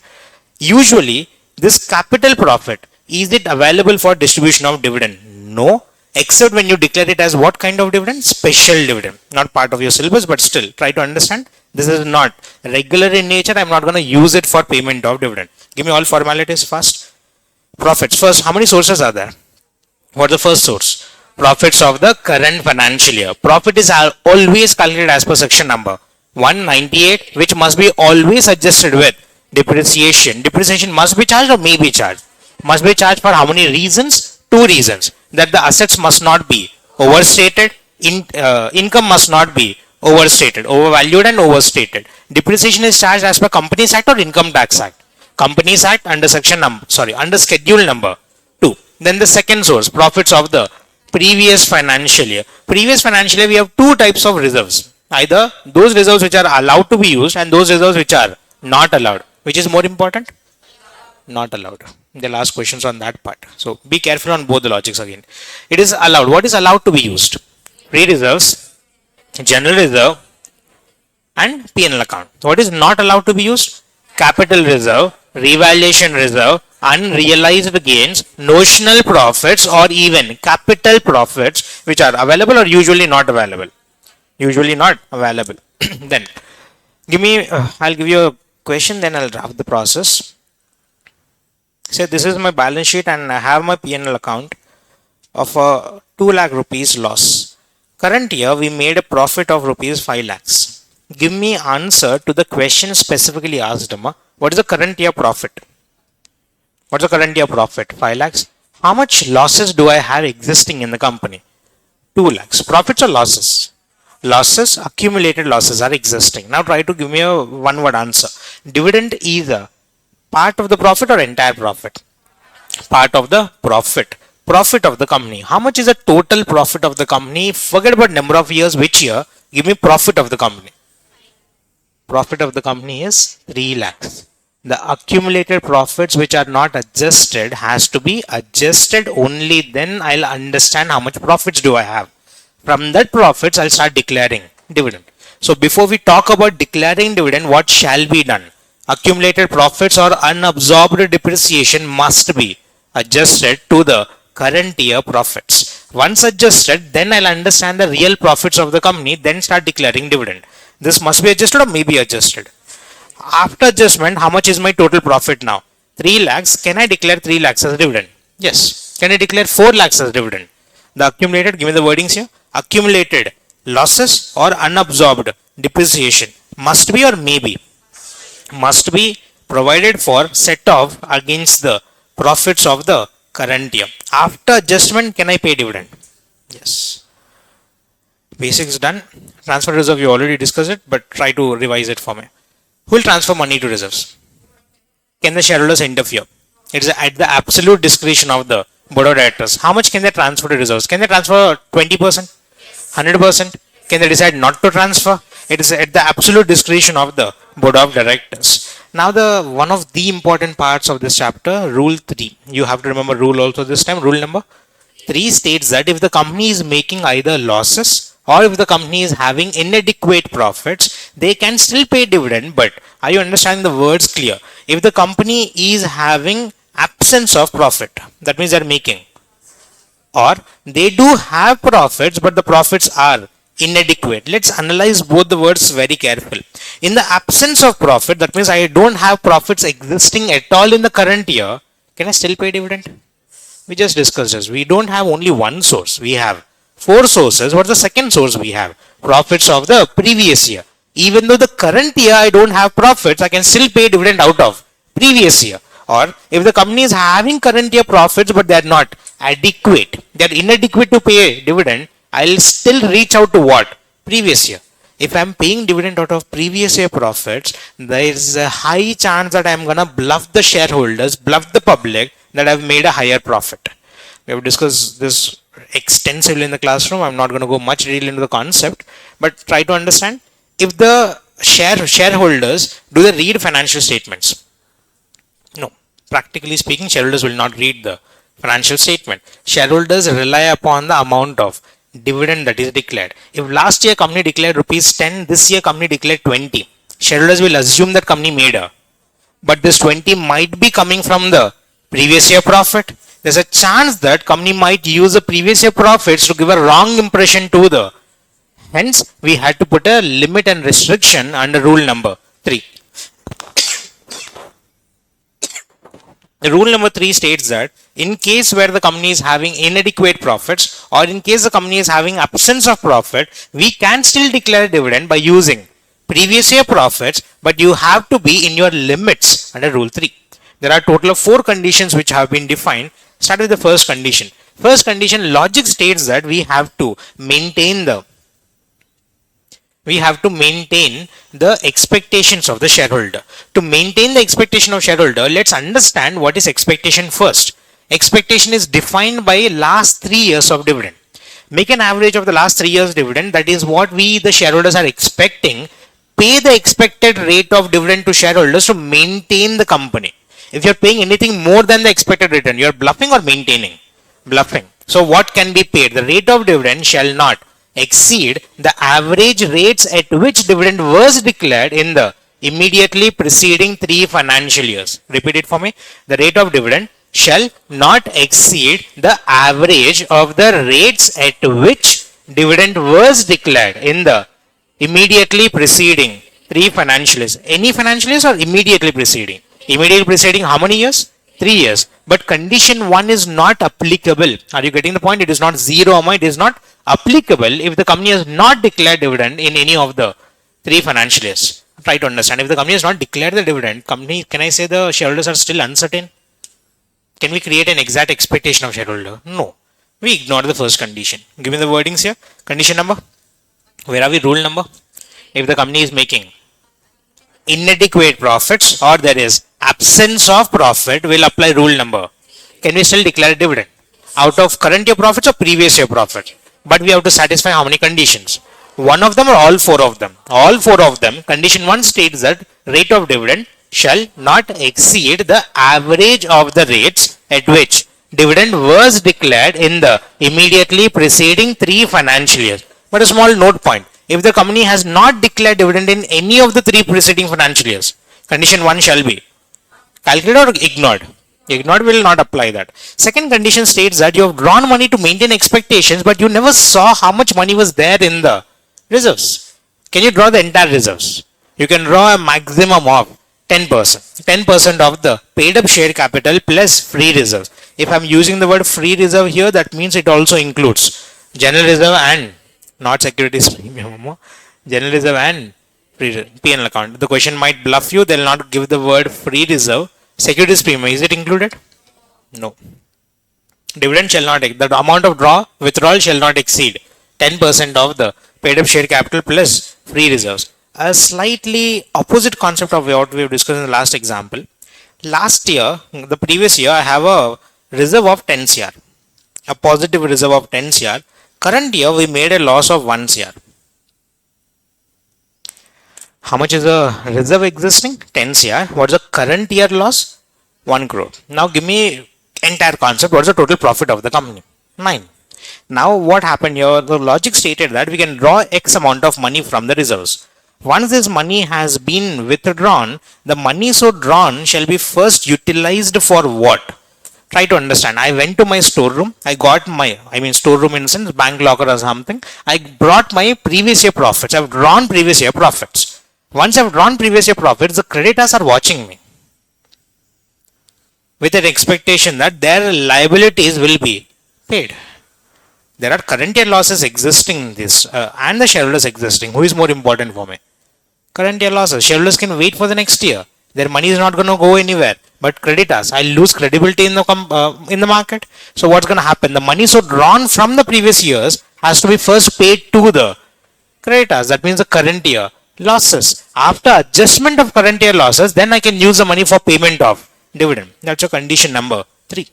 Usually, this capital profit, is it available for distribution of dividend? No, except when you declare it as what kind of dividend? Special dividend. Not part of your syllabus, but still try to understand. This is not regular in nature. I'm not going to use it for payment of dividend. Give me all formalities first. Profits. First, how many sources are there? What's the first source? Profits of the current financial year. Profit is always calculated as per section number 198, which must be always adjusted with depreciation. Depreciation must be charged or may be charged. Must be charged for how many reasons? Two reasons. That the assets must not be overstated. Income must not be overstated, overvalued and overstated. Depreciation is charged as per Companies Act or Income Tax Act. Companies Act under under schedule number 2. Then the second source, profits of the previous financial year. Previous financial year, we have two types of reserves. Either those reserves which are allowed to be used and those reserves which are not allowed. Which is more important? Not allowed. They'll ask questions on that part. So be careful on both the logics again. It is allowed. What is allowed to be used? Free reserves, general reserve and P&L account. What is not allowed to be used? Capital reserve, revaluation reserve, unrealized gains, notional profits or even capital profits which are available or usually not available. Usually not available. Then I'll give you a question, then I'll draft the process. Say this is my balance sheet and I have my P&L account of a 2 lakh rupees loss. Current year we made a profit of rupees 5 lakhs. Give me answer to the question specifically asked. What is the current year profit? What's the current year profit? 5 lakhs. How much losses do I have existing in the company? 2 lakhs. Profits or losses? losses, accumulated losses are existing. Now try to give me a one word answer. Dividend is a part of the profit or entire profit? Part of the profit. Profit of the company. How much is the total profit of the company? Forget about number of years, which year. Give me profit of the company. Profit of the company is 3 lakhs. The accumulated profits which are not adjusted has to be adjusted, only then I'll understand how much profits do I have. From that profits I'll start declaring dividend. So before we talk about declaring dividend, what shall be done? Accumulated profits or unabsorbed depreciation must be adjusted to the current year profits. Once adjusted, then I'll understand the real profits of the company, then start declaring dividend. This must be adjusted or may be adjusted. After adjustment, how much is my total profit now? 3 lakhs. Can I declare 3 lakhs as dividend? Yes. Can I declare 4 lakhs as dividend? The accumulated, give me the wordings here. Accumulated losses or unabsorbed depreciation must be or may be? Must be provided for, set off against the profits of the current year. After adjustment, can I pay dividend? Yes. Basics done. Transfer reserve, you already discussed it, but try to revise it for me. Who will transfer money to reserves? Can the shareholders interfere? It is at the absolute discretion of the board of directors. How much can they transfer to reserves? Can they transfer 20%? 100%? Can they decide not to transfer? It is at the absolute discretion of the board of directors. Now the one of the important parts of this chapter, rule 3. You have to remember rule also this time. Rule number 3 states that if the company is making either losses or if the company is having inadequate profits, they can still pay dividend. But are you understanding the words clear? If the company is having absence of profit, that means they are making, or they do have profits but the profits are inadequate. Let's analyze both the words very carefully. In the absence of profit, that means I don't have profits existing at all in the current year, can I still pay dividend? We just discussed this. We don't have only one source. We have 4 sources. What's the second source we have? Profits of the previous year. Even though the current year I don't have profits, I can still pay dividend out of previous year. Or if the company is having current year profits but they are not adequate, they are inadequate to pay dividend, I'll still reach out to what? Previous year. If I'm paying dividend out of previous year profits, there is a high chance that I'm gonna bluff the shareholders, bluff the public that I've made a higher profit. We have discussed this extensively in the classroom. I'm not going to go much detail into the concept, but try to understand. If the shareholders, do they read financial statements? No. Practically speaking, shareholders will not read the financial statement. Shareholders rely upon the amount of dividend that is declared. If last year company declared rupees 10, this year company declared 20, shareholders will assume that company made a, but this 20 might be coming from the previous year profit. There's a chance that company might use the previous year profits to give a wrong impression to the. Hence, we had to put a limit and restriction under rule number 3. The rule number 3 states that in case where the company is having inadequate profits or in case the company is having absence of profit, we can still declare dividend by using previous year profits, but you have to be in your limits under rule 3. There are total of 4 conditions which have been defined. Start with the first condition. First condition, logic states that we have to maintain the expectations of the shareholder. To maintain the expectation of shareholder, let's understand what is expectation first. Expectation is defined by last 3 years of dividend. Make an average of the last 3 years dividend. That is what we, the shareholders, are expecting. Pay the expected rate of dividend to shareholders to maintain the company. If you're paying anything more than the expected return, you're bluffing or maintaining? Bluffing. So what can be paid? The rate of dividend shall not exceed the average rates at which dividend was declared in the immediately preceding 3 financial years. Repeat it for me. The rate of dividend shall not exceed the average of the rates at which dividend was declared in the immediately preceding 3 financial years. Any financial years or immediately preceding? Immediately preceding how many years? 3 years. But condition 1 is not applicable. Are you getting the point? It is not 0, it is not applicable if the company has not declared dividend in any of the 3 financial years. Try to understand. If the company has not declared the dividend, company, can I say the shareholders are still uncertain? Can we create an exact expectation of shareholder? No. We ignore the first condition. Give me the wordings here. Condition number Where are we? Rule number. If the company is making inadequate profits or there is absence of profit, will apply rule number. Can we still declare a dividend out of current year profits or previous year profits? But we have to satisfy how many conditions? One of them or all four of them? All four of them. Condition 1 states that rate of dividend shall not exceed the average of the rates at which dividend was declared in the immediately preceding 3 financial years. But a small note point. If the company has not declared dividend in any of the 3 preceding financial years, condition 1 shall be calculated or ignored. Ignored will not apply that. Second condition states that you have drawn money to maintain expectations, but you never saw how much money was there in the reserves. Can you draw the entire reserves? You can draw a maximum of 10%. 10% of the paid up share capital plus free reserves. If I am using the word free reserve here, that means it also includes general reserve and not securities premium. General reserve and P&L account. The question might bluff you. They will not give the word free reserve. Securities premium, is it included? No. Dividend shall not, the amount of withdrawal shall not exceed 10% of the paid up share capital plus free reserves. A slightly opposite concept of what we have discussed in the last example. Last year, the previous year, I have a reserve of 10 CR. A positive reserve of 10 CR. Current year, we made a loss of 1 CR. How much is the reserve existing? 10 CR. What's the current year loss? 1 crore. Now give me entire concept. What's the total profit of the company? 9. Now what happened here? The logic stated that we can draw X amount of money from the reserves. Once this money has been withdrawn, the money so drawn shall be first utilized for what? Try to understand. I went to my storeroom. I got storeroom in the sense bank locker or something. I brought my previous year profits. I've drawn previous year profits. Once I've drawn previous year profits, the creditors are watching me with an expectation that their liabilities will be paid. There are current year losses existing in this and the shareholders existing. Who is more important for me? Current year losses. Shareholders can wait for the next year. Their money is not going to go anywhere. But creditors, I'll lose credibility in the market. So what's going to happen? The money so drawn from the previous years has to be first paid to the creditors. That means the current year losses. After adjustment of current year losses, then I can use the money for payment of dividend. That's your condition number 3.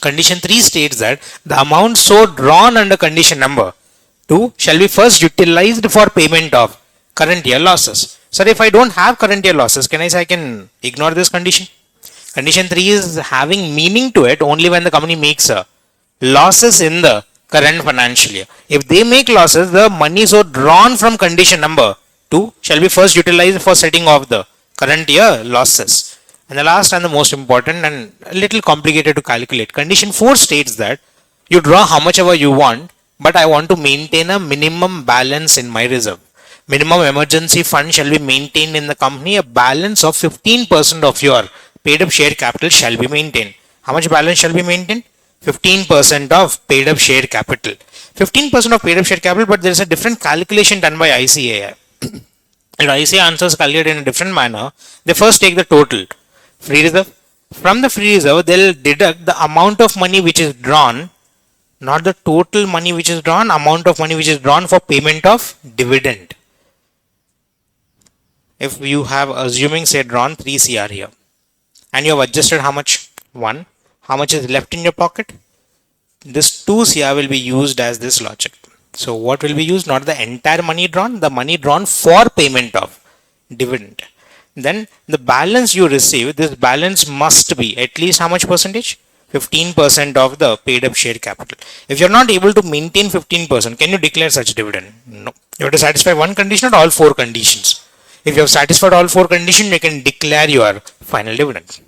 Condition 3 states that the amount so drawn under condition number 2 shall be first utilized for payment of current year losses. So if I don't have current year losses, can I say I can ignore this condition? Condition 3 is having meaning to it only when the company makes losses in the current financial year. If they make losses, the money so drawn from condition number 2 shall be first utilized for setting off the current year losses. And the last and the most important and a little complicated to calculate. Condition 4 states that you draw how much ever you want, but I want to maintain a minimum balance in my reserve. Minimum emergency fund shall be maintained in the company. A balance of 15% of your paid up share capital shall be maintained. How much balance shall be maintained? 15% of paid up share capital. 15% of paid up share capital, but there is a different calculation done by ICAI. And ICAI answers calculated in a different manner. They first take the total free reserve. From the free reserve, they will deduct the amount of money which is drawn, not the total money which is drawn, amount of money which is drawn for payment of dividend. If you have assuming say drawn 3 CR here and you have adjusted how much? 1. How much is left in your pocket? This 2 CR will be used as this logic. So what will be used? Not the entire money drawn, the money drawn for payment of dividend. Then the balance you receive, this balance must be at least how much percentage? 15% of the paid up share capital. If you are not able to maintain 15%, can you declare such dividend? No. You have to satisfy one condition or all 4 conditions. If you have satisfied all 4 conditions, you can declare your final dividend.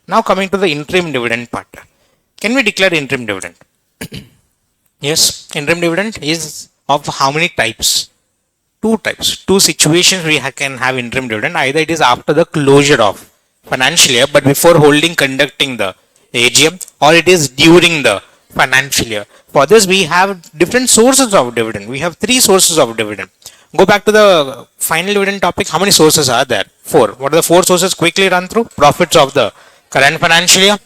Now coming to the interim dividend part. Can we declare interim dividend? Yes, interim dividend is of how many types? 2 types. 2 situations we can have interim dividend. Either it is after the closure of financial year, but before conducting the AGM, or it is during the financial year. For this, we have different sources of dividend. We have 3 sources of dividend. Go back to the final dividend topic. How many sources are there? 4. What are the 4 sources? Quickly run through. Profits of the current financial year,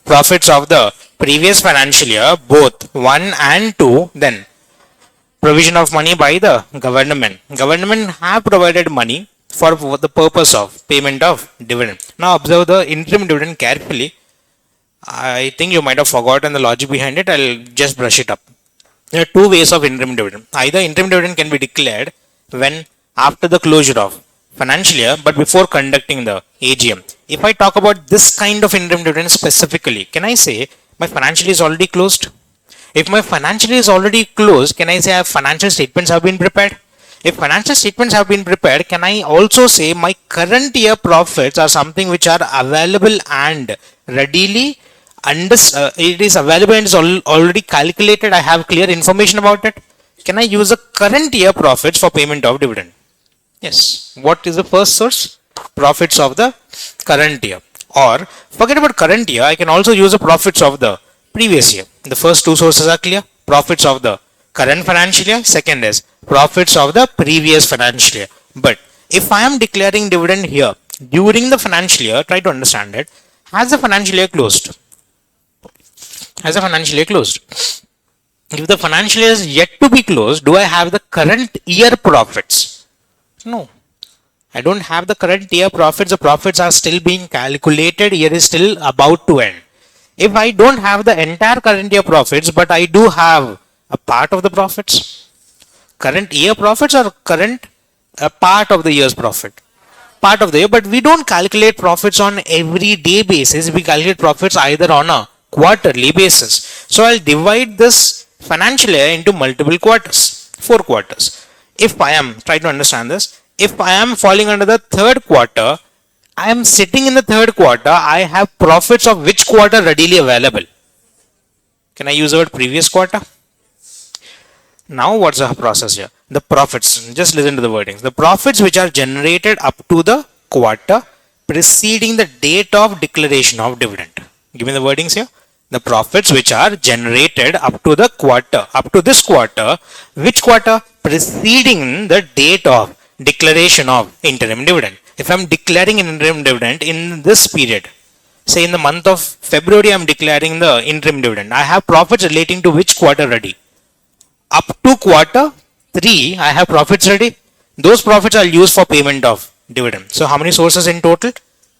profits of the previous financial year, both 1 and 2, then provision of money by the government. Government have provided money for the purpose of payment of dividend. Now observe the interim dividend carefully. I think you might have forgotten the logic behind it. I'll just brush it up. There are two ways of interim dividend. Either interim dividend can be declared when after the closure of financial year but before conducting the AGM. If I talk about this kind of interim dividend specifically, can I say my financial year is already closed? If my financial year is already closed, can I say financial statements have been prepared? If financial statements have been prepared, can I also say my current year profits are something which are available and readily it is available and is already calculated. I have clear information about it. Can I use the current year profits for payment of dividend? Yes. What is the first source? Profits of the current year. Or forget about current year, I can also use the profits of the previous year. The first two sources are clear. Profits of the current financial year. Second is profits of the previous financial year. But if I am declaring dividend here during the financial year, try to understand it. Has the financial year closed? Has the financial year closed? If the financial year is yet to be closed, do I have the current year profits? No. I don't have the current year profits. The profits are still being calculated. Year is still about to end. If I don't have the entire current year profits, but I do have a part of the profits, current year profits or current part of the year's profit? Part of the year, but we don't calculate profits on every day basis. We calculate profits either on a quarterly basis. So I'll divide this financial year into multiple quarters, 4 quarters. If I am, try to understand this, if I am falling under the third quarter, I am sitting in the third quarter, I have profits of which quarter readily available? Can I use the word previous quarter? Now what's the process here? The profits, just listen to the wordings. The profits which are generated up to the quarter preceding the date of declaration of dividend. Give me the wordings here. The profits which are generated up to the quarter, up to this quarter, which quarter? Preceding the date of declaration of interim dividend. If I am declaring an interim dividend in this period, say in the month of February I am declaring the interim dividend, I have profits relating to which quarter ready? Up to quarter 3 I have profits ready. Those profits are used for payment of dividend. So how many sources in total?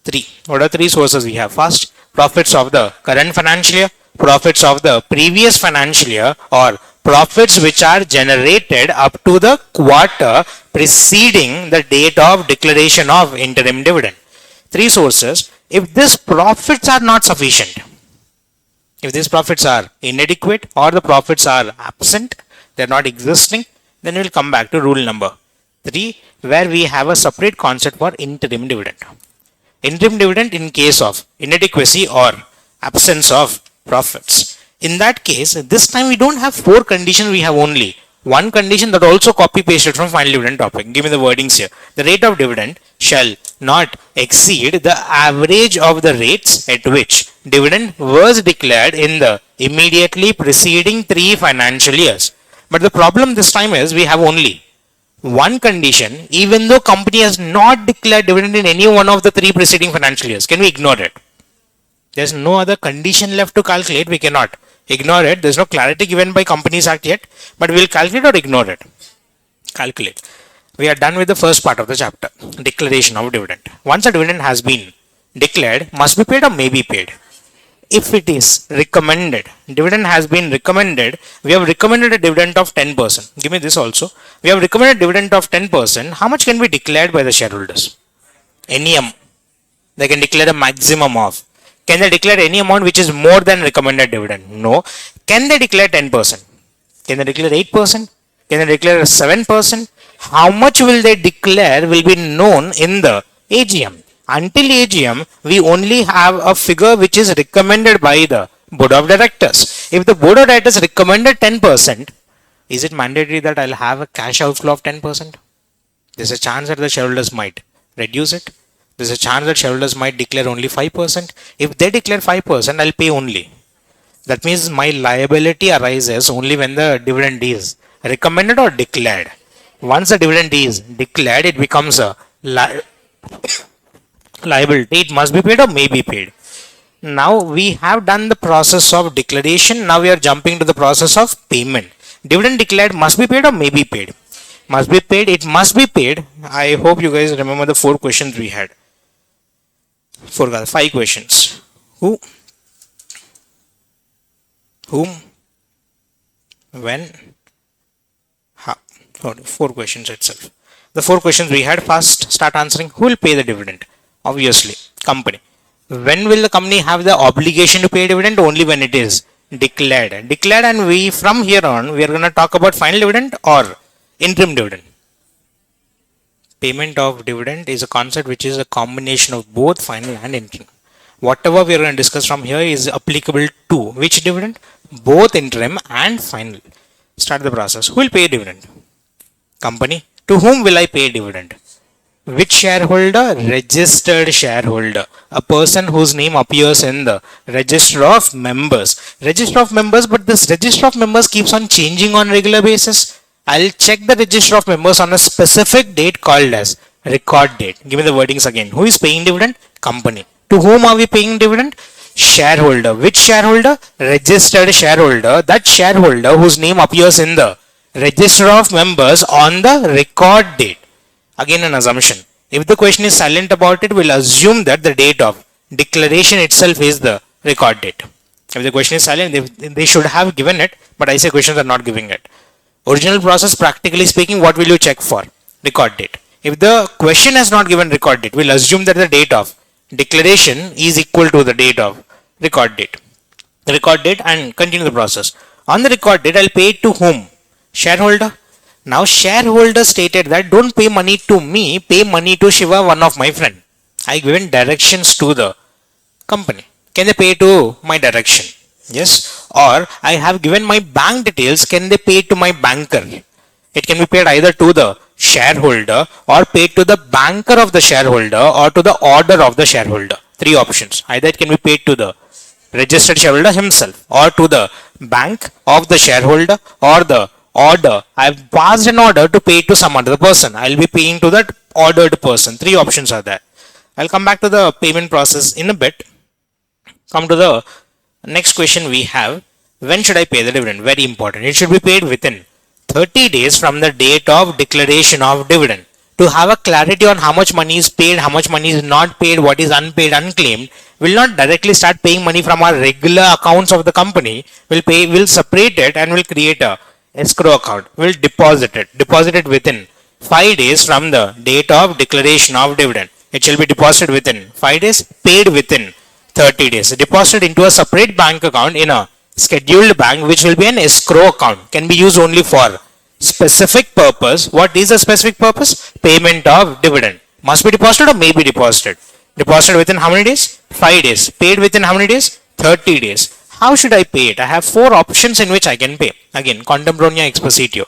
3. What are 3 sources we have? First, profits of the current financial year, profits of the previous financial year, or profits which are generated up to the quarter preceding the date of declaration of interim dividend. 3 sources. If these profits are not sufficient, if these profits are inadequate or the profits are absent, they are not existing, then we will come back to rule number 3, where we have a separate concept for interim dividend. Interim dividend in case of inadequacy or absence of profits. In that case, this time we don't have 4 conditions, we have only one condition that also copy pasted from final dividend topic. Give me the wordings here. The rate of dividend shall not exceed the average of the rates at which dividend was declared in the immediately preceding 3 financial years. But the problem this time is we have only one condition, even though company has not declared dividend in any one of the 3 preceding financial years. Can we ignore it? There's no other condition left to calculate. We cannot ignore it. There's no clarity given by Companies Act yet, but we'll calculate or ignore it. Calculate. We are done with the first part of the chapter, declaration of dividend. Once a dividend has been declared, must be paid or may be paid. If it is recommended, dividend has been recommended, we have recommended a dividend of 10%. Give me this also. We have recommended dividend of 10%. How much can be declared by the shareholders? Any amount. They can declare a maximum of. Can they declare any amount which is more than recommended dividend? No. Can they declare 10%? Can they declare 8%? Can they declare 7%? How much will they declare will be known in the AGM. Until AGM, we only have a figure which is recommended by the Board of Directors. If the Board of Directors recommended 10%, is it mandatory that I'll have a cash outflow of 10%? There's a chance that the shareholders might reduce it. There's a chance that shareholders might declare only 5%. If they declare 5%, I'll pay only. That means my liability arises only when the dividend is recommended or declared. Once the dividend is declared, it becomes a liability. It must be paid or may be paid. Now we have done the process of declaration. Now we are jumping to the process of payment. Dividend declared must be paid or may be paid? Must be paid. It must be paid. I hope you guys remember the 4 questions we had. 5 questions. Who, whom, when, how. 4 questions itself. The 4 questions we had, first start answering. Who will pay the dividend? Obviously, company. When will the company have the obligation to pay dividend? Only when it is declared. Declared, and we from here on we are going to talk about final dividend or interim dividend. Payment of dividend is a concept which is a combination of both final and interim. Whatever we are going to discuss from here is applicable to which dividend? Both interim and final. Start the process. Who will pay dividend? Company. To whom will I pay dividend? Which shareholder? Registered shareholder. A person whose name appears in the register of members. Register of members, but this register of members keeps on changing on regular basis. I'll check the register of members on a specific date called as record date. Give me the wordings again. Who is paying dividend? Company. To whom are we paying dividend? Shareholder. Which shareholder? Registered shareholder. That shareholder whose name appears in the register of members on the record date. Again an assumption. If the question is silent about it, we'll assume that the date of declaration itself is the record date. If the question is silent, they should have given it, but I say questions are not giving it. Original process, practically speaking, what will you check for? Record date. If the question has not given record date, we'll assume that the date of declaration is equal to the date of record date. Record date and continue the process. On the record date, I'll pay it to whom? Shareholder. Now shareholder stated that don't pay money to me, pay money to Shiva, one of my friend. I given directions to the company. Can they pay to my direction? Yes. Or I have given my bank details. Can they pay to my banker? It can be paid either to the shareholder or paid to the banker of the shareholder or to the order of the shareholder. 3 options. Either it can be paid to the registered shareholder himself or to the bank of the shareholder or the order. I have passed an order to pay to some other person. I will be paying to that ordered person. 3 options are there. I'll come back to the payment process in a bit. Come to the next question we have. When should I pay the dividend? Very important. It should be paid within 30 days from the date of declaration of dividend. To have a clarity on how much money is paid, how much money is not paid, what is unpaid, unclaimed, we'll not directly start paying money from our regular accounts of the company. We'll separate it and we'll create a escrow account. We'll deposit it within 5 days from the date of declaration of dividend. It shall be deposited within 5 days, paid within 30 days. Deposited into a separate bank account in a scheduled bank, which will be an escrow account. Can be used only for specific purpose. What is the specific purpose? Payment of dividend. Must be deposited or may be deposited. Deposited within how many days? 5 days. Paid within how many days? 30 days. How should I pay it? I have 4 options in which I can pay. Again, contemporanea expositio.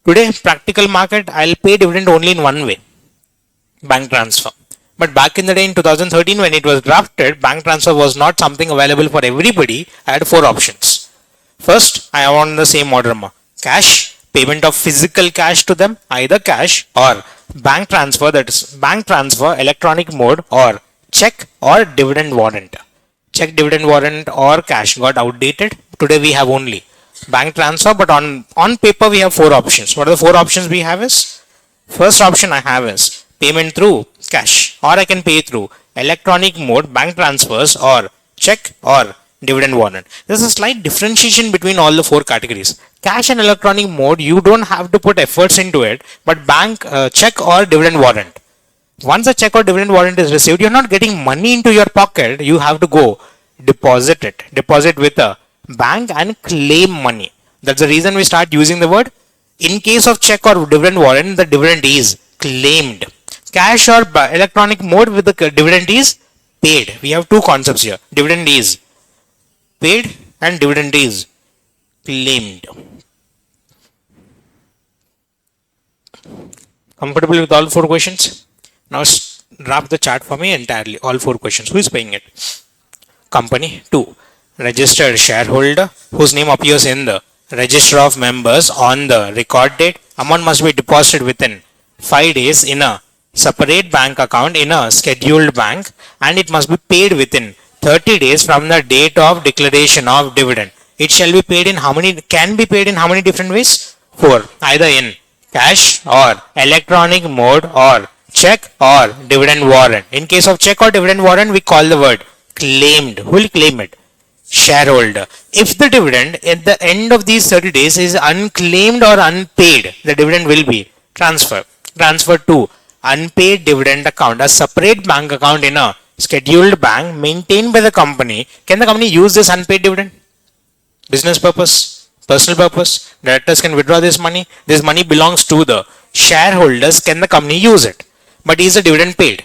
Today, practical market, I'll pay dividend only in one way. Bank transfer. But back in the day in 2013 when it was drafted, bank transfer was not something available for everybody. I had 4 options. First, I want the same order. Cash, payment of physical cash to them, either cash or bank transfer, that is bank transfer, electronic mode, or check or dividend warrant. Check, dividend warrant or cash got outdated. Today we have only bank transfer, but on paper we have 4 options. What are the 4 options we have is? First option I have is payment through cash, or I can pay through electronic mode, bank transfers, or check or dividend warrant. There's a slight differentiation between all the 4 categories. Cash and electronic mode, you don't have to put efforts into it, but bank, check or dividend warrant. Once a check or dividend warrant is received, you're not getting money into your pocket. You have to go deposit it. Deposit with a bank and claim money. That's the reason we start using the word. In case of check or dividend warrant, the dividend is claimed. Cash or electronic mode with the dividend is paid. We have 2 concepts here. Dividend is paid and dividend is claimed. Comfortable with all 4 questions? Now draft the chart for me entirely. All 4 questions. Who is paying it? Company. 2. Registered shareholder whose name appears in the register of members on the record date. Amount must be deposited within 5 days in a separate bank account in a scheduled bank, and it must be paid within 30 days from the date of declaration of dividend. It shall be paid in how many, can be paid in how many different ways? 4. Either in cash or electronic mode or check or dividend warrant. In case of check or dividend warrant, we call the word claimed. Who will claim it? Shareholder. If the dividend at the end of these 30 days is unclaimed or unpaid, the dividend will be transferred to unpaid dividend account, a separate bank account in a scheduled bank maintained by the company. Can the company use this unpaid dividend? Business purpose, personal purpose, directors can withdraw this money. This money belongs to the shareholders. Can the company use it? But is the dividend paid?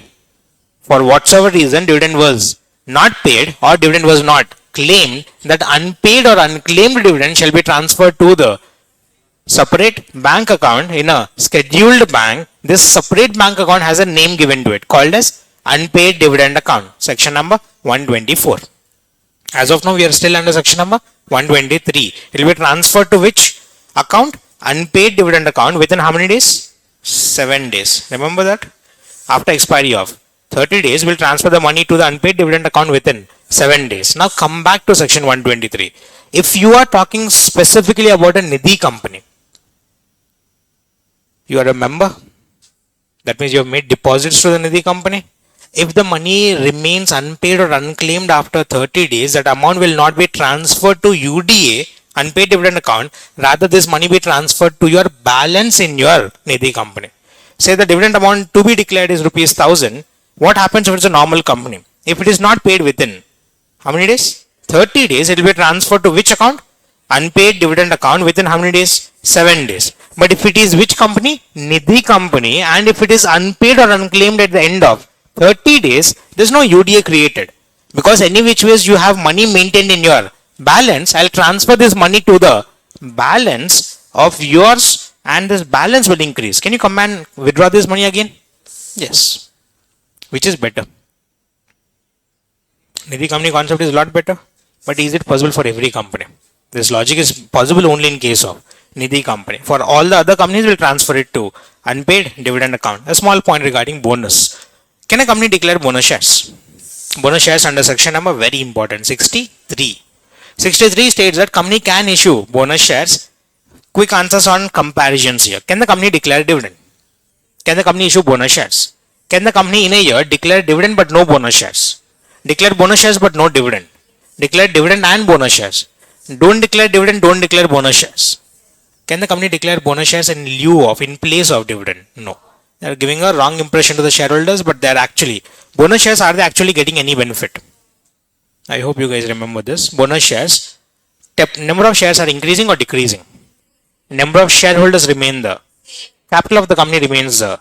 For whatsoever reason dividend was not paid or dividend was not claimed, that unpaid or unclaimed dividend shall be transferred to the separate bank account in a scheduled bank. This separate bank account has a name given to it called as unpaid dividend account, section number 124. As of now, we are still under section number 123. It will be transferred to which account? Unpaid dividend account within how many days? 7 days. Remember that? After expiry of 30 days, we will transfer the money to the unpaid dividend account within 7 days. Now come back to section 123. If you are talking specifically about a Nidhi company, you are a member. That means you have made deposits to the Nidhi company. If the money remains unpaid or unclaimed after 30 days, that amount will not be transferred to UDA, unpaid dividend account. Rather, this money be transferred to your balance in your Nidhi company. Say the dividend amount to be declared is rupees 1000. What happens if it's a normal company? If it is not paid within how many days? 30 days, it will be transferred to which account? Unpaid dividend account within how many days? 7 days. But if it is which company? Nidhi company. And if it is unpaid or unclaimed at the end of 30 days, there is no UDA created. Because any which ways you have money maintained in your balance, I will transfer this money to the balance of yours and this balance will increase. Can you come and withdraw this money again? Yes. Which is better? Nidhi company concept is a lot better. But is it possible for every company? This logic is possible only in case of Nidhi company. For all the other companies, will transfer it to unpaid dividend account. A small point regarding bonus. Can a company declare bonus shares? Bonus shares under section number very important 63. 63 states that company can issue bonus shares. Quick answers on comparisons here. Can the company declare dividend? Can the company issue bonus shares? Can the company in a year declare dividend but no bonus shares? Declare bonus shares but no dividend? Declare dividend and bonus shares? Don't declare dividend, don't declare bonus shares. Can the company declare bonus shares in lieu of, in place of dividend? No. They are giving a wrong impression to the shareholders, but they are actually, bonus shares, are they actually getting any benefit? I hope you guys remember this. Bonus shares, number of shares are increasing or decreasing? Number of shareholders remain the, capital of the company remains the,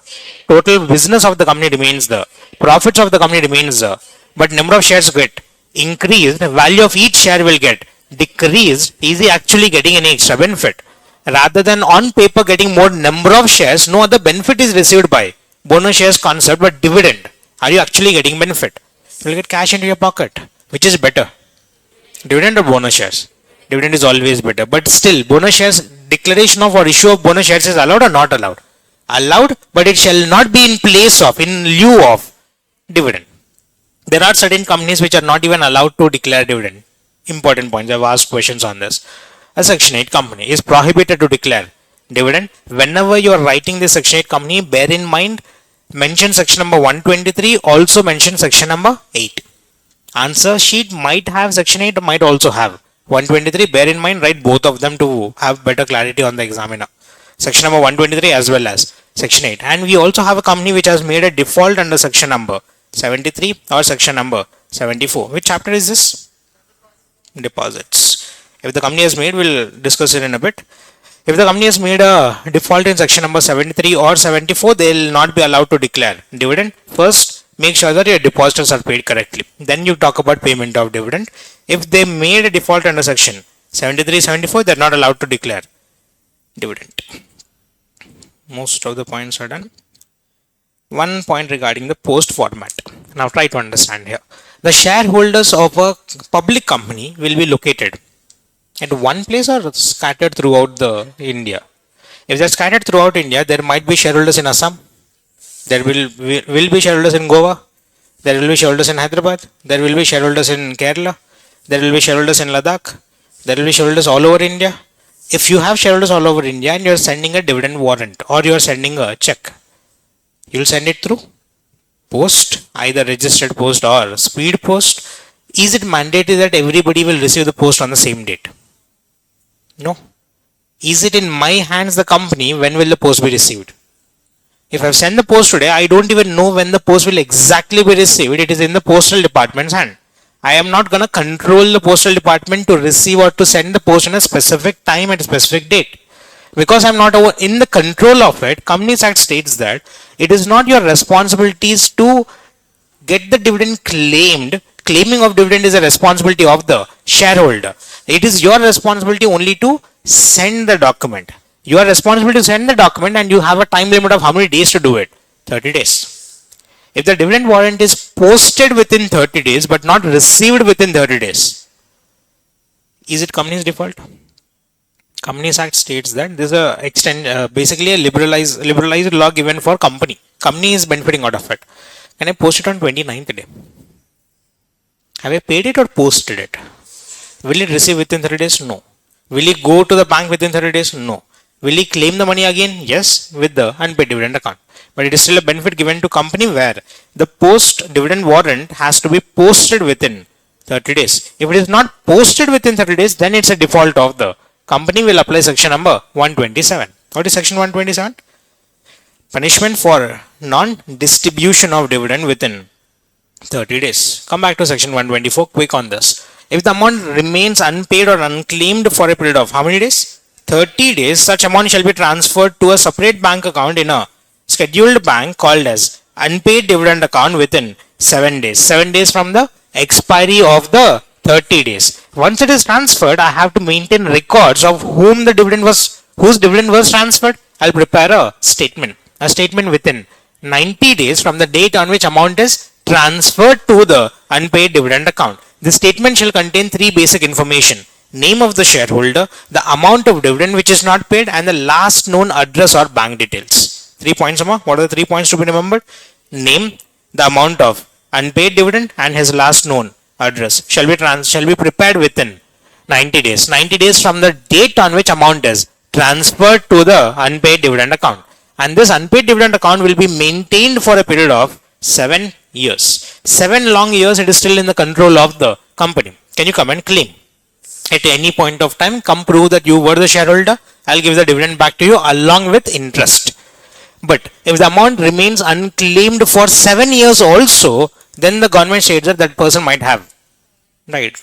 total business of the company remains the, profits of the company remains the, but number of shares get increased, value of each share will get decreased. Is he actually getting any extra benefit? Rather than on paper getting more number of shares, no other benefit is received by bonus shares concept, but dividend. Are you actually getting benefit? You will get cash into your pocket. Which is better? Dividend or bonus shares? Dividend is always better. But still, bonus shares, declaration of or issue of bonus shares is allowed or not allowed? Allowed, but it shall not be in place of, in lieu of dividend. There are certain companies which are not even allowed to declare dividend. Important points. I have asked questions on this. A section 8 company is prohibited to declare dividend. Whenever you are writing this section 8 company, bear in mind, mention section number 123, also mention section number 8. Answer sheet might have section 8, might also have 123. Bear in mind, write both of them to have better clarity on the examiner. Section number 123 as well as section 8. And we also have a company which has made a default under section number 73 or section number 74. Which chapter is this? Deposits. If the company has made, we'll discuss it in a bit. If the company has made a default in section number 73 or 74, they will not be allowed to declare dividend. First, make sure that your depositors are paid correctly. Then you talk about payment of dividend. If they made a default under section 73, 74, they are not allowed to declare dividend. Most of the points are done. One point regarding the post format. Now try to understand here. The shareholders of a public company will be located at one place or scattered throughout the India. If they're scattered throughout India, there might be shareholders in Assam. There will be shareholders in Goa. There will be shareholders in Hyderabad. There will be shareholders in Kerala. There will be shareholders in Ladakh. There will be shareholders all over India. If you have shareholders all over India and you're sending a dividend warrant or you're sending a check, you'll send it through post, either registered post or speed post. Is it mandatory that everybody will receive the post on the same date? No. Is it in my hands, the company, when will the post be received? If I've sent the post today, I don't even know when the post will exactly be received. It is in the postal department's hand. I am not going to control the postal department to receive or to send the post in a specific time at a specific date. Because I'm not in the control of it, Companies Act states that it is not your responsibilities to get the dividend claimed. Claiming of dividend is a responsibility of the shareholder. It is your responsibility only to send the document. You are responsible to send the document and you have a time limit of how many days to do it? 30 days. If the dividend warrant is posted within 30 days but not received within 30 days, is it company's default? Companies Act states that this is basically a liberalized law given for company. Company is benefiting out of it. Can I post it on 29th day? Have I paid it or posted it? Will it receive within 30 days? No. Will it go to the bank within 30 days? No. Will he claim the money again? Yes, with the unpaid dividend account. But it is still a benefit given to company where the post dividend warrant has to be posted within 30 days. If it is not posted within 30 days, then it's a default of the company. Will apply section number 127. What is section 127? Punishment for non-distribution of dividend within 30 days. Come back to section 124, quick on this. If the amount remains unpaid or unclaimed for a period of how many days? 30 days, such amount shall be transferred to a separate bank account in a scheduled bank called as unpaid dividend account within 7 days. 7 days from the expiry of the 30 days. Once it is transferred, I have to maintain records of whose dividend was transferred. I'll prepare a statement within 90 days from the date on which amount is transferred to the unpaid dividend account. This statement shall contain 3 basic information: name of the shareholder, the amount of dividend which is not paid, and the last known address or bank details. 3 points, Amma. What are the 3 points to be remembered? Name, the amount of unpaid dividend, and his last known address shall be prepared within 90 days. 90 days from the date on which amount is transferred to the unpaid dividend account. And this unpaid dividend account will be maintained for a period of 7 years. 7 long years it is still in the control of the company. Can you come and claim? At any point of time, come prove that you were the shareholder. I'll give the dividend back to you along with interest. But if the amount remains unclaimed for 7 years also, then the government states that that person might have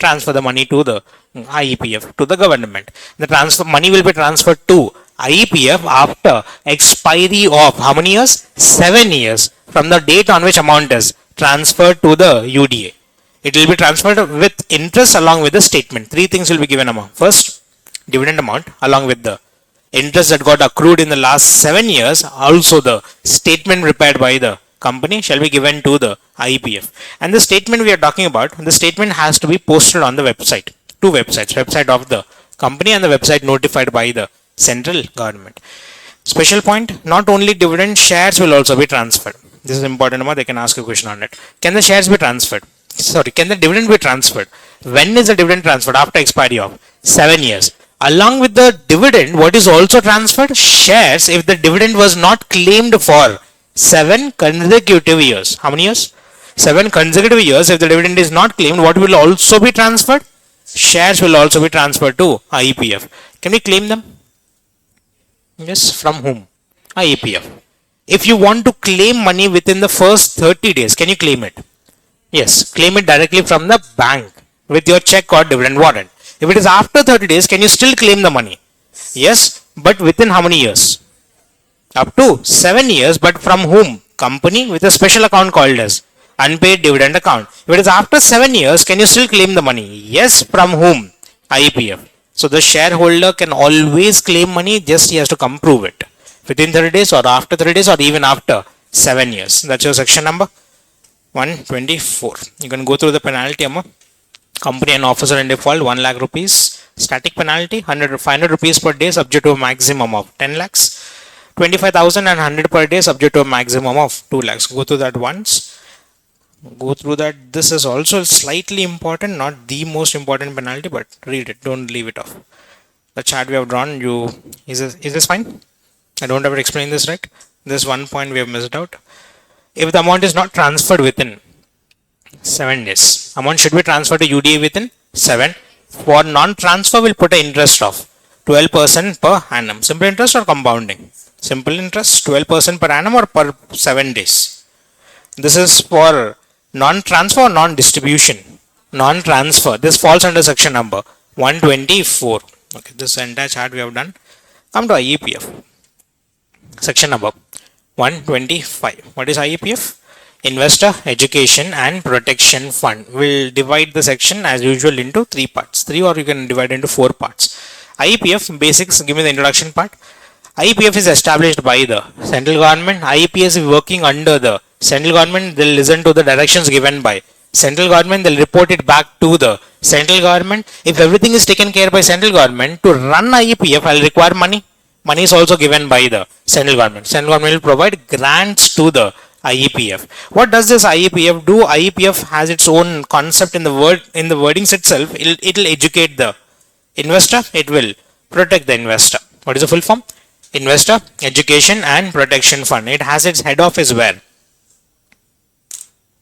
transfer the money to the IEPF, to the government. The money will be transferred to IEPF after expiry of how many years? 7 years from the date on which amount is transferred to the UDA. It will be transferred with interest along with the statement. 3 things will be given amount. First, dividend amount along with the interest that got accrued in the last 7 years. Also the statement prepared by the company shall be given to the IEPF. And the statement we are talking about, the statement has to be posted on the website. 2 websites, website of the company and the website notified by the central government. Special point, not only dividend, shares will also be transferred. This is important, they can ask a question on it. Can the shares be transferred? Can the dividend be transferred? When is the dividend transferred? After expiry of 7 years. Along with the dividend, what is also transferred? Shares, if the dividend was not claimed for 7 consecutive years. How many years? 7 consecutive years. If the dividend is not claimed, what will also be transferred? Shares will also be transferred to IEPF. Can we claim them? Yes. From whom? IEPF. If you want to claim money within the first 30 days, can you claim it? Yes. Claim it directly from the bank with your check or dividend warrant. If it is after 30 days, can you still claim the money? Yes. But within how many years? Up to 7 years, but from whom? Company with a special account called as unpaid dividend account. If it is after 7 years, can you still claim the money? Yes. From whom? IEPF. So the shareholder can always claim money, just he has to come prove it. Within 30 days or after 30 days or even after 7 years. That's your section number 124. You can go through the penalty. Company and officer in default, 1 lakh rupees. Static penalty, 500 rupees per day subject to a maximum of 10 lakhs. 25,000 and 100 per day subject to a maximum of 2 lakhs. Go through that once. Go through that. This is also slightly important, not the most important penalty, but read it. Don't leave it off. The chart we have drawn, is this fine? I don't have to explain this, right? This one point we have missed out. If the amount is not transferred within 7 days, amount should be transferred to UDA within 7. For non-transfer, we'll put an interest of 12% per annum. Simple interest or compounding? Simple interest, 12% per annum or per 7 days. This is for non-transfer or non-distribution. Non-transfer. This falls under section number 124. Okay, this entire chart we have done. Come to IEPF. Section number 125. What is IEPF? Investor Education and Protection Fund. We'll divide the section as usual into 3 parts. 3 or you can divide into 4 parts. IEPF basics, give me the introduction part. IEPF is established by the central government. IEPF is working under the central government. They'll listen to the directions given by central government. They'll report it back to the central government. If everything is taken care by central government, to run IEPF, I'll require money. Money is also given by the central government. Central government will provide grants to the IEPF. What does this IEPF do? IEPF has its own concept in the wordings itself. It'll educate the investor. It will protect the investor. What is the full form? Investor Education and Protection Fund. It has its head office where?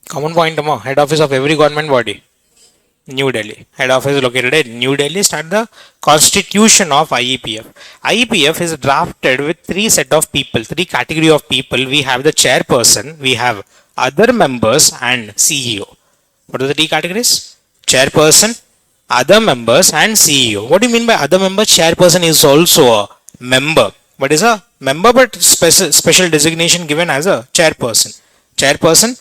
Common point, head office of every government body. New Delhi. Head office is located in New Delhi. Start the constitution of IEPF. IEPF is drafted with 3 set of people, 3 category of people. We have the chairperson, we have other members and CEO. What are the 3 categories? Chairperson, other members and CEO. What do you mean by other members? Chairperson is also a member. What is a member but special designation given as a chairperson. Chairperson,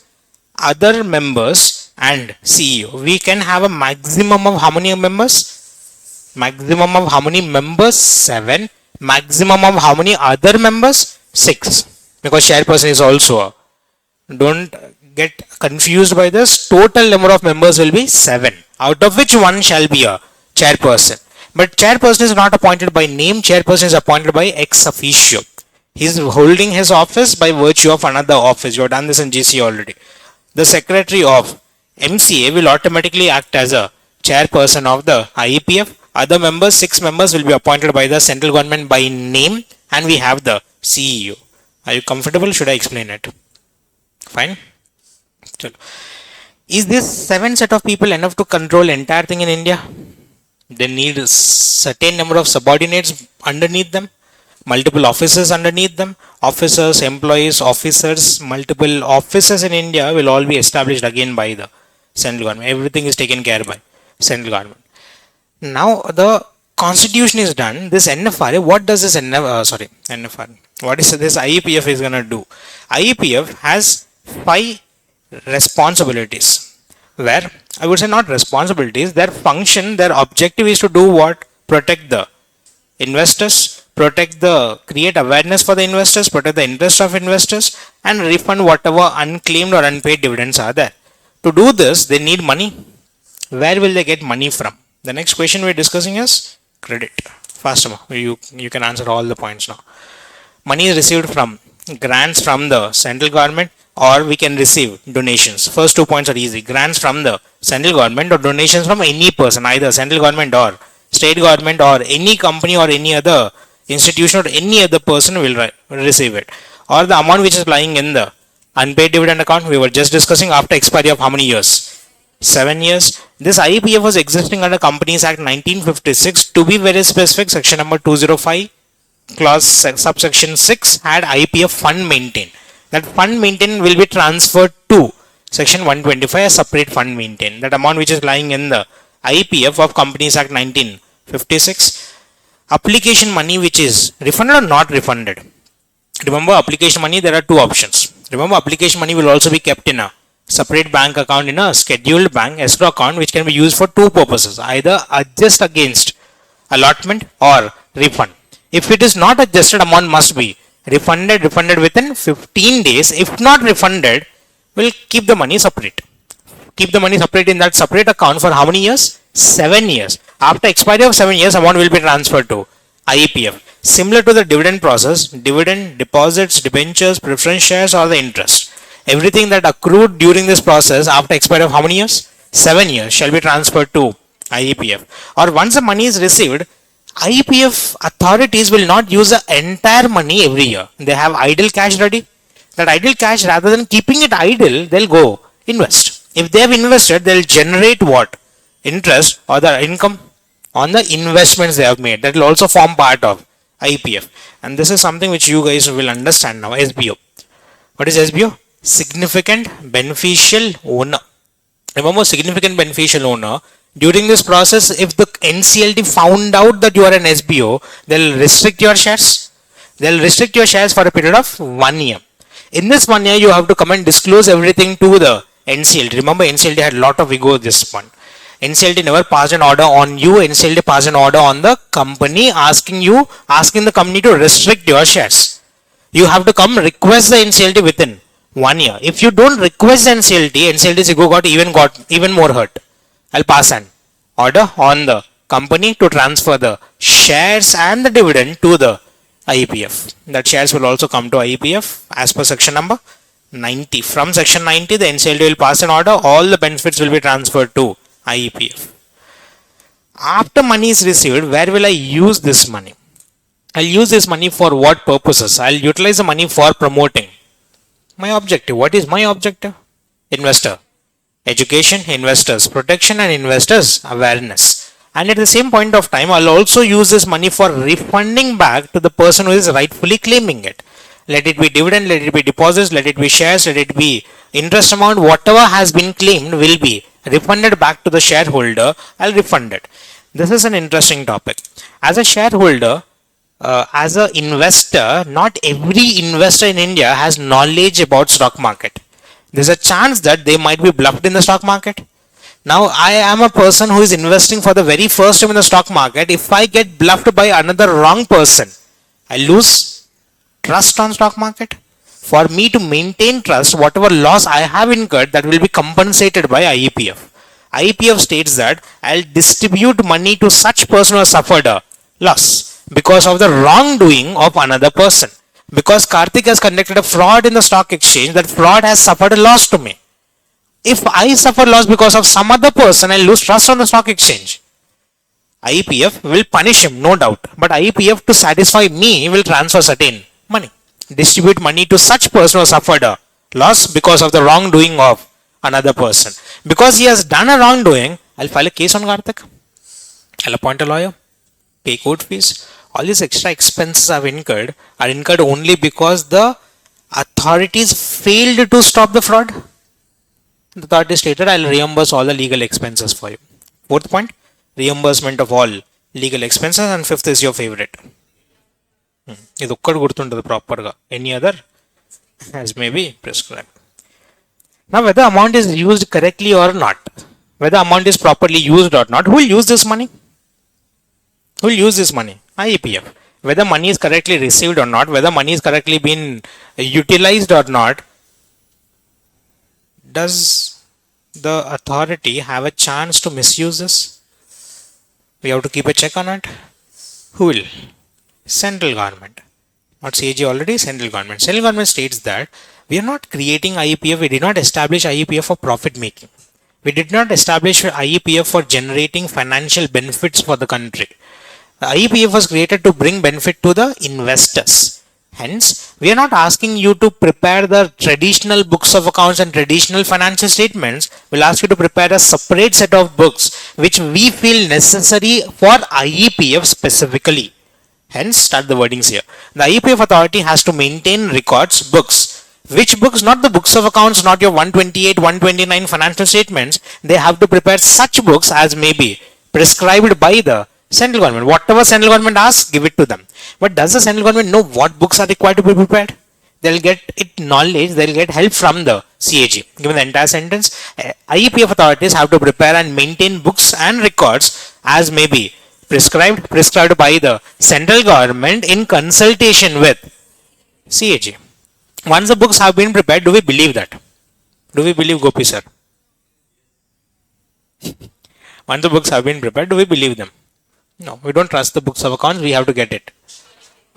other members and CEO. We can have a maximum of how many members? Maximum of how many members? 7. Maximum of how many other members? 6. Because chairperson is also a. Don't get confused by this. Total number of members will be 7. Out of which one shall be a chairperson. But chairperson is not appointed by name. Chairperson is appointed by ex officio. He is holding his office by virtue of another office. You have done this in GC already. The secretary of MCA will automatically act as a chairperson of the IEPF. Other members, 6 members will be appointed by the central government by name, and we have the CEO. Are you comfortable? Should I explain it? Fine. Is this 7 set of people enough to control entire thing in India? They need a certain number of subordinates underneath them, multiple officers underneath them, officers, employees, officers, multiple officers in India will all be established again by the central government. Everything is taken care by central government. Now the constitution is done. This NFRA, what does this NFRA? What is this IEPF is going to do? IEPF has 5 responsibilities. Where I would say not responsibilities, their function, their objective is to do what? Protect the investors, create awareness for the investors, protect the interest of investors, and refund whatever unclaimed or unpaid dividends are there. To do this, they need money. Where will they get money from? The next question we're discussing is credit. Faster, you can answer all the points now. Money is received from grants from the central government, or we can receive donations. First 2 points are easy. Grants from the central government or donations from any person, either central government or state government or any company or any other institution or any other person will receive it. Or the amount which is lying in the unpaid dividend account, we were just discussing, after expiry of how many years? 7 years. This IEPF was existing under Companies Act 1956. To be very specific, section number 205, clause subsection 6 had IEPF fund maintained. That fund maintained will be transferred to section 125, a separate fund maintained. That amount which is lying in the IEPF of Companies Act 1956. Application money which is refunded or not refunded. Remember, application money, there are 2 options. Remember, application money will also be kept in a separate bank account, in a scheduled bank escrow account, which can be used for 2 purposes. Either adjust against allotment or refund. If it is not adjusted, amount must be refunded within 15 days. If not refunded, we'll keep the money separate. Keep the money separate in that separate account for how many years? 7 years. After expiry of 7 years, amount will be transferred to IEPF. Similar to the dividend process, dividend, deposits, debentures, preference shares, or the interest. everything that accrued during this process after expiry of how many years? 7 years shall be transferred to IEPF. Or once the money is received, IEPF authorities will not use the entire money every year. They have idle cash ready. That idle cash, rather than keeping it idle, they'll go invest. If they have invested, they'll generate what? Interest or the income on the investments they have made. That will also form part of IEPF. And this is something which you guys will understand now. SBO. What is SBO? Significant beneficial owner. Remember, significant beneficial owner. During this process, if the NCLT found out that you are an SBO, they'll restrict your shares. They'll restrict your shares for a period of 1 year. In this 1 year, you have to come and disclose everything to the NCLT. Remember, NCLT had a lot of ego this one. NCLT never passed an order on you. NCLT passed an order on the company asking the company to restrict your shares. You have to come request the NCLT within 1 year. If you don't request the NCLT's ego got even more hurt. I'll pass an order on the company to transfer the shares and the dividend to the IEPF. That shares will also come to IEPF as per section number 90. From section 90, the NCLT will pass an order. All the benefits will be transferred to IEPF. After money is received, where will I use this money? I'll use this money for what purposes? I'll utilize the money for promoting my objective. What is my objective? Investor education, investors protection, and investors awareness. And at the same point of time, I'll also use this money for refunding back to the person who is rightfully claiming it. Let it be dividend, let it be deposits, let it be shares, let it be interest amount, whatever has been claimed will be refunded back to the shareholder. I'll refund it. This is an interesting topic. As a shareholder, as an investor, not every investor in India has knowledge about stock market. There's a chance that they might be bluffed in the stock market. Now, I am a person who is investing for the very first time in the stock market. If I get bluffed by another wrong person, I lose trust on stock market. For me to maintain trust, whatever loss I have incurred, that will be compensated by IEPF. IEPF states that I'll distribute money to such person who has suffered a loss because of the wrongdoing of another person. Because Karthik has conducted a fraud in the stock exchange, that fraud has suffered a loss to me. If I suffer loss because of some other person, I lose trust on the stock exchange. IEPF will punish him, no doubt. But IEPF, to satisfy me, will transfer certain money. Distribute money to such person who has suffered a loss because of the wrongdoing of another person. Because he has done a wrongdoing, I'll file a case on Karthik. I'll appoint a lawyer, pay court fees. All these extra expenses are incurred only because the authorities failed to stop the fraud. The authority stated, I'll reimburse all the legal expenses for you. Fourth point, reimbursement of all legal expenses. And fifth is your favorite. This is proper. Any other as may be prescribed. Now, whether amount is used correctly or not, whether amount is properly used or not, who will use this money? Who will use this money? IEPF. Whether money is correctly received or not, whether money is correctly been utilized or not, does the authority have a chance to misuse this? We have to keep a check on it. Who will? Central government. Not CAG already, central government. Central government states that we are not creating IEPF, we did not establish IEPF for profit making. We did not establish IEPF for generating financial benefits for the country. The IEPF was created to bring benefit to the investors. Hence, we are not asking you to prepare the traditional books of accounts and traditional financial statements. We'll ask you to prepare a separate set of books which we feel necessary for IEPF specifically. Hence, start the wordings here. The IEPF authority has to maintain records, books. Which books? Not the books of accounts, not your 128, 129 financial statements. They have to prepare such books as may be prescribed by the central government. Whatever central government asks, give it to them. But does the central government know what books are required to be prepared? They'll get it knowledge, they'll get help from the CAG. Given the entire sentence, IEPF authorities have to prepare and maintain books and records as may be prescribed by the central government in consultation with CAG. Once the books have been prepared, do we believe that? Do we believe Gopi sir? Once the books have been prepared, do we believe them? No, we don't trust the books of accounts, we have to get it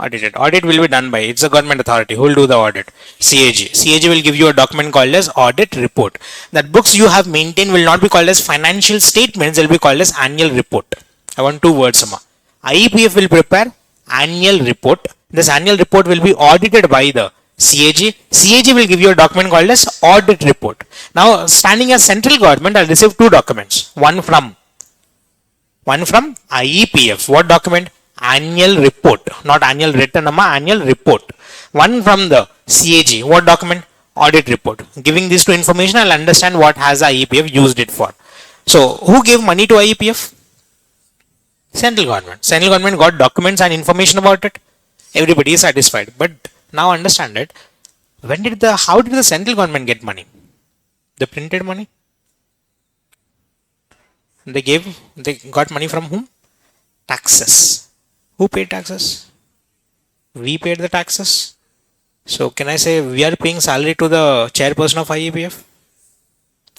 Audited. Audit will be done by, it's a government authority who will do the audit. CAG. CAG will give you a document called as audit report. That books you have maintained will not be called as financial statements, they will be called as annual report. I want two words, Amma. IEPF will prepare annual report. This annual report will be audited by the CAG. CAG will give you a document called as audit report. Now, standing as central government, I'll receive two documents. One from IEPF. What document? Annual report. Not annual written, annual report. One from the CAG. What document? Audit report. Giving these two information, I'll understand what has IEPF used it for. So, who gave money to IEPF? Central government. Central government got documents and information about it. Everybody is satisfied. But now understand it. How did the central government get money? They printed money. They got money from whom? Taxes. Who paid taxes? We paid the taxes. So can I say we are paying salary to the chairperson of IEPF?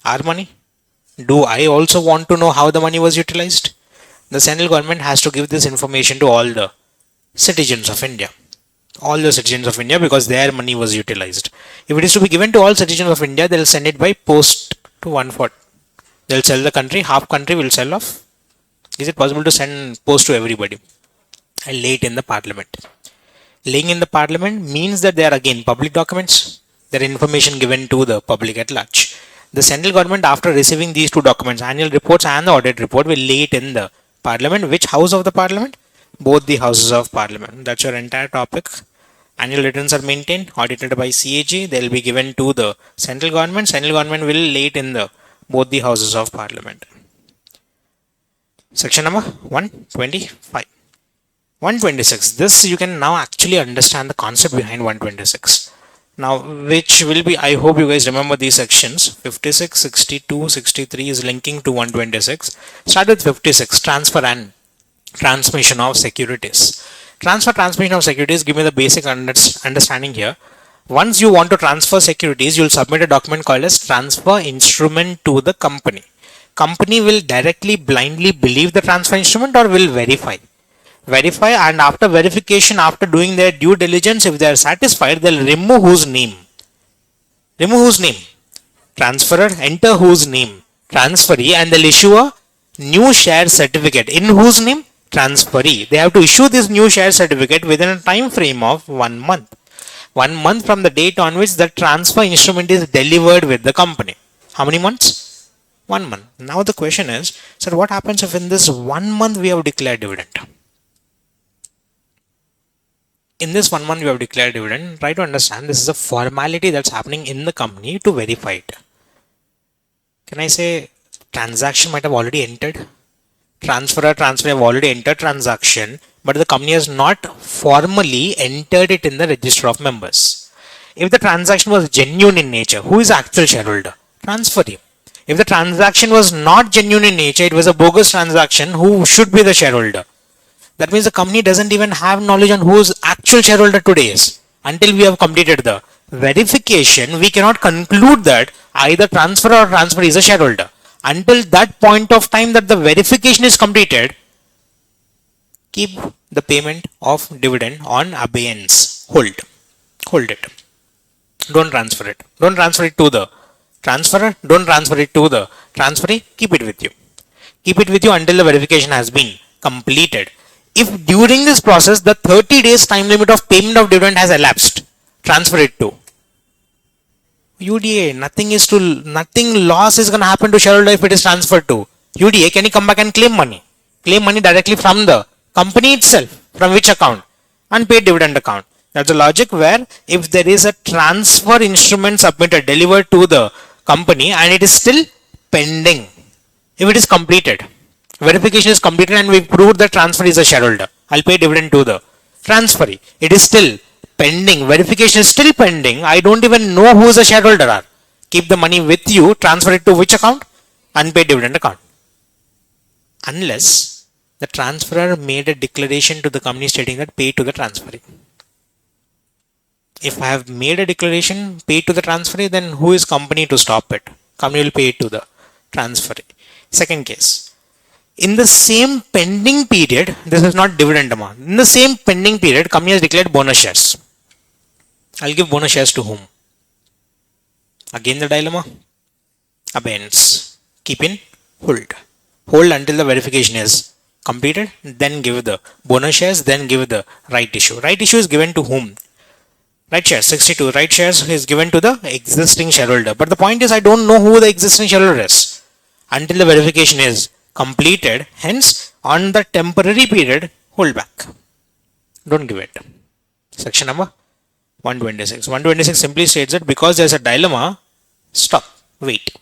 Our money? Do I also want to know how the money was utilized? The central government has to give this information to all the citizens of India. All the citizens of India, because their money was utilized. If it is to be given to all citizens of India, they will send it by post to 1/4. They will sell the country, half country will sell off. Is it possible to send post to everybody? And lay it in the parliament. Laying in the parliament means that they are again public documents. They are information given to the public at large. The central government, after receiving these two documents, annual reports and the audit report, will lay it in the parliament. Which house of the parliament? Both the houses of parliament. That's your entire topic. Annual returns are maintained, audited by CAG. They will be given to the central government. Central government will lay it in the both the houses of parliament. Section number 125. 126. This you can now actually understand the concept behind 126. Now, which will be, I hope you guys remember these sections. 56, 62, 63 is linking to 126. Start with 56, transfer and transmission of securities. Transmission of securities, give me the basic understanding here. Once you want to transfer securities, you will submit a document called as transfer instrument to the company. Company will directly blindly believe the transfer instrument or will verify, and after verification, after doing their due diligence, if they are satisfied, they'll remove whose name? Transferor. Enter whose name? Transferee, and they'll issue a new share certificate. In whose name? Transferee. They have to issue this new share certificate within a time frame of 1 month. 1 month from the date on which the transfer instrument is delivered with the company. How many months? 1 month. Now the question is, sir, what happens if in this 1 month we have declared dividend? In this 1 month we have declared dividend. Try to understand, this is a formality that's happening in the company to verify it. Can I say transaction might have already entered? Transferor have already entered transaction, but the company has not formally entered it in the register of members. If the transaction was genuine in nature, who is actual shareholder? Transferee. If the transaction was not genuine in nature, it was a bogus transaction, who should be the shareholder? That means the company doesn't even have knowledge on who is actual shareholder today is. Until we have completed the verification, we cannot conclude that either transferor or transferee is a shareholder. Until that point of time that the verification is completed, keep the payment of dividend on abeyance. Hold it. Don't transfer it. Don't transfer it to the transferor. Don't transfer it to the transferee. Keep it with you. Keep it with you until the verification has been completed. If during this process the 30 days time limit of payment of dividend has elapsed, transfer it to UDA. Nothing loss is going to happen to shareholder if it is transferred to UDA. Can you come back and claim money? Claim money directly from the company itself. From which account? Unpaid dividend account. That's the logic, where if there is a transfer instrument submitted, delivered to the company, and it is still pending, if it is completed, verification is completed and we proved that transfer is a shareholder, I'll pay dividend to the transferee. It is still pending, verification is still pending, I don't even know who is the shareholder are. Keep the money with you, transfer it to which account? Unpaid dividend account. Unless the transferor made a declaration to the company stating that pay to the transferee. If I have made a declaration, pay to the transferee, then who is company to stop it? Company will pay it to the transferee. Second case. In the same pending period, this is not dividend amount. In the same pending period, company has declared bonus shares. I'll give bonus shares to whom? Again the dilemma. Abeyance. Keep in hold. Hold until the verification is completed, then give the bonus shares, then give the right issue. Right issue is given to whom? Right shares, 62. Right shares is given to the existing shareholder. But the point is, I don't know who the existing shareholder is until the verification is completed. Hence, on the temporary period, hold back. Don't give it. Section number 126. 126 simply states that because there's a dilemma, stop, wait.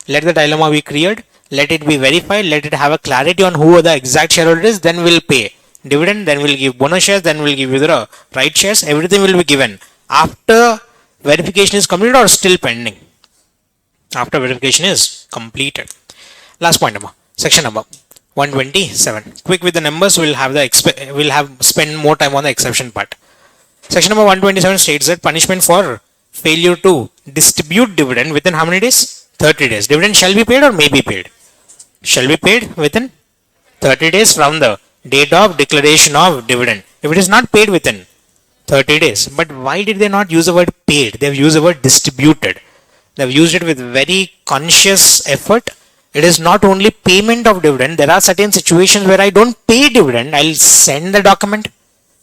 Let the dilemma be cleared. Let it be verified. Let it have a clarity on who the exact shareholder is. Then we'll pay dividend. Then we'll give bonus shares. Then we'll give you the right shares. Everything will be given after verification is completed or still pending. After verification is completed. Last point number. Section number 127. Quick with the numbers. We'll have spend more time on the exception part. Section number 127 states that punishment for failure to distribute dividend within how many days? 30 days. Dividend shall be paid or may be paid? Shall be paid within 30 days from the date of declaration of dividend. If it is not paid within 30 days. But why did they not use the word paid? They have used the word distributed. They have used it with very conscious effort. It is not only payment of dividend. There are certain situations where I don't pay dividend. I'll send the document,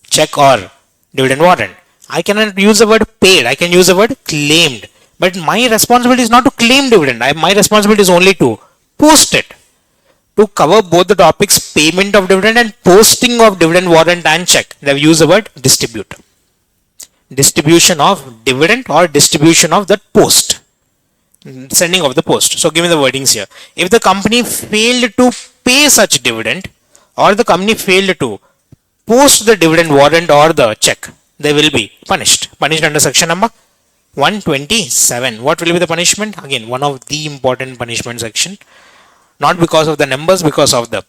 check or dividend warrant. I cannot use the word paid. I can use the word claimed. But my responsibility is not to claim dividend. My responsibility is only to post it. To cover both the topics, payment of dividend and posting of dividend warrant and check. They have used the word distribute. Distribution of dividend or distribution of that post. Sending of the post. So give me the wordings here. If the company failed to pay such dividend or the company failed to post the dividend warrant or the check, they will be punished. Punished under section number 127. What will be the punishment? Again, one of the important punishment section. Not because of the numbers, because of the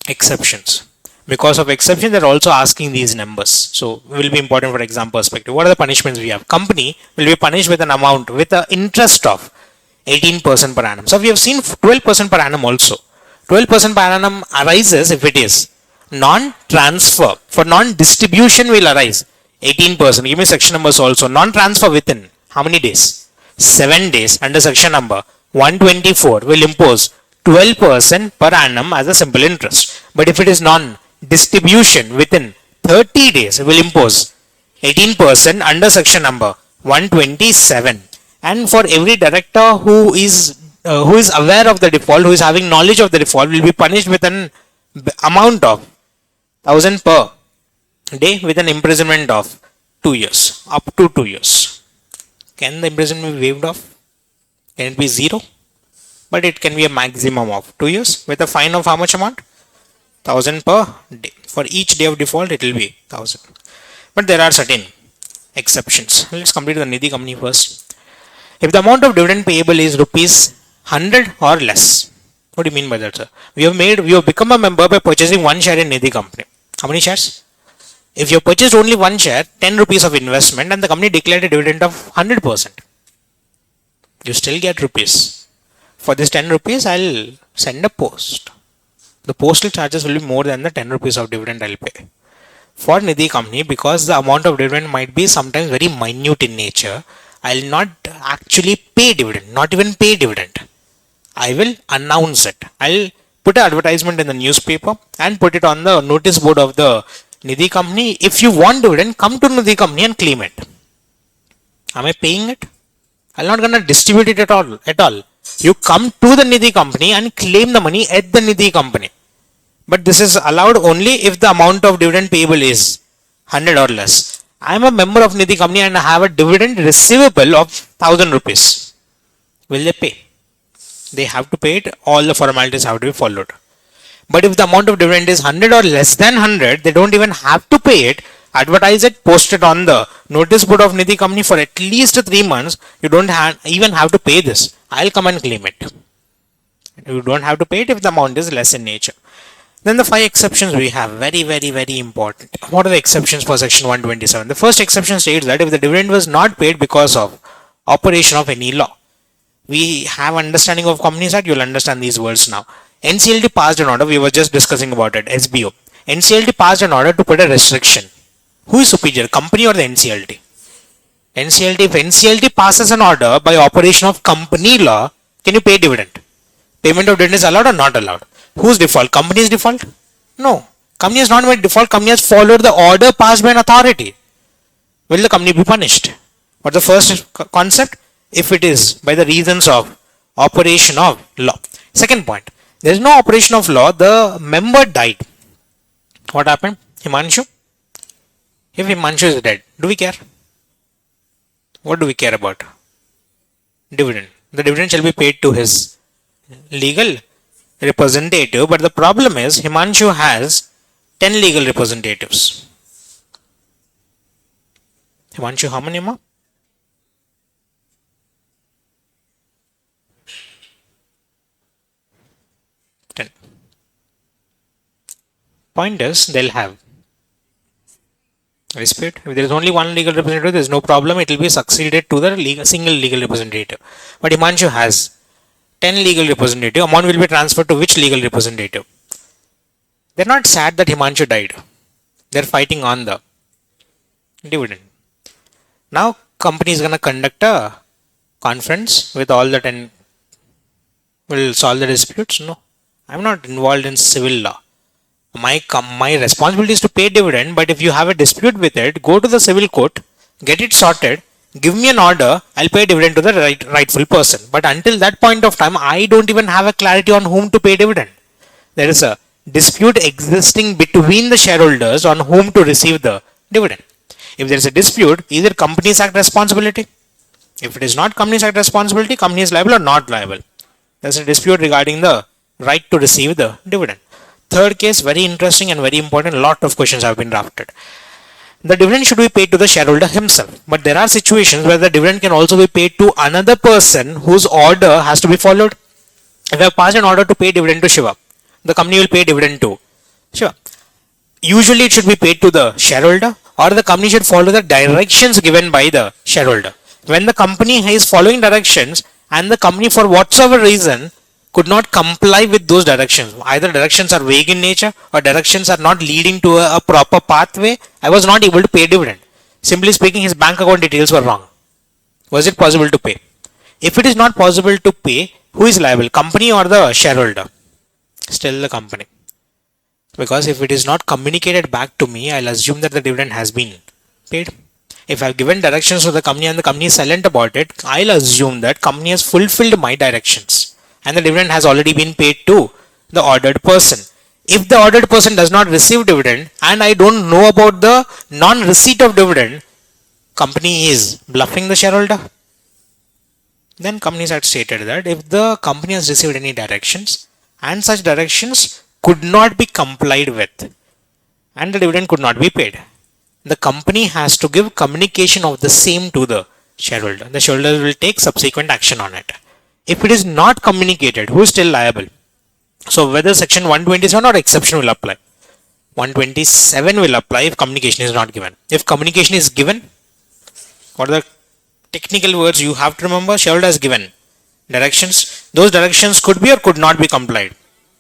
exceptions. Because of exception, they're also asking these numbers. So, will be important for exam perspective. What are the punishments we have? Company will be punished with an amount with an interest of 18% per annum. So, we have seen 12% per annum also. 12% per annum arises if it is non-transfer. For non-distribution will arise 18%. Give me section numbers also. Non-transfer within how many days? 7 days. Under section number 124 will impose 12% per annum as a simple interest. But if it is non-distribution within 30 days, will impose 18% under section number 127. And for every director who is aware of the default, who is having knowledge of the default, will be punished with an amount of 1,000 per day with an imprisonment of 2 years, up to 2 years. Can the imprisonment be waived off? Can it be 0? But it can be a maximum of 2 years with a fine of how much amount? 1,000 per day. For each day of default, it will be 1,000. But there are certain exceptions. Let's complete the Nidhi company first. If the amount of dividend payable is rupees 100 or less, what do you mean by that, sir? We have become a member by purchasing one share in Nidhi company. How many shares? If you purchased only one share, 10 rupees of investment, and the company declared a dividend of 100%, you still get rupees. For this 10 rupees, I'll send a post. The postal charges will be more than the 10 rupees of dividend I'll pay. For Nidhi company, because the amount of dividend might be sometimes very minute in nature, I'll not actually pay dividend, not even pay dividend. I will announce it. I'll put an advertisement in the newspaper and put it on the notice board of the Nidhi company. If you want dividend, come to Nidhi company and claim it. Am I paying it? I'm not gonna distribute it at all. You come to the Nidhi company and claim the money at the Nidhi company. But this is allowed only if the amount of dividend payable is 100 or less. I am a member of Nidhi company and I have a dividend receivable of 1,000 rupees. Will they pay? They have to pay it. All the formalities have to be followed. But if the amount of dividend is 100 or less than 100, they don't even have to pay it. Advertise it, post it on the notice board of Nidhi company for at least 3 months. You don't even have to pay this. I'll come and claim it. You don't have to pay it if the amount is less in nature. Then the 5 exceptions we have, very, very, very important. What are the exceptions for section 127? The first exception states that if the dividend was not paid because of operation of any law. We have understanding of Companies Act, you'll understand these words now. NCLT passed an order, we were just discussing about it, SBO. NCLT passed an order to put a restriction. Who is superior, company or the NCLT? NCLT, if NCLT passes an order by operation of company law, can you pay dividend? Payment of dividend is allowed or not allowed? Whose default? Company's default? No. Company has not made default, company has followed the order passed by an authority. Will the company be punished? What's the first concept? If it is by the reasons of operation of law. Second point, there is no operation of law, the member died. What happened? Himanshu? If Himanshu is dead, do we care? What do we care about? Dividend. The dividend shall be paid to his legal representative, but the problem is Himanshu has 10 legal representatives. Himanshu, how many more? 10. Point is, they'll have dispute. If there is only one legal representative, there is no problem. It will be succeeded to the single legal representative. But Himanshu has 10 legal representative. Amount will be transferred to which legal representative? They're not sad that Himanshu died. They're fighting on the dividend. Now, company is going to conduct a conference with all the 10. Will solve the disputes? No. I'm not involved in civil law. My responsibility is to pay dividend, but if you have a dispute with it, go to the civil court, get it sorted, give me an order, I'll pay dividend to the rightful person. But until that point of time, I don't even have a clarity on whom to pay dividend. There is a dispute existing between the shareholders on whom to receive the dividend. If there is a dispute, either Companies Act responsibility. If it is not Companies Act responsibility, company is liable or not liable. There's a dispute regarding the right to receive the dividend. Third case, very interesting and very important. A lot of questions have been drafted. The dividend should be paid to the shareholder himself. But there are situations where the dividend can also be paid to another person whose order has to be followed. If I have passed an order to pay dividend to Shiva, the company will pay dividend to Shiva. Usually it should be paid to the shareholder, or the company should follow the directions given by the shareholder. When the company is following directions and the company for whatsoever reason could not comply with those directions, either directions are vague in nature or directions are not leading to a proper pathway, I was not able to pay dividend. Simply speaking, his bank account details were wrong. Was it possible to pay? If it is not possible to pay, who is liable, company or the shareholder? Still the company. Because if it is not communicated back to me, I'll assume that the dividend has been paid. If I've given directions to the company and the company is silent about it, I'll assume that company has fulfilled my directions and the dividend has already been paid to the ordered person. If the ordered person does not receive dividend and I don't know about the non-receipt of dividend, company is bluffing the shareholder. Then companies had stated that if the company has received any directions and such directions could not be complied with and the dividend could not be paid, the company has to give communication of the same to the shareholder. The shareholder will take subsequent action on it. If it is not communicated, who is still liable? So whether section 127 or exception will apply. 127 will apply if communication is not given. If communication is given, what are the technical words you have to remember? Shareholder has given directions. Those directions could be or could not be complied.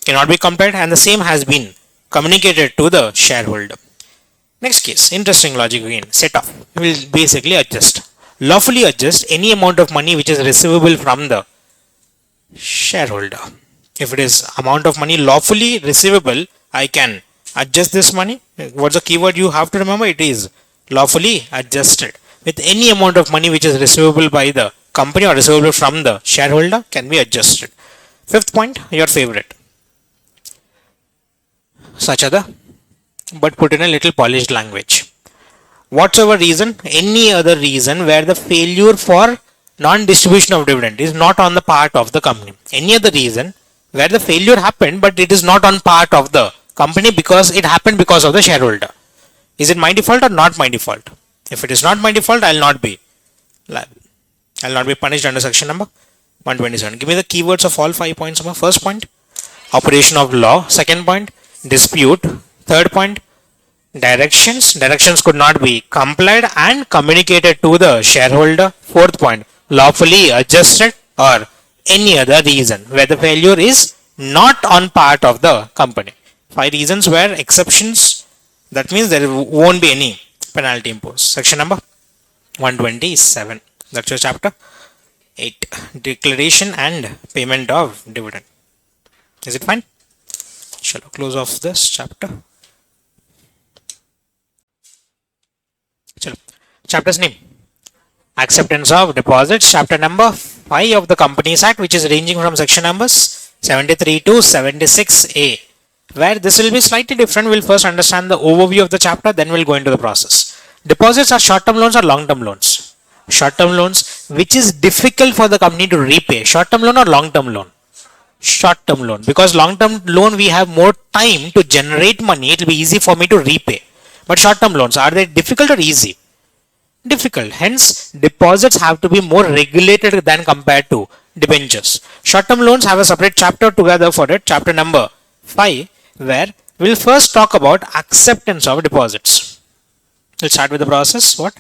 Cannot be complied, and the same has been communicated to the shareholder. Next case, interesting logic again. Set off. We will basically adjust. Lawfully adjust any amount of money which is receivable from the shareholder. If it is amount of money lawfully receivable, I can adjust this money. What's the keyword you have to remember? It is lawfully adjusted. With any amount of money which is receivable by the company or receivable from the shareholder can be adjusted. Fifth point, your favorite. Such other, but put in a little polished language. Whatsoever reason, any other reason where the failure for non-distribution of dividend is not on the part of the company. Any other reason where the failure happened but it is not on part of the company because it happened because of the shareholder. Is it my default or not my default? If it is not my default, I will not be liable. I will not be punished under section number 127. Give me the keywords of all 5 points. First point, operation of law. Second point, dispute. Third point, directions. Directions could not be complied and communicated to the shareholder. Fourth point, lawfully adjusted or any other reason where the failure is not on part of the company. 5 reasons where exceptions, that means there won't be any penalty imposed. Section number 127. That's your chapter 8. Declaration and payment of dividend. Is it fine? Shall I close off this chapter? Chalo. Chapter's name. Acceptance of deposits. Chapter number 5 of the Companies Act, which is ranging from section numbers 73 to 76A. Where this will be slightly different. We'll first understand the overview of the chapter, then we'll go into the process. Deposits are short-term loans or long-term loans? Short-term loans, which is difficult for the company to repay. Short-term loan or long-term loan? Short-term loan. Because long-term loan, we have more time to generate money. It will be easy for me to repay. But short-term loans, are they difficult or easy? Difficult. Hence, deposits have to be more regulated than compared to debentures. Short-term loans have a separate chapter together for it, chapter number 5, where we'll first talk about acceptance of deposits. We'll start with the process. What?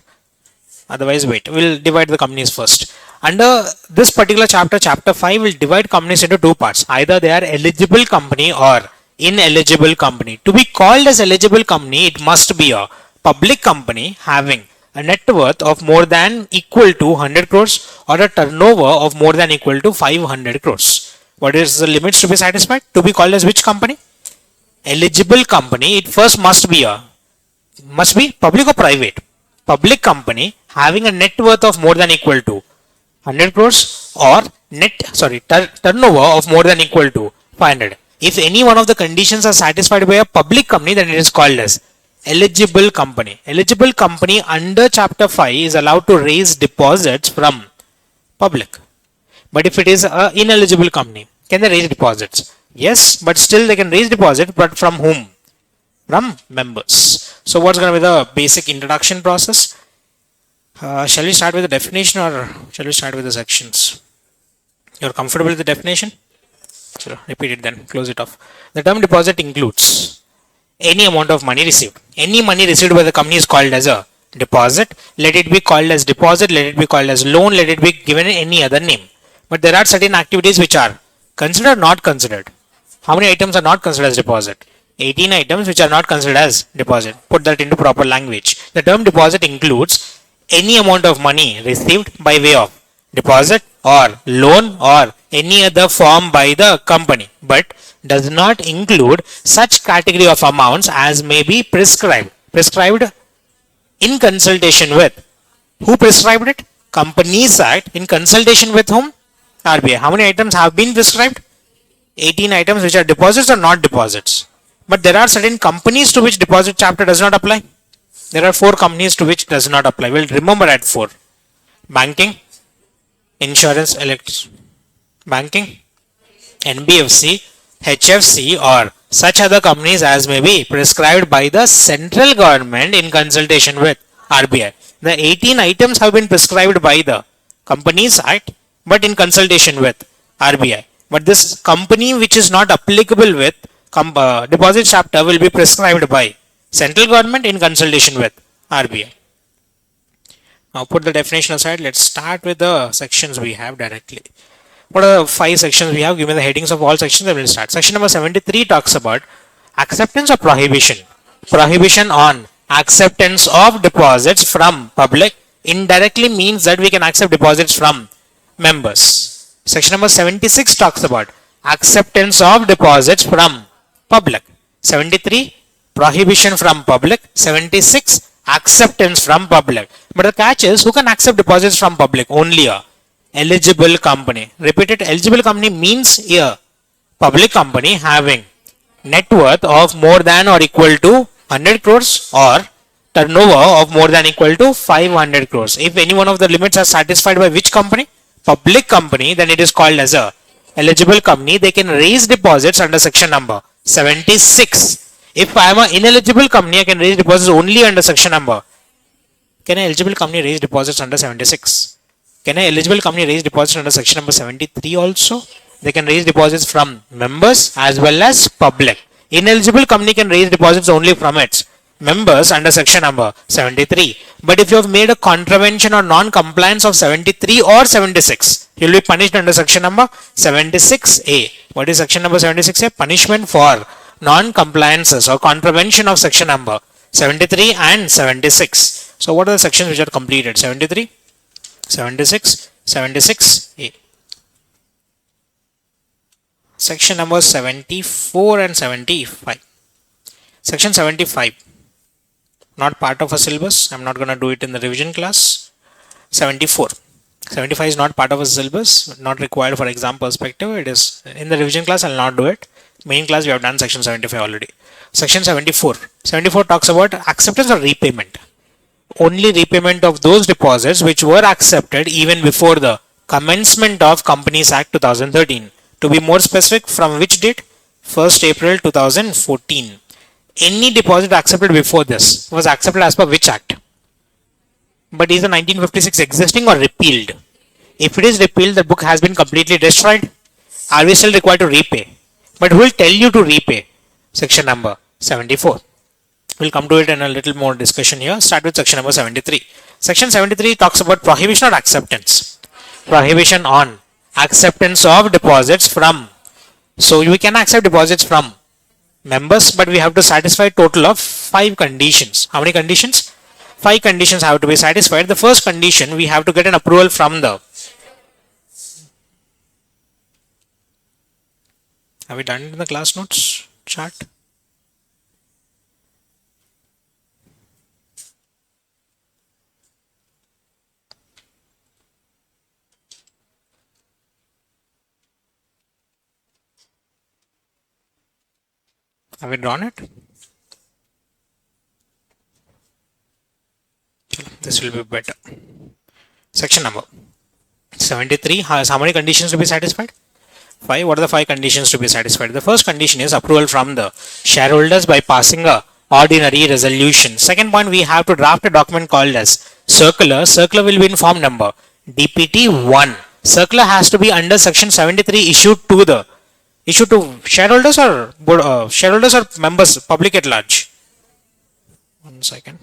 Otherwise, wait. We'll divide the companies first. Under this particular chapter, chapter 5, will divide companies into two parts. Either they are eligible company or ineligible company. To be called as eligible company, it must be a public company having a net worth of more than equal to 100 crores or a turnover of more than equal to 500 crores. What is the limits to be satisfied? To be called as which company? Eligible company. It first must be public or private? Public company having a net worth of more than equal to 100 crores or turnover of more than equal to 500. If any one of the conditions are satisfied by a public company, then it is called as eligible company. Eligible company under chapter 5 is allowed to raise deposits from public. But if it is an ineligible company, can they raise deposits? Yes, but still they can raise deposits, but from whom? From members. So what's going to be the basic introduction process? Shall we start with the definition or shall we start with the sections? You're comfortable with the definition? So repeat it then, close it off. The term deposit includes any amount of money received. Any money received by the company is called as a deposit. Let it be called as deposit, let it be called as loan, let it be given any other name. But there are certain activities which are considered or not considered. How many items are not considered as deposit? 18 items which are not considered as deposit. Put that into proper language. The term deposit includes any amount of money received by way of deposit or loan or any other form by the company, but does not include such category of amounts as may be prescribed. Prescribed in consultation with. Who prescribed it? Companies Act. In consultation with whom? RBI. How many items have been prescribed? 18 items which are deposits or not deposits. But there are certain companies to which deposit chapter does not apply. There are 4 companies to which does not apply. We'll remember at 4. Banking, insurance, banking, NBFC, HFC or such other companies as may be prescribed by the central government in consultation with RBI. The 18 items have been prescribed by the Companies Act but in consultation with RBI. But this company which is not applicable with deposit chapter will be prescribed by central government in consultation with RBI. Now put the definition aside. Let's start with the sections we have directly. What are the 5 sections we have? Give me the headings of all sections and we'll start. Section number 73 talks about acceptance or prohibition. Prohibition on acceptance of deposits from public. Indirectly means that we can accept deposits from members. Section number 76 talks about acceptance of deposits from public. 73 prohibition from public. 76 acceptance from public. But the catch is, who can accept deposits from public? Only a eligible company. Repeat it. Eligible company means a public company having net worth of more than or equal to 100 crores or turnover of more than equal to 500 crores. If any one of the limits are satisfied by which company? Public company, then it is called as a eligible company. They can raise deposits under section number 76. If I am an ineligible company, I can raise deposits only under section number. Can an eligible company raise deposits under 76? Can an eligible company raise deposits under section number 73 also? They can raise deposits from members as well as public. Ineligible company can raise deposits only from its members under section number 73. But if you have made a contravention or non-compliance of 73 or 76, you will be punished under section number 76A. What is section number 76A? Punishment for non-compliances or contravention of section number 73 and 76. So what are the sections which are completed? 73, 76, 76A. Section number 74 and 75. Section 75, not part of a syllabus. I'm not going to do it in the revision class. 74. 75 is not part of a syllabus, not required for exam perspective. It is in the revision class. I'll not do it. Main class we have done section 75 already. Section 74. 74 talks about acceptance or repayment. Only repayment of those deposits which were accepted even before the commencement of Companies Act 2013. To be more specific, from which date? 1st April 2014. Any deposit accepted before this was accepted as per which act? But is the 1956 existing or repealed? If it is repealed, the book has been completely destroyed. Are we still required to repay? But who will tell you to repay? Section number 74. We'll come to it in a little more discussion here. Start with section number 73. Section 73 talks about prohibition or acceptance. Prohibition on acceptance of deposits from. So we can accept deposits from members, but we have to satisfy a total of 5 conditions. How many conditions? 5 conditions have to be satisfied. The first condition, we have to get an approval from the. Have we done it in the class notes chart? Have we drawn it? This will be better. Section number 73 has how many conditions to be satisfied? 5. What are the 5 conditions to be satisfied? The first condition is approval from the shareholders by passing a ordinary resolution. Second point, we have to draft a document called as circular. Circular will be in form number DPT 1. Circular has to be under section 73 issued to shareholders or members, public at large. 1 second.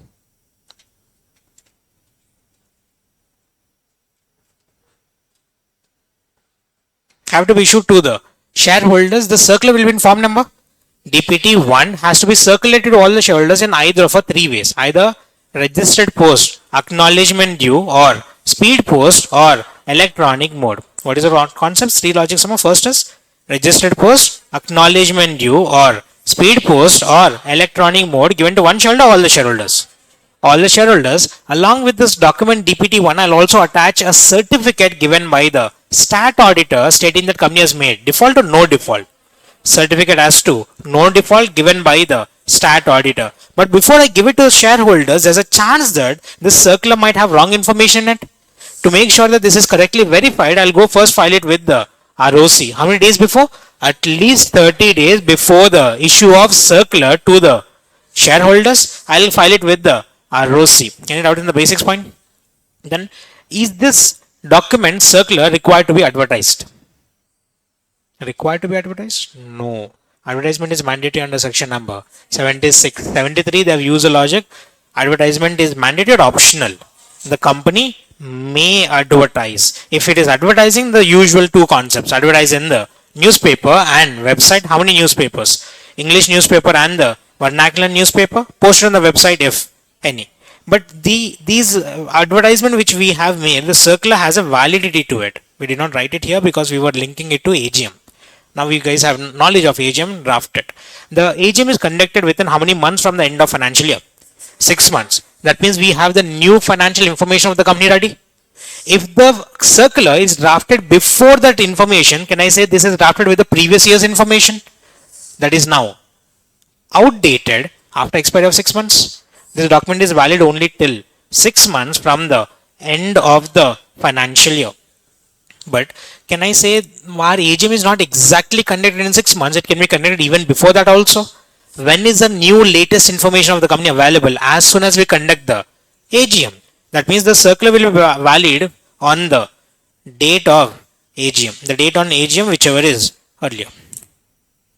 Have to be issued to the shareholders. The circular will be in form number DPT 1 has to be circulated to all the shareholders in either of 3 ways. Either registered post, acknowledgement due, or speed post or electronic mode. What is the concepts? 3 logic sum. First is registered post, acknowledgement due, or speed post or electronic mode given to one shareholder or all the shareholders. All the shareholders. Along with this document DPT1, I'll also attach a certificate given by the stat auditor stating that company has made default or no default. Certificate as to no default given by the stat auditor. But before I give it to shareholders, there's a chance that this circular might have wrong information in it. To make sure that this is correctly verified, I'll go first file it with the ROC. How many days before? At least 30 days before the issue of circular to the shareholders, I'll file it with the ROC. Any doubt in the basics point? Then, is this document circular required to be advertised? Required to be advertised? No. Advertisement is mandatory under section number 76. 73, they have used the logic. Advertisement is mandatory or optional. The company may advertise. If it is advertising, the usual 2 concepts. Advertise in the newspaper and website. How many newspapers? English newspaper and the vernacular newspaper. Posted on the website if any. But these advertisement which we have made, the circular has a validity to it. We did not write it here because we were linking it to AGM. Now you guys have knowledge of AGM, draft it. The AGM is conducted within how many months from the end of financial year? 6 months. That means we have the new financial information of the company ready. If the circular is drafted before that information, can I say this is drafted with the previous year's information? That is now outdated after expiry of 6 months. This document is valid only till 6 months from the end of the financial year. But can I say our AGM is not exactly conducted in 6 months? It can be conducted even before that also. When is the new latest information of the company available? As soon as we conduct the AGM. That means the circular will be valid on the date of AGM. The date on AGM, whichever is earlier.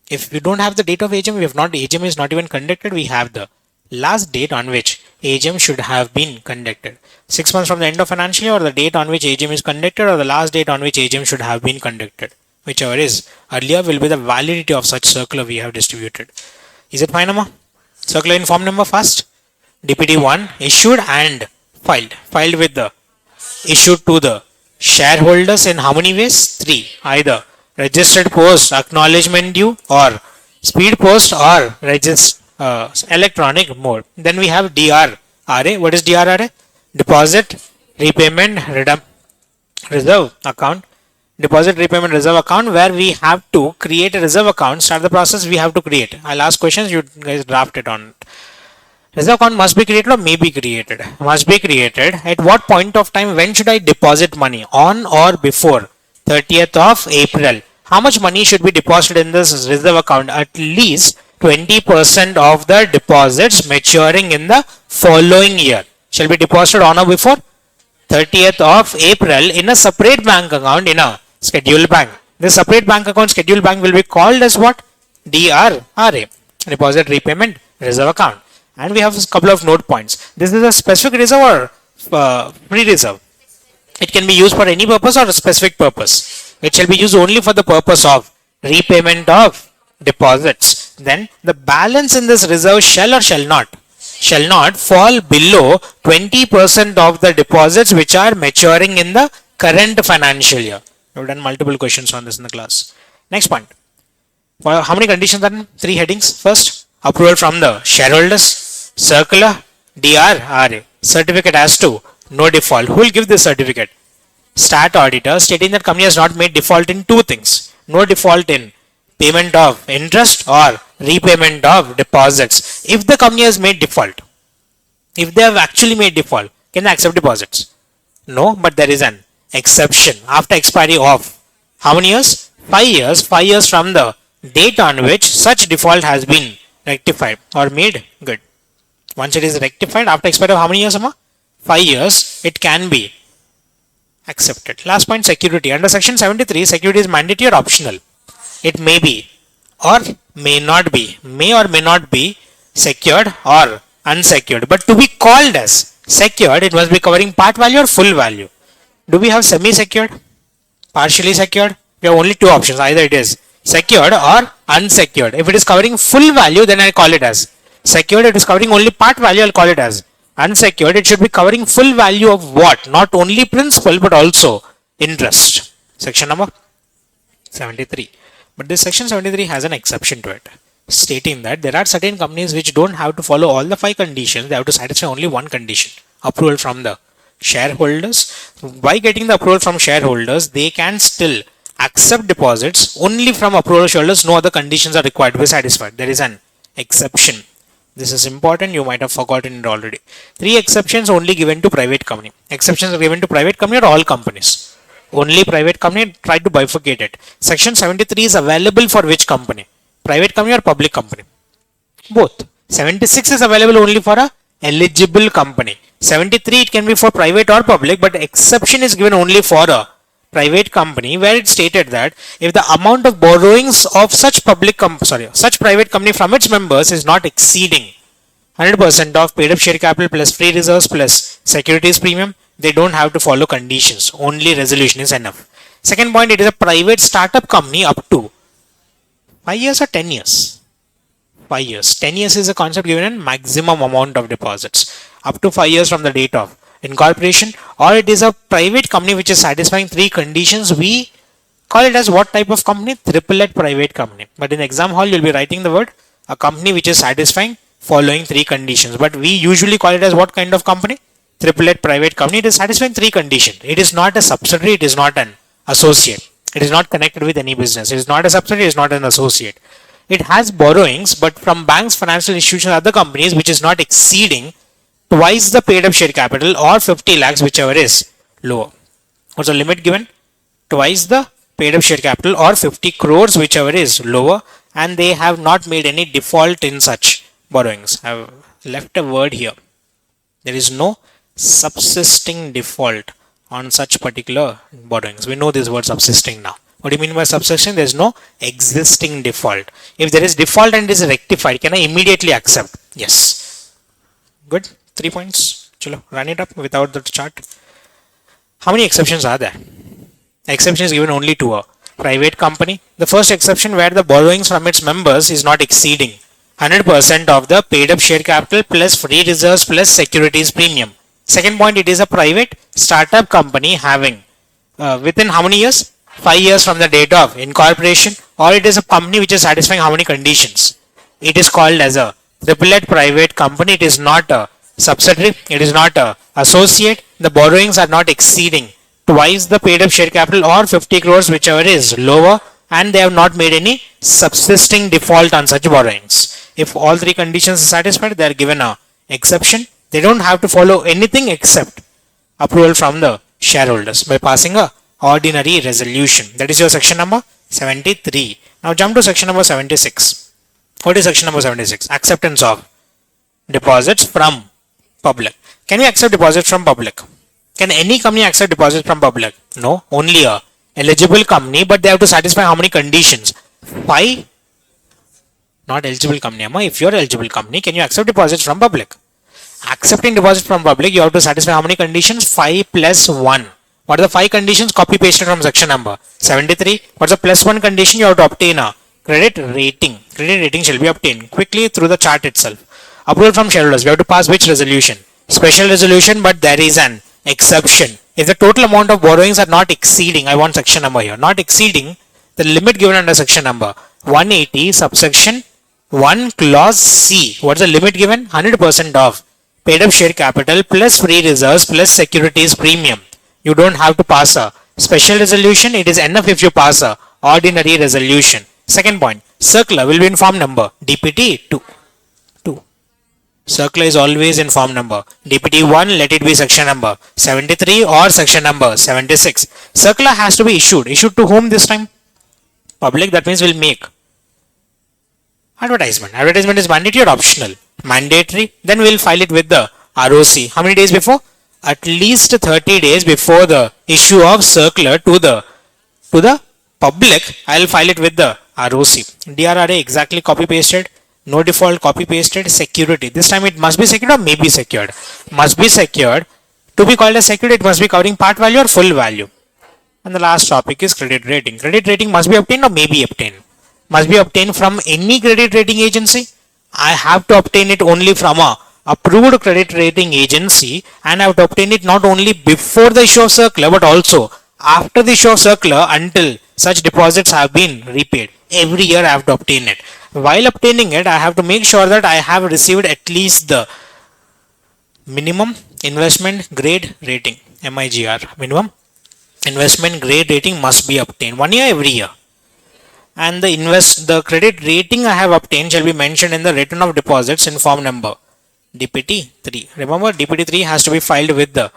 If we don't have the date of AGM, AGM is not even conducted, we have the last date on which AGM should have been conducted. 6 months from the end of financial year, or the date on which AGM is conducted, or the last date on which AGM should have been conducted. Whichever is earlier will be the validity of such circular we have distributed. Is it fine, Amma? Circular in form number first. DPD 1 issued and filed. Filed with the issued to the shareholders in how many ways? 3. Either registered post, acknowledgement due, or speed post, or electronic mode. Then we have DRRA. What is DRRA? Deposit Repayment Reserve Account. Deposit Repayment Reserve Account, where we have to create a reserve account. Start the process, we have to create. I'll ask questions, you guys draft it on. Reserve account must be created or may be created? Must be created. At what point of time? When should I deposit money? On or before 30th of April. How much money should be deposited in this reserve account? At least 20% of the deposits maturing in the following year shall be deposited on or before 30th of April in a separate bank account in a scheduled bank. This separate bank account, scheduled bank, will be called as what? DRRA. Deposit Repayment Reserve Account. And we have a couple of note points. This is a specific reserve or free reserve. It can be used for any purpose or a specific purpose. It shall be used only for the purpose of repayment of deposits. Then the balance in this reserve shall or shall not fall below 20% of the deposits which are maturing in the current financial year. We have done multiple questions on this in the class. Next point. For how many conditions are in? 3 headings. First, approval from the shareholders. Circular, DRRA. Certificate as to no default. Who will give this certificate? Stat auditor, stating that company has not made default in 2 things. No default in payment of interest or repayment of deposits. If the company has made default, if they have actually made default, can they accept deposits? No, but there is an exception after expiry of how many years? 5 years. 5 years from the date on which such default has been rectified or made good. Once it is rectified after expiry of how many years, Amma? 5 years, it can be accepted. Last point, security. Under section 73, security is mandatory or optional. It may be or may not be. May or may not be secured or unsecured. But to be called as secured, it must be covering part value or full value. Do we have semi-secured? Partially secured? We have only 2 options. Either it is secured or unsecured. If it is covering full value, then I call it as secured. If it is covering only part value, I'll call it as unsecured. It should be covering full value of what? Not only principal but also interest. Section number 73. But this section 73 has an exception to it, stating that there are certain companies which don't have to follow all the 5 conditions. They have to satisfy only one condition: approval from the shareholders. By getting the approval from shareholders, they can still accept deposits only from approval shareholders. No other conditions are required to be satisfied. There is an exception. This is important. You might have forgotten it already. 3 exceptions only given to private company. Exceptions are given to private company or all companies? Only private company. Try to bifurcate it. Section 73 is available for which company? Private company or public company? Both. 76 is available only for a eligible company. 73 it can be for private or public, but exception is given only for a private company, where it stated that if the amount of borrowings of such private company from its members is not exceeding 100% of paid up share capital plus free reserves plus securities premium, they don't have to follow conditions. Only resolution is enough. Second point, it is a private startup company up to 5 years or 10 years. 5 years. 10 years is a concept given in maximum amount of deposits. Up to 5 years from the date of incorporation, or it is a private company which is satisfying 3 conditions. We call it as what type of company? Triplet private company. But in exam hall, you'll be writing the word a company which is satisfying following 3 conditions. But we usually call it as what kind of company? Triplet private company. It is satisfying 3 conditions. It is not a subsidiary. It is not an associate. It is not connected with any business. It is not a subsidiary. It is not an associate. It has borrowings, but from banks, financial institutions, other companies, which is not exceeding twice the paid up share capital or 50 lakhs, whichever is lower. What's the limit given? Twice the paid up share capital or 50 crores, whichever is lower, and they have not made any default in such borrowings. I have left a word here. There is no subsisting default on such particular borrowings. We know this word subsisting now. What do you mean by subsisting? There is no existing default. If there is default and it is rectified, can I immediately accept? Yes. Good. 3 points. Chalo, run it up without the chart. How many exceptions are there? Exception is given only to a private company. The first exception where the borrowings from its members is not exceeding 100% of the paid up share capital plus free reserves plus securities premium. Second point, it is a private startup company having within how many years? 5 years from the date of incorporation, or it is a company which is satisfying how many conditions? It is called as a triplet private company. It is not a subsidiary. It is not a associate. The borrowings are not exceeding twice the paid up share capital or 50 crores, whichever is lower, and they have not made any subsisting default on such borrowings. If all three conditions are satisfied, they are given a exception. They don't have to follow anything except approval from the shareholders by passing a ordinary resolution. That is your section number 73. Now jump to section number 76. What is section number 76? Acceptance of deposits from public. Can we accept deposits from public? Can any company accept deposits from public? No, only a eligible company, but they have to satisfy how many conditions? 5. Not eligible company, amma. If you are eligible company, can you accept deposits from public? Accepting deposits from public, you have to satisfy how many conditions? 5 plus 1. What are the 5 conditions? Copy pasted from section number 73. What's the plus 1 condition? You have to obtain a credit rating. Credit rating shall be obtained quickly through the chart itself. Approval from shareholders. We have to pass which resolution? Special resolution, but there is an exception. If the total amount of borrowings are not exceeding, I want section number here, not exceeding the limit given under section number 180 subsection 1 clause C. What's the limit given? 100% of paid up share capital plus free reserves plus securities premium. You don't have to pass a special resolution. It is enough if you pass a ordinary resolution. Second point, circular will be in form number DPT 2. Circular is always in form number DPT 1. Let it be section number 73 or section number 76. Circular has to be issued. Issued to whom this time? Public. That means we'll make advertisement. Advertisement is mandatory or optional? Mandatory. Then we'll file it with the ROC. How many days before? At least 30 days before the issue of circular to the public. I'll file it with the ROC. DRRA exactly copy pasted. No default, copy pasted. Security. This time it must be secured or may be secured. Must be secured. To be called as secured, it must be covering part value or full value. And the last topic is credit rating. Credit rating must be obtained or may be obtained. Must be obtained from any credit rating agency. I have to obtain it only from a approved credit rating agency, and I have to obtain it not only before the issue of circular but also after the issue of circular until such deposits have been repaid. Every year I have to obtain it. While obtaining it, I have to make sure that I have received at least the minimum investment grade rating, MIGR. Minimum investment grade rating must be obtained 1 year every year. And the credit rating I have obtained shall be mentioned in the return of deposits in form number DPT 3. Remember, DPT 3 has to be filed with the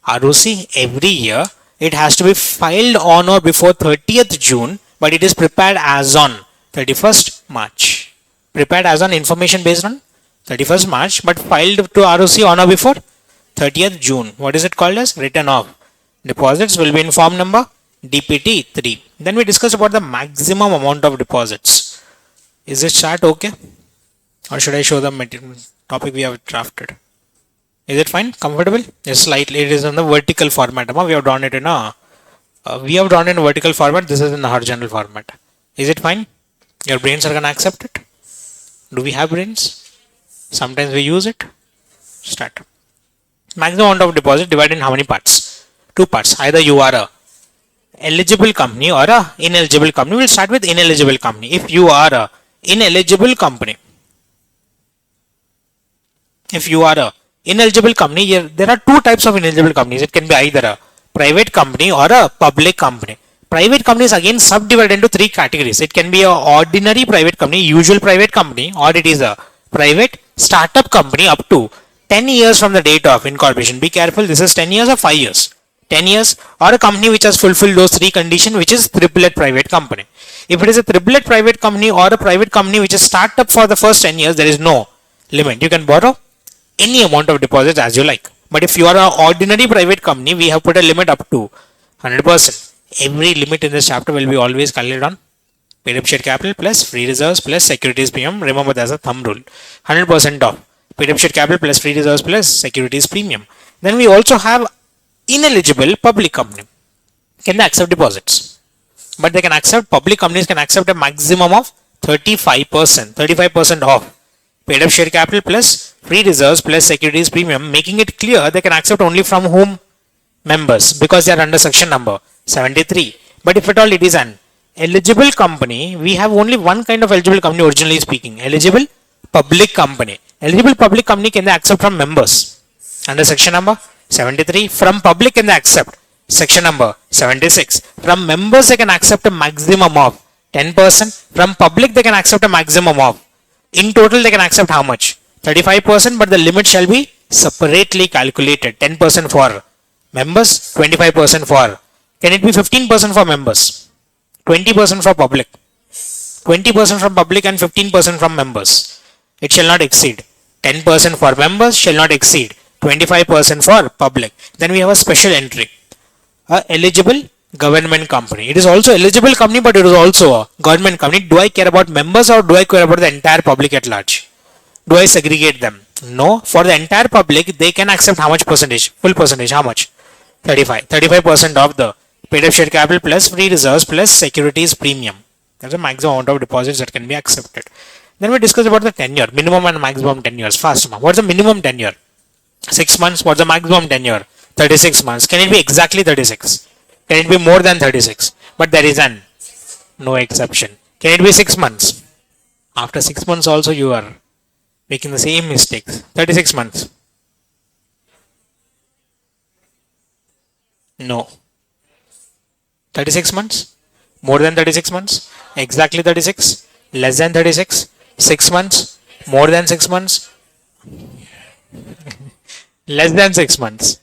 ROC every year. It has to be filed on or before 30th June, but it is prepared as on 31st March. Prepared as on information based on 31st March, but filed to ROC on or before 30th June. What is it called as? Return of deposits will be in form number DPT 3. Then we discuss about the maximum amount of deposits. Is this chart okay? Or should I show the topic we have drafted? Is it fine? Comfortable? Yes, slightly. It is in the vertical format. We have drawn it in a vertical format. This is in the horizontal format. Is it fine? Your brains are gonna accept it. Do we have brains? Sometimes we use it. Start. Maximum amount of deposit divided in how many parts? 2 parts. Either you are a eligible company or a ineligible company. We'll start with ineligible company. If you are a ineligible company, there are 2 types of ineligible companies. It can be either a private company or a public company. Private company is again subdivided into 3 categories. It can be a ordinary private company, usual private company, or it is a private startup company up to 10 years from the date of incorporation. Be careful, this is 10 years or 5 years. 10 years, or a company which has fulfilled those 3 conditions, which is triplet private company. If it is a triplet private company or a private company which is startup for the first 10 years, there is no limit. You can borrow any amount of deposits as you like. But if you are an ordinary private company, we have put a limit up to 100%. Every limit in this chapter will be always calculated on paid up share capital plus free reserves plus securities premium. Remember, there's a thumb rule. 100% of paid up share capital plus free reserves plus securities premium. Then we also have ineligible public company. Can they accept deposits? But they can accept, public companies can accept a maximum of 35%, 35% of paid up share capital plus free reserves plus securities premium, making it clear they can accept only from whom? Members, because they are under section number 73. But if at all it is an eligible company, we have only one kind of eligible company originally speaking, eligible public company. Eligible public company, can they accept from members? Under section number 73. From public, can they accept? Section number 76. From members, they can accept a maximum of 10%. From public, they can accept a maximum of, in total they can accept how much? 35%, but the limit shall be separately calculated. 10% for members, 25% for, can it be 15% for members, 20% for public, 20% from public and 15% from members? It shall not exceed. 10% for members shall not exceed 25% for public. Then we have a special entry, a eligible government company. It is also eligible company, but it is also a government company. Do I care about members or do I care about the entire public at large? Do I segregate them? No. For the entire public, they can accept how much percentage? Full percentage, how much? 35% of the paid up share capital plus free reserves plus securities premium. That's the maximum amount of deposits that can be accepted. Then we discuss about the tenure, minimum and maximum tenures. Fast, what's the minimum tenure? 6 months. What's the maximum tenure? 36 months. Can it be exactly 36? Can it be more than 36? But there is an no exception. Can it be 6 months? After 6 months also you are making the same mistakes. 36 months. No. 36 months? More than 36 months? Exactly 36? Less than 36? 6 months? More than 6 months? Less than 6 months?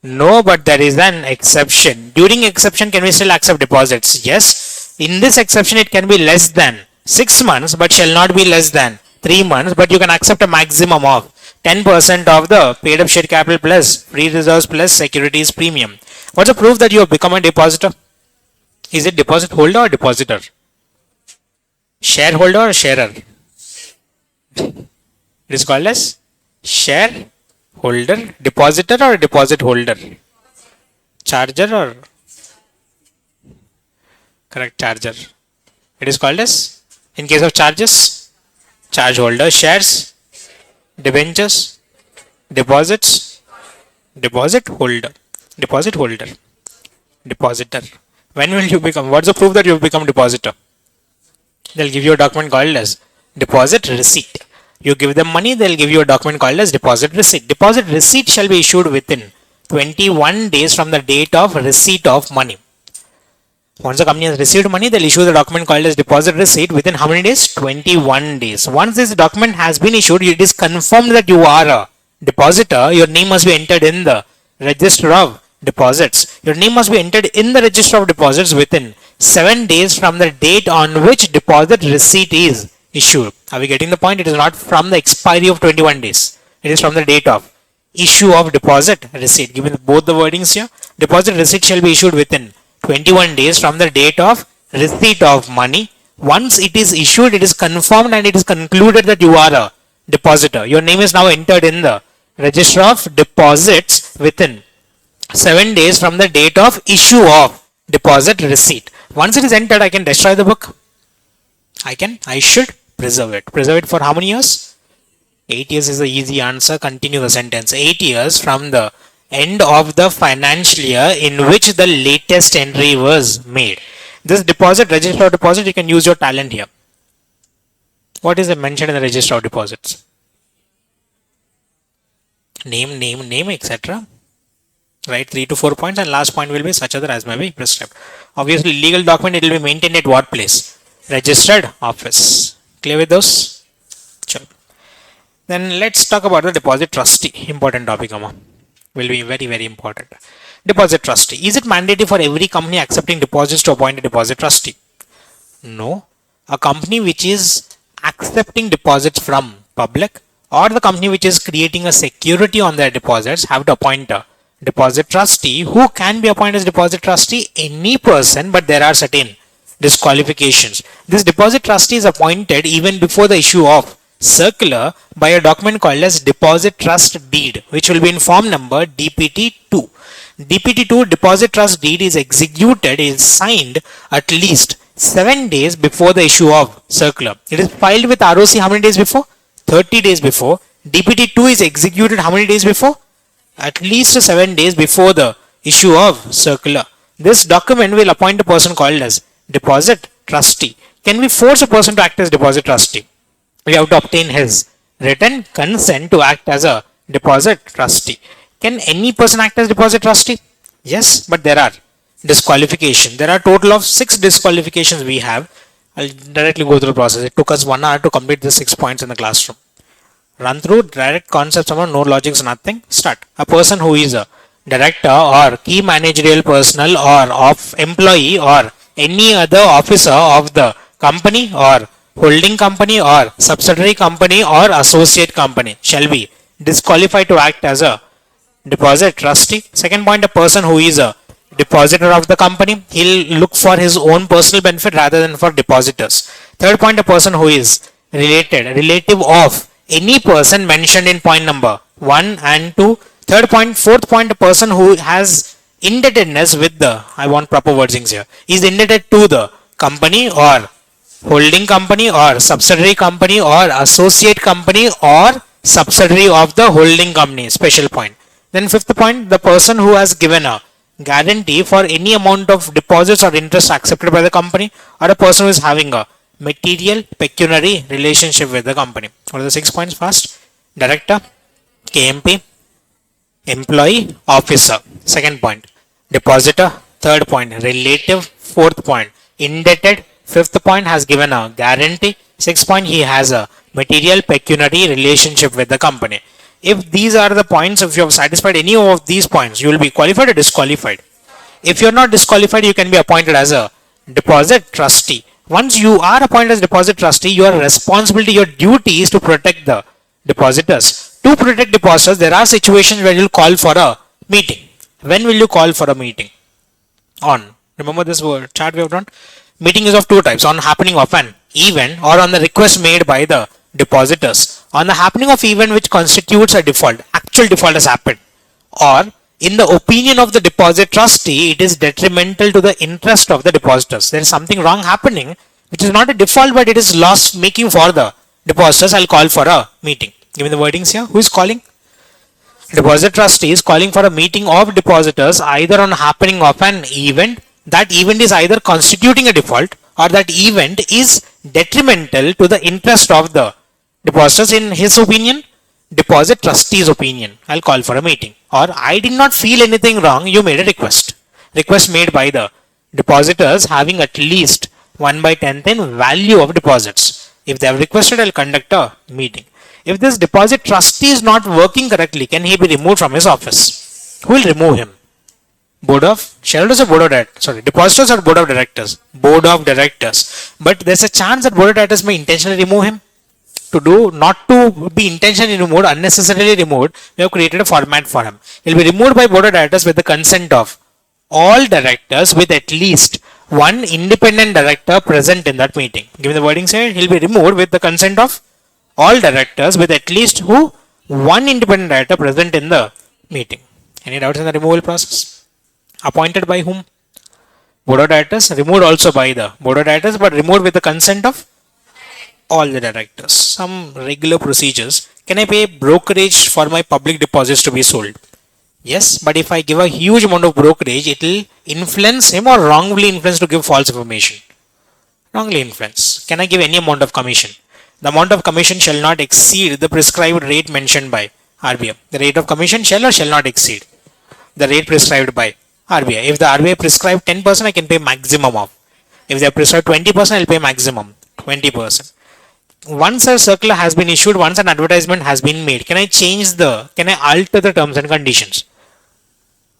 No, but there is an exception. During exception, can we still accept deposits? Yes. In this exception, it can be less than 6 months, but shall not be less than 3 months. But you can accept a maximum of 10% of the paid up share capital plus free reserves plus securities premium. What's the proof that you have become a depositor? Is it deposit holder or depositor? Shareholder or sharer? It is called as shareholder, depositor or deposit holder? Charger or? Correct, charger. It is called as, in case of charges, charge holder. Shares, debentures, deposits, deposit holder, deposit holder, depositor. When will you become? What's the proof that you have become depositor? They'll give you a document called as deposit receipt. You give them money, they'll give you a document called as deposit receipt. Deposit receipt shall be issued within 21 days from the date of receipt of money. Once the company has received money, they'll issue the document called as deposit receipt within how many days? 21 days. Once this document has been issued, it is confirmed that you are a depositor. Your name must be entered in the register of deposits. Your name must be entered in the register of deposits within 7 days from the date on which deposit receipt is issued. Are we getting the point? It is not from the expiry of 21 days. It is from the date of issue of deposit receipt. Given both the wordings here, deposit receipt shall be issued within 21 days from the date of receipt of money. Once it is issued, it is confirmed and it is concluded that you are a depositor. Your name is now entered in the register of deposits within 7 days from the date of issue of deposit receipt. Once it is entered, I can destroy the book. I should preserve it. Preserve it for how many years? 8 years is the easy answer. Continue the sentence. 8 years from the end of the financial year in which the latest entry was made. This deposit, register of deposit, you can use your talent here. What is mentioned in the register of deposits? Name, etc. Right, 3 to 4 points, and last point will be such other as may be prescribed. Obviously, legal document, it will be maintained at what place? Registered office. Clear with those? Sure. Then let's talk about the deposit trustee. Important topic, will be very, very important. Deposit trustee. Is it mandatory for every company accepting deposits to appoint a deposit trustee? No. A company which is accepting deposits from public or the company which is creating a security on their deposits have to appoint a deposit trustee. Who can be appointed as deposit trustee? Any person, but there are certain disqualifications. This deposit trustee is appointed even before the issue of circular by a document called as deposit trust deed, which will be in form number DPT2. DPT2 deposit trust deed is executed, is signed at least 7 days before the issue of circular. It is filed with ROC how many days before? 30 days before. DPT2 is executed how many days before? At least 7 days before the issue of circular. This document will appoint a person called as deposit trustee. Can we force a person to act as deposit trustee? We have to obtain his written consent to act as a deposit trustee. Can any person act as deposit trustee? Yes, but there are disqualifications. There are total of 6 disqualifications we have. I'll directly go through the process. It took us 1 hour to complete the 6 points in the classroom. Run through direct concepts, no logics, nothing. Start. A person who is a director or key managerial personnel or of employee or any other officer of the company or holding company or subsidiary company or associate company shall be disqualified to act as a deposit trustee. Second point, a person who is a depositor of the company, he'll look for his own personal benefit rather than for depositors. Third point, a person who is relative of any person mentioned in point number 1 and 2. Third point, fourth point, a person who has indebtedness with the, I want proper wordings here, is indebted to the company or holding company or subsidiary company or associate company or subsidiary of the holding company. Special point. Then fifth point, the person who has given a guarantee for any amount of deposits or interest accepted by the company, or a person who is having a material pecuniary relationship with the company. What are the 6 points? First, director, KMP, employee, officer. Second point, depositor. Third point, relative. Fourth point, indebted. Fifth point, has given a guarantee. Sixth point, he has a material pecuniary relationship with the company. If these are the points, if you have satisfied any of these points, you will be qualified or disqualified. If you are not disqualified, you can be appointed as a deposit trustee. Once you are appointed as deposit trustee, your responsibility, your duty is to protect the depositors. To protect depositors, there are situations where you will call for a meeting. When will you call for a meeting? On. Remember this word chart we have done? Meeting is of two types: on happening of an event or on the request made by the depositors. On the happening of event which constitutes a default, actual default has happened, or in the opinion of the deposit trustee, it is detrimental to the interest of the depositors. There is something wrong happening, which is not a default, but it is loss making for the depositors. I'll call for a meeting. Give me the wordings here. Who is calling? Deposit trustee is calling for a meeting of depositors either on happening of an event. That event is either constituting a default or that event is detrimental to the interest of the depositors. In his opinion, deposit trustee's opinion, I'll call for a meeting. Or I did not feel anything wrong, you made a request. Request made by the depositors having at least 1/10th in value of deposits. If they have requested, I'll conduct a meeting. If this deposit trustee is not working correctly, can he be removed from his office? Who will remove him? Board of shareholders or board of directors? Sorry, depositors or board of directors? Board of directors. But there's a chance that board of directors may intentionally remove him. Not to be intentionally removed, unnecessarily removed, we have created a format for him. He will be removed by board of directors with the consent of all directors with at least one independent director present in that meeting. Give me the wording here. He will be removed with the consent of all directors with at least one independent director present in the meeting. Any doubts in the removal process? Appointed by whom? Board of directors. Removed also by the board of directors, but removed with the consent of all the directors. Some regular procedures. Can I pay brokerage for my public deposits to be sold? Yes, but if I give a huge amount of brokerage, it will influence him or wrongly influence to give false information. Wrongly influence. Can I give any amount of commission? The amount of commission shall not exceed the prescribed rate mentioned by RBI. The rate of commission shall or shall not exceed the rate prescribed by RBI. If the RBI prescribed 10%, I can pay maximum of. If they have prescribed 20%, I will pay maximum 20%. Once a circular has been issued, once an advertisement has been made, can I alter the terms and conditions?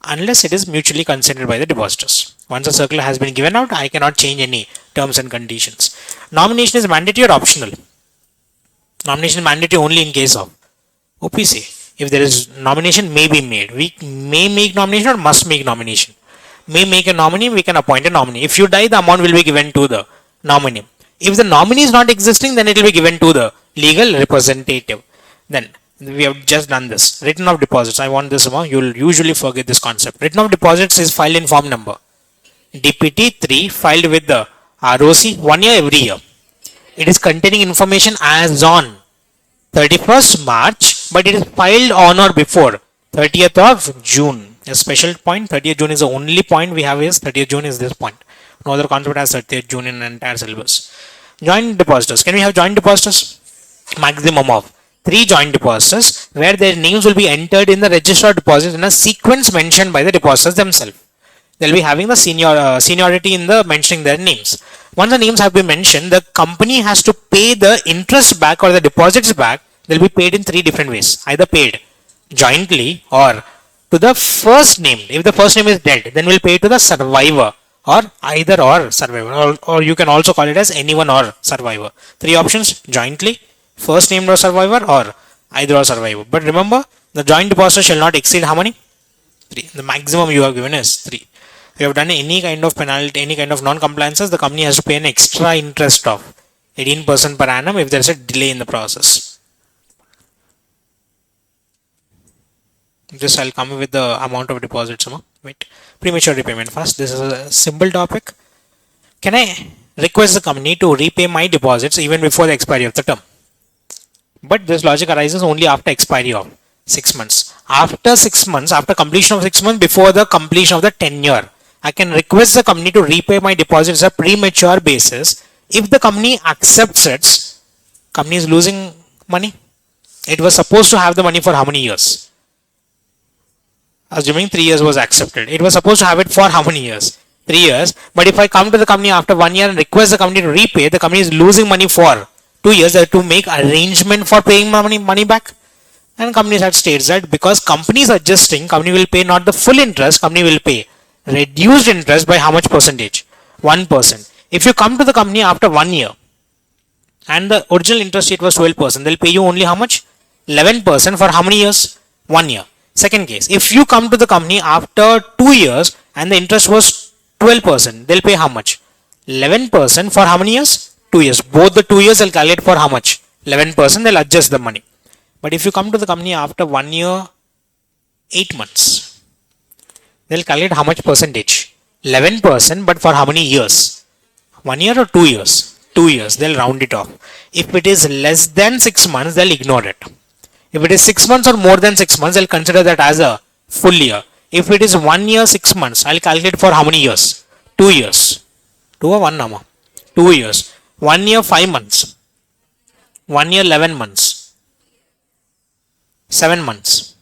Unless it is mutually consented by the depositors. Once a circular has been given out, I cannot change any terms and conditions. Nomination is mandatory or optional? Nomination is mandatory only in case of OPC. If there is nomination, may be made. We may make nomination or must make nomination. May make a nominee, we can appoint a nominee. If you die, the amount will be given to the nominee. If the nominee is not existing, then it will be given to the legal representative. Then we have just done this. Written of deposits. I want this amount. You'll usually forget this concept. Written of deposits is filed in form number. DPT 3 filed with the ROC 1 year every year. It is containing information as on 31st March, but it is filed on or before 30th of June. A special point, 30th June is the only point we have is 30th June is this point. No other concept has 30th June in the entire syllabus. Joint depositors. Can we have joint depositors? Maximum of 3 joint depositors where their names will be entered in the register of deposits in a sequence mentioned by the depositors themselves. They'll be having the seniority in the mentioning their names. Once the names have been mentioned, the company has to pay the interest back or the deposits back. They'll be paid in 3 different ways. Either paid jointly or to the first name. If the first name is dead, then we'll pay to the survivor or either or survivor, or you can also call it as anyone or survivor. 3 options: jointly, first named or survivor, or either or survivor. But remember, the joint depositor shall not exceed how many? 3. The maximum you have given is 3. If you have done any kind of penalty, any kind of non-compliances, the company has to pay an extra interest of 18% per annum if there is a delay in the process. This I'll come with the amount of deposits. Wait, premature repayment first. This is a simple topic. Can I request the company to repay my deposits even before the expiry of the term? But this logic arises only after expiry of 6 months. After 6 months, after completion of 6 months, before the completion of the tenure, I can request the company to repay my deposits on a premature basis. If the company accepts it, company is losing money. It was supposed to have the money for how many years? Assuming 3 years was accepted. It was supposed to have it for how many years? 3 years. But if I come to the company after 1 year and request the company to repay, the company is losing money for 2 years. They have to make arrangement for paying money back. And companies had states that because company is adjusting, company will pay not the full interest, company will pay reduced interest by how much percentage? 1%. If you come to the company after 1 year and the original interest rate was 12%, they'll pay you only how much? 11% for how many years? 1 year. Second case, if you come to the company after 2 years and the interest was 12%, they'll pay how much? 11% for how many years? 2 years. Both the 2 years they'll calculate for how much? 11%, they'll adjust the money. But if you come to the company after 1 year, 8 months, they'll calculate how much percentage? 11%, but for how many years? 1 year or 2 years? 2 years, they'll round it off. If it is less than 6 months, they'll ignore it. If it is 6 months or more than 6 months, I'll consider that as a full year. If it is 1 year, 6 months, I'll calculate for how many years? 2 years. 2 or 1 nama? 2 years. 1 year, 5 months. 1 year, 11 months. 7 months.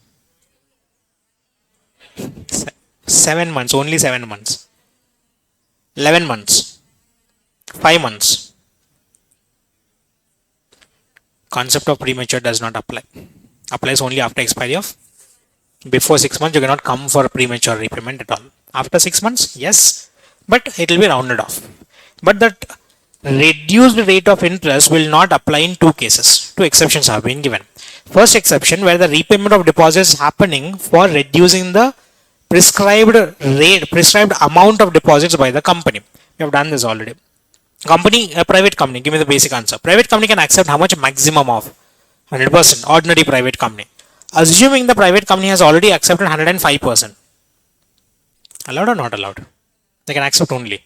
7 months, only 7 months. 11 months. 5 months. Concept of premature does not apply. Applies only after expiry of. Before 6 months, you cannot come for premature repayment at all. After 6 months, yes, but it will be rounded off. But that reduced rate of interest will not apply in 2 cases. 2 exceptions have been given. First exception, where the repayment of deposits is happening for reducing the prescribed amount of deposits by the company. We have done this already. Company, a private company, give me the basic answer. Private company can accept how much? Maximum of 100%. Ordinary private company. Assuming the private company has already accepted 105%. Allowed or not allowed? They can accept only.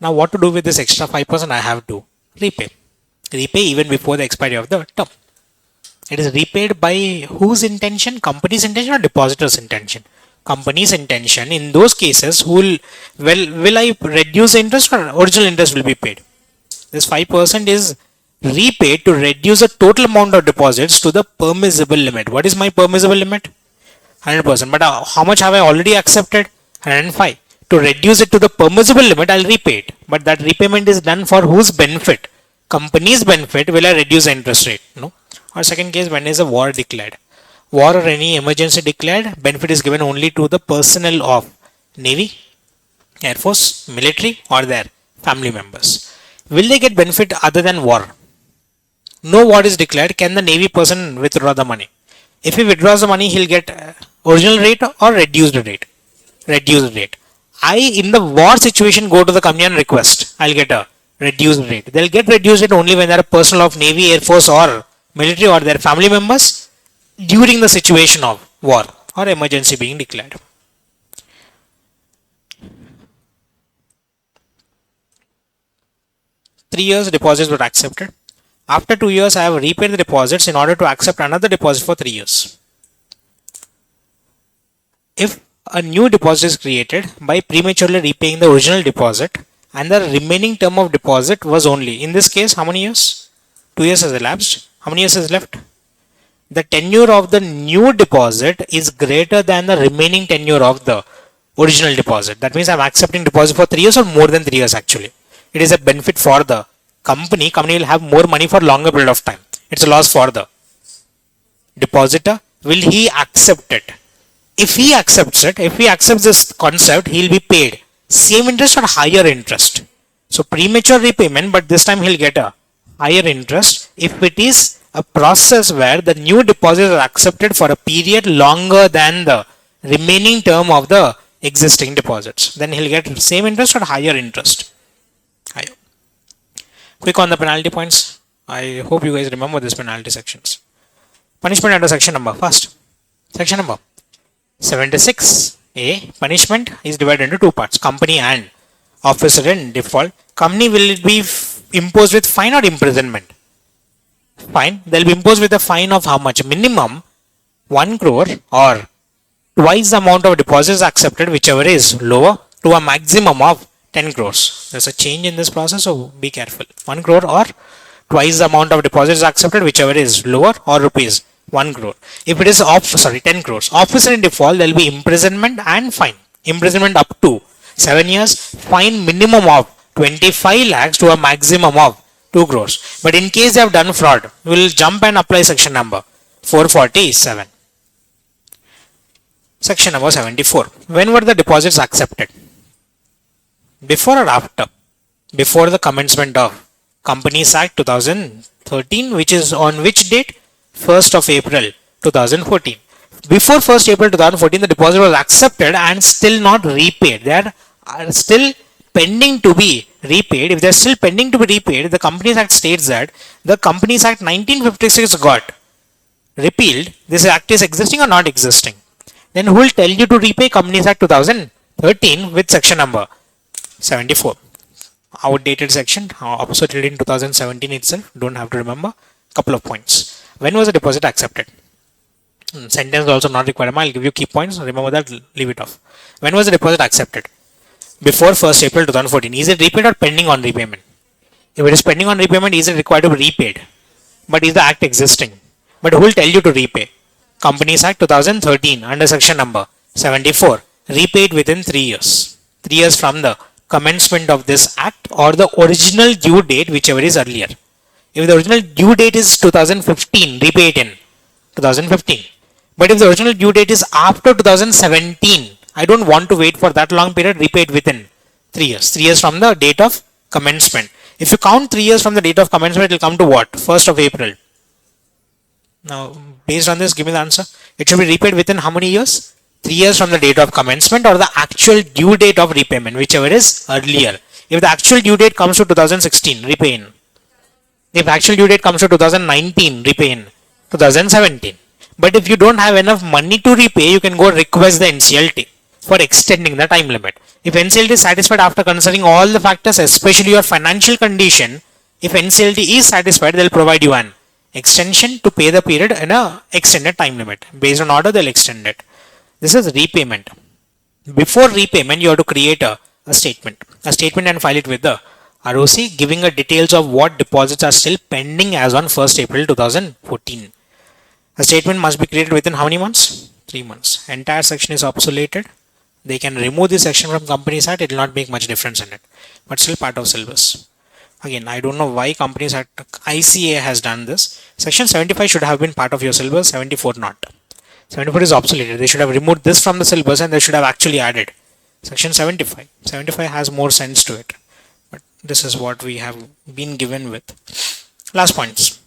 Now what to do with this extra 5%? I have to repay. Repay even before the expiry of the term. It is repaid by whose intention? Company's intention or depositor's intention? Company's intention. In those cases, will I reduce the interest or original interest will be paid? This 5% is repaid to reduce the total amount of deposits to the permissible limit. What is my permissible limit? 100%. But how much have I already accepted? 105. To reduce it to the permissible limit, I'll repay it. But that repayment is done for whose benefit? Company's benefit. Will I reduce the interest rate? No. Or second case, when is a war declared? War or any emergency declared, benefit is given only to the personnel of Navy, Air Force, military or their family members. Will they get benefit other than war? No war is declared. Can the Navy person withdraw the money? If he withdraws the money, he'll get original rate or reduced rate? Reduced rate. I, in the war situation, go to the company and request. I'll get a reduced rate. They'll get reduced rate only when they're a personnel of Navy, Air Force, or military, or their family members during the situation of war or emergency being declared. Three-years deposits were accepted. After 2 years, I have repaid the deposits in order to accept another deposit for 3 years. If a new deposit is created by prematurely repaying the original deposit and the remaining term of deposit was only, in this case, how many years? 2 years has elapsed. How many years is left? The tenure of the new deposit is greater than the remaining tenure of the original deposit. That means I'm accepting deposit for 3 years or more than 3 years actually. It is a benefit for the company. Company will have more money for longer period of time. It's a loss for the depositor. Will he accept it? If he accepts it, if he accepts this concept, he'll be paid same interest or higher interest. So premature repayment, but this time he'll get a higher interest if it is a process where the new deposits are accepted for a period longer than the remaining term of the existing deposits. Then he'll get same interest or higher interest. Quick on the penalty points. I hope you guys remember these penalty sections. Punishment under section number. First, section number 76A. Punishment is divided into two parts: company and officer in default. Company will be imposed with fine or imprisonment. Fine. They'll be imposed with a fine of how much? Minimum 1 crore or twice the amount of deposits accepted, whichever is lower, to a maximum of 10 crores. There's a change in this process, so be careful. 1 crore or twice the amount of deposits accepted, whichever is lower, or rupees 1 crore. If it is 10 crores. Officer in default, there will be imprisonment and fine. Imprisonment up to 7 years, fine minimum of 25 lakhs to a maximum of 2 crores. But in case they have done fraud, we will jump and apply section number 447. Section number 74. When were the deposits accepted? Before or after? Before the commencement of Companies Act 2013, which is on which date? 1st of April 2014. Before 1st April 2014, the deposit was accepted and still not repaid. They are still pending to be repaid. If they are still pending to be repaid, the Companies Act states that the Companies Act 1956 got repealed. This act is existing or not existing? Then who will tell you to repay Companies Act 2013 with section number 74? Outdated section, obsoleted in 2017 itself. Don't have to remember. Couple of points. When was the deposit accepted? Sentence also not required. I'll give you key points. Remember that. Leave it off. When was the deposit accepted? Before 1st April 2014. Is it repaid or pending on repayment? If it is pending on repayment, is it required to be repaid? But is the act existing? But who will tell you to repay? Companies Act 2013 under section number 74. Repaid within 3 years. 3 years from the commencement of this act or the original due date, whichever is earlier. If the original due date is 2015, repay it in 2015. But if the original due date is after 2017, I don't want to wait for that long period, repay it within 3 years. 3 years from the date of commencement. If you count 3 years from the date of commencement, it will come to what? 1st of April. Now, based on this, give me the answer. It should be repaid within how many years? 3 years from the date of commencement or the actual due date of repayment, whichever is earlier. If the actual due date comes to 2016, repay in. If actual due date comes to 2019, repay in 2017. But if you don't have enough money to repay, you can go request the NCLT for extending the time limit. If NCLT is satisfied after considering all the factors, especially your financial condition, if NCLT is satisfied, they'll provide you an extension to pay the period in a extended time limit. Based on order, they'll extend it. This is repayment. Before repayment, you have to create a statement and file it with the ROC, giving a details of what deposits are still pending as on 1st April 2014. A statement must be created within how many months? 3 months. Entire section is obsoleted. They can remove this section from Companies Act. It will not make much difference in it, but still part of syllabus. Again, I don't know why Companies Act ICA has done this. Section 75 should have been part of your syllabus. 74 not. 74 is obsoleted. They should have removed this from the syllabus and they should have actually added section 75. 75 has more sense to it. But this is what we have been given with. Last points.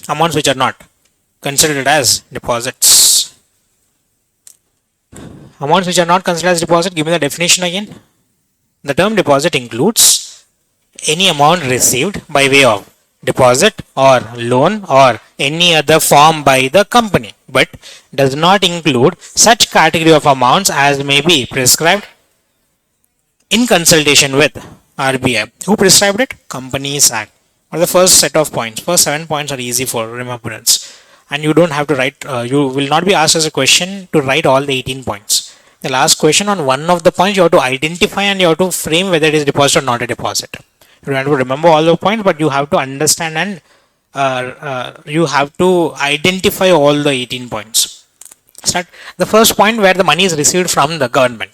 Amounts which are not considered as deposits. Amounts which are not considered as deposit. Give me the definition again. The term deposit includes any amount received by way of deposit or loan or any other form by the company, but does not include such category of amounts as may be prescribed in consultation with RBI. Who prescribed it? Companies Act. Or the first set of points. First 7 points are easy for remembrance, and you don't have to write. You will not be asked as a question to write all the 18 points. The last question on one of the points you have to identify and you have to frame whether it is deposit or not a deposit. You don't have to remember all the points, but you have to understand and you have to identify all the 18 points. Start the first point where the money is received from the government,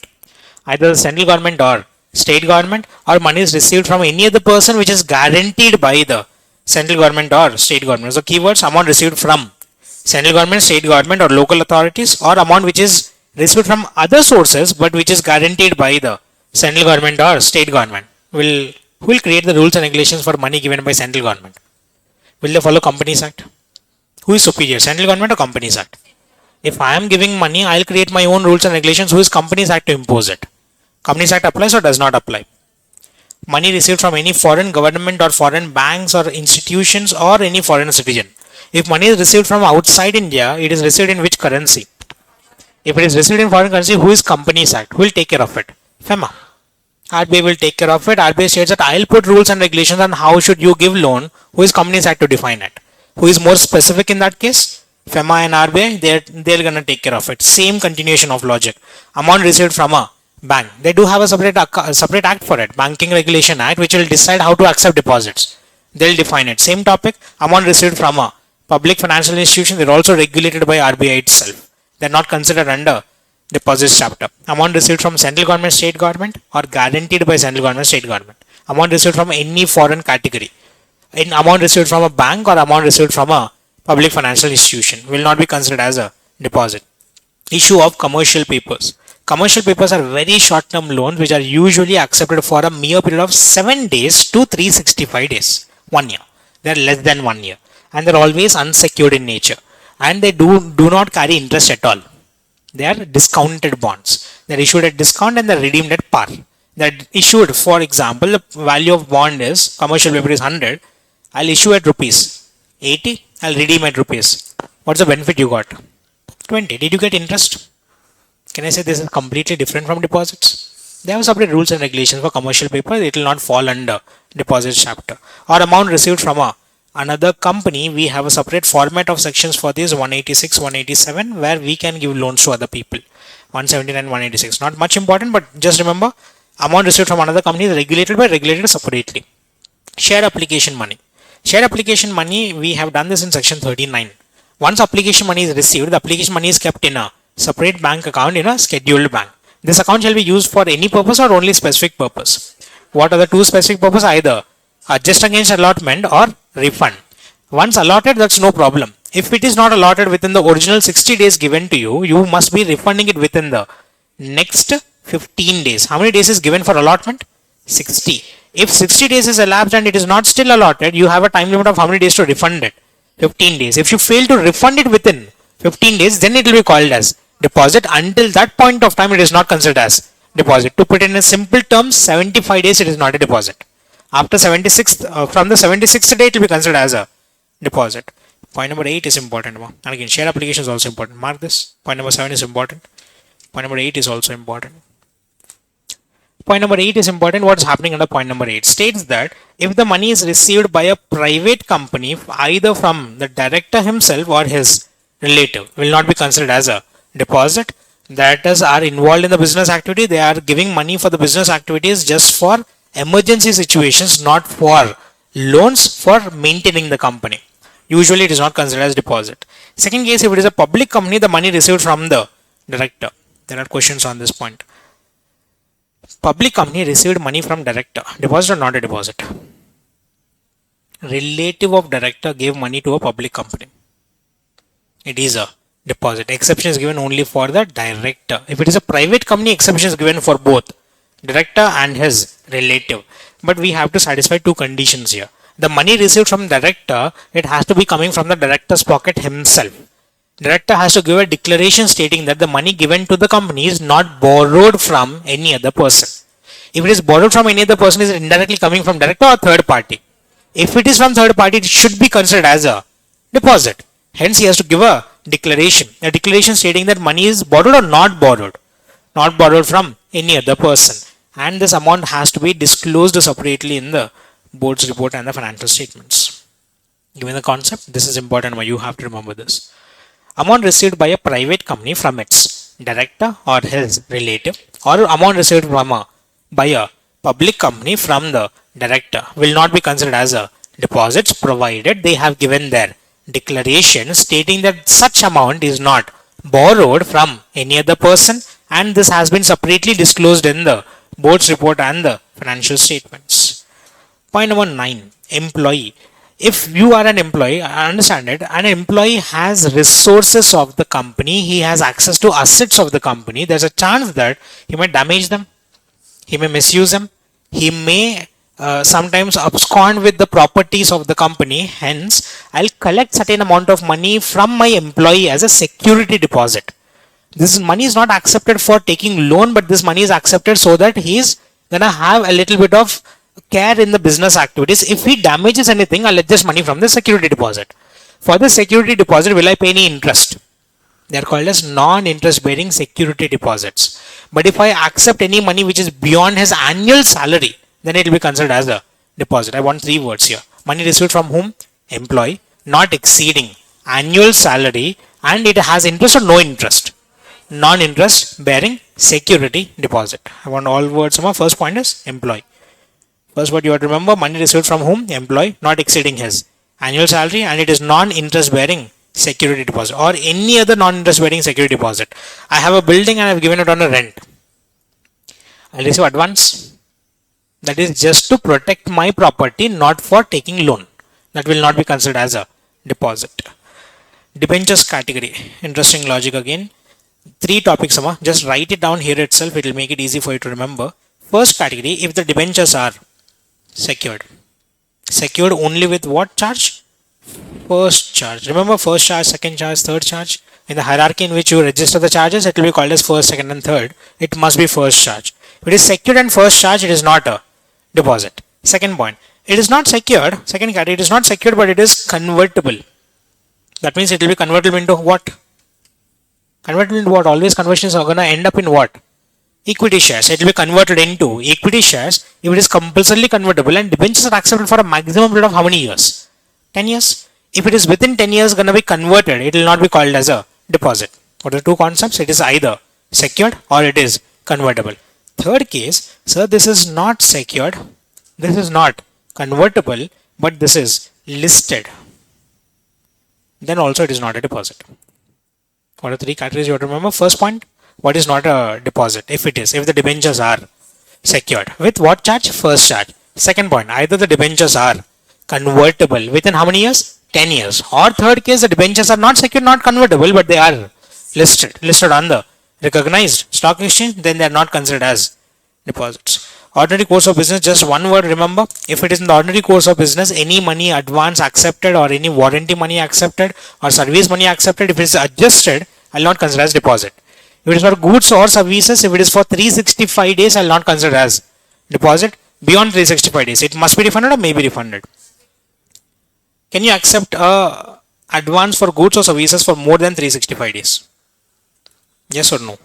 either the central government or state government, or money is received from any other person which is guaranteed by the central government or state government. So keywords: amount received from central government, state government or local authorities, or amount which is received from other sources but which is guaranteed by the central government or state government. Who will create the rules and regulations for money given by central government? Will they follow Companies Act? Who is superior, central government or Companies Act? If I am giving money, I'll create my own rules and regulations. Who is Companies Act to impose it? Companies Act applies or does not apply? Money received from any foreign government or foreign banks or institutions or any foreign citizen. If money is received from outside India, it is received in which currency? If it is received in foreign currency, who is Companies Act? Who will take care of it? FEMA. RBI will take care of it. RBI states that I'll put rules and regulations on how should you give loan. Who is Companies Act to define it? Who is more specific in that case? FEMA and RBI, they're gonna take care of it. Same continuation of logic. Amount received from a bank, they do have a separate act for it, Banking Regulation Act, which will decide how to accept deposits. They'll define it. Same topic. Amount received from a public financial institution, they're also regulated by RBI itself. They're not considered under deposits chapter. Amount received from central government, state government, or guaranteed by central government, state government. Amount received from any foreign category. In amount received from a bank or amount received from a public financial institution will not be considered as a deposit. Issue of commercial papers. Commercial papers are very short term loans which are usually accepted for a mere period of 7 days to 365 days. 1 year. They are less than 1 year. And they are always unsecured in nature. And they do not carry interest at all. They are discounted bonds. They are issued at discount and they are redeemed at par. They are issued, for example, the value of bond is, commercial paper is 100. I'll issue at rupees 80. I'll redeem at rupees. What's the benefit you got? 20. Did you get interest? Can I say this is completely different from deposits? They have separate rules and regulations for commercial paper. It will not fall under deposits chapter. Or amount received from another company, we have a separate format of sections for this, 186, 187, where we can give loans to other people. 179, 186. Not much important, but just remember, amount received from another company is regulated separately. Share application money. Share application money, we have done this in section 39. Once application money is received, the application money is kept in a separate bank account in a scheduled bank. This account shall be used for any purpose or only specific purpose. What are the two specific purposes? Either adjust against allotment or refund. Once allotted, that's no problem. If it is not allotted within the original 60 days given to you, you must be refunding it within the next 15 days. How many days is given for allotment? 60. If 60 days is elapsed and it is not still allotted, you have a time limit of how many days to refund it? 15 days. If you fail to refund it within 15 days, then it will be called as deposit. Until that point of time, it is not considered as deposit. To put it in a simple terms, 75 days it is not a deposit. After 76th, from the 76th day, it will be considered as a deposit. Point number 8 is important. And again, share application is also important. Mark this. Point number 7 is important. Point number 8 is also important. Point number 8 is important. What is happening under point number 8 states that if the money is received by a private company, either from the director himself or his relative, will not be considered as a deposit. That is, are involved in the business activity. They are giving money for the business activities just for emergency situations, not for loans for maintaining the company. Usually it is not considered as deposit. Second case, if it is a public company, the money received from the director. There are questions on this point. Public company received money from director. Deposit or not a deposit? Relative of director gave money to a public company. It is a deposit. Exception is given only for the director. If it is a private company, exception is given for both director and his relative. But we have to satisfy two conditions here. The money received from director, it has to be coming from the director's pocket himself. Director has to give a declaration stating that the money given to the company is not borrowed from any other person. If it is borrowed from any other person, is it indirectly coming from director or third party? If it is from third party, it should be considered as a deposit. Hence, he has to give a declaration stating that money is borrowed or not borrowed from any other person. And this amount has to be disclosed separately in the board's report and the financial statements. Given the concept, this is important, you have to remember this. Amount received by a private company from its director or his relative, or amount received by a public company from the director will not be considered as a deposits, provided they have given their declaration stating that such amount is not borrowed from any other person, and this has been separately disclosed in the board's report and the financial statements. Point number 9, employee. If you are an employee, I understand it, an employee has resources of the company, he has access to assets of the company, there's a chance that he may damage them, he may misuse them, he may sometimes abscond with the properties of the company. Hence, I'll collect certain amount of money from my employee as a security deposit. This money is not accepted for taking loan, but this money is accepted so that he is gonna have a little bit of care in the business activities. If he damages anything, I'll adjust money from the security deposit. For the security deposit, will I pay any interest? They are called as non-interest bearing security deposits. But if I accept any money which is beyond his annual salary, then it will be considered as a deposit. I want 3 words here. Money received from whom? Employee, not exceeding annual salary, and it has interest or no interest. Non-interest bearing security deposit. I want all words. First point is employee. First word you have to remember, money received from whom? Employee, not exceeding his annual salary, and it is non-interest bearing security deposit or any other non-interest bearing security deposit. I have a building and I have given it on a rent. I'll receive advance. That is just to protect my property, not for taking loan. That will not be considered as a deposit. Debentures category. Interesting logic again. 3 topics, just write it down here itself. It will make it easy for you to remember. First category, if the debentures are secured. Secured only with what charge? First charge. Remember, first charge, second charge, third charge. In the hierarchy in which you register the charges, it will be called as first, second and third. It must be first charge. If it is secured and first charge, it is not a deposit. Second point, it is not secured. Second category, it is not secured, but it is convertible. That means it will be convertible into what? Convertible into what? Always conversions are going to end up in what? Equity shares. It will be converted into equity shares if it is compulsorily convertible, and debentures are accepted for a maximum period of how many years? 10 years. If it is within 10 years going to be converted, it will not be called as a deposit. What are the 2 concepts? It is either secured or it is convertible. Third case, sir, this is not secured, this is not convertible, but this is listed. Then also it is not a deposit. What are 3 categories you have to remember? First point, what is not a deposit? If the debentures are secured. With what charge? First charge. Second point, either the debentures are convertible within how many years? 10 years. Or third case, the debentures are not secured, not convertible, but they are listed on the recognized stock exchange, then they are not considered as deposits. Ordinary course of business, just one word, remember, if it is in the ordinary course of business, any money advance accepted or any warranty money accepted or service money accepted, if it is adjusted, I will not consider as deposit. If it is for goods or services, if it is for 365 days, I will not consider as deposit. Beyond 365 days, it must be refunded or may be refunded. Can you accept advance for goods or services for more than 365 days? Yes or no?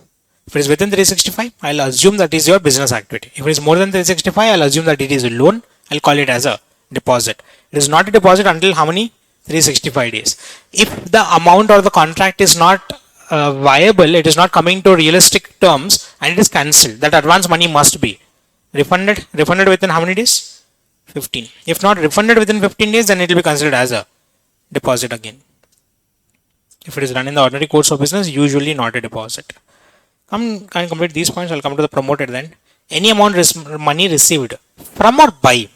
If it is within 365, I'll assume that is your business activity. If it is more than 365, I'll assume that it is a loan. I'll call it as a deposit. It is not a deposit until how many? 365 days. If the amount or the contract is not viable, it is not coming to realistic terms and it is cancelled, that advance money must be refunded. Refunded within how many days? 15. If not refunded within 15 days, then it will be considered as a deposit again. If it is done in the ordinary course of business, usually not a deposit. Can I complete these points? I'll come to the promoted then. Any amount money received from or by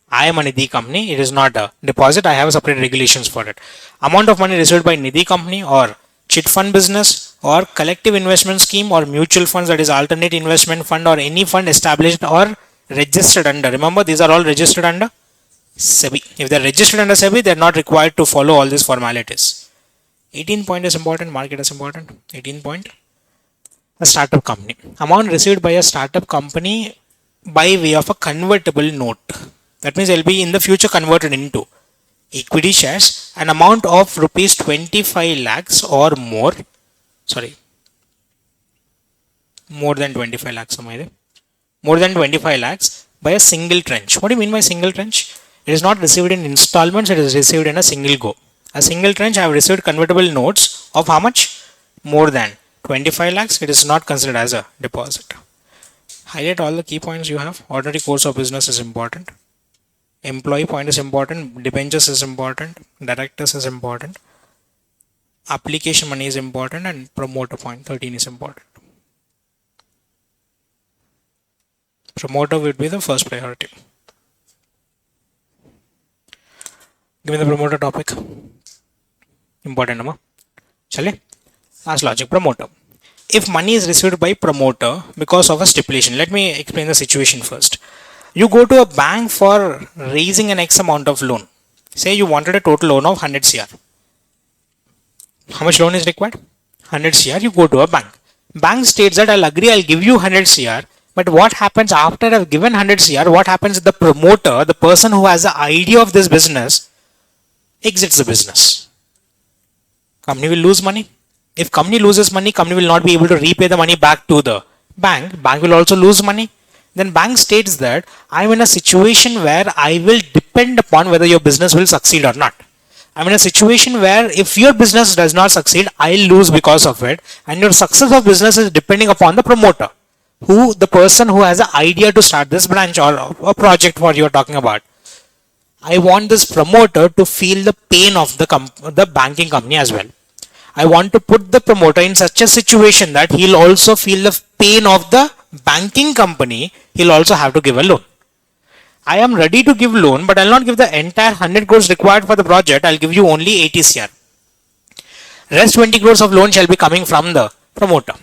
I am a Nidhi company, it is not a deposit. I have separate regulations for it. Amount of money received by Nidhi company or chit fund business or collective investment scheme or mutual funds, that is alternate investment fund or any fund established or registered under. Remember, these are all registered under SEBI. If they are registered under SEBI, they are not required to follow all these formalities. 18 point is important, mark it as important. 18 point. A startup company. Amount received by a startup company by way of a convertible note. That means it will be in the future converted into equity shares, an amount of rupees 25 lakhs or more. Sorry, more than 25 lakhs. More than 25 lakhs by a single tranche. What do you mean by single tranche? It is not received in installments, it is received in a single go. A single tranche, I have received convertible notes of how much? More than 25 lakhs. It is not considered as a deposit. Highlight all the key points you have. Ordinary course of business is important. Employee point is important. Debentures is important. Directors is important. Application money is important. And promoter point 13 is important. Promoter would be the first priority. Give me the promoter topic. Important, nama. Chale? Last logic, promoter. If money is received by promoter because of a stipulation, let me explain the situation first. You go to a bank for raising an X amount of loan. Say you wanted a total loan of 100 CR. How much loan is required? 100 CR. You go to a bank. Bank states that I'll agree, I'll give you 100 CR. But what happens after I've given 100 CR? What happens? The promoter, the person who has the idea of this business, exits the business. Company will lose money. If company loses money, company will not be able to repay the money back to the bank. Bank will also lose money. Then bank states that I'm in a situation where I will depend upon whether your business will succeed or not. I'm in a situation where if your business does not succeed, I'll lose because of it. And your success of business is depending upon the promoter, who the person who has an idea to start this branch or a project what you're talking about. I want this promoter to feel the pain of the banking company as well. I want to put the promoter in such a situation that he'll also feel the pain of the banking company. He'll also have to give a loan. I am ready to give loan, but I'll not give the entire 100 crores required for the project. I'll give you only 80 CR. Rest 20 crores of loan shall be coming from the promoter.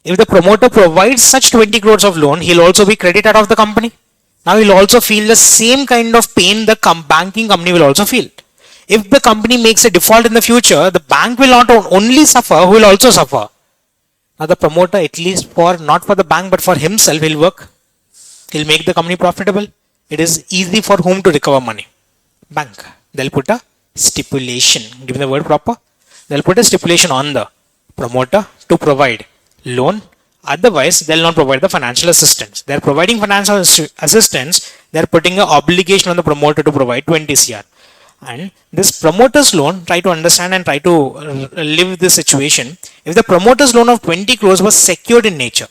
If the promoter provides such 20 crores of loan, he'll also be credited of the company. Now he'll also feel the same kind of pain the banking company will also feel. If the company makes a default in the future, the bank will not only suffer, who will also suffer. Now the promoter, at least for not for the bank but for himself, will work. He'll make the company profitable. It is easy for whom to recover money? Bank. They'll put a stipulation. Give me the word proper. They'll put a stipulation on the promoter to provide loan. Otherwise, they'll not provide the financial assistance. They're providing financial assistance. They're putting an obligation on the promoter to provide 20 CR. And this promoter's loan, try to understand and try to live this situation. If the promoter's loan of 20 crores was secured in nature,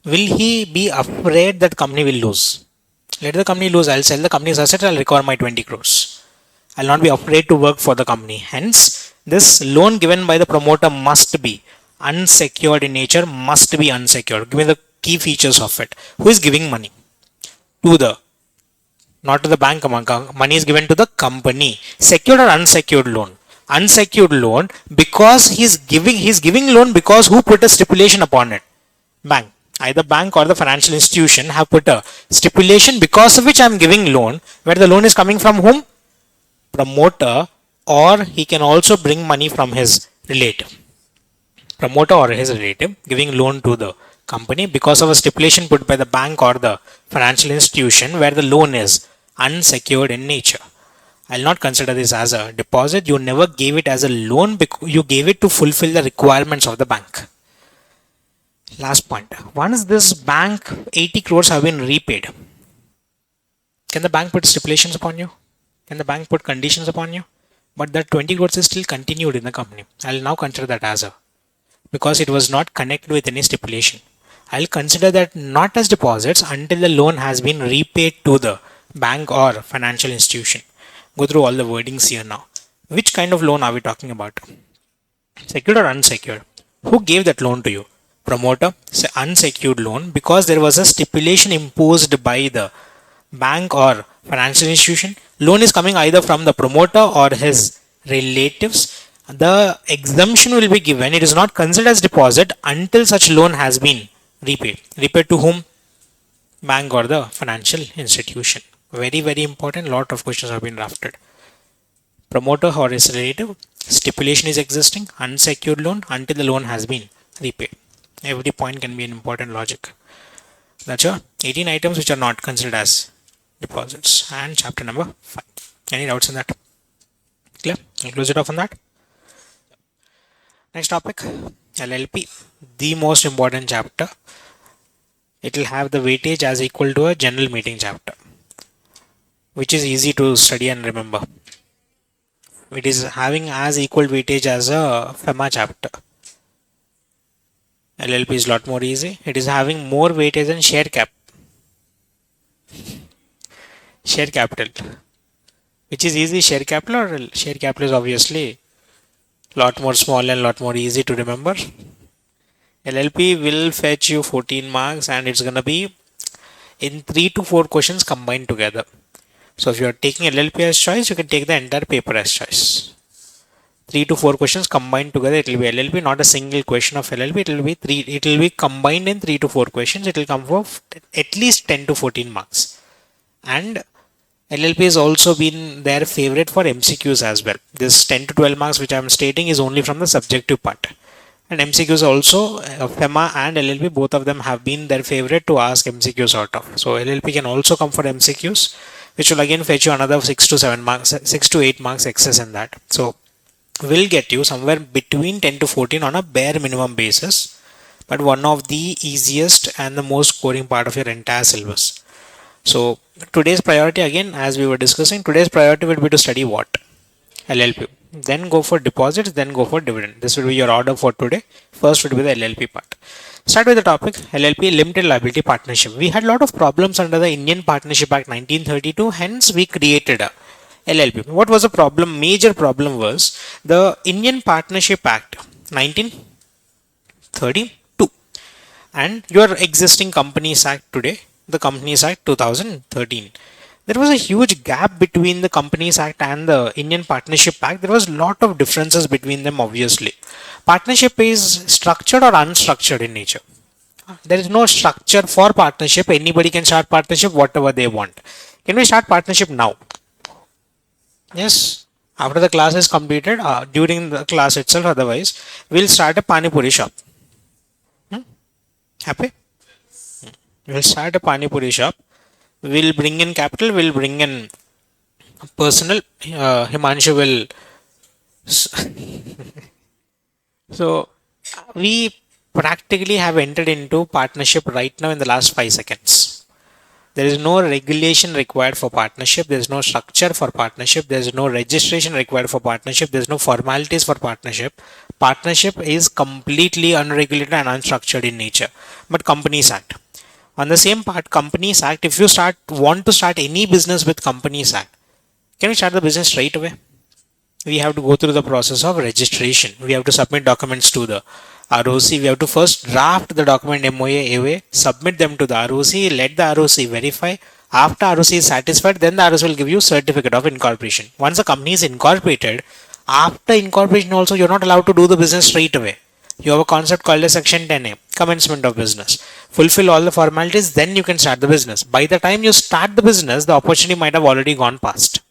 will he be afraid that company will lose? Let the company lose. I'll sell the company's asset. I'll recover my 20 crores. I'll not be afraid to work for the company. Hence, this loan given by the promoter must be unsecured in nature, must be unsecured. Give me the key features of it. Who is giving money? To the, not to the bank, money is given to the company. Secured or unsecured loan? Unsecured loan, because he's giving loan because who put a stipulation upon it? Bank. Either bank or the financial institution have put a stipulation because of which I'm giving loan, where the loan is coming from whom? Promoter, or he can also bring money from his relative. Promoter or his relative giving loan to the company because of a stipulation put by the bank or the financial institution where the loan is unsecured in nature. I'll not consider this as a deposit. You never gave it as a loan because you gave it to fulfill the requirements of the bank. Last point. Once this bank 80 crores have been repaid, can the bank put stipulations upon you? Can the bank put conditions upon you? But that 20 crores is still continued in the company. I'll now consider that as a, because it was not connected with any stipulation. I'll consider that not as deposits until the loan has been repaid to the bank or financial institution. Go through all the wordings here now. Which kind of loan are we talking about? Secured or unsecured? Who gave that loan to you? Promoter. Say unsecured loan because there was a stipulation imposed by the bank or financial institution. Loan is coming either from the promoter or his relatives. The exemption will be given. It is not considered as deposit until such loan has been repaid. Repaid to whom? Bank or the financial institution. Very, very important. Lot of questions have been drafted. Promoter or his relative. Stipulation is existing. Unsecured loan until the loan has been repaid. Every point can be an important logic. That's your 18 items which are not considered as deposits. And chapter number 5. Any doubts in that? Clear? I'll close it off on that. Next topic, LLP. The most important chapter. It will have the weightage as equal to a general meeting chapter, which is easy to study and remember. It is having as equal weightage as a FEMA chapter. LLP is a lot more easy. It is having more weightage than share capital, which is easy. Share capital or share capital is obviously lot more small and lot more easy to remember. LLP will fetch you 14 marks and it's gonna be in 3 to 4 questions combined together. So if you are taking LLP as choice, you can take the entire paper as choice. 3 to 4 questions combined together, it will be LLP, not a single question of LLP. It will be combined in 3 to 4 questions. It will come for at least 10 to 14 marks. And LLP has also been their favorite for MCQs as well. This 10 to 12 marks which I am stating is only from the subjective part. And MCQs also, FEMA and LLP, both of them have been their favorite to ask MCQs out of. So LLP can also come for MCQs, which will again fetch you another 6 to 7 marks, 6 to 8 marks excess in that. So will get you somewhere between 10 to 14 on a bare minimum basis, but one of the easiest and the most scoring part of your entire syllabus. So today's priority, again, as we were discussing, today's priority will be to study what? LLP. Then go for deposits, then go for dividend. This will be your order for today. First would be the LLP part. Start with the topic LLP, Limited Liability Partnership. We had a lot of problems under the Indian Partnership Act 1932, hence we created a LLP. What was the problem? Major problem was the Indian Partnership Act 1932 and your existing Companies Act today, the Companies Act 2013. There was a huge gap between the Companies Act and the Indian Partnership Act. There was a lot of differences between them, obviously. Partnership is structured or unstructured in nature. There is no structure for partnership. Anybody can start partnership whatever they want. Can we start partnership now? Yes. After the class is completed, during the class itself, otherwise, we'll start a Pani Puri shop. Happy? We'll start a Pani Puri shop. We'll bring in capital, we'll bring in personal. Himanshu will. So, we practically have entered into partnership right now in the last 5 seconds. There is no regulation required for partnership. There is no structure for partnership. There is no registration required for partnership. There is no formalities for partnership. Partnership is completely unregulated and unstructured in nature. But Companies Act. On the same part, Companies Act, if you want to start any business with Companies Act, can we start the business straight away? We have to go through the process of registration. We have to submit documents to the ROC. We have to first draft the document MOA, submit them to the ROC, let the ROC verify. After ROC is satisfied, then the ROC will give you certificate of incorporation. Once a company is incorporated, after incorporation also, you're not allowed to do the business straight away. You have a concept called as Section 10A, commencement of business. Fulfill all the formalities, then you can start the business. By the time you start the business, the opportunity might have already gone past.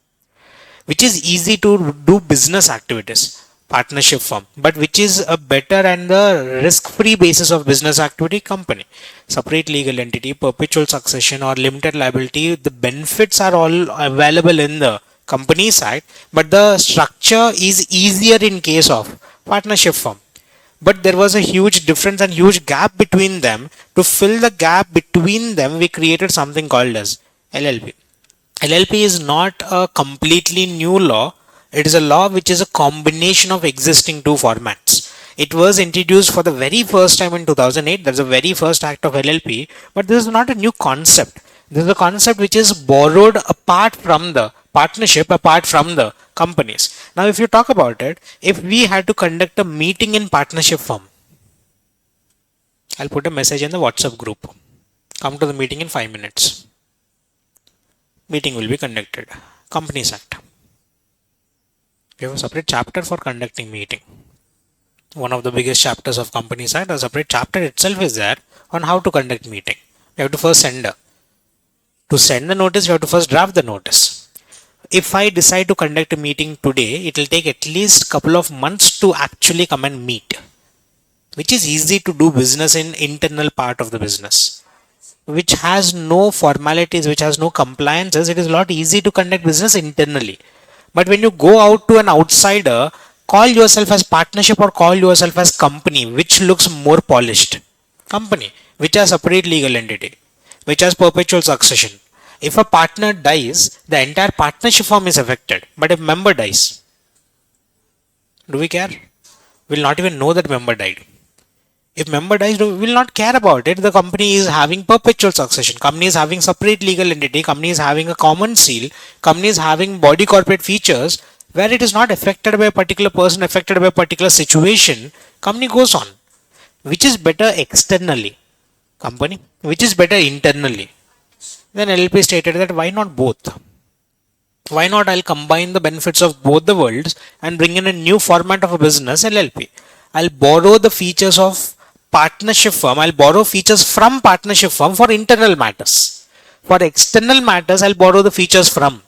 Which is easy to do business activities, partnership firm, but which is a better and the risk-free basis of business activity, company. Separate legal entity, perpetual succession or limited liability, the benefits are all available in the Companies Act, but the structure is easier in case of partnership firm. But there was a huge difference and huge gap between them. To fill the gap between them, we created something called as LLP. LLP is not a completely new law. It is a law which is a combination of existing two formats. It was introduced for the very first time in 2008. That's the very first act of LLP. But this is not a new concept. This is a concept which is borrowed apart from the partnership, apart from the companies. Now, if you talk about it, if we had to conduct a meeting in partnership firm, I'll put a message in the WhatsApp group. Come to the meeting in 5 minutes. Meeting will be conducted. Companies Act. We have a separate chapter for conducting meeting. One of the biggest chapters of Companies Act, a separate chapter itself is there on how to conduct meeting. We have to first send to send the notice, we have to first draft the notice. If I decide to conduct a meeting today, it will take at least couple of months to actually come and meet. which is easy to do business in internal part of the business, which has no formalities, which has no compliances. It is a lot easy to conduct business internally. But when you go out to an outsider, call yourself as partnership or call yourself as company, which looks more polished. Company, which has separate legal entity, which has perpetual succession. If a partner dies, the entire partnership firm is affected. But if member dies, do we care? We'll not even know that member died. If member dies, we will not care about it. The company is having perpetual succession. Company is having separate legal entity. Company is having a common seal. Company is having body corporate features where it is not affected by a particular person, affected by a particular situation. Company goes on. Which is better externally? Company. Which is better internally? Then LLP stated that why not both? Why not I'll combine the benefits of both the worlds and bring in a new format of a business, LLP. I'll borrow the features of partnership firm. I'll borrow features from partnership firm for internal matters. For external matters, I'll borrow the features from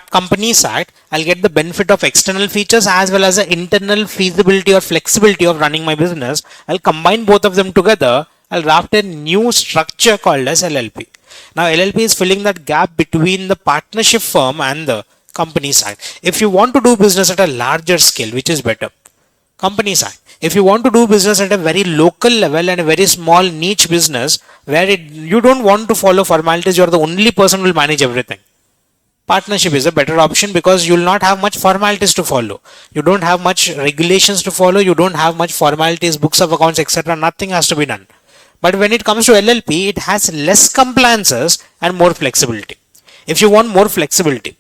Companies Act. I'll get the benefit of external features as well as the internal feasibility or flexibility of running my business. I'll combine both of them together. I'll draft a new structure called as LLP. Now LLP is filling that gap between the partnership firm and the Companies Act. If you want to do business at a larger scale, which is better? Companies Act. If you want to do business at a very local level and a very small niche business where you don't want to follow formalities, you're the only person who will manage everything. Partnership is a better option because you will not have much formalities to follow. You don't have much regulations to follow. You don't have much formalities, books of accounts, etc. Nothing has to be done. But when it comes to LLP, it has less compliances and more flexibility. If you want more flexibility,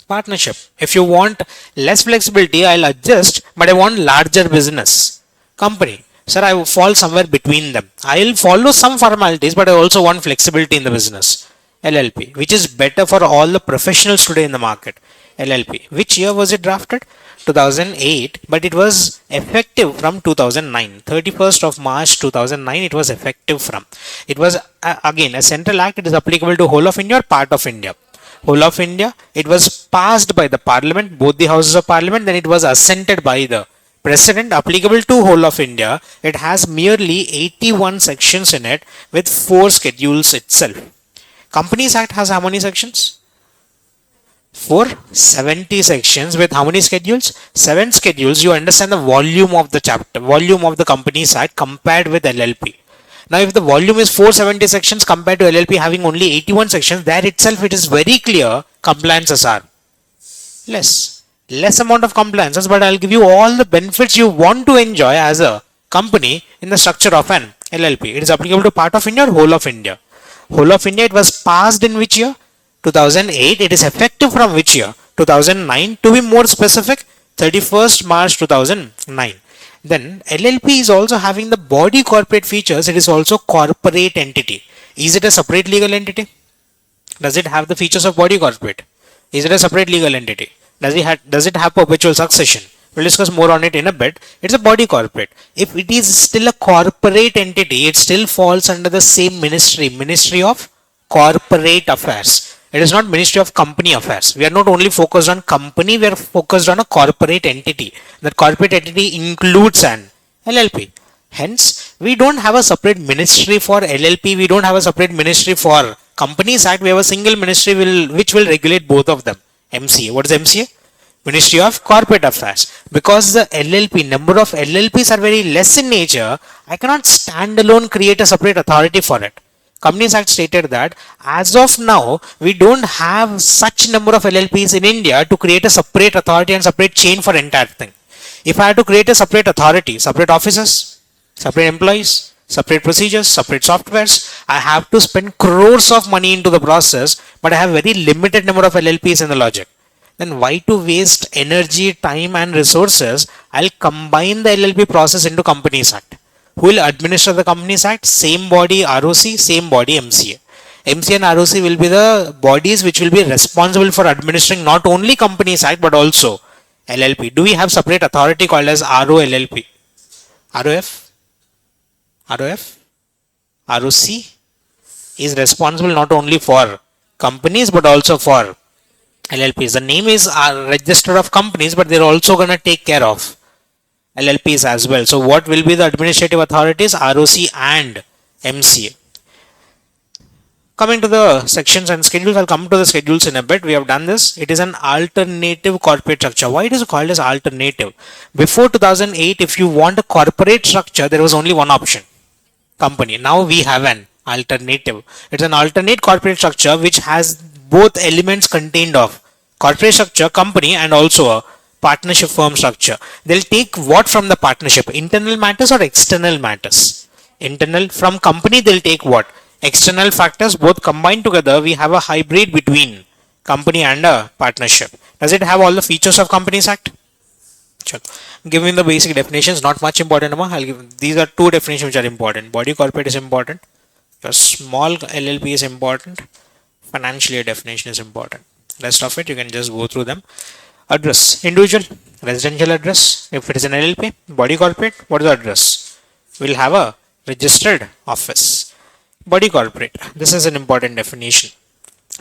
partnership. If you want less flexibility, I'll adjust, but I want larger business. Company. Sir, I will fall somewhere between them. I'll follow some formalities, but I also want flexibility in the business. LLP, which is better for all the professionals today in the market. LLP. Which year was it drafted? 2008, but it was effective from 2009. 31st of March 2009, it was effective from. It was, again, a central act. It is applicable to whole of India or part of India. Whole of India. It was passed by the parliament, both the houses of parliament, then it was assented by the president, applicable to whole of India. It has merely 81 sections in it with 4 schedules itself. Companies Act has how many sections? 470 sections with how many schedules? 7 schedules. You understand the volume of the chapter, volume of the Companies Act compared with LLP. Now, if the volume is 470 sections compared to LLP having only 81 sections, there itself it is very clear compliances are less amount of compliances, but I'll give you all the benefits you want to enjoy as a company in the structure of an LLP. It is applicable to part of India or whole of India. Whole of India, it was passed in which year? 2008. It is effective from which year? 2009. To be more specific, 31st March 2009. Then LLP is also having the body corporate features. It is also corporate entity. Is it a separate legal entity? Does it have the features of body corporate? Is it a separate legal entity? Does it have perpetual succession? We'll discuss more on it in a bit. It's a body corporate. If it is still a corporate entity, it still falls under the same ministry, Ministry of Corporate Affairs. It is not Ministry of Company Affairs. We are not only focused on company, we are focused on a corporate entity. That corporate entity includes an LLP. Hence, we don't have a separate ministry for LLP. We don't have a separate ministry for Companies Act. We have a single ministry which will regulate both of them. MCA. What is MCA? Ministry of Corporate Affairs. Because the LLP, number of LLPs are very less in nature, I cannot stand alone create a separate authority for it. Companies Act stated that as of now, we don't have such number of LLPs in India to create a separate authority and separate chain for entire thing. If I had to create a separate authority, separate officers, separate employees, separate procedures, separate softwares, I have to spend crores of money into the process, but I have very limited number of LLPs in the logic. Then why to waste energy, time and resources? I'll combine the LLP process into Companies Act. Who will administer the Companies Act? Same body ROC, same body MCA. MCA and ROC will be the bodies which will be responsible for administering not only Companies Act but also LLP. Do we have separate authority called as ROLLP? ROF? ROF? ROC is responsible not only for companies but also for LLPs. The name is Register of Companies, but they're also going to take care of LLPs as well. So what will be the administrative authorities? ROC and MCA. Coming to the sections and schedules, I'll come to the schedules in a bit. We have done this. It is an alternative corporate structure. Why it is called as alternative? Before 2008, if you want a corporate structure, there was only one option, company. Now we have an alternative. It's an alternate corporate structure which has both elements contained of corporate structure, company, and also a partnership firm structure. They'll take what from the partnership? Internal matters or external matters? Internal. From company, they'll take what? External factors. Both combined together, we have a hybrid between company and a partnership. Does it have all the features of Companies Act? Give me the basic definitions, not much important. I'll give, these are two definitions which are important. Body corporate is important. Your small LLP is important. Financial year definition is important. Rest of it, you can just go through them. Address, individual, residential address. If it is an LLP, body corporate, what is the address? We'll have a registered office. Body corporate, this is an important definition.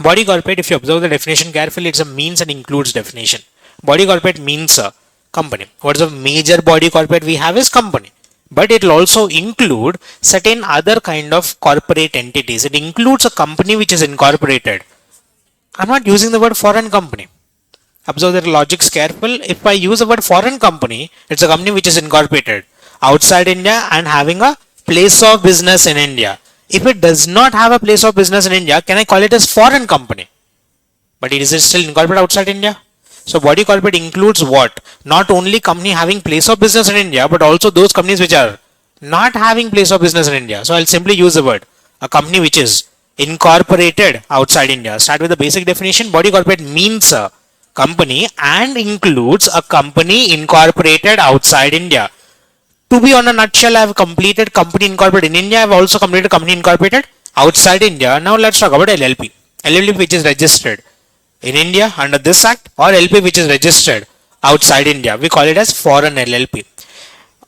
Body corporate, if you observe the definition carefully, it's a means and includes definition. Body corporate means a company. What is the major body corporate we have is company. But it will also include certain other kind of corporate entities. It includes a company which is incorporated. I'm not using the word foreign company. Observe the logics careful. If I use the word foreign company, it's a company which is incorporated outside India and having a place of business in India. If it does not have a place of business in India, can I call it as foreign company? But it is still incorporated outside India. So body corporate includes what? Not only company having place of business in India, but also those companies which are not having place of business in India. So I'll simply use the word, a company which is incorporated outside India. Start with the basic definition. Body corporate means a company and includes a company incorporated outside India. To be on a nutshell, I have completed company incorporated in India. I have also completed company incorporated outside India. Now let's talk about LLP. LLP which is registered in India under this act, or LP which is registered outside India. We call it as foreign LLP.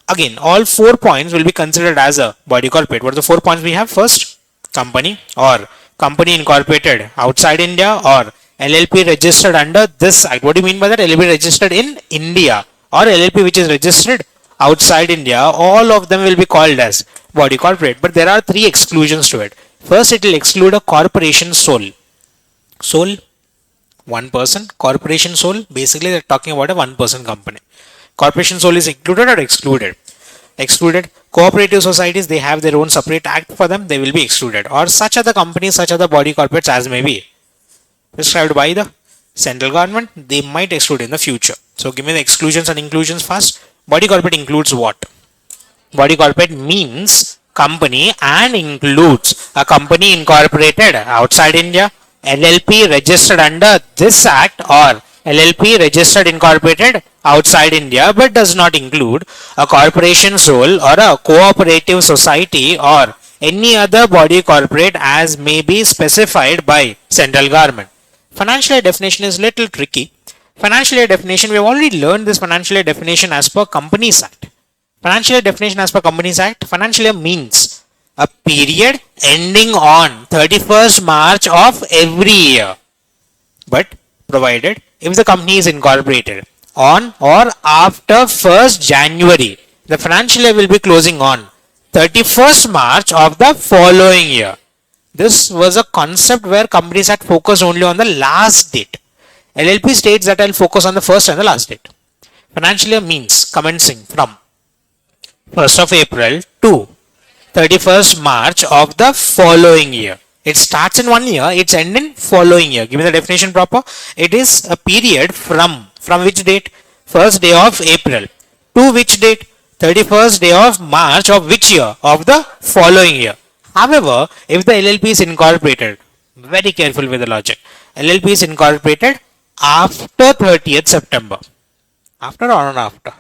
Again, all 4 points will be considered as a body corporate. What are the 4 points we have? First, company or company incorporated outside India, or LLP registered under this act. What do you mean by that? LLP registered in India or LLP which is registered outside India. All of them will be called as body corporate. But there are 3 exclusions to it. First, it will exclude a corporation sole. Sole, one person. Corporation sole, basically they're talking about a one person company. Corporation sole is included or excluded? Excluded. Cooperative societies, they have their own separate act for them, they will be excluded. Or such other companies, such other body corporates as may be prescribed by the central government, they might exclude in the future. So give me the exclusions and inclusions first. Body corporate includes what? Body corporate means company and includes a company incorporated outside India, LLP registered under this act, or LLP registered incorporated outside India, but does not include a corporation sole or a cooperative society or any other body corporate as may be specified by central government. Financial year definition is little tricky. Financial year definition, we have already learned this financial year definition as per Companies Act. Financial year definition as per Companies Act, financial year means a period ending on 31st March of every year, but provided if the company is incorporated on or after 1st January, the financial year will be closing on 31st March of the following year. This was a concept where Companies Act focused only on the last date. LLP states that I'll focus on the first and the last date. Financial year means commencing from 1st of April to 31st March of the following year. It starts in one year, it's end in following year. Give me the definition proper. It is a period from which date? First day of April. To which date? 31st day of March of which year? Of the following year. However, if the LLP is incorporated, very careful with the logic. LLP is incorporated after 30th September. After or not after?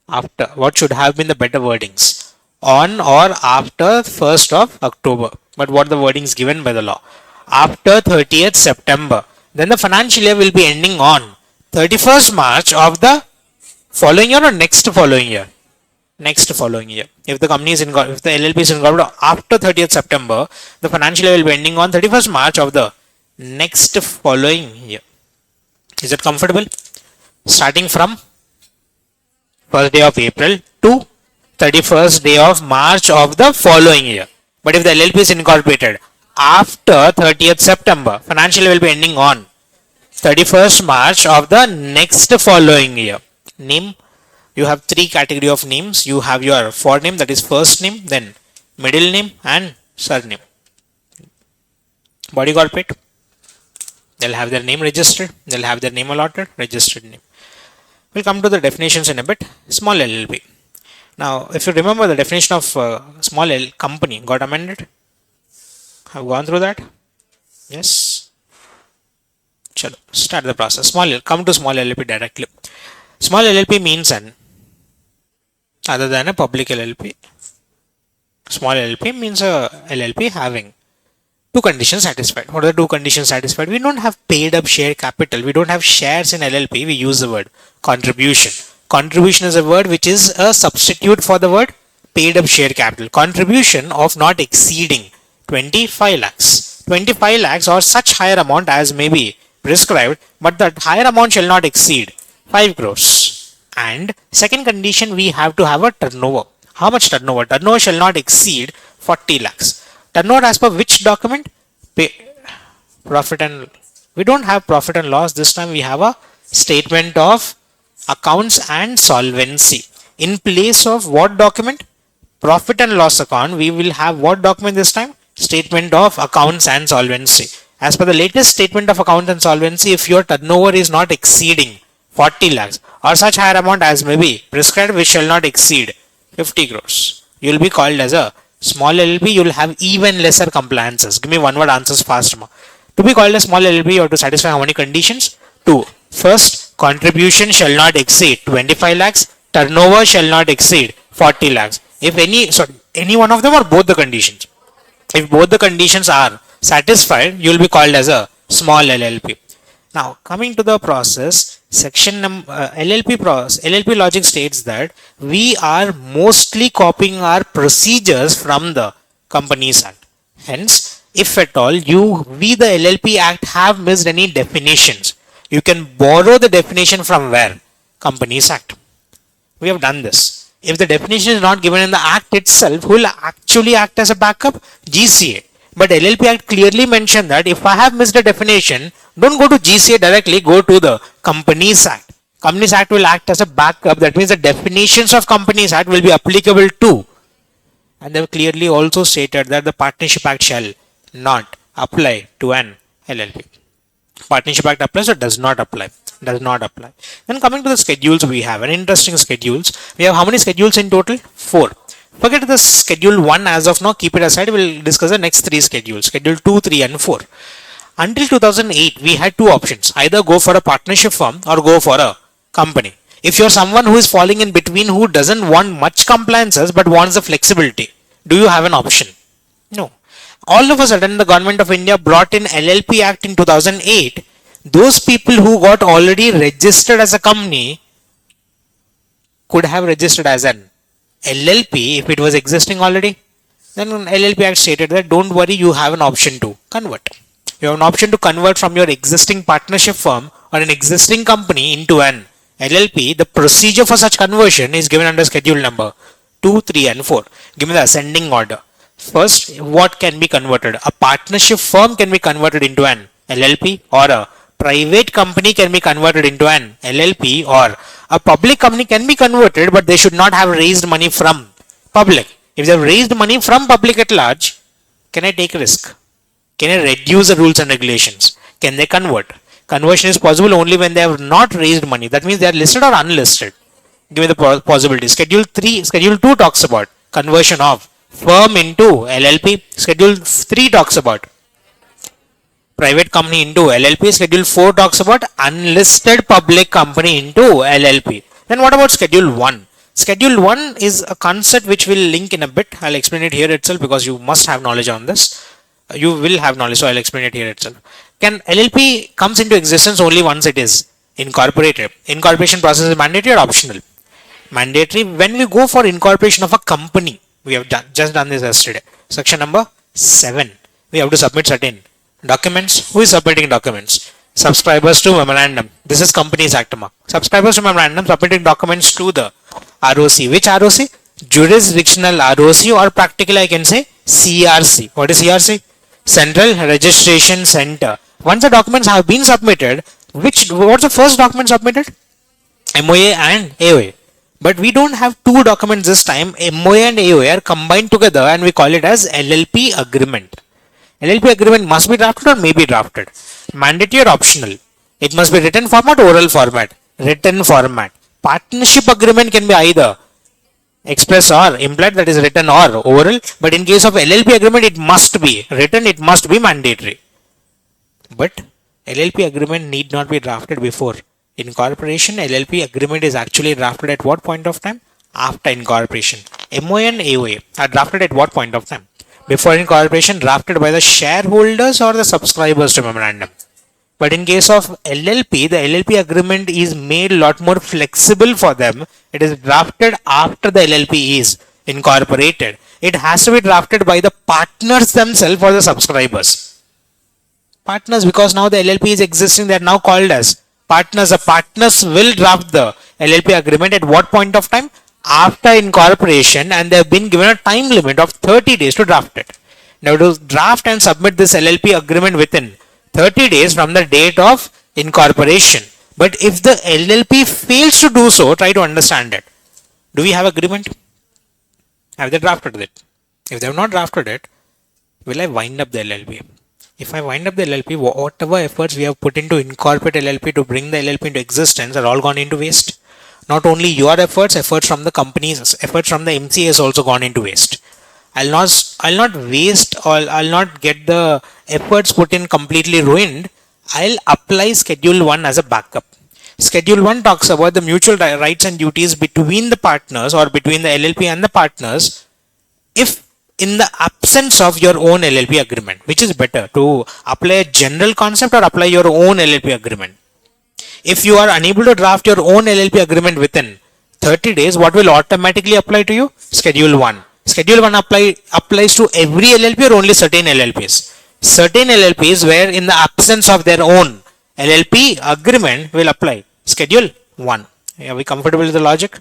After. What should have been the better wordings? On or after 1st of October. But what the wordings given by the law? After 30th September. Then the financial year will be ending on 31st March of the following year or next following year? Next following year. If the company is if the LLP is incorporated after 30th September, the financial year will be ending on 31st March of the next following year. Is it comfortable? Starting from first day of April to 31st day of March of the following year. But if the LLP is incorporated after 30th September, financial year will be ending on 31st March of the next following year. Name, you have three category of names. You have your forename, that is first name, then middle name and surname. Body corporate, they'll have their name registered, they'll have their name allotted, registered name. We'll come to the definitions in a bit. Small LLP. Now, if you remember, the definition of small company got amended. Have gone through that? Yes. Chalo, start the process. Come to small LLP directly. Small LLP means an other than a public LLP. Small LLP means a LLP having two conditions satisfied. What are the two conditions satisfied? We don't have paid up share capital. We don't have shares in LLP. We use the word contribution. Contribution is a word which is a substitute for the word paid up share capital. Contribution of not exceeding 25 lakhs. 25 lakhs or such higher amount as may be prescribed, but that higher amount shall not exceed 5 crores. And second condition, we have to have a turnover. How much turnover? Turnover shall not exceed 40 lakhs. Turnover as per which document? Profit and we don't have profit and loss. This time we have a statement of accounts and solvency. In place of what document? Profit and loss account. We will have what document this time? Statement of accounts and solvency. As per the latest statement of accounts and solvency, if your turnover is not exceeding 40 lakhs or such higher amount as may be prescribed, which shall not exceed 50 crores, you will be called as a small LLP. You will have even lesser compliances. Give me one word answers fast. To be called a small LLP, you have to satisfy how many conditions? 2. First, contribution shall not exceed 25 lakhs. Turnover shall not exceed 40 lakhs. If any one of them or both the conditions. If both the conditions are satisfied, you will be called as a small LLP. Now, coming to the process, section LLP logic states that we are mostly copying our procedures from the Companies Act. Hence, if at all we the LLP Act have missed any definitions, you can borrow the definition from where? Companies Act. We have done this. If the definition is not given in the Act itself, who will actually act as a backup? GCA. But LLP Act clearly mentioned that if I have missed a definition, don't go to GCA directly, go to the Companies Act. Companies Act will act as a backup. That means the definitions of Companies Act will be applicable to. And they have clearly also stated that the Partnership Act shall not apply to an LLP. Partnership Act applies or does not apply? Does not apply. Then coming to the schedules, we have an interesting schedules. We have how many schedules in total? 4. Forget the schedule 1 as of now, keep it aside. We'll discuss the next 3 schedules, schedule 2, 3 and 4. Until 2008, we had 2 options, either go for a partnership firm or go for a company. If you're someone who is falling in between, who doesn't want much compliances but wants the flexibility, do you have an option? No. All of a sudden, the government of India brought in LLP Act in 2008. Those people who got already registered as a company could have registered as an LLP if it was existing already. Then LLP Act stated that don't worry, you have an option to convert. You have an option to convert from your existing partnership firm or an existing company into an LLP. The procedure for such conversion is given under schedule number 2, 3 and 4. Give me the ascending order. First, what can be converted? A partnership firm can be converted into an LLP, or a private company can be converted into an LLP, or a public company can be converted, but they should not have raised money from public. If they have raised money from public at large, can I take a risk? Can I reduce the rules and regulations? Can they convert? Conversion is possible only when they have not raised money. That means they are listed or unlisted. Give me the possibility. Schedule 2 talks about conversion of firm into LLP. Schedule 3 talks about private company into LLP. Schedule 4 talks about unlisted public company into LLP. Then what about Schedule 1? Schedule 1 is a concept which we'll link in a bit. I'll explain it here itself because you must have knowledge on this. You will have knowledge, so I'll explain it here itself. Can LLP comes into existence only once it is incorporated. Incorporation process is mandatory or optional? Mandatory. When we go for incorporation of a company, we have just done this yesterday. Section number 7. We have to submit certain documents. Who is submitting documents? Subscribers to memorandum. This is Companies Act mark. Subscribers to memorandum submitting documents to the ROC. Which ROC? Jurisdictional ROC, or practically I can say CRC. What is CRC? Central Registration Center. Once the documents have been submitted, what's the first document submitted? MOA and AOA. But we don't have two documents this time. MOA and AOA are combined together and we call it as LLP agreement. LLP agreement must be drafted or may be drafted. Mandatory or optional. It must be written format, oral format. Written format. Partnership agreement can be either express or implied, that is written or oral. But in case of LLP agreement, it must be written, it must be mandatory. But LLP agreement need not be drafted before incorporation. LLP agreement is actually drafted at what point of time? After incorporation. MOA and AOA are drafted at what point of time? Before incorporation, drafted by the shareholders or the subscribers to memorandum. But in case of LLP, the LLP agreement is made a lot more flexible for them. It is drafted after the LLP is incorporated. It has to be drafted by the partners themselves or the subscribers. Partners, because now the LLP is existing, they are now called as partners. The partners will draft the LLP agreement at what point of time? After incorporation, and they have been given a time limit of 30 days to draft it. Now to draft and submit this LLP agreement within 30 days from the date of incorporation. But if the LLP fails to do so, try to understand it. Do we have agreement? Have they drafted it? If they have not drafted it, will I wind up the LLP? If I wind up the LLP, whatever efforts we have put into incorporate LLP to bring the LLP into existence are all gone into waste. Not only your efforts from the companies, efforts from the MCA has also gone into waste. I'll not waste, or I'll not get the efforts put in completely ruined. I'll apply Schedule 1 as a backup. Schedule 1 talks about the mutual rights and duties between the partners or between the LLP and the partners if in the absence of your own LLP agreement. Which is better, to apply a general concept or apply your own LLP agreement? If you are unable to draft your own LLP agreement within 30 days, what will automatically apply to you? Schedule 1. Schedule 1 applies to every LLP or only certain LLPs? Certain LLPs where in the absence of their own LLP agreement will apply Schedule 1. Are we comfortable with the logic?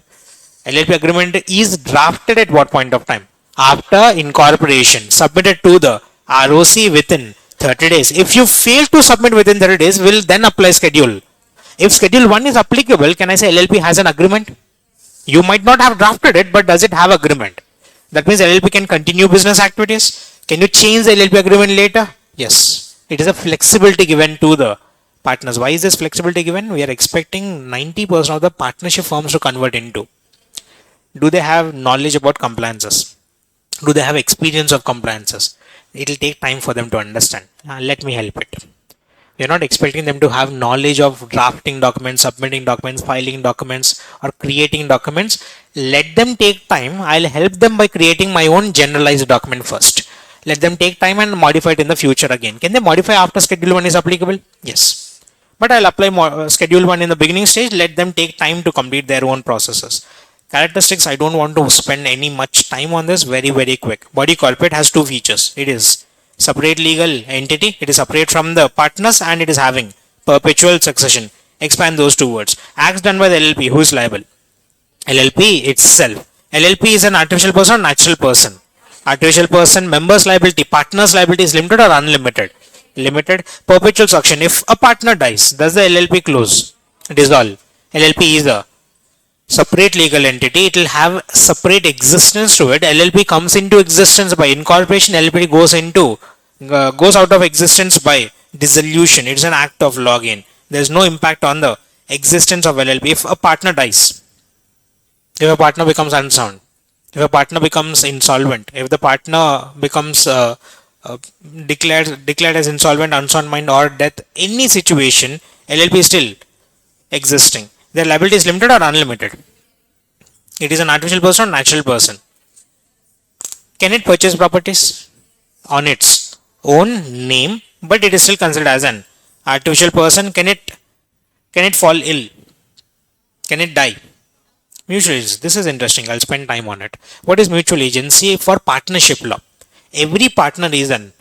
LLP agreement is drafted at what point of time? After incorporation. Submitted to the ROC within 30 days. If you fail to submit within 30 days, will then apply Schedule. If Schedule 1 is applicable, can I say LLP has an agreement? You might not have drafted it, but does it have agreement? That means LLP can continue business activities. Can you change the LLP agreement later? Yes. It is a flexibility given to the partners. Why is this flexibility given? We are expecting 90% of the partnership firms to convert into. Do they have knowledge about compliances? Do they have experience of compliances? It will take time for them to understand. Let me help it. We are not expecting them to have knowledge of drafting documents, submitting documents, filing documents, or creating documents. Let them take time. I'll help them by creating my own generalized document first. Let them take time and modify it in the future again. Can they modify after Schedule 1 is applicable? Yes. But I'll apply Schedule 1 in the beginning stage. Let them take time to complete their own processes. Characteristics, I don't want to spend any much time on this. Very, very quick. Body corporate has two features. It is separate legal entity. It is separate from the partners and it is having perpetual succession. Expand those two words. Acts done by the LLP. Who is liable? LLP itself. LLP is an artificial person or natural person? Artificial person. Members liability. Partners liability is limited or unlimited? Limited. Perpetual succession. If a partner dies, does the LLP close? Dissolve. LLP is a separate legal entity. It will have separate existence to it. LLP comes into existence by incorporation. LLP goes out of existence by dissolution. It's an act of login. There is no impact on the existence of LLP. If a partner dies, if a partner becomes unsound, if a partner becomes insolvent, if the partner becomes declared as insolvent, unsound mind, or death, any situation, LLP is still existing. Their liability is limited or unlimited? It is an artificial person or natural person? Can it purchase properties on its own name, but it is still considered as an artificial person? Can it fall ill? Can it die? Mutual agency. This is interesting. I'll spend time on it. What is mutual agency for partnership law? Every partner is an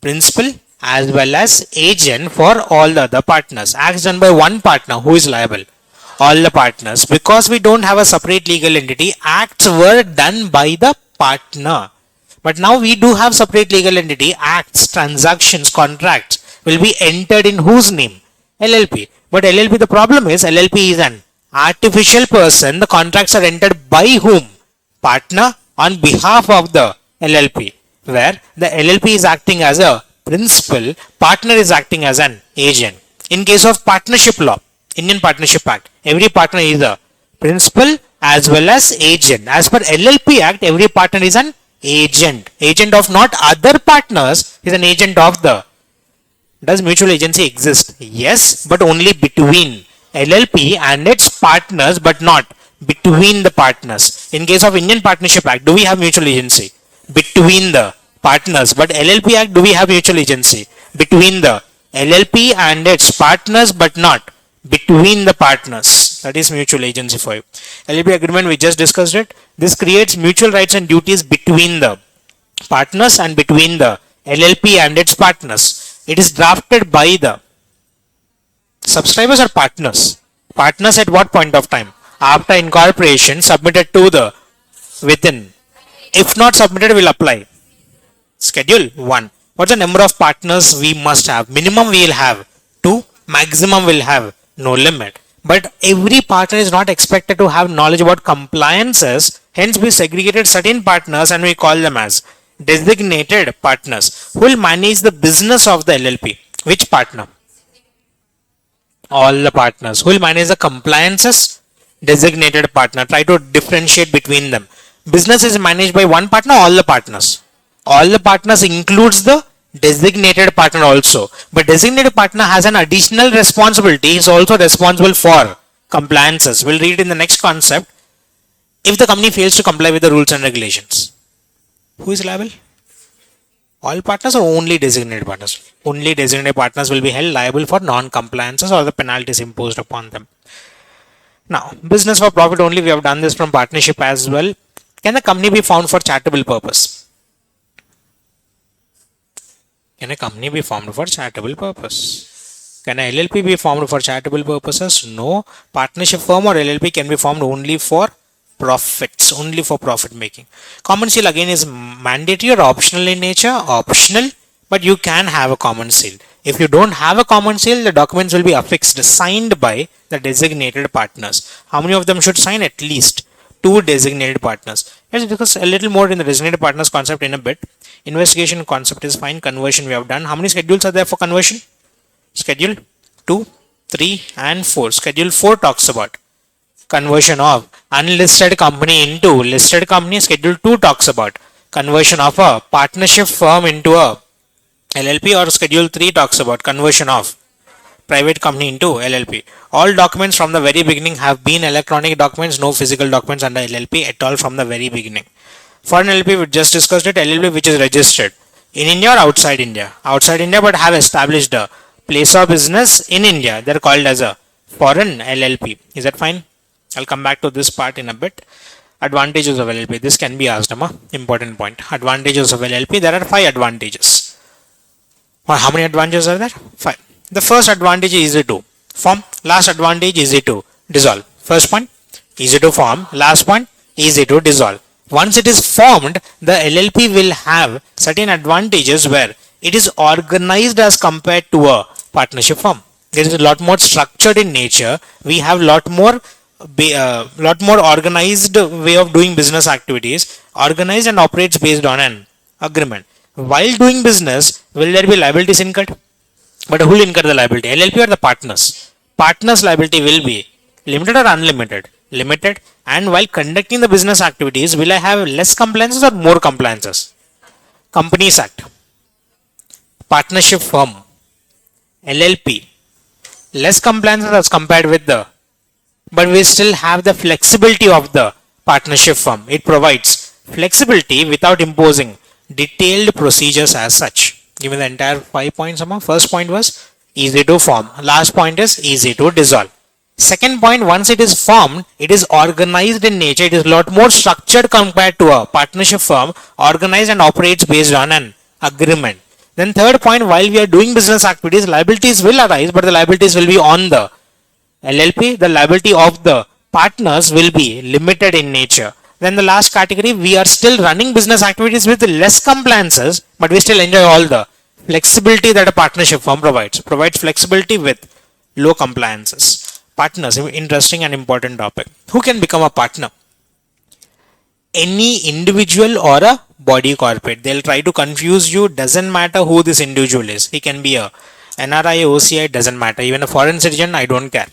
principal as well as agent for all the other partners. Acts done by one partner. Who is liable? All the partners. Because we don't have a separate legal entity, acts were done by the partner. But now we do have separate legal entity. Acts, transactions, contracts will be entered in whose name? LLP. But LLP, the problem is LLP is an artificial person. The contracts are entered by whom? Partner on behalf of the LLP, where the LLP is acting as a principal, partner is acting as an agent. In case of partnership law, Indian Partnership Act, every partner is a principal as well as agent. As per LLP Act, every partner is an agent. Agent of not other partners, is an agent of the. Does mutual agency exist? Yes, but only between LLP and its partners, but not between the partners. In case of Indian Partnership Act, do we have mutual agency? Between the partners. But LLP Act, do we have mutual agency? Between the LLP and its partners, but not between the partners. That is mutual agency for you. LLP agreement, we just discussed it. This creates mutual rights and duties between the partners and between the LLP and its partners. It is drafted by the subscribers or partners. Partners at what point of time? After incorporation, submitted to the within. If not submitted, will apply. Schedule 1. What's the number of partners we must have? Minimum we will have 2. Maximum will have no limit. But every partner is not expected to have knowledge about compliances. Hence we segregated certain partners and we call them as designated partners who will manage the business of the LLP. Which partner? All the partners. Who will manage the compliances? Designated partner. Try to differentiate between them. Business is managed by one partner, all the partners. All the partners includes the designated partner also. But designated partner has an additional responsibility. He is also responsible for compliances. We'll read in the next concept. If the company fails to comply with the rules and regulations, who is liable? All partners or only designated partners? Only designated partners will be held liable for non-compliances or the penalties imposed upon them. Now, business for profit only, we have done this from partnership as well. Can the company be found for charitable purpose? Can a company be formed for charitable purpose? Can a LLP be formed for charitable purposes? No. Partnership firm or LLP can be formed only for profits, only for profit making. Common seal again is mandatory or optional in nature? Optional, but you can have a common seal. If you don't have a common seal, the documents will be affixed, signed by the designated partners. How many of them should sign? At least 2 designated partners. Let's discuss a little more in the designated partners concept in a bit. Investigation concept is fine. Conversion we have done. How many schedules are there for conversion? Schedule 2, 3 and 4. Schedule 4 talks about conversion of unlisted company into listed company. Schedule 2 talks about conversion of a partnership firm into a LLP, or Schedule 3 talks about conversion of private company into LLP. All documents from the very beginning have been electronic documents, no physical documents under LLP at all from the very beginning. For an LLP, we just discussed it, LLP which is registered in India or outside India? Outside India, but have established a place of business in India. They are called as a foreign LLP. Is that fine? I'll come back to this part in a bit. Advantages of LLP. This can be asked, important point. Advantages of LLP. There are 5 advantages. Well, how many advantages are there? 5. The first advantage is easy to form. Last advantage, easy to dissolve. First point, easy to form. Last point, easy to dissolve. Once it is formed, the LLP will have certain advantages where it is organized as compared to a partnership firm. There is a lot more structured in nature. We have lot more organized way of doing business activities. Organized and operates based on an agreement. While doing business, will there be liabilities incurred? But who will incur the liability? LLP or the partners? Partners' liability will be limited or unlimited? Limited. And while conducting the business activities, will I have less compliances or more compliances? Companies Act, partnership firm, LLP, less compliances as compared with the, but we still have the flexibility of the partnership firm. It provides flexibility without imposing detailed procedures as such. Give me the entire 5 points. First point was easy to form. Last point is easy to dissolve. Second point, once it is formed, it is organized in nature. It is a lot more structured compared to a partnership firm, organized and operates based on an agreement. Then third point, while we are doing business activities, liabilities will arise, but the liabilities will be on the LLP. The liability of the partners will be limited in nature. Then the last category, we are still running business activities with less compliances, but we still enjoy all the flexibility that a partnership firm provides flexibility with low compliances. Partners, interesting and important topic. Who can become a partner? Any individual or a body corporate. They'll try to confuse you. Doesn't matter who this individual is. He can be a NRI, OCI, doesn't matter. Even a foreign citizen, I don't care.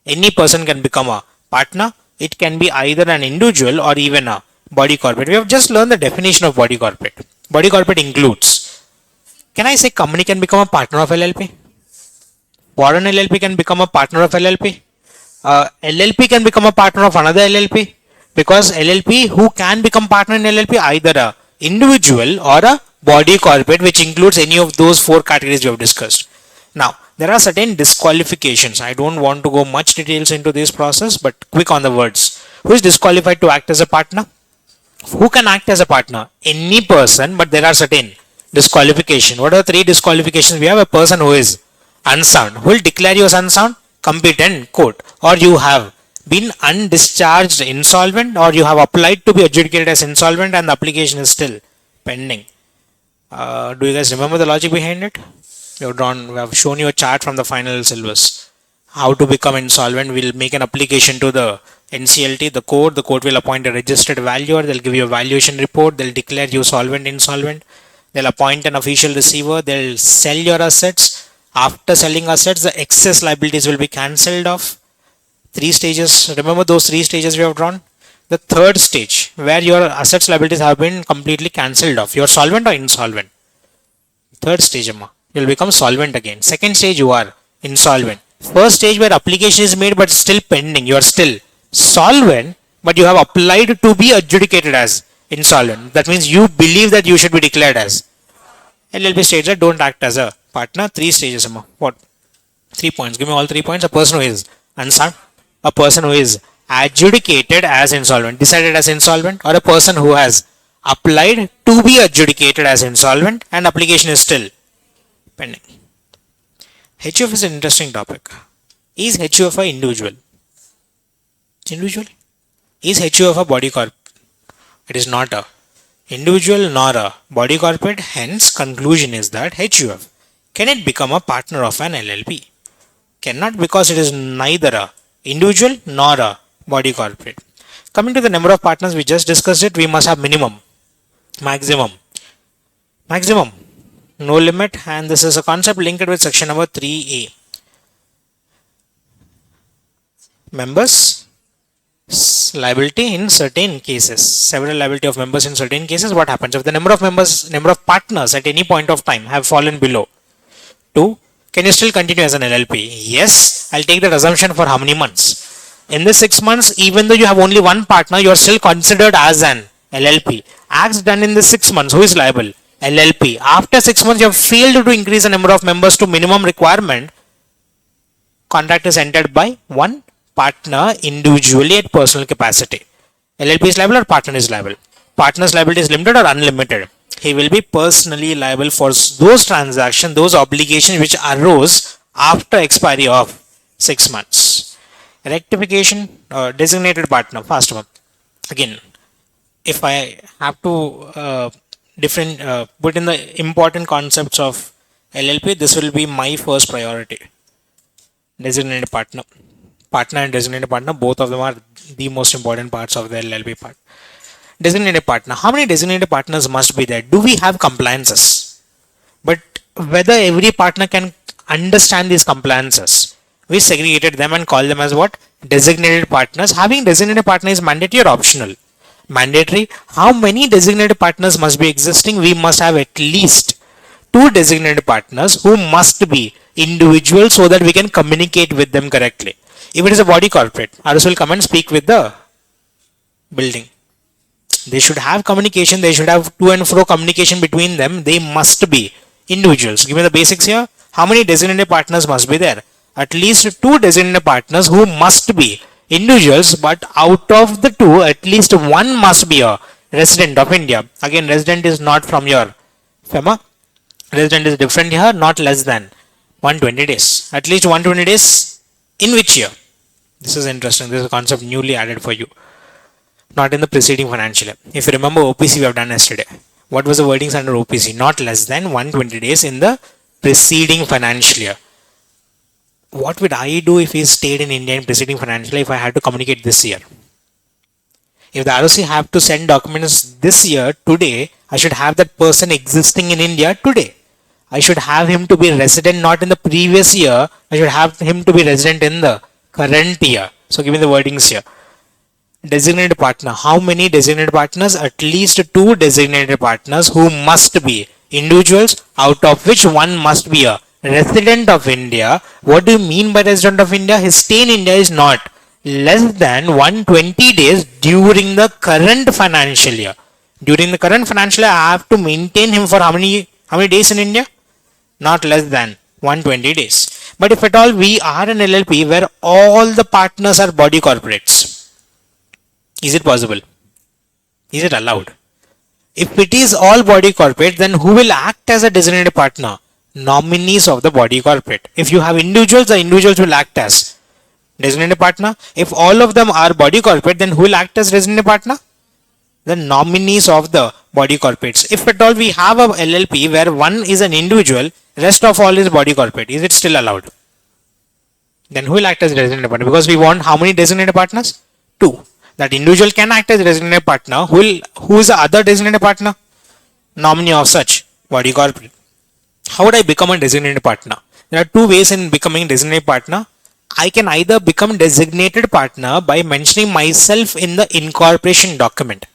Any person can become a partner. It can be either an individual or even a body corporate. We have just learned the definition of body corporate. Body corporate includes, can I say company can become a partner of LLP? Foreign LLP can become a partner of LLP. LLP can become a partner of another LLP, because LLP who can become partner in LLP, either a individual or a body corporate, which includes any of those four categories we have discussed. Now, there are certain disqualifications. I don't want to go much details into this process, but quick on the words. Who is disqualified to act as a partner? Who can act as a partner? Any person, but there are certain disqualifications. What are the three disqualifications? We have a person who is unsound. Who will declare you as unsound? Competent court. Or you have been undischarged insolvent, or you have applied to be adjudicated as insolvent and the application is still pending. Do you guys remember the logic behind it? We have shown you a chart from the final syllabus. How to become insolvent. We'll make an application to the NCLT, the court. The court will appoint a registered valuer. They'll give you a valuation report. They'll declare you solvent, insolvent. They'll appoint an official receiver. They'll sell your assets. After selling assets, the excess liabilities will be cancelled off. 3 stages. Remember those 3 stages we have drawn? The third stage, where your assets liabilities have been completely cancelled off. You're solvent or insolvent? Third stage, you'll become solvent again. Second stage, you are insolvent. First stage, where application is made but still pending. You are still solvent, but you have applied to be adjudicated as insolvent. That means you believe that you should be declared as. LLP states that don't act as a partner. 3 stages, what? 3 points. Give me all 3 points. A person who is unsound, a person who is adjudicated as insolvent, decided as insolvent, or a person who has applied to be adjudicated as insolvent and application is still pending. HUF is an interesting topic. Is HUF a individual? Individual? Is HUF a body corp? It is not a individual nor a body corporate. Hence, conclusion is that HUF, can it become a partner of an LLP? Cannot, because it is neither a individual nor a body corporate. Coming to the number of partners, we just discussed it. We must have minimum, maximum, no limit, and this is a concept linked with section number 3A. Members liability in certain cases. Several liability of members in certain cases. What happens if the number of partners at any point of time have fallen below 2? Can you still continue as an LLP? Yes. I'll take that assumption for how many months? In the 6 months, even though you have only one partner, you are still considered as an LLP. Acts done in the 6 months, who is liable? LLP. After 6 months, you have failed to increase the number of members to minimum requirement. Contract is entered by one partner individually at personal capacity. LLP is liable or partner is liable? Partner's liability is limited or unlimited? He will be personally liable for those transactions, those obligations which arose after expiry of 6 months. Rectification, designated partner, fast one. Again, if I have to put in the important concepts of LLP, this will be my first priority. Designated partner. Partner and designated partner, both of them are the most important parts of the LLP part. Designated partner. How many designated partners must be there? Do we have compliances? But whether every partner can understand these compliances, we segregated them and call them as what? Designated partners. Having designated partner is mandatory or optional? Mandatory. How many designated partners must be existing? We must have at least 2 designated partners who must be individuals so that we can communicate with them correctly. If it is a body corporate, others will come and speak with the building. They should have communication. They should have to and fro communication between them. They must be individuals. Give me the basics here. How many designated partners must be there? At least 2 designated partners who must be individuals, but out of the 2, at least one must be a resident of India. Again, resident is not from your FEMA. Resident is different here, not less than 120 days. At least 120 days in which year? This is interesting. This is a concept newly added for you. Not in the preceding financial year. If you remember OPC we have done yesterday. What was the wordings under OPC? Not less than 120 days in the preceding financial year. What would I do if he stayed in India in preceding financial year if I had to communicate this year? If the ROC have to send documents this year, today, I should have that person existing in India today. I should have him to be resident not in the previous year. I should have him to be resident in the current year. So give me the wordings here. Designated partner. How many designated partners? At least 2 designated partners who must be individuals, out of which one must be a resident of India. What do you mean by resident of India? His stay in India is not less than 120 days during the current financial year. During the current financial year, I have to maintain him for how many days in India? Not less than 120 days. But if at all we are an LLP where all the partners are body corporates, is it possible? Is it allowed? If it is all body corporate, then who will act as a designated partner? Nominees of the body corporate. If you have individuals, the individuals will act as designated partner. If all of them are body corporate, then who will act as designated partner? The nominees of the body corporates. If at all we have a LLP where one is an individual, rest of all is body corporate, is it still allowed? Then who will act as designated partner? Because we want how many designated partners? 2. That individual can act as designated partner. Who is the other designated partner? Nominee of such body corporate. How would I become a designated partner? There are 2 ways in becoming designated partner. I can either become designated partner by mentioning myself in the incorporation document.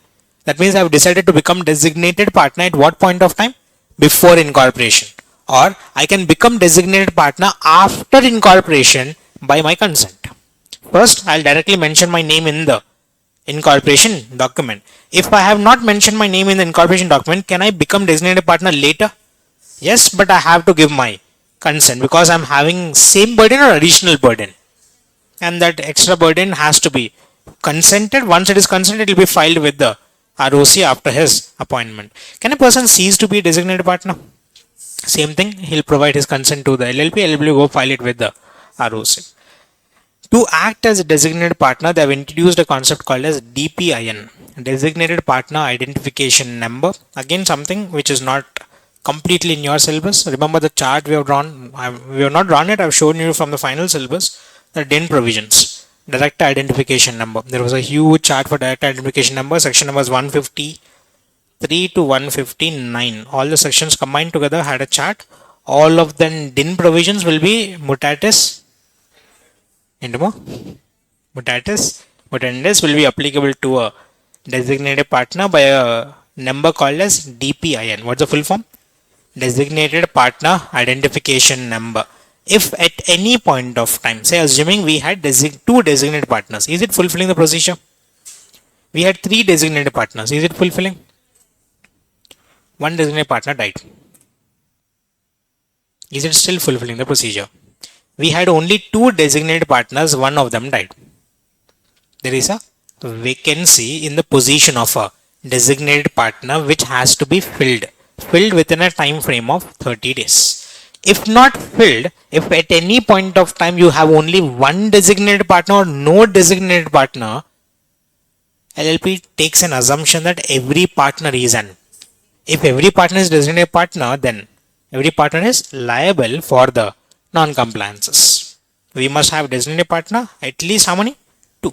That means I have decided to become designated partner at what point of time? Before incorporation. Or I can become designated partner after incorporation by my consent. First, I'll directly mention my name in the incorporation document. If I have not mentioned my name in the incorporation document, can I become designated partner later? Yes, but I have to give my consent because I'm having same burden or additional burden. And that extra burden has to be consented. Once it is consented, it will be filed with the ROC after his appointment. Can a person cease to be a designated partner? Same thing, he'll provide his consent to the LLP. LLP will go file it with the ROC. To act as a designated partner, they have introduced a concept called as DPIN, Designated Partner Identification Number. Again, something which is not completely in your syllabus. Remember the chart we have drawn. We have not drawn it. I've shown you from the final syllabus. The DIN provisions, Direct Identification Number. There was a huge chart for Direct Identification Number. Section number was 153 to 159. All the sections combined together had a chart. All of them DIN provisions will be mutatis mutandis will be applicable to a designated partner by a number called as DPIN. What's the full form? Designated Partner Identification Number. If at any point of time, say assuming we had 2 designated partners, is it fulfilling the procedure? We had 3 designated partners, is it fulfilling? 1 designated partner died. Is it still fulfilling the procedure? We had only 2 designated partners, one of them died. There is a vacancy in the position of a designated partner which has to be filled within a time frame of 30 days. If not filled, if at any point of time you have only 1 designated partner or no designated partner, LLP takes an assumption that every partner is an. If every partner is designated partner, then every partner is liable for the non-compliances. We must have designated partner at least how many? 2.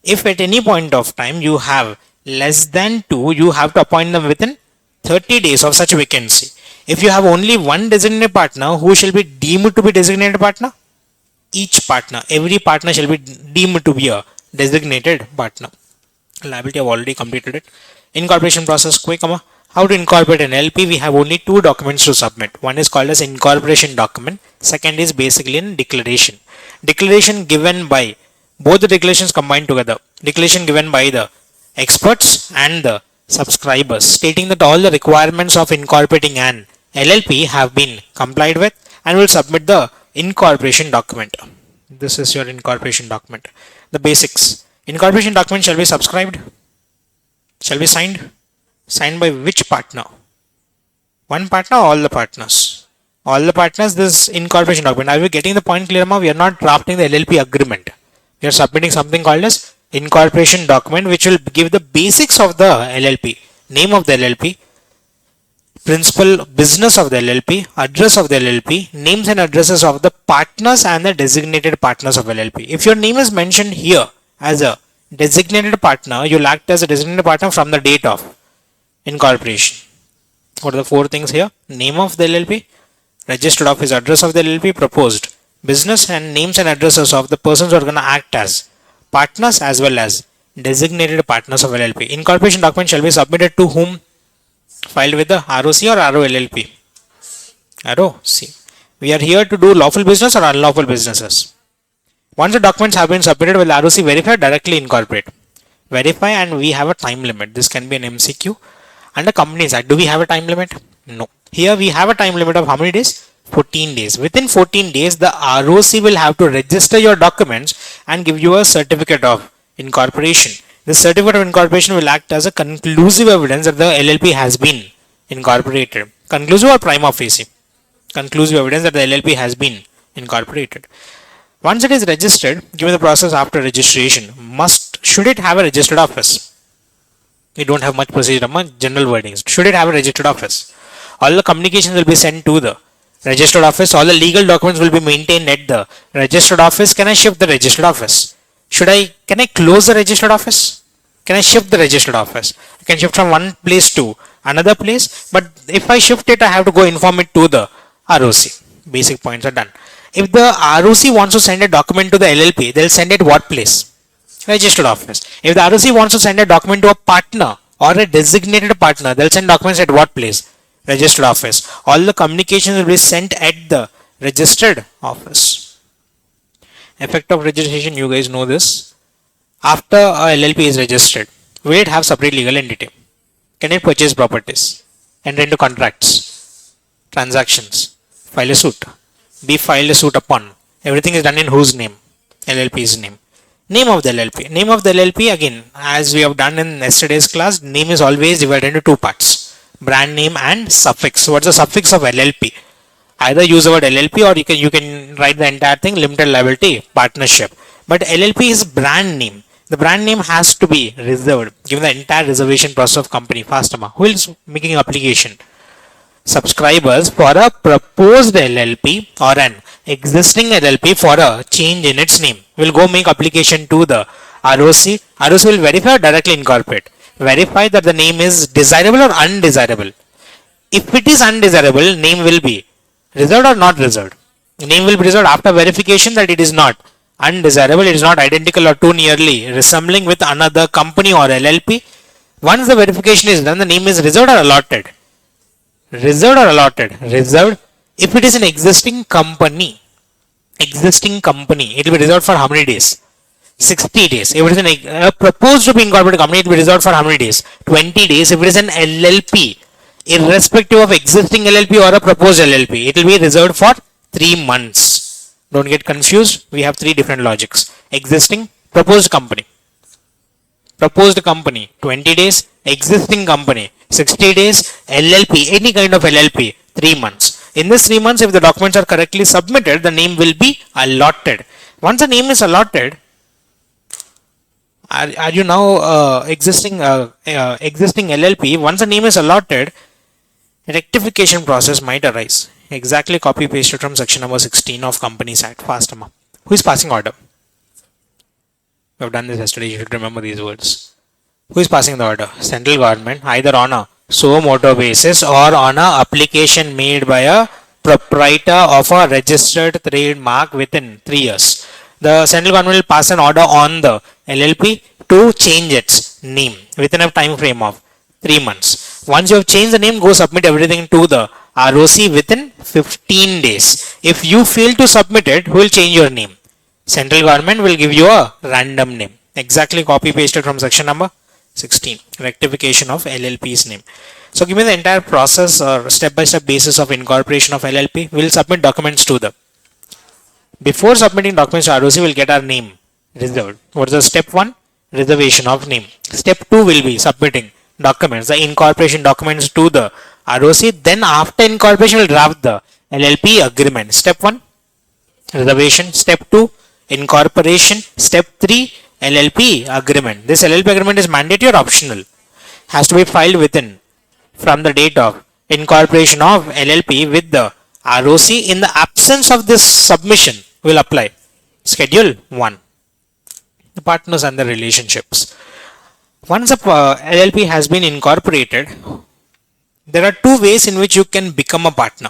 If at any point of time you have less than 2, you have to appoint them within 30 days of such vacancy. If you have only 1 designated partner, who shall be deemed to be designated partner? Each partner, every partner shall be deemed to be a designated partner. Liability, I have already completed it. Incorporation process, quick. How to incorporate an LP? We have only 2 documents to submit. One is called as incorporation document. Second is basically in declaration. Declaration given by both the declarations combined together. Declaration given by the experts and the subscribers, stating that all the requirements of incorporating an LLP have been complied with, and will submit the incorporation document. This is your incorporation document. The basics. Incorporation document shall be subscribed, shall be signed. Signed by which partner? One partner, all the partners. All the partners, this incorporation document. Are we getting the point clear, ma? We are not drafting the LLP agreement. We are submitting something called as incorporation document, which will give the basics of the LLP, name of the LLP, principal business of the LLP, address of the LLP, names and addresses of the partners and the designated partners of LLP. If your name is mentioned here as a designated partner, you'll act as a designated partner from the date of incorporation. What are the four things here? Name of the LLP, registered office address of the LLP, proposed business, and names and addresses of the persons who are going to act as partners as well as designated partners of LLP. Incorporation document shall be submitted to whom? Filed with the ROC or ROLLP? ROC. We are here to do lawful business or unlawful businesses. Once the documents have been submitted, will ROC verify, directly incorporate? Verify, and we have a time limit. This can be an MCQ. Under Companies Act, do we have a time limit? No. Here we have a time limit of how many days? 14 days. Within 14 days, the ROC will have to register your documents and give you a certificate of incorporation. This certificate of incorporation will act as a conclusive evidence that the LLP has been incorporated. Conclusive or prima facie? Conclusive evidence that the LLP has been incorporated. Once it is registered, given the process after registration, should it have a registered office? We don't have much procedure among general wordings. Should it have a registered office? All the communications will be sent to the registered office. All the legal documents will be maintained at the registered office. Can I shift the registered office? Can I close the registered office? Can I shift the registered office? I can shift from one place to another place, but if I shift it, I have to go inform it to the ROC. Basic points are done. If the ROC wants to send a document to the LLP, they'll send it what place? Registered office. If the ROC wants to send a document to a partner or a designated partner, they'll send documents at what place? Registered office. All the communications will be sent at the registered office. Effect of registration, you guys know this. After a LLP is registered, will it have separate legal entity? Can it purchase properties? Enter into contracts, transactions, file a suit, be filed a suit upon? Everything is done in whose name? LLP's name. Name of the LLP. Name of the LLP, again, as we have done in yesterday's class, name is always divided into two parts. Brand name and suffix. What's the suffix of LLP? Either use the word LLP or you can write the entire thing, limited liability partnership. But LLP is brand name. The brand name has to be reserved, given the entire reservation process of company. Faster, who is making application? Subscribers for a proposed LLP or an existing LLP for a change in its name will go make application to the ROC. ROC will verify or directly incorporate. Verify that the name is desirable or undesirable. If it is undesirable, name will be reserved or not reserved. Name will be reserved after verification that it is not undesirable, it is not identical or too nearly resembling with another company or LLP. Once the verification is done, the name is reserved or allotted. Reserved or allotted? Reserved. If it is an existing company, it will be reserved for how many days? 60 days. If it is a proposed to be incorporated company, it will be reserved for how many days? 20 days. If it is an LLP, irrespective of existing LLP or a proposed LLP, it will be reserved for 3 months. Don't get confused. We have three different logics. Existing, proposed company. Proposed company, 20 days. Existing company, 60 days. LLP, any kind of LLP, 3 months. In this 3 months, if the documents are correctly submitted, the name will be allotted. Once the name is allotted, are you now existing LLP? Once the name is allotted, rectification process might arise. Exactly copy pasted from section number 16 of Companies Act. Faster. Who is passing order? We have done this yesterday. You should remember these words. Who is passing the order? Central government, either on a suo motu basis or on a application made by a proprietor of a registered trademark within 3 years. The central government will pass an order on the LLP to change its name within a time frame of 3 months. Once you have changed the name, go submit everything to the ROC within 15 days. If you fail to submit it, who will change your name? Central government will give you a random name. Exactly copy pasted from section number 16. Rectification of LLP's name. So give me the entire process or step-by-step basis of incorporation of LLP. We will submit documents to the. Before submitting documents to ROC, we will get our name reserved. What is the step 1? Reservation of name. Step 2 will be submitting documents, the incorporation documents to the ROC. Then after incorporation, we'll draft the LLP agreement. Step 1, reservation. Step 2, incorporation. Step 3, LLP agreement. This LLP agreement is mandatory or optional? Has to be filed within from the date of incorporation of LLP with the ROC. In the absence of this submission, will apply Schedule 1, the partners and the relationships. Once a LLP has been incorporated, there are two ways in which you can become a partner.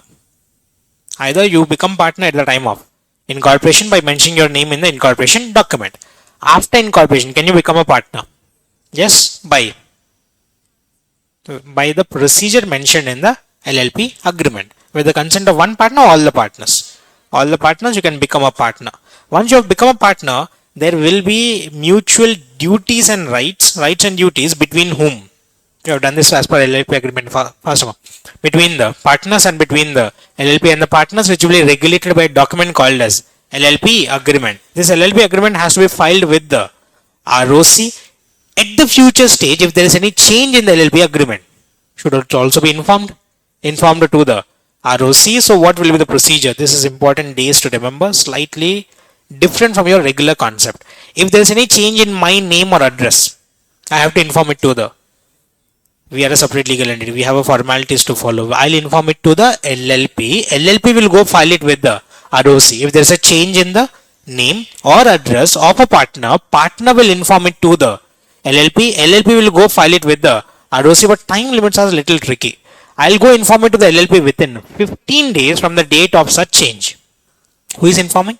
Either you become partner at the time of incorporation by mentioning your name in the incorporation document. After incorporation, can you become a partner? Yes, by the procedure mentioned in the LLP agreement. With the consent of one partner, all the partners. All the partners, you can become a partner. Once you have become a partner, there will be mutual duties and rights and duties between whom? You have done this as per LLP agreement first of all. Between the partners and between the LLP and the partners, which will be regulated by a document called as LLP agreement. This LLP agreement has to be filed with the ROC. At the future stage, if there is any change in the LLP agreement, should it also be informed to the ROC. So what will be the procedure? This is important days to remember, slightly different from your regular concept. If there is any change in my name or address, I have to inform it to the, we are a separate legal entity, we have a formalities to follow. I'll inform it to the LLP. LLP will go file it with the ROC. If there is a change in the name or address of a partner, partner will inform it to the LLP. LLP will go file it with the ROC, but time limits are a little tricky. I'll go inform it to the LLP within 15 days from the date of such change. Who is informing?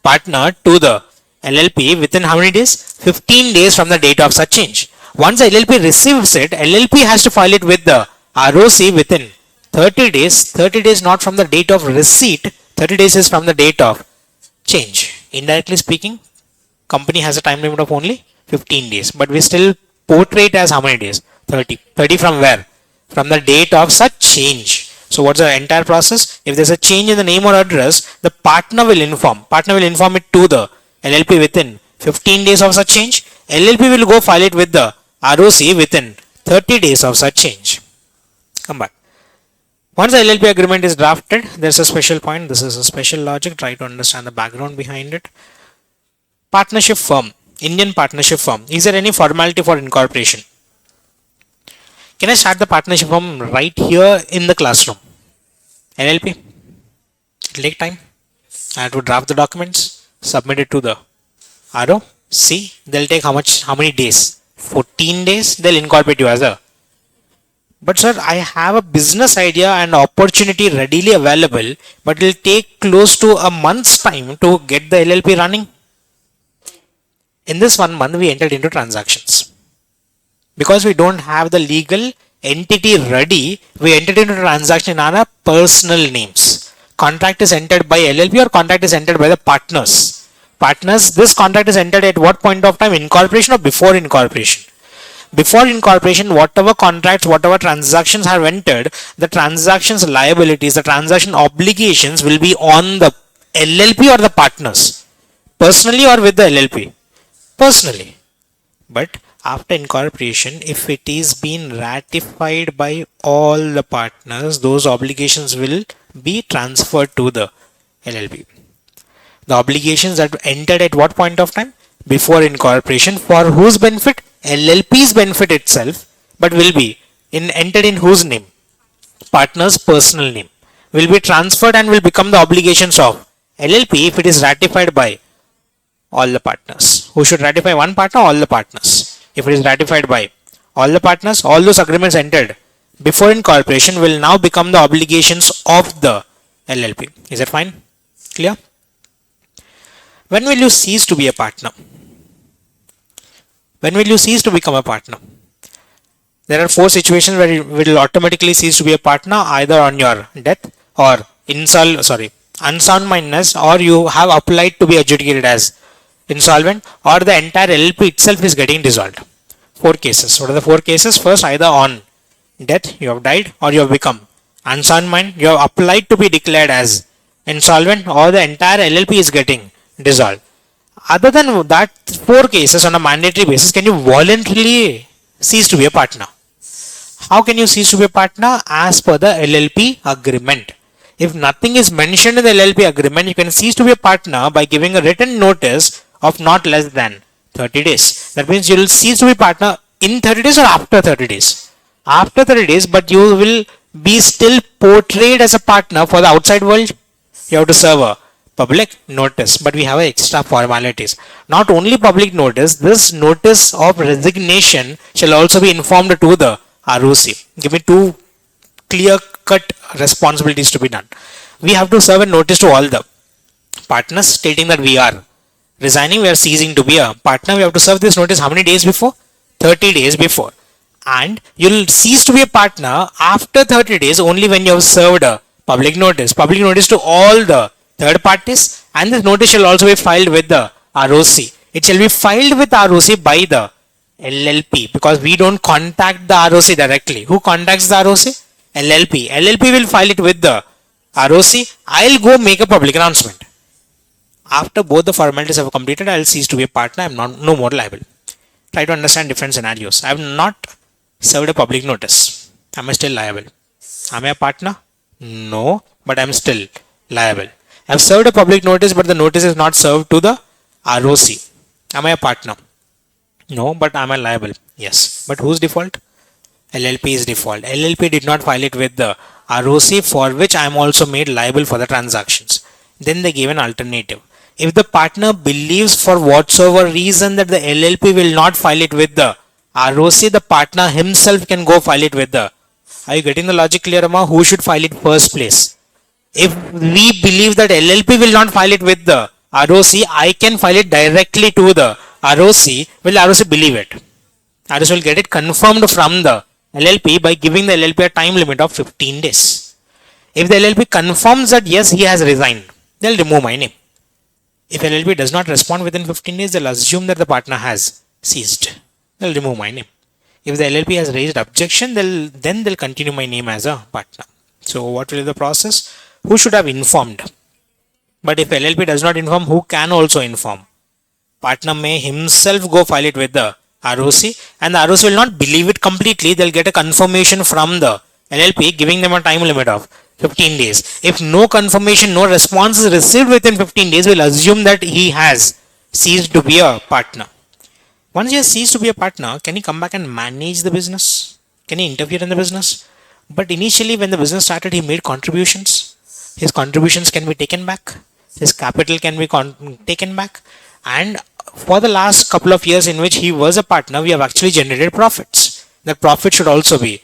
Partner to the LLP within how many days? 15 days from the date of such change. Once the LLP receives it, LLP has to file it with the ROC within 30 days. 30 days not from the date of receipt. 30 days is from the date of change. Indirectly speaking, company has a time limit of only 15 days. But we still portray it as how many days? 30. 30 from where? From the date of such change. So what's the entire process? If there's a change in the name or address, the partner will inform it to the LLP within 15 days of such change. LLP will go file it with the ROC within 30 days of such change. Come back. Once the LLP agreement is drafted, there's a special point. This is a special logic. Try to understand the background behind it. Partnership firm, Indian partnership firm. Is there any formality for incorporation? Can I start the partnership firm right here in the classroom? LLP. It'll take time. I have to draft the documents, submit it to the ROC. They'll take how many days? 14 days. They'll incorporate you as a. But sir, I have a business idea and opportunity readily available, but it'll take close to a month's time to get the LLP running. In this 1 month, we entered into transactions. Because we don't have the legal entity ready, we entered into transaction on our personal names. Contract is entered by LLP or contract is entered by the partners. Partners, this contract is entered at what point of time? Incorporation or before incorporation? Before incorporation, whatever contracts, whatever transactions have entered, the transactions liabilities, the transaction obligations will be on the LLP or the partners. Personally or with the LLP? Personally. But after incorporation, if it is been ratified by all the partners, those obligations will be transferred to the LLP. The obligations that entered at what point of time? Before incorporation. For whose benefit? LLP's benefit itself, but will be entered in whose name? Partner's personal name. Will be transferred and will become the obligations of LLP if it is ratified by all the partners. Who should ratify? One partner, all the partners. If it is ratified by all the partners, all those agreements entered before incorporation will now become the obligations of the LLP. Is that fine? Clear? When will you cease to be a partner? When will you cease to become a partner? There are 4 situations where you will automatically cease to be a partner, either on your death or unsound mindedness, or you have applied to be adjudicated as insolvent, or the entire LLP itself is getting dissolved. 4 cases. What are the 4 cases? First, either on death, you have died, or you have become unsound mind, you have applied to be declared as insolvent, or the entire LLP is getting dissolved. Other than that 4 cases on a mandatory basis, can you voluntarily cease to be a partner? How can you cease to be a partner? As per the LLP agreement. If nothing is mentioned in the LLP agreement, you can cease to be a partner by giving a written notice of not less than 30 days. That means you will cease to be partner in 30 days or after 30 days. After 30 days, but you will be still portrayed as a partner for the outside world. You have to serve a public notice, but we have extra formalities. Not only public notice, this notice of resignation shall also be informed to the ROC. Give me two clear cut responsibilities to be done. We have to serve a notice to all the partners stating that we are resigning, we are ceasing to be a partner. We have to serve this notice how many days before? 30 days before. And you'll cease to be a partner after 30 days only when you have served a public notice. Public notice to all the third parties, and this notice shall also be filed with the ROC. It shall be filed with ROC by the LLP, because we don't contact the ROC directly. Who contacts the ROC? LLP. LLP will file it with the ROC. I'll go make a public announcement. After both the formalities have completed, I'll cease to be a partner. I'm no more liable. Try to understand different scenarios. I have not served a public notice. Am I still liable? Am I a partner? No, but I'm still liable. I have served a public notice, but the notice is not served to the ROC. Am I a partner? No, but am I liable? Yes. But whose default? LLP is default. LLP did not file it with the ROC, for which I am also made liable for the transactions. Then they gave an alternative. If the partner believes for whatsoever reason that the LLP will not file it with the ROC, the partner himself can go file it with the. Are you getting the logic clear, Amma? Who should file it first place? If we believe that LLP will not file it with the ROC, I can file it directly to the ROC. Will ROC believe it? ROC will get it confirmed from the LLP by giving the LLP a time limit of 15 days. If the LLP confirms that yes, he has resigned, they'll remove my name. If LLP does not respond within 15 days, they'll assume that the partner has ceased. They'll remove my name. If the LLP has raised objection, then they'll continue my name as a partner. So what will be the process? Who should have informed? But if LLP does not inform, who can also inform? Partner may himself go file it with the ROC, and the ROC will not believe it completely. They'll get a confirmation from the LLP giving them a time limit of 15 days. If no confirmation, no response is received within 15 days, we'll assume that he has ceased to be a partner. Once he has ceased to be a partner, can he come back and manage the business? Can he interfere in the business? But initially, when the business started, he made contributions. His contributions can be taken back. His capital can be taken back. And for the last couple of years in which he was a partner, we have actually generated profits. That profit should also be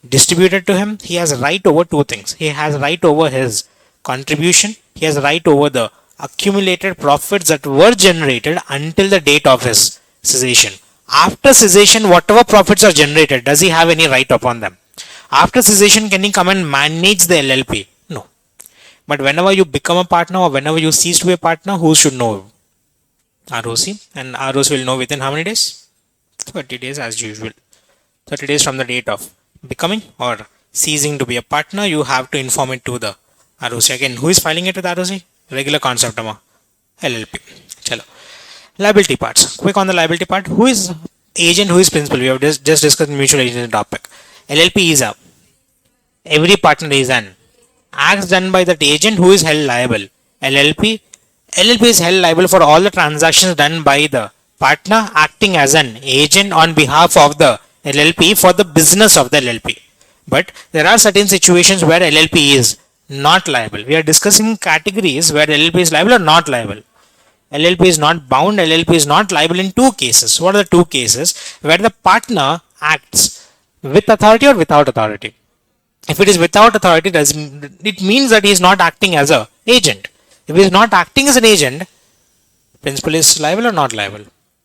distributed to him. He has right over two things. He has right over his contribution. He has right over the accumulated profits that were generated until the date of his cessation. After cessation, whatever profits are generated, does he have any right upon them? After cessation, can he come and manage the LLP? No. But whenever you become a partner or whenever you cease to be a partner, who should know? ROC. And ROC will know within how many days? 30 days as usual. 30 days from the date of becoming or ceasing to be a partner, you have to inform it to the ROC. Again, who is filing it with ROC? Regular concept, LLP. Chalo. Liability parts. Quick on the liability part. Who is agent, who is principal? We have just discussed mutual agent topic. LLP is a. Every partner is an. Acts done by that agent who is held liable. LLP is held liable for all the transactions done by the partner acting as an agent on behalf of the LLP for the business of the LLP. But there are certain situations where LLP is not liable. We are discussing categories where LLP is liable or not liable. LLP is not bound, LLP is not liable in two cases. What are the two cases? Where the partner acts with authority or without authority. If it is without authority, it means that he is not acting as an agent. If he is not acting as an agent, principal is liable or not liable?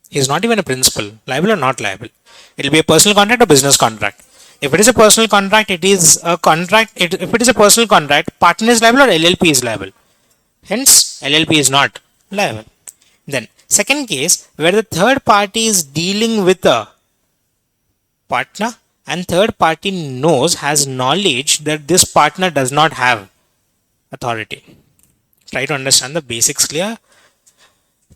He is not even a principal. Liable or not liable? It will be a personal contract or business contract. If it is a personal contract, it is a contract. If it is a personal contract, partner is liable or LLP is liable. Hence, LLP is not liable. Then, second case, where the third party is dealing with a partner and third party has knowledge that this partner does not have authority. Try to understand the basics clear.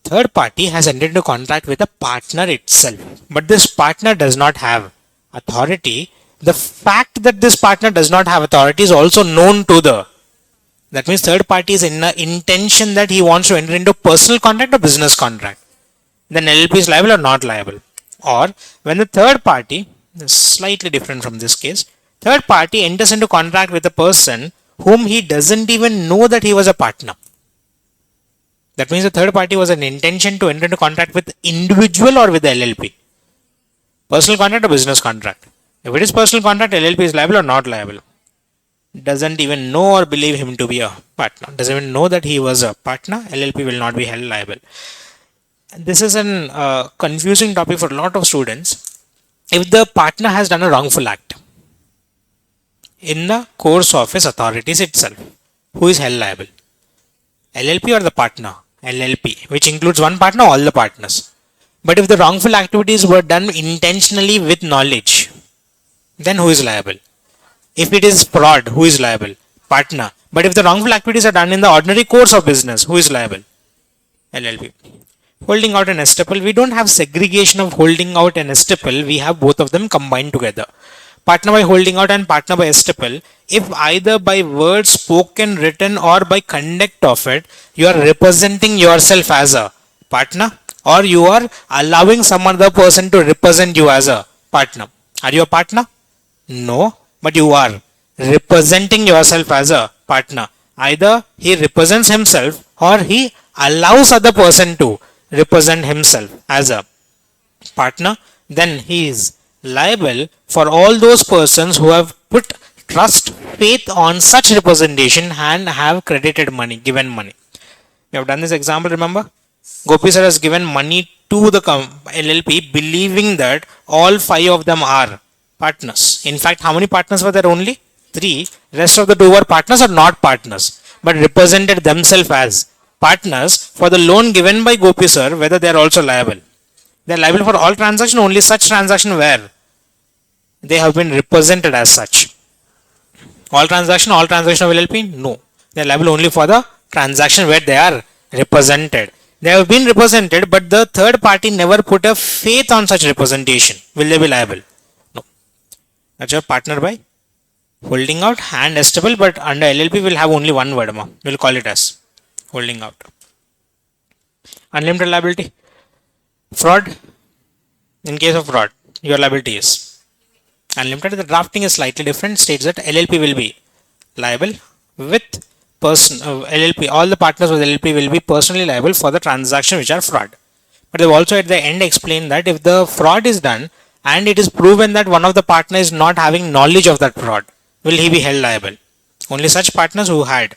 Third party has entered into contract with a partner itself, but this partner does not have authority. The fact that this partner does not have authority is also known to the, that means third party is in the intention that he wants to enter into personal contract or business contract. Then LLP is liable or not liable. Or when the third party, is slightly different from this case, third party enters into contract with a person whom he doesn't even know that he was a partner. That means the third party was an intention to enter into contract with individual or with the LLP. Personal contract or business contract. If it is personal contract, LLP is liable or not liable. Doesn't even know or believe him to be a partner. Doesn't even know that he was a partner. LLP will not be held liable. This is an confusing topic for a lot of students. If the partner has done a wrongful act in the course of his authorities itself, who is held liable? LLP or the partner? LLP, which includes one partner, all the partners. But if the wrongful activities were done intentionally with knowledge, then who is liable? If it is fraud, who is liable? Partner. But if the wrongful activities are done in the ordinary course of business, who is liable? LLP. Holding out an estoppel, we don't have segregation of holding out and estoppel, we have both of them combined together. Partner by holding out and partner by estoppel, if either by words spoken, written or by conduct of it, you are representing yourself as a partner or you are allowing some other person to represent you as a partner. Are you a partner? No, but you are representing yourself as a partner. Either he represents himself or he allows other person to represent himself as a partner. Then he is liable for all those persons who have put trust, faith on such representation and have credited money, given money. We have done this example, remember? Gopi sir has given money to the LLP believing that all 5 of them are partners. In fact, how many partners were there? Only 3. Rest of the 2 were partners or not partners, but represented themselves as partners for the loan given by Gopi sir, whether they are also liable. They are liable for all transactions, only such transaction where they have been represented as such. All transaction of LLP? No. They are liable only for the transaction where they are represented. They have been represented, but the third party never put a faith on such representation. Will they be liable? No. That's your partner by holding out and estoppel, but under LLP will have only one word. We'll call it as holding out. Unlimited liability. Fraud. In case of fraud, your liability is unlimited. The drafting is slightly different. States that LLP will be liable with LLP. All the partners with LLP will be personally liable for the transaction which are fraud. But they've also at the end explained that if the fraud is done and it is proven that one of the partners is not having knowledge of that fraud, will he be held liable? Only such partners who had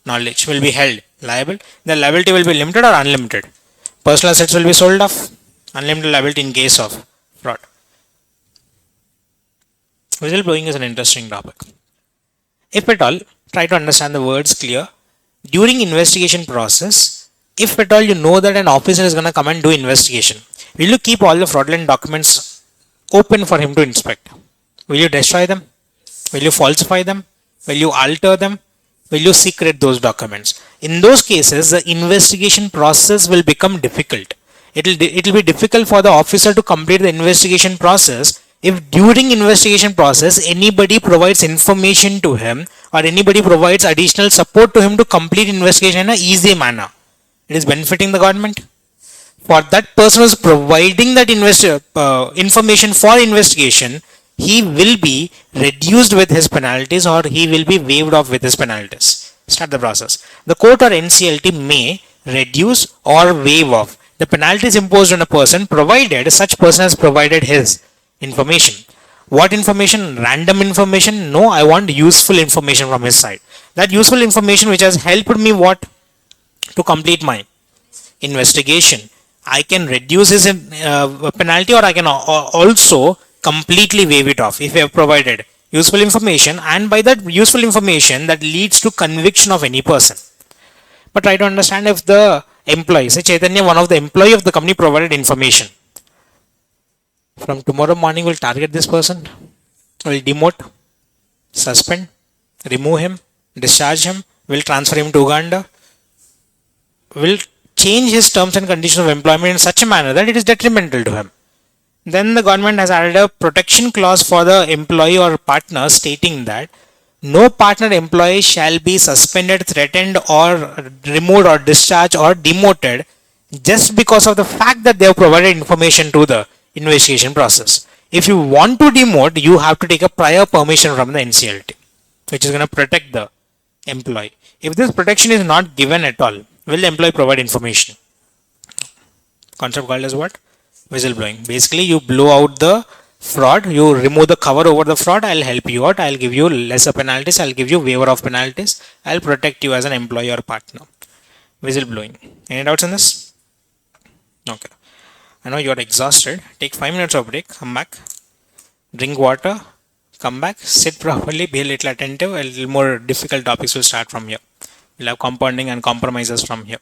knowledge will be held liable. The liability will be limited or unlimited. Personal assets will be sold off. Unlimited liability in case of fraud. Whistleblowing is an interesting topic. If at all, try to understand the words clear. During investigation process, if at all you know that an officer is going to come and do investigation, will you keep all the fraudulent documents open for him to inspect? Will you destroy them? Will you falsify them? Will you alter them? Will you secret those documents? In those cases, the investigation process will become difficult. It will be difficult for the officer to complete the investigation process if during investigation process anybody provides information to him or anybody provides additional support to him to complete investigation in an easy manner. It is benefiting the government. For that person who is providing that information for investigation, he will be reduced with his penalties or he will be waived off with his penalties. Start the process. The court or NCLT may reduce or waive off the penalties imposed on a person provided such person has provided his information. What information? Random information? No, I want useful information from his side. That useful information which has helped me what? To complete my investigation. I can reduce his penalty or I can also completely waive it off if I have provided useful information, and by that useful information that leads to conviction of any person. But try to understand if the employee, say Chaitanya, one of the employee of the company provided information. From tomorrow morning we'll target this person, we'll demote, suspend, remove him, discharge him, we'll transfer him to Uganda, we'll change his terms and conditions of employment in such a manner that it is detrimental to him. Then the government has added a protection clause for the employee or partner stating that no partner employee shall be suspended, threatened, or removed, or discharged, or demoted just because of the fact that they have provided information to the investigation process. If you want to demote, you have to take a prior permission from the NCLT, which is going to protect the employee. If this protection is not given at all, will the employee provide information? Concept called as what? Whistleblowing. Basically, you blow out the fraud, you remove the cover over the fraud. I'll help you out, I'll give you lesser penalties, I'll give you waiver of penalties, I'll protect you as an employee or partner. Whistleblowing. Any doubts on this? Okay. I know you're exhausted. Take 5 minutes of break, come back, drink water, come back, sit properly, be a little attentive. A little more difficult topics will start from here. We'll have compounding and compromises from here.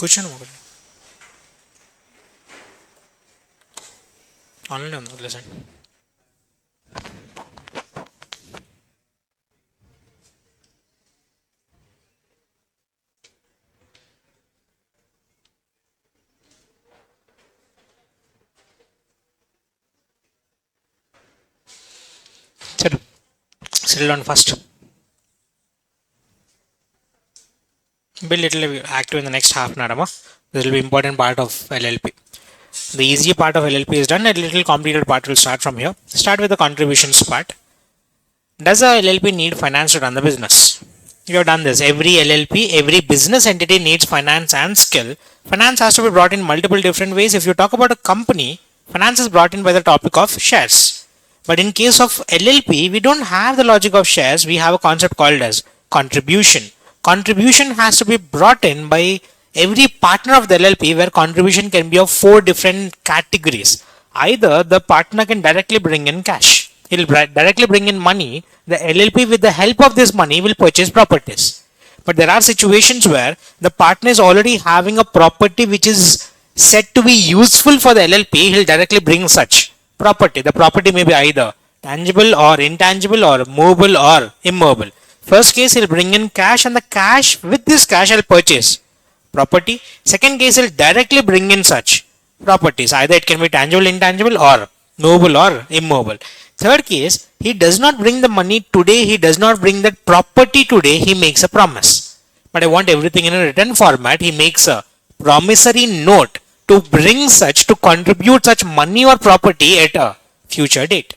కూర్చోండి మొదలు online ఉంది వదిలేసండి. సరే settle down first. Be little active in the next half an hour. This will be important part of LLP. The easy part of LLP is done. A little complicated part will start from here. Start with the contributions part. Does a LLP need finance to run the business? You have done this. Every LLP, every business entity needs finance and skill. Finance has to be brought in multiple different ways. If you talk about a company, finance is brought in by the topic of shares. But in case of LLP, we don't have the logic of shares. We have a concept called as contribution. Contribution has to be brought in by every partner of the LLP, where contribution can be of 4 different categories. Either the partner can directly bring in cash. He'll directly bring in money. The LLP, with the help of this money, will purchase properties. But there are situations where the partner is already having a property which is said to be useful for the LLP. He'll directly bring such property. The property may be either tangible or intangible or movable or immovable. First case, he'll bring in cash, and the cash, with this cash, I'll purchase property. Second case, he'll directly bring in such properties. Either it can be tangible, intangible, or movable or immovable. Third case, he does not bring the money today. He does not bring that property today. He makes a promise. But I want everything in a written format. He makes a promissory note to bring such, to contribute such money or property at a future date.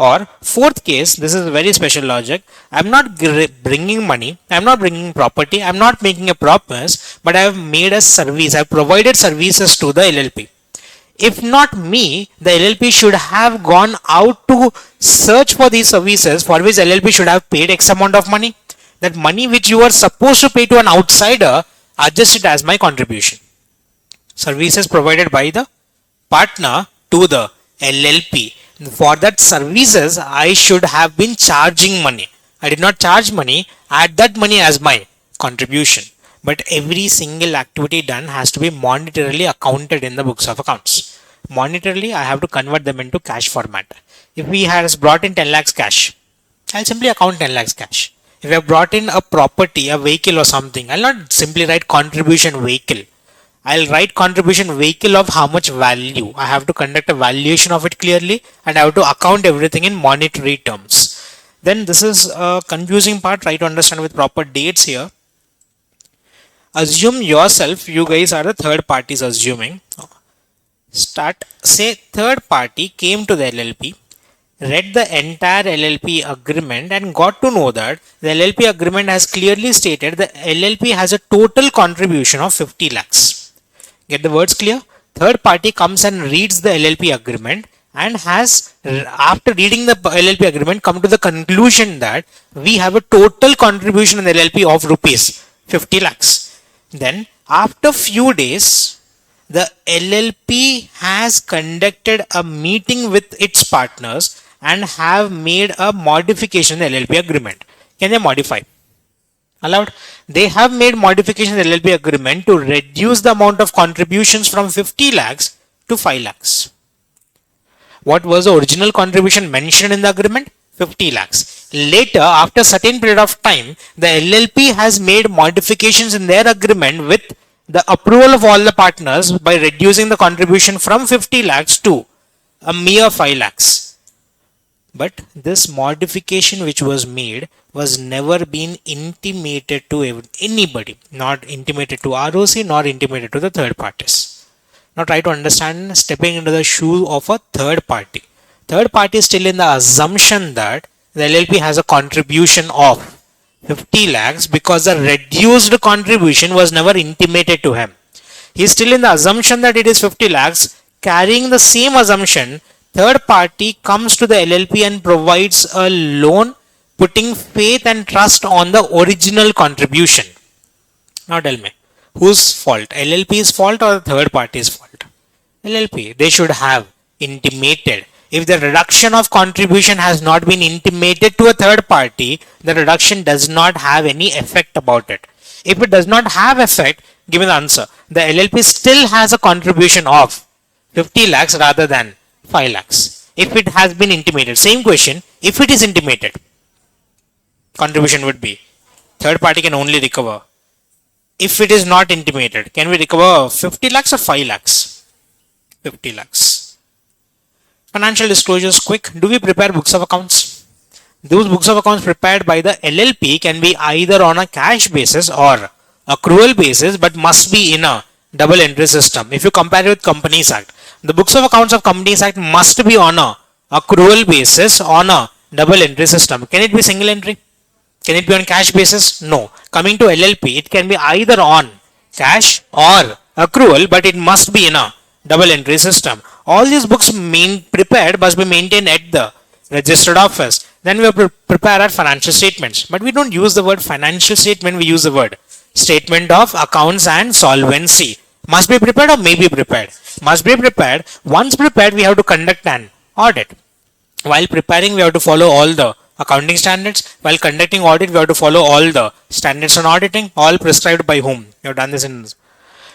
Or fourth case, this is a very special logic. I'm not bringing money, I'm not bringing property, I'm not making a promise, but I have made a service, I've provided services to the LLP. If not me, the LLP should have gone out to search for these services, for which LLP should have paid X amount of money. That money which you are supposed to pay to an outsider, adjust it as my contribution. Services provided by the partner to the LLP. For that services, I should have been charging money. I did not charge money, add that money as my contribution. But every single activity done has to be monetarily accounted in the books of accounts. Monetarily, I have to convert them into cash format. If we has brought in 10 lakhs cash, I'll simply account 10 lakhs cash. If I have brought in a property, a vehicle or something, I'll not simply write contribution vehicle. I'll write contribution vehicle of how much value. I have to conduct a valuation of it clearly, and I have to account everything in monetary terms. Then this is a confusing part. Try to understand with proper dates here. Assume yourself, you guys are the third parties assuming. Start, say third party came to the LLP, read the entire LLP agreement and got to know that the LLP agreement has clearly stated the LLP has a total contribution of 50 lakhs. Get the words clear? Third party comes and reads the LLP agreement and has, after reading the LLP agreement, come to the conclusion that we have a total contribution in the LLP of rupees 50 lakhs. Then after few days, the LLP has conducted a meeting with its partners and have made a modification in the LLP agreement. Can they modify? Allowed. They have made modification in the LLP agreement to reduce the amount of contributions from 50 lakhs to 5 lakhs. What was the original contribution mentioned in the agreement? 50 lakhs. Later, after a certain period of time, the LLP has made modifications in their agreement with the approval of all the partners by reducing the contribution from 50 lakhs to a mere 5 lakhs. But this modification which was made was never been intimated to anybody, not intimated to ROC nor intimated to the third parties. Now try to understand, stepping into the shoe of a third party. Third party is still in the assumption that the LLP has a contribution of 50 lakhs because the reduced contribution was never intimated to him. He is still in the assumption that it is 50 lakhs. Carrying the same assumption, third party comes to the LLP and provides a loan, putting faith and trust on the original contribution. Now tell me, whose fault? LLP's fault or the third party's fault? LLP. They should have intimated. If the reduction of contribution has not been intimated to a third party, the reduction does not have any effect about it. If it does not have effect, Give me the answer. The LLP still has a contribution of 50 lakhs rather than 5 lakhs. If it has been intimated, same question, if it is intimated, contribution would be third party can only recover. If it is not intimated, can we recover 50 lakhs or 5 lakhs? 50 lakhs. Financial disclosures quick. Do we prepare books of accounts? Those books of accounts prepared by the LLP can be either on a cash basis or accrual basis, but must be in a double entry system. If you compare it with Companies Act, the books of accounts of Companies Act must be on a accrual basis on a double entry system. Can it be single entry? Can it be on cash basis? No. Coming to LLP, it can be either on cash or accrual, but it must be in a double entry system. All these books prepared must be maintained at the registered office. Then we have to prepare our financial statements. But we don't use the word financial statement, we use the word statement of accounts and solvency. Must be prepared or may be prepared? Must be prepared. Once prepared, we have to conduct an audit. While preparing, we have to follow all the accounting standards. While conducting audit, we have to follow all the standards on auditing, all prescribed by whom? We have done this in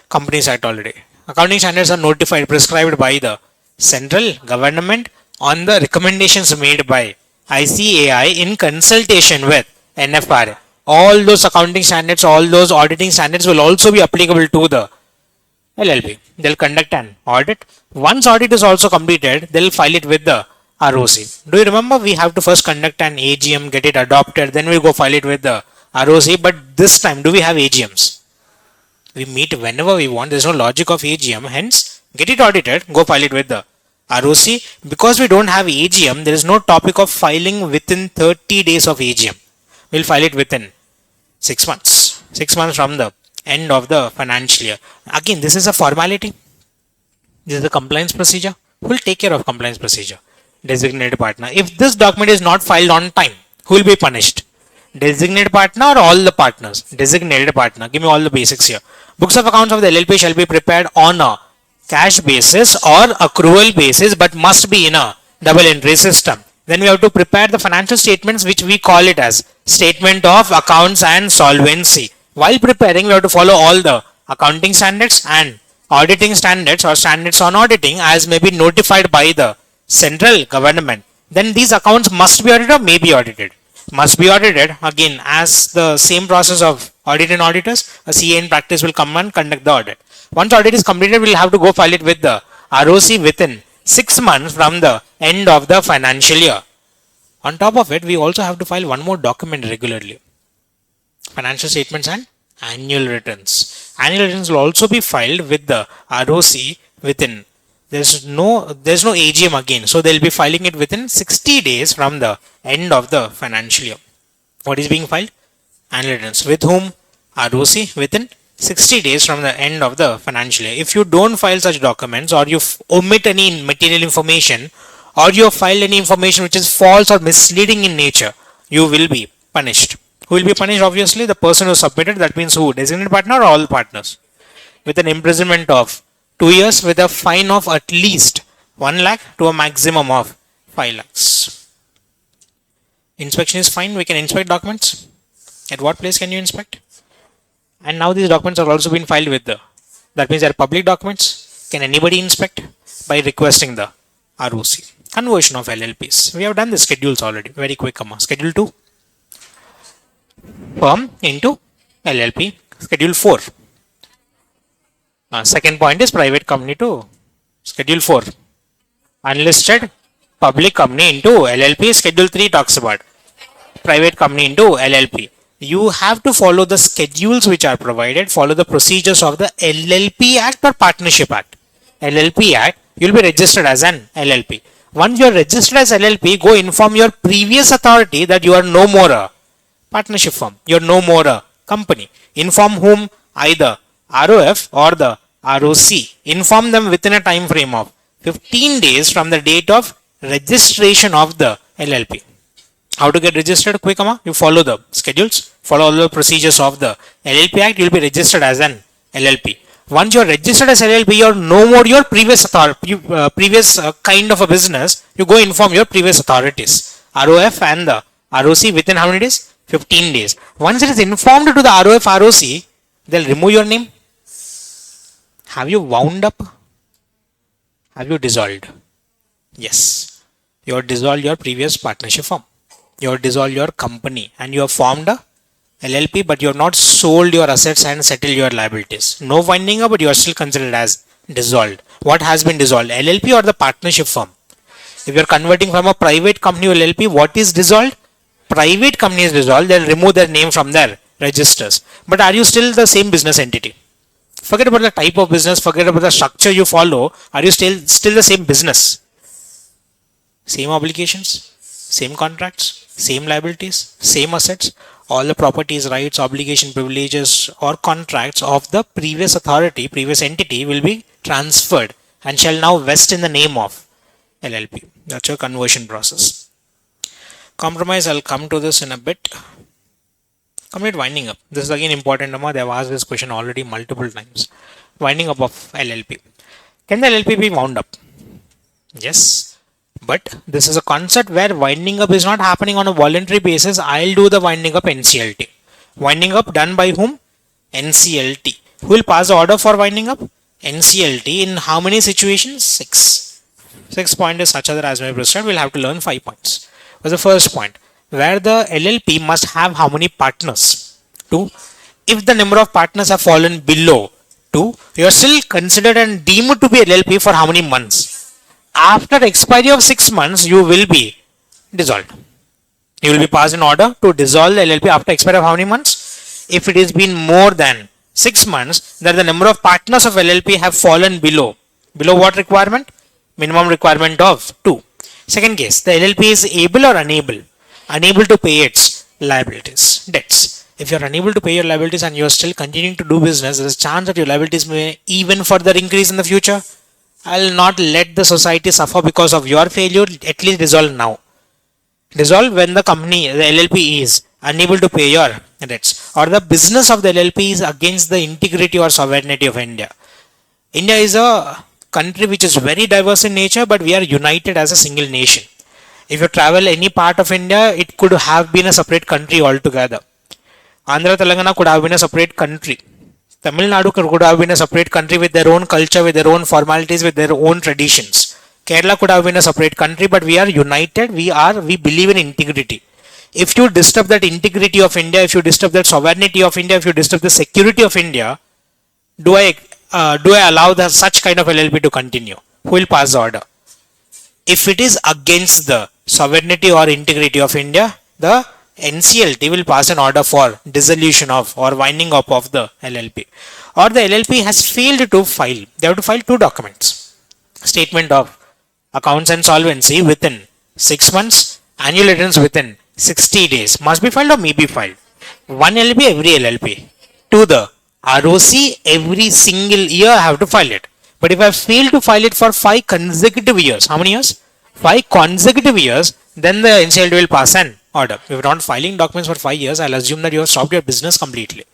Companies Act already. Accounting standards are notified, prescribed by the central government on the recommendations made by ICAI in consultation with NFRA. All those accounting standards, all those auditing standards will also be applicable to the LLP. They'll conduct an audit. Once audit is also completed, they'll file it with the ROC. Do you remember we have to first conduct an AGM, get it adopted, then we go file it with the ROC. But this time, do we have AGMs? We meet whenever we want. There's no logic of AGM. Hence, get it audited, go file it with the ROC. Because we don't have AGM, there is no topic of filing within 30 days of AGM. We'll file it within 6 months. 6 months from the end of the financial year. Again, this is a formality. This is the compliance procedure. Who will take care of compliance procedure? Designated partner. If this document is not filed on time, who will be punished? Designated partner or all the partners? Designated partner. Give me all the basics here. Books of accounts of the LLP shall be prepared on a cash basis or accrual basis, but must be in a double entry system. Then we have to prepare the financial statements, which we call it as statement of accounts and solvency. While preparing, we have to follow all the accounting standards and auditing standards or standards on auditing as may be notified by the central government. Then these accounts must be audited or may be audited. Must be audited. Again, as the same process of audit and auditors, a CA in practice will come and conduct the audit. Once audit is completed, we will have to go file it with the ROC within 6 months from the end of the financial year. On top of it, we also have to file one more document regularly. Financial statements and annual returns. Annual returns will also be filed with the ROC within. There's no AGM again, so they'll be filing it within 60 days from the end of the financial year. What is being filed? Annual returns. With whom? ROC within 60 days from the end of the financial year. If you don't file such documents, or you omit any material information, or you have filed any information which is false or misleading in nature, you will be punished. Who will be punished? Obviously, the person who submitted. That means who? Designated partner or all partners? With an imprisonment of 2 years with a fine of at least 1 lakh to a maximum of 5 lakhs. Inspection is fine. We can inspect documents. At what place can you inspect? And now these documents are also being filed with the. That means they are public documents. Can anybody inspect? By requesting the ROC. Conversion of LLPs. We have done the schedules already. Very quick. Schedule 2. Firm into LLP. Schedule 4. Second point is private company to Schedule 4. Unlisted public company into LLP. Schedule 3 talks about private company into LLP. You have to follow the schedules which are provided, follow the procedures of the LLP Act or Partnership Act. LLP Act, you will be registered as an LLP. Once you are registered as LLP, go inform your previous authority that you are no more a partnership firm. You are no more a company. Inform whom? Either ROF or the ROC. Inform them within a time frame of 15 days from the date of registration of the LLP. How to get registered? Quick, you follow the schedules, follow all the procedures of the LLP Act, you will be registered as an LLP. Once you are registered as LLP, you are no more your previous kind of a business. You go inform your previous authorities, ROF and the ROC within how many days? 15 days. Once it is informed to the ROF, ROC, they'll remove your name. Have you wound up? Have you dissolved? Yes. You have dissolved your previous partnership firm. You have dissolved your company and you have formed a LLP, but you have not sold your assets and settled your liabilities. No winding up, but you are still considered as dissolved. What has been dissolved? LLP or the partnership firm? If you are converting from a private company to LLP, what is dissolved? Private company is dissolved. They'll remove their name from their registers. But are you still the same business entity? Forget about the type of business. Forget about the structure you follow. Are you still the same business? Same obligations, same contracts, same liabilities, same assets. All the properties, rights, obligation, privileges, or contracts of the previous authority, previous entity will be transferred and shall now vest in the name of LLP. That's your conversion process. Compromise, I'll come to this in a bit. Complete winding up. This is again important. They have asked this question already multiple times. Winding up of LLP. Can the LLP be wound up? Yes. But this is a concept where winding up is not happening on a voluntary basis. I'll do the winding up NCLT. Winding up done by whom? NCLT. Who will pass the order for winding up? NCLT. In how many situations? 6. 6 point is such other as may prescribed. We'll have to learn 5 points. Was the first point. Where the LLP must have how many partners? 2. If the number of partners have fallen below 2, you are still considered and deemed to be LLP for how many months? After expiry of 6 months, you will be dissolved. You will be passed an order to dissolve the LLP after expiry of how many months? If it has been more than 6 months, that the number of partners of LLP have fallen below. Below what requirement? Minimum requirement of 2. Second case, the LLP is able or unable? Unable to pay its liabilities, debts. If you are unable to pay your liabilities and you are still continuing to do business, there is a chance that your liabilities may even further increase in the future. I will not let the society suffer because of your failure. At least dissolve now. Dissolve when the company, the LLP is unable to pay your debts or the business of the LLP is against the integrity or sovereignty of India. India is a country which is very diverse in nature, but we are united as a single nation. If you travel any part of India, it could have been a separate country altogether. Andhra Telangana could have been a separate country. Tamil Nadu could have been a separate country with their own culture, with their own formalities, with their own traditions. Kerala could have been a separate country, but we are united. We believe in integrity. If you disturb that integrity of India, if you disturb that sovereignty of India, if you disturb the security of India, do I allow such kind of LLP to continue? Who will pass the order? If it is against the sovereignty or integrity of India, the NCLT will pass an order for dissolution of or winding up of the LLP. Or the LLP has failed to file. They have to file 2 documents. Statement of accounts and solvency within 6 months. Annual returns within 60 days. Must be filed or may be filed. 1 LLP every LLP. To the ROC every single year I have to file it. But if I fail to file it for 5 consecutive years, how many years? 5 consecutive years, then the NCLT will pass an order. If you are not filing documents for 5 years, I'll assume that you have stopped your business completely.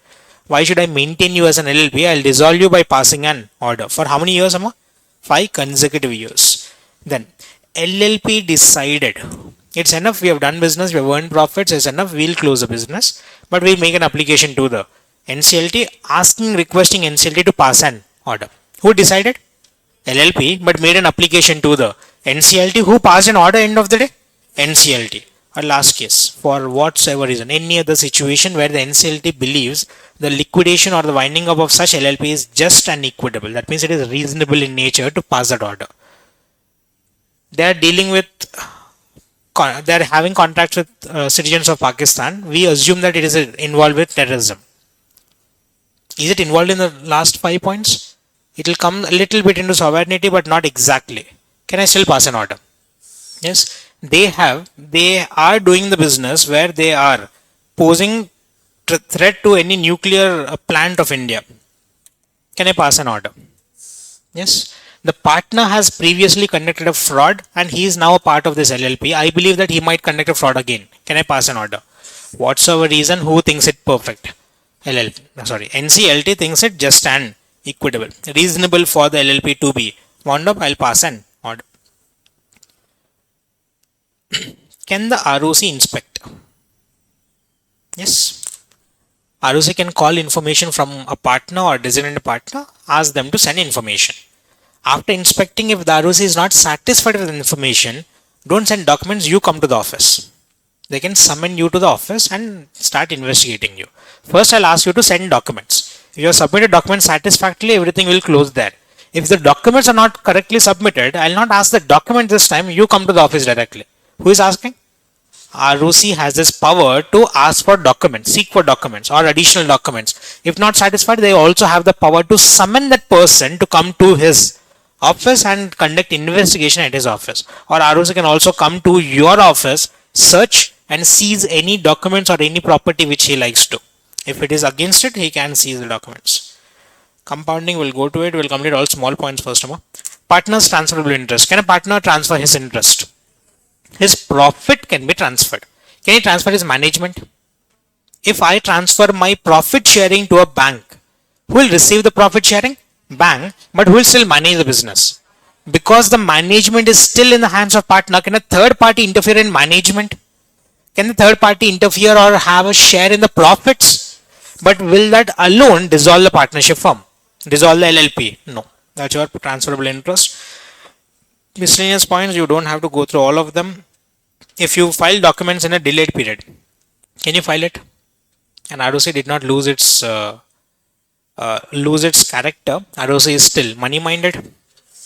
Why should I maintain you as an LLP? I'll dissolve you by passing an order. For how many years, Amma? 5 consecutive years. Then LLP decided, it's enough, we have done business, we have earned profits, it's enough, we'll close the business. But we'll make an application to the NCLT requesting NCLT to pass an order. Who decided? LLP, but made an application to the NCLT. Who passed an order end of the day? NCLT. Or last case, for whatsoever reason, any other situation where the NCLT believes the liquidation or the winding up of such LLP is just and equitable. That means it is reasonable in nature to pass that order. They are dealing with, they are having contracts with citizens of Pakistan. We assume that it is involved with terrorism. Is it involved in the last 5 points? It will come a little bit into sovereignty, but not exactly. Can I still pass an order? Yes. They are doing the business where they are posing threat to any nuclear plant of India. Can I pass an order? Yes. The partner has previously conducted a fraud and he is now a part of this LLP. I believe that he might conduct a fraud again. Can I pass an order? Whatsoever reason, who thinks it perfect? NCLT thinks it just and equitable. Reasonable for the LLP to be wound up. I'll pass an order. Can the ROC inspect? Yes. ROC can call information from a partner or designated partner, ask them to send information. After inspecting, if the ROC is not satisfied with the information, don't send documents, you come to the office. They can summon you to the office and start investigating you. First, I'll ask you to send documents. If you have submitted documents satisfactorily, everything will close there. If the documents are not correctly submitted, I'll not ask the document this time, you come to the office directly. Who is asking? ROC has this power to ask for documents, seek for documents or additional documents. If not satisfied, they also have the power to summon that person to come to his office and conduct investigation at his office. Or ROC can also come to your office, search and seize any documents or any property which he likes to. If it is against it, he can seize the documents. Compounding, we'll go to it. We'll complete all small points first. Partner's transferable interest. Can a partner transfer his interest? His profit can be transferred. Can he transfer his management? If I transfer my profit sharing to a bank, who will receive the profit sharing? Bank, but who will still manage the business? Because the management is still in the hands of partner, can a third party interfere in management? Can the third party interfere or have a share in the profits? But will that alone dissolve the partnership firm? Dissolve the LLP? No. That's your transferable interest. Miscellaneous points, you don't have to go through all of them. If you file documents in a delayed period, can you file it? And ROC did not lose its character. ROC is still money minded,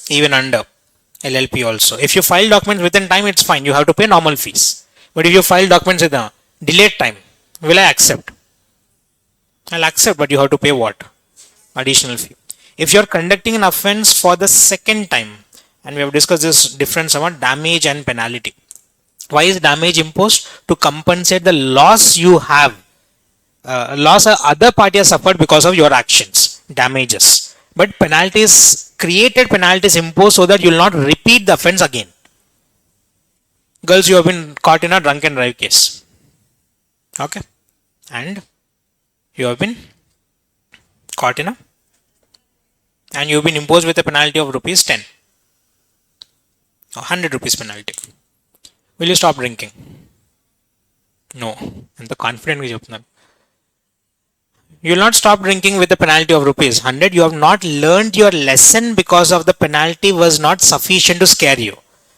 even under LLP also. If you file documents within time, it's fine. You have to pay normal fees. But if you file documents with a delayed time, will I accept? I'll accept, but you have to pay what? Additional fee. If you're conducting an offense for the second time, and we have discussed this difference about damage and penalty. Why is damage imposed? To compensate the loss you have, loss a other party has suffered because of your actions, damages. But penalties, created penalties imposed so that you will not repeat the offense again. Girls, you have been caught in a drunk and drive case. Okay. And you have been caught in a, and you have been imposed with a penalty of rupees 10. 100 rupees penalty. Will you stop drinking? No. And the confident you will not stop drinking with the penalty of rupees 100. You have not learned your lesson because of the penalty was not sufficient to scare you.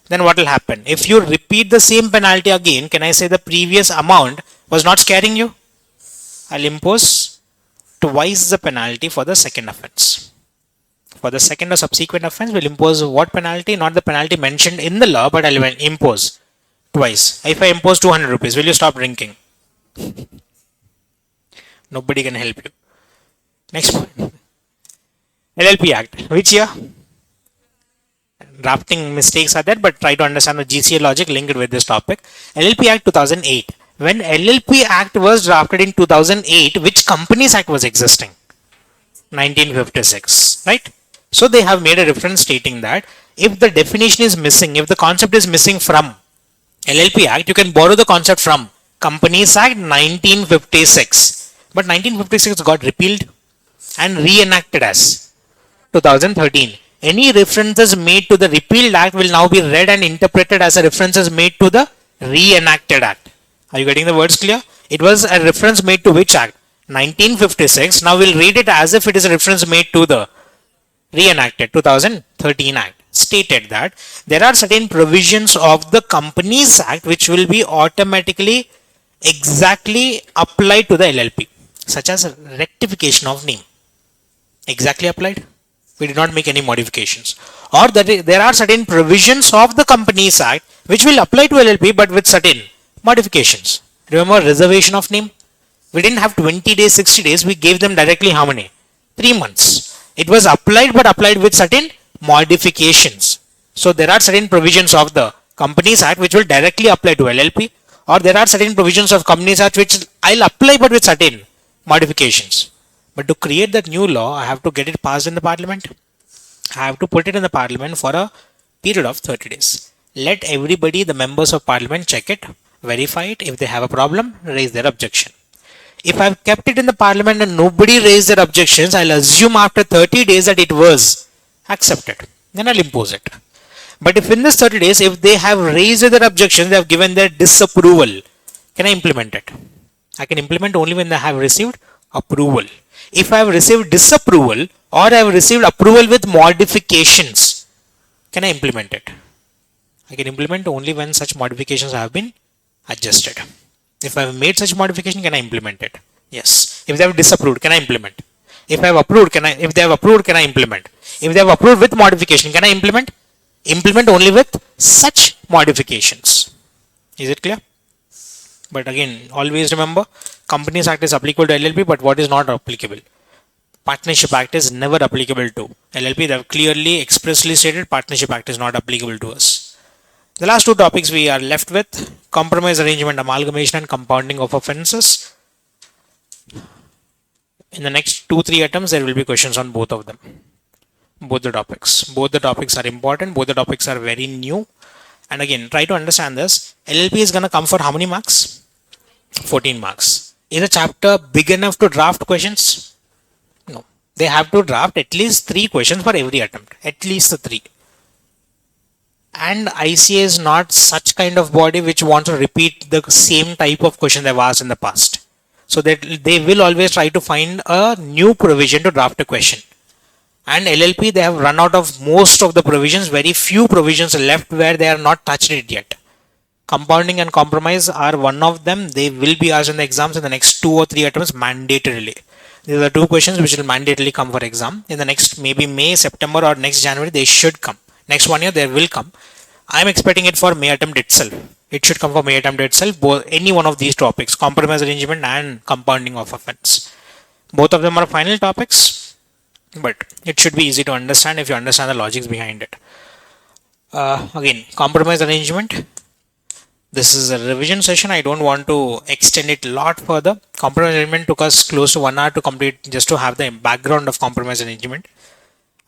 Then what will happen? If you repeat the same penalty again, can I say the previous amount was not scaring you? I'll impose twice the penalty for the second offense. For the second or subsequent offense, we'll impose what penalty? Not the penalty mentioned in the law, but I'll impose twice. If I impose 200 rupees, will you stop drinking? Nobody can help you. Next point. LLP Act. Which year? Drafting mistakes are there, but try to understand the GCA logic linked with this topic. LLP Act 2008. When LLP Act was drafted in 2008, which Companies Act was existing? 1956. Right? So they have made a reference stating that if the definition is missing, if the concept is missing from LLP Act, you can borrow the concept from Companies Act 1956. But 1956 got repealed and reenacted as 2013. Any references made to the repealed act will now be read and interpreted as a references made to the reenacted act. Are you getting the words clear? It was a reference made to which act? 1956. Now we'll read it as if it is a reference made to the reenacted 2013 Act. Stated that there are certain provisions of the Companies Act which will be automatically exactly applied to the LLP, such as rectification of name. Exactly applied. We did not make any modifications. Or that there are certain provisions of the Companies Act which will apply to LLP but with certain modifications. Remember reservation of name? We didn't have 20 days, 60 days. We gave them directly how many? 3 months. It was applied but applied with certain modifications. So there are certain provisions of the Companies Act which will directly apply to LLP, or there are certain provisions of Companies Act which I'll apply but with certain modifications. But to create that new law, I have to get it passed in the parliament. I have to put it in the parliament for a period of 30 days. Let everybody, the members of parliament, check it, verify it. If they have a problem, raise their objection. If I've kept it in the parliament and nobody raised their objections, I'll assume after 30 days that it was accepted. Then I'll impose it. But if in this 30 days, if they have raised their objections, they have given their disapproval, can I implement it? I can implement only when they have received approval. If I have received disapproval or I have received approval with modifications, can I implement it? I can implement only when such modifications have been adjusted. If I have made such modification, can I implement it? Yes. If they have disapproved, can I implement? If I have approved, if they have approved, can I implement? If they have approved with modification, can I implement? Implement only with such modifications. Is it clear? But again, always remember, Companies Act is applicable to LLP, but what is not applicable? Partnership Act is never applicable to LLP. They have clearly expressly stated Partnership Act is not applicable to us. The last two topics we are left with: compromise arrangement, amalgamation, and compounding of offences. In the next 2-3 attempts, there will be questions on both of them. Both the topics. Both the topics are important. Both the topics are very new. And again, try to understand this. LLP is going to come for how many marks? 14 marks. Is a chapter big enough to draft questions? No. They have to draft at least 3 questions for every attempt. At least 3. And ICA is not such kind of body which wants to repeat the same type of question they've asked in the past. So that they will always try to find a new provision to draft a question. And LLP, they have run out of most of the provisions. Very few provisions left where they are not touched it yet. Compounding and compromise are one of them. They will be asked in the exams in the next 2 or 3 attempts mandatorily. These are 2 questions which will mandatorily come for exam. In the next maybe May, September or next January, they should come. Next 1 year, they will come. I am expecting it for May attempt itself. It should come for May attempt itself. Any one of these topics, compromise arrangement and compounding of offense. Both of them are final topics, but it should be easy to understand if you understand the logics behind it. Again, compromise arrangement. This is a revision session. I don't want to extend it a lot further. Compromise arrangement took us close to 1 hour to complete, just to have the background of compromise arrangement.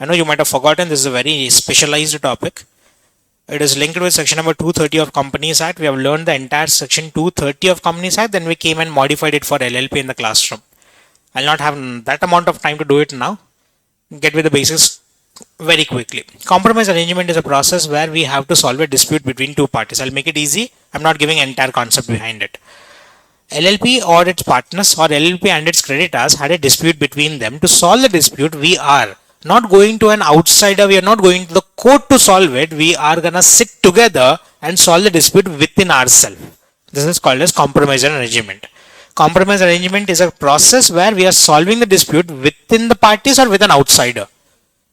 I know you might have forgotten, this is a very specialized topic. It is linked with section number 230 of Companies Act. We have learned the entire section 230 of Companies Act. Then we came and modified it for LLP in the classroom. I'll not have that amount of time to do it now. Get with the basics very quickly. Compromise arrangement is a process where we have to solve a dispute between 2 parties. I'll make it easy. I'm not giving entire concept behind it. LLP or its partners or LLP and its creditors had a dispute between them. To solve the dispute, we are not going to an outsider. We are not going to the court to solve it. We are going to sit together and solve the dispute within ourselves. This is called as compromise arrangement. Compromise arrangement is a process where we are solving the dispute within the parties or with an outsider.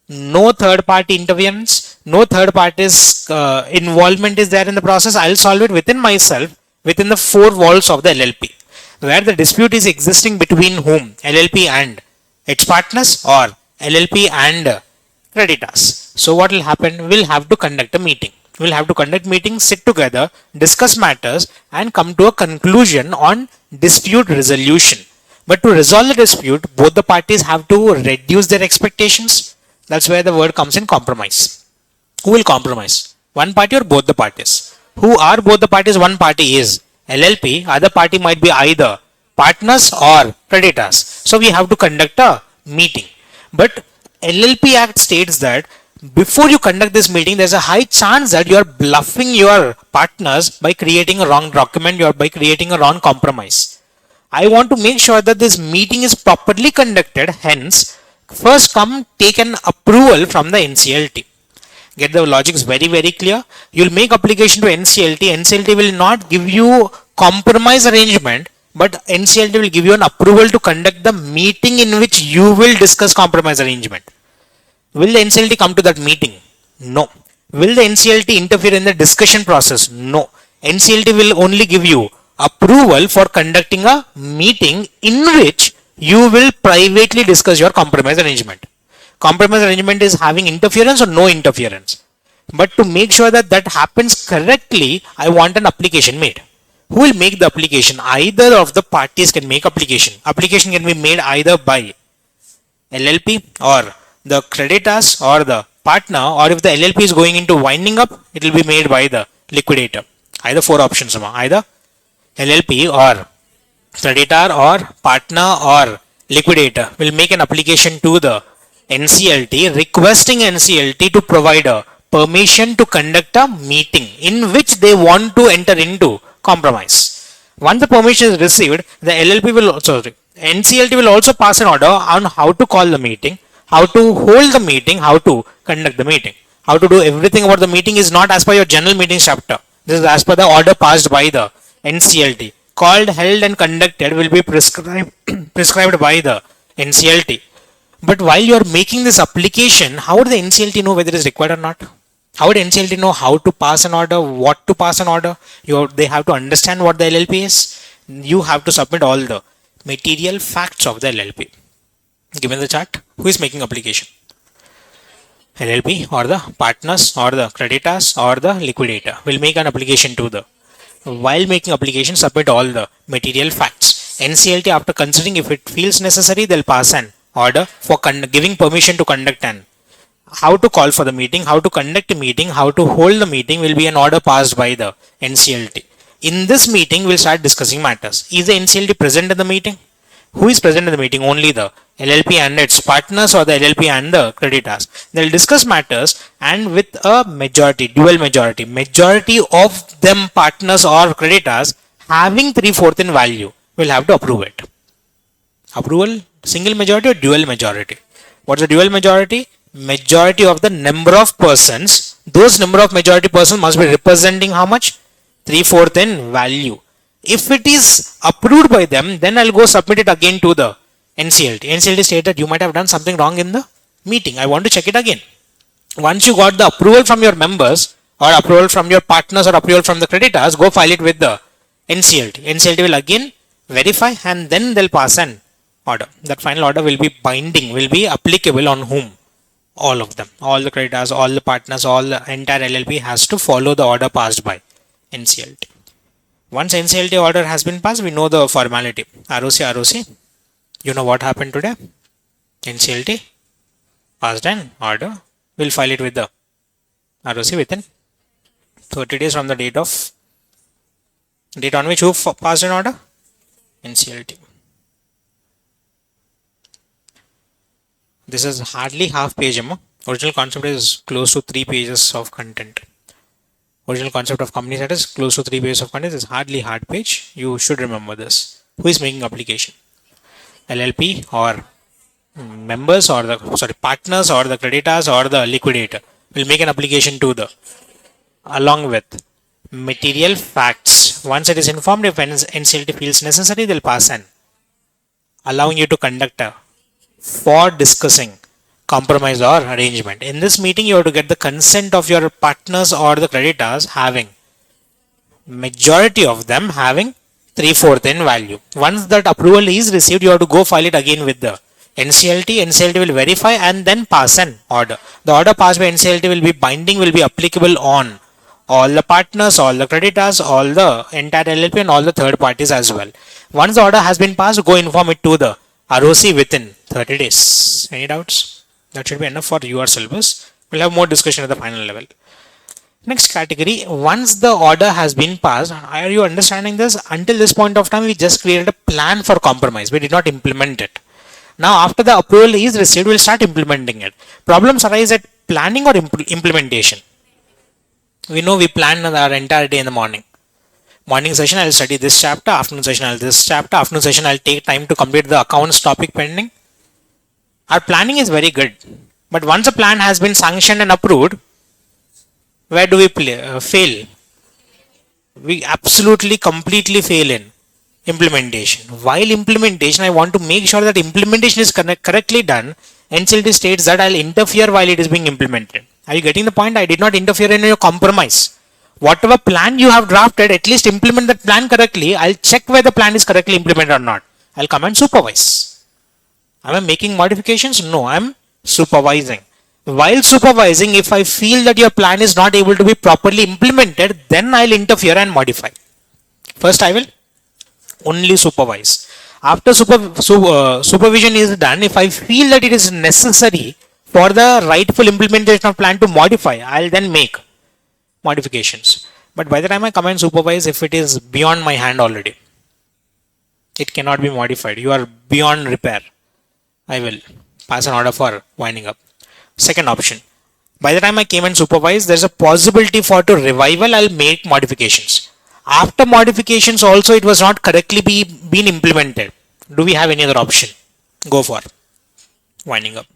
No third party interference, no third party's involvement is there in the process. I'll solve it within myself, within the 4 walls of the LLP, where the dispute is existing between whom? LLP and its partners or LLP and creditors. So what will happen? We'll have to conduct a meeting. We'll have to conduct meetings, sit together, discuss matters and come to a conclusion on dispute resolution. But to resolve the dispute, both the parties have to reduce their expectations. That's where the word comes in compromise. Who will compromise? One party or both the parties? Who are both the parties? One party is LLP, other party might be either partners or creditors. So we have to conduct a meeting. But LLP Act states that before you conduct this meeting, there's a high chance that you are bluffing your partners by creating a wrong document or by creating a wrong compromise. I want to make sure that this meeting is properly conducted. Hence, first come take an approval from the NCLT. Get the logics very clear. You'll make application to NCLT. NCLT will not give you compromise arrangement, but NCLT will give you an approval to conduct the meeting in which you will discuss compromise arrangement. Will the NCLT come to that meeting? No. Will the NCLT interfere in the discussion process? No. NCLT will only give you approval for conducting a meeting in which you will privately discuss your compromise arrangement. Compromise arrangement is having interference or no interference. But to make sure that that happens correctly, I want an application made. Who will make the application? Either of the parties can make application. Application can be made either by LLP or the creditors or the partner, or if the LLP is going into winding up, it will be made by the liquidator. Either 4 options, either LLP or creditor or partner or liquidator will make an application to the NCLT requesting NCLT to provide a permission to conduct a meeting in which they want to enter into compromise. Once the permission is received, the LLP will NCLT will also pass an order on how to call the meeting, how to hold the meeting, how to conduct the meeting. How to do everything about the meeting is not as per your general meeting chapter. This is as per the order passed by the NCLT. Called, held and conducted will be prescribed by the NCLT. But while you are making this application, how would the NCLT know whether it is required or not? How would NCLT know how to pass an order, what to pass an order? They have to understand what the LLP is. You have to submit all the material facts of the LLP. Given the chart, who is making application? LLP or the partners or the creditors or the liquidator will make an application to the. While making application, submit all the material facts. NCLT, after considering if it feels necessary, they'll pass an order for giving permission to conduct an. How to call for the meeting, how to conduct a meeting, how to hold the meeting will be an order passed by the NCLT. In this meeting, we'll start discussing matters. Is the NCLT present in the meeting? Who is present in the meeting? Only the LLP and its partners or the LLP and the creditors. They'll discuss matters and with a majority, dual majority. Majority of them partners or creditors having 3/4 in value will have to approve it. Approval, single majority or dual majority? What's the dual majority? Majority of the number of persons. Those number of majority persons must be representing how much? 3/4 in value. If it is approved by them, then I'll go submit it again to the NCLT. NCLT stated that you might have done something wrong in the meeting. I want to check it again. Once you got the approval from your members or approval from your partners or approval from the creditors, go file it with the NCLT. NCLT will again verify and then they'll pass an order. That final order will be binding, will be applicable on whom? All of them. All the creditors, all the partners, all the entire LLP has to follow the order passed by NCLT. Once NCLT order has been passed, we know the formality. ROC. You know what happened today? NCLT passed an order. We'll file it with the ROC within 30 days from the date on which who passed an order? NCLT. This is hardly half page. Original concept is close to 3 pages of content. Original concept of company status is close to 3 pages of content. Is hardly hard page. You should remember this. Who is making application? LLP or members or the partners or the creditors or the liquidator will make an application to the along with material facts. Once it is informed, if NCLT feels necessary, they'll pass an allowing you to conduct a for discussing compromise or arrangement. In this meeting, you have to get the consent of your partners or the creditors having majority of them having 3/4 in value. Once that approval is received, you have to go file it again with the NCLT. NCLT will verify and then pass an order. The order passed by NCLT will be binding, will be applicable on all the partners, all the creditors, all the entire LLP and all the third parties as well. Once the order has been passed, go inform it to the ROC within 30 days. Any doubts? That should be enough for your syllabus. We'll have more discussion at the final level. Next category, once the order has been passed, are you understanding this? Until this point of time, we just created a plan for compromise. We did not implement it. Now, after the approval is received, we'll start implementing it. Problems arise at planning or implementation. We know we plan our entire day in the morning. Morning session, I'll study this chapter. Afternoon session, I'll this chapter. Afternoon session, I'll take time to complete the accounts topic pending. Our planning is very good. But once a plan has been sanctioned and approved, where do we fail? We absolutely, completely fail in implementation. While implementation, I want to make sure that implementation is correctly done. NCLT states that I'll interfere while it is being implemented. Are you getting the point? I did not interfere in your compromise. Whatever plan you have drafted, at least implement that plan correctly. I'll check whether the plan is correctly implemented or not. I'll come and supervise. Am I making modifications? No, I'm supervising. While supervising, if I feel that your plan is not able to be properly implemented, then I'll interfere and modify. First, I will only supervise. After supervision is done, if I feel that it is necessary for the rightful implementation of plan to modify, I'll then make modifications. But by the time I come and supervise, if it is beyond my hand already, it cannot be modified. You are beyond repair. I will pass an order for winding up. Second option, by the time I came and supervised, there's a possibility for to revival. I'll make modifications. After modifications also, it was not correctly been implemented. Do we have any other option? Go for winding up.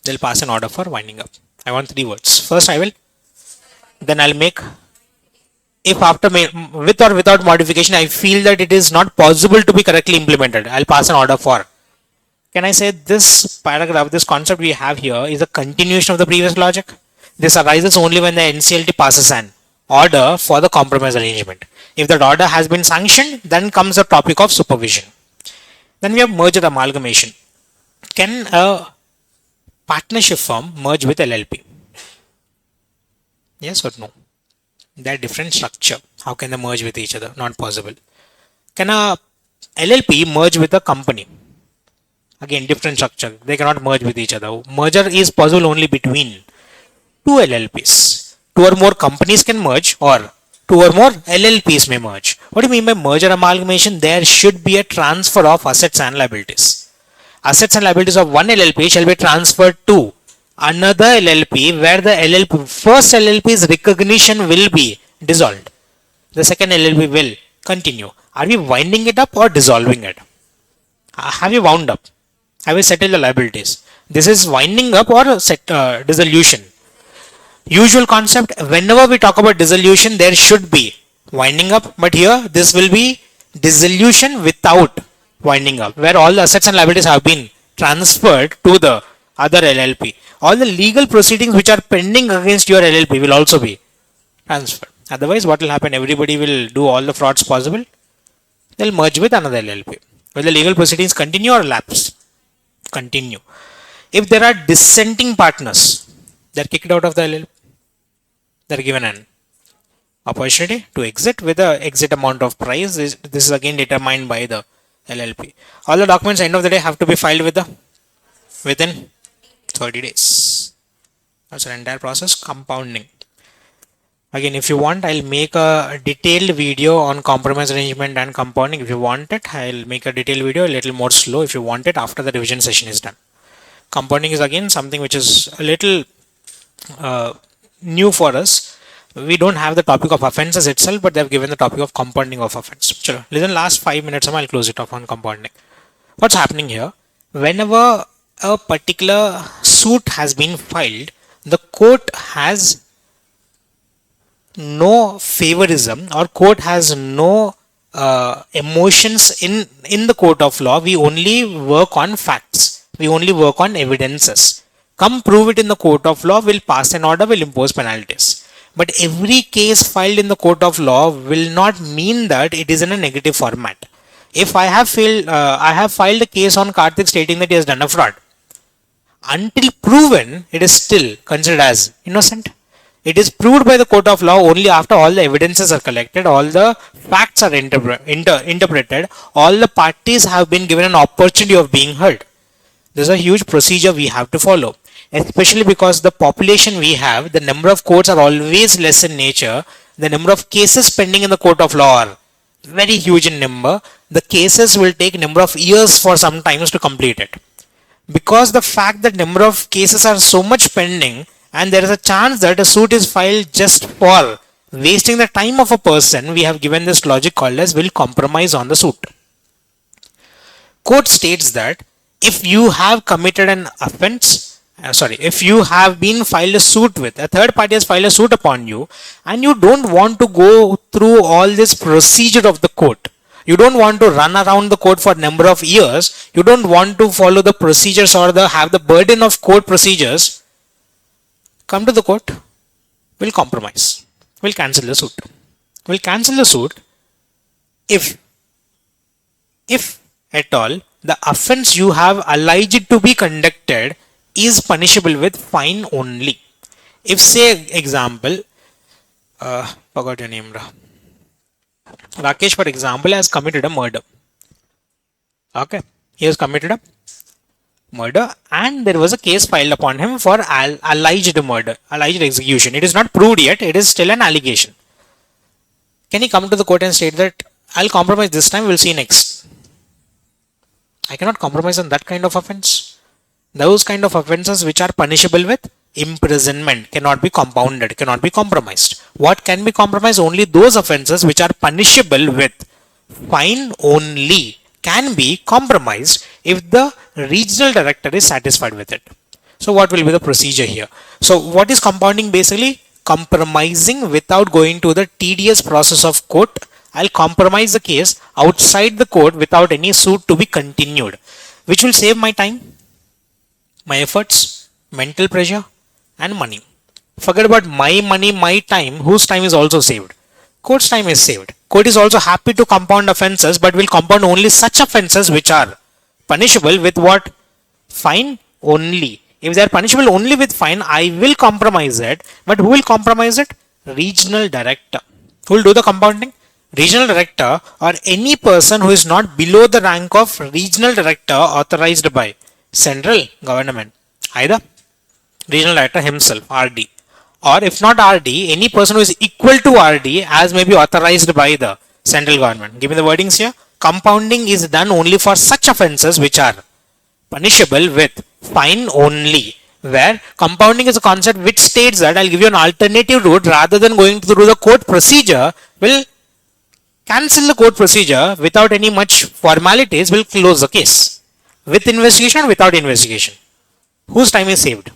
They'll pass an order for winding up. I want 3 words. First I will, then I'll make, if after with or without modification I feel that it is not possible to be correctly implemented, I'll pass an order for. Can I say this paragraph, this concept we have here is a continuation of the previous logic? This arises only when the NCLT passes an order for the compromise arrangement. If that order has been sanctioned, then comes the topic of supervision. Then we have merger amalgamation. Can a partnership firm merge with LLP? Yes or no? They're different structure. How can they merge with each other? Not possible. Can a LLP merge with a company? Again, different structure. They cannot merge with each other. Merger is possible only between two LLPs. Two or more companies can merge, or two or more LLPs may merge. What do you mean by merger amalgamation? There should be a transfer of assets and liabilities. Assets and liabilities of one LLP shall be transferred to another LLP, where the first LLP's recognition will be dissolved. The second LLP will continue. Are we winding it up or dissolving it? Have you wound up? Have you settled the liabilities? This is winding up or dissolution. Usual concept, whenever we talk about dissolution, there should be winding up, but here this will be dissolution without winding up, where all the assets and liabilities have been transferred to the other LLP. All the legal proceedings which are pending against your LLP will also be transferred. Otherwise, what will happen? Everybody will do all the frauds possible. They'll merge with another LLP. Will the legal proceedings continue or lapse? Continue. If there are dissenting partners, they're kicked out of the LLP. They're given an opportunity to exit with the exit amount of price. This is again determined by the LLP. All the documents end of the day have to be filed within 30 days. That's an entire process. Compounding. Again, if you want, I'll make a detailed video on compromise arrangement and compounding. If you want it, I'll make a detailed video, a little more slow if you want it, after the revision session is done. Compounding is again something which is a little new for us. We don't have the topic of offenses itself, but they've given the topic of compounding of offense. Chalo, listen, last 5 minutes, I'll close it off on compounding. What's happening here? Whenever a particular suit has been filed, the court has no favorism, or court has no emotions in the court of law. We only work on facts. We only work on evidences. Come prove it in the court of law, will pass an order, will impose penalties. But every case filed in the court of law will not mean that it is in a negative format. If I have filed a case on Karthik stating that he has done a fraud, until proven, it is still considered as innocent. It is proved by the court of law only after all the evidences are collected, all the facts are interpreted, all the parties have been given an opportunity of being heard. This is a huge procedure we have to follow, especially because the population we have, the number of courts are always less in nature. The number of cases pending in the court of law are very huge in number. The cases will take number of years for some times to complete it. Because the fact that number of cases are so much pending, and there is a chance that a suit is filed just for wasting the time of a person, we have given this logic called as will compromise on the suit. Court states that if you have committed an offense, if you have been filed a suit with, a third party has filed a suit upon you, and you don't want to go through all this procedure of the court, you don't want to run around the court for a number of years, you don't want to follow the procedures or have the burden of court procedures, come to the court, we'll compromise, we'll cancel the suit. We'll cancel the suit if at all the offense you have alleged to be conducted is punishable with fine only. If, say example, forgot your name, Rakesh, for example, has committed a murder. Okay, he has committed a murder, and there was a case filed upon him for alleged murder, alleged execution. It is not proved yet, it is still an allegation. Can he come to the court and state that I'll compromise this time, we'll see next? I cannot compromise on that kind of offense. Those kind of offenses which are punishable with imprisonment cannot be compounded, cannot be compromised. What can be compromised? Only those offenses which are punishable with fine only can be compromised if the regional director is satisfied with it. So what will be the procedure here? So what is compounding basically? Compromising without going to the tedious process of court. I'll compromise the case outside the court without any suit to be continued, which will save my time, my efforts, mental pressure, and money. Forget about my money, my time. Whose time is also saved? Court's time is saved. Court is also happy to compound offences, but will compound only such offences which are punishable with what? Fine only. If they are punishable only with fine, I will compromise it. But who will compromise it? Regional director. Who will do the compounding? Regional director or any person who is not below the rank of regional director authorized by central government. Either regional director himself, RD, or if not RD, any person who is equal to RD as may be authorized by the central government. Give me the wordings here. Compounding is done only for such offences which are punishable with fine only, where compounding is a concept which states that I'll give you an alternative route rather than going through the court procedure, will cancel the court procedure without any much formalities, will close the case with investigation or without investigation. Whose time is saved?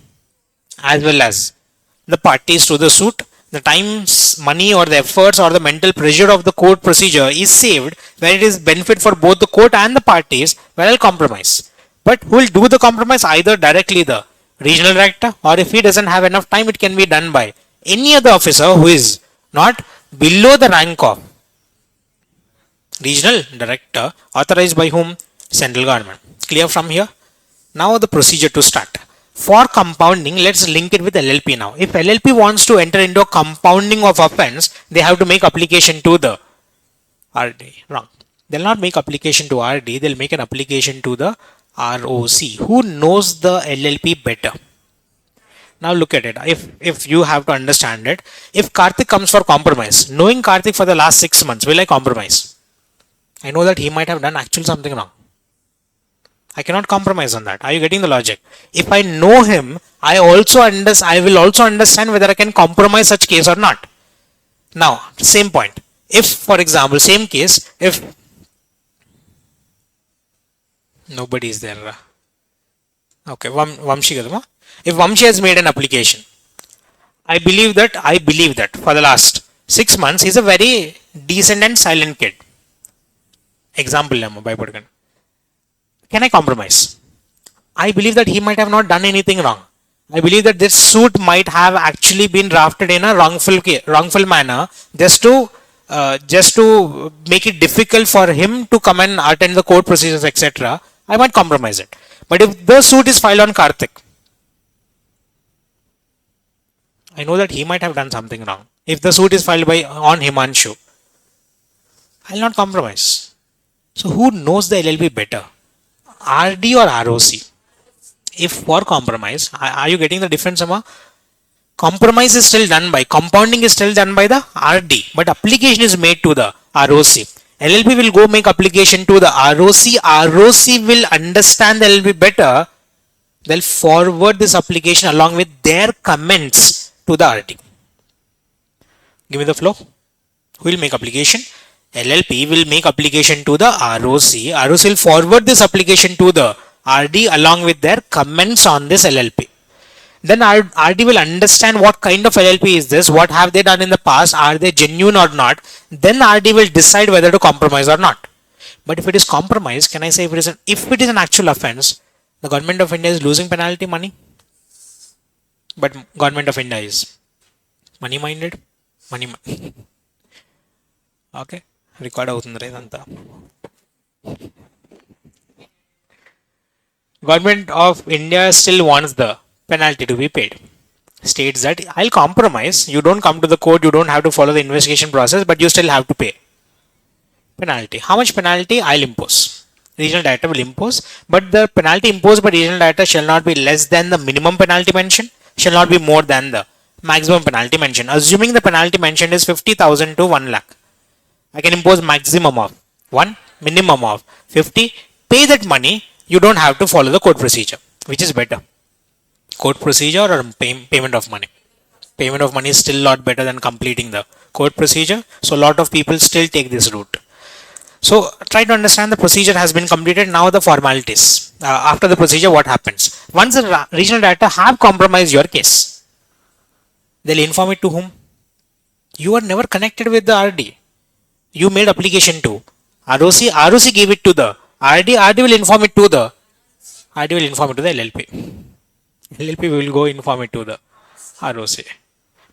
As well as the parties to the suit, the time, money or the efforts or the mental pressure of the court procedure is saved, where it is benefit for both the court and the parties, where I'll compromise. But who will do the compromise? Either directly the regional director, or if he doesn't have enough time, it can be done by any other officer who is not below the rank of regional director, authorized by whom? Central government. Clear from here? Now the procedure to start. For compounding, let's link it with LLP now. If LLP wants to enter into a compounding of offense, they have to make application to the RD. Wrong. They'll not make application to RD, they'll make an application to the ROC. Who knows the LLP better? Now look at it. If you have to understand it, if Karthik comes for compromise, knowing Karthik for the last 6 months, will I compromise? I know that he might have done actually something wrong. I cannot compromise on that. Are you getting the logic? If I know him, I will also understand whether I can compromise such case or not. Now, same point. If, for example, same case, if nobody is there. Okay, Vamshi Gadama. If Vamshi has made an application, I believe that for the last 6 months, he's a very decent and silent kid. Example, can I compromise? I believe that he might have not done anything wrong. I believe that this suit might have actually been drafted in a wrongful manner just to make it difficult for him to come and attend the court procedures, etc. I might compromise it. But if the suit is filed on Karthik, I know that he might have done something wrong. If the suit is filed on Himanshu, I'll not compromise. So who knows the LLP better? RD or ROC? If for compromise, are you getting the difference, Amma? Compromise is still done by, compounding is still done by the RD, but application is made to the ROC. LLP will go make application to the ROC. ROC will understand the LLP better. They'll forward this application along with their comments to the RD. Give me the flow. Who will make application? LLP will make application to the ROC. ROC will forward this application to the RD along with their comments on this LLP. Then RD will understand what kind of LLP is this, what have they done in the past, are they genuine or not. Then RD will decide whether to compromise or not. But if it is compromise, can I say if it is an actual offense, the government of India is losing penalty money. But government of India is money minded. Okay. Record avutundi idanta. Government of India still wants the penalty to be paid. States that I'll compromise. You don't come to the court, you don't have to follow the investigation process, but you still have to pay penalty. How much penalty? I'll impose. Regional director will impose, but the penalty imposed by regional director shall not be less than the minimum penalty mentioned, shall not be more than the maximum penalty mentioned. Assuming the penalty mentioned is 50,000 to 1 lakh. I can impose maximum of 1, minimum of 50. Pay that money. You don't have to follow the court procedure. Which is better? Court procedure or payment of money? Payment of money is still a lot better than completing the court procedure. So a lot of people still take this route. So try to understand the procedure has been completed. Now the formalities. After the procedure, what happens? Once the regional director have compromised your case, they'll inform it to whom? You are never connected with the RD. You made application to ROC. ROC gave it to the RD. RD will inform it to the RD will inform it to the LLP. LLP will go inform it to the ROC.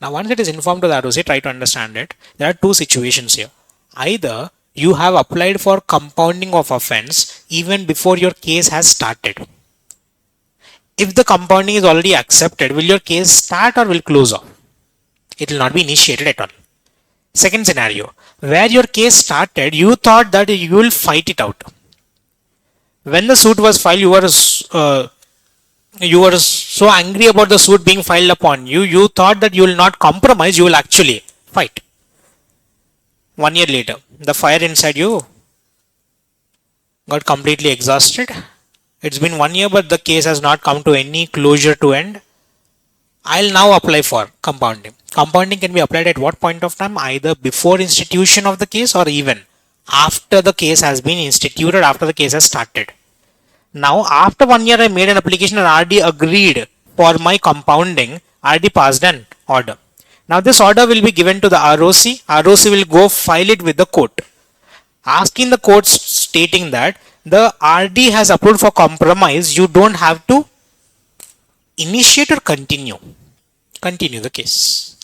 Now, once it is informed to the ROC, try to understand it. There are two situations here. Either you have applied for compounding of offense even before your case has started. If the compounding is already accepted, will your case start or will close off? It will not be initiated at all. Second scenario, where your case started, you thought that you will fight it out. When the suit was filed, you were so angry about the suit being filed upon you, you thought that you will not compromise, you will actually fight. 1 year later, the fire inside you got completely exhausted. It's been 1 year, but the case has not come to any closure to end. I'll now apply for compounding. Compounding can be applied at what point of time? Either before institution of the case or even after the case has been instituted, after the case has started. Now, after 1 year, I made an application and RD agreed for my compounding. RD passed an order. Now, this order will be given to the ROC. ROC will go file it with the court, asking the court, stating that the RD has approved for compromise. You don't have to initiate or continue. Continue the case.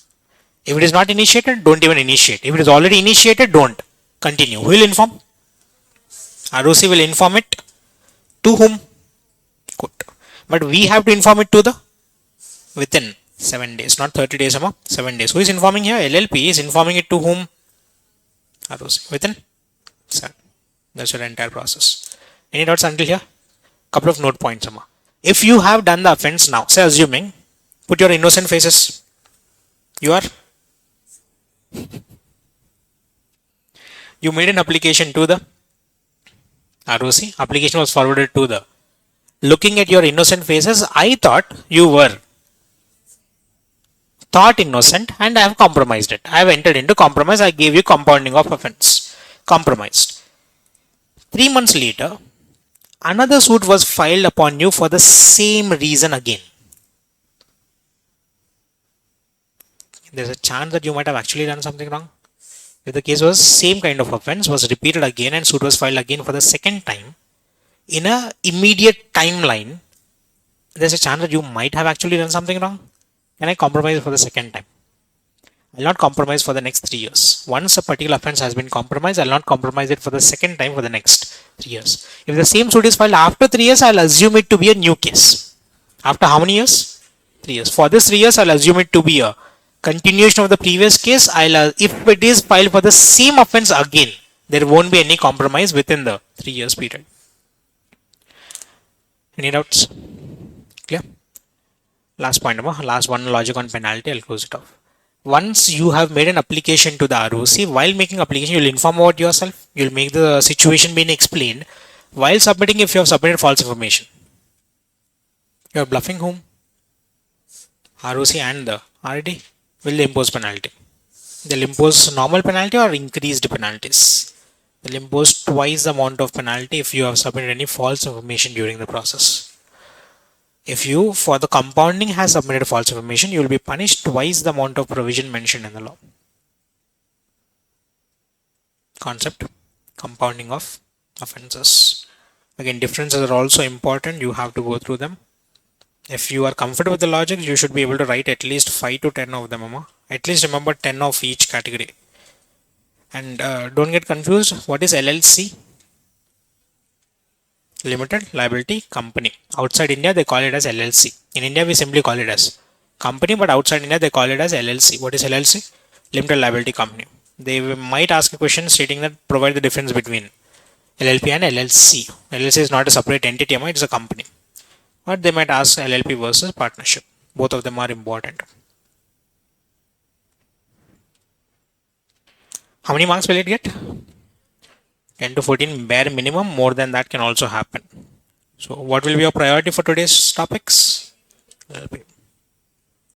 If it is not initiated, don't even initiate. If it is already initiated, don't continue. Who will inform? ROC will inform it. To whom? Court. But we have to inform it to the within 7 days, not 30 days, 7 days. Who is informing here? LLP is informing it to whom? ROC. Within 7. That's your entire process. Any doubts until here? Couple of note points. If you have done the offense now, say assuming, put your innocent faces. You made an application to the ROC. Application was forwarded to the. Looking at your innocent faces, I thought you were innocent and I have compromised it. I have entered into compromise. I gave you compounding of offense. Compromised. 3 months later, another suit was filed upon you for the same reason again. There's a chance that you might have actually done something wrong. If the case was same kind of offense, was repeated again and suit was filed again for the second time, in a immediate timeline, there's a chance that you might have actually done something wrong. Can I compromise for the second time? I'll not compromise for the next 3 years. Once a particular offense has been compromised, I'll not compromise it for the second time for the next 3 years. If the same suit is filed after 3 years, I'll assume it to be a new case. After how many years? 3 years. For this 3 years, I'll assume it to be a continuation of the previous case. If it is filed for the same offense again, there won't be any compromise within the 3 years period. Any doubts? Clear? Last point, last one, logic on penalty. I'll close it off. Once you have made an application to the ROC, while making application, you'll inform about yourself. You'll make the situation being explained. While submitting, if you have submitted false information, you are bluffing whom? ROC and the RD. Will they impose penalty? They'll impose normal penalty or increased penalties. They'll impose twice the amount of penalty if you have submitted any false information during the process. If you, for the compounding, has submitted false information, you will be punished twice the amount of provision mentioned in the law. Concept, compounding of offenses. Again, differences are also important. You have to go through them. If you are comfortable with the logic, you should be able to write at least 5 to 10 of them. At least remember 10 of each category. And don't get confused. What is LLC? Limited Liability Company. Outside India, they call it as LLC. In India, we simply call it as company, but outside India, they call it as LLC. What is LLC? Limited Liability Company. They might ask a question stating that provide the difference between LLP and LLC. LLC is not a separate entity, it's a company. But they might ask LLP versus partnership. Both of them are important. How many marks will it get? 10 to 14 bare minimum. More than that can also happen. So what will be your priority for today's topics? LLP.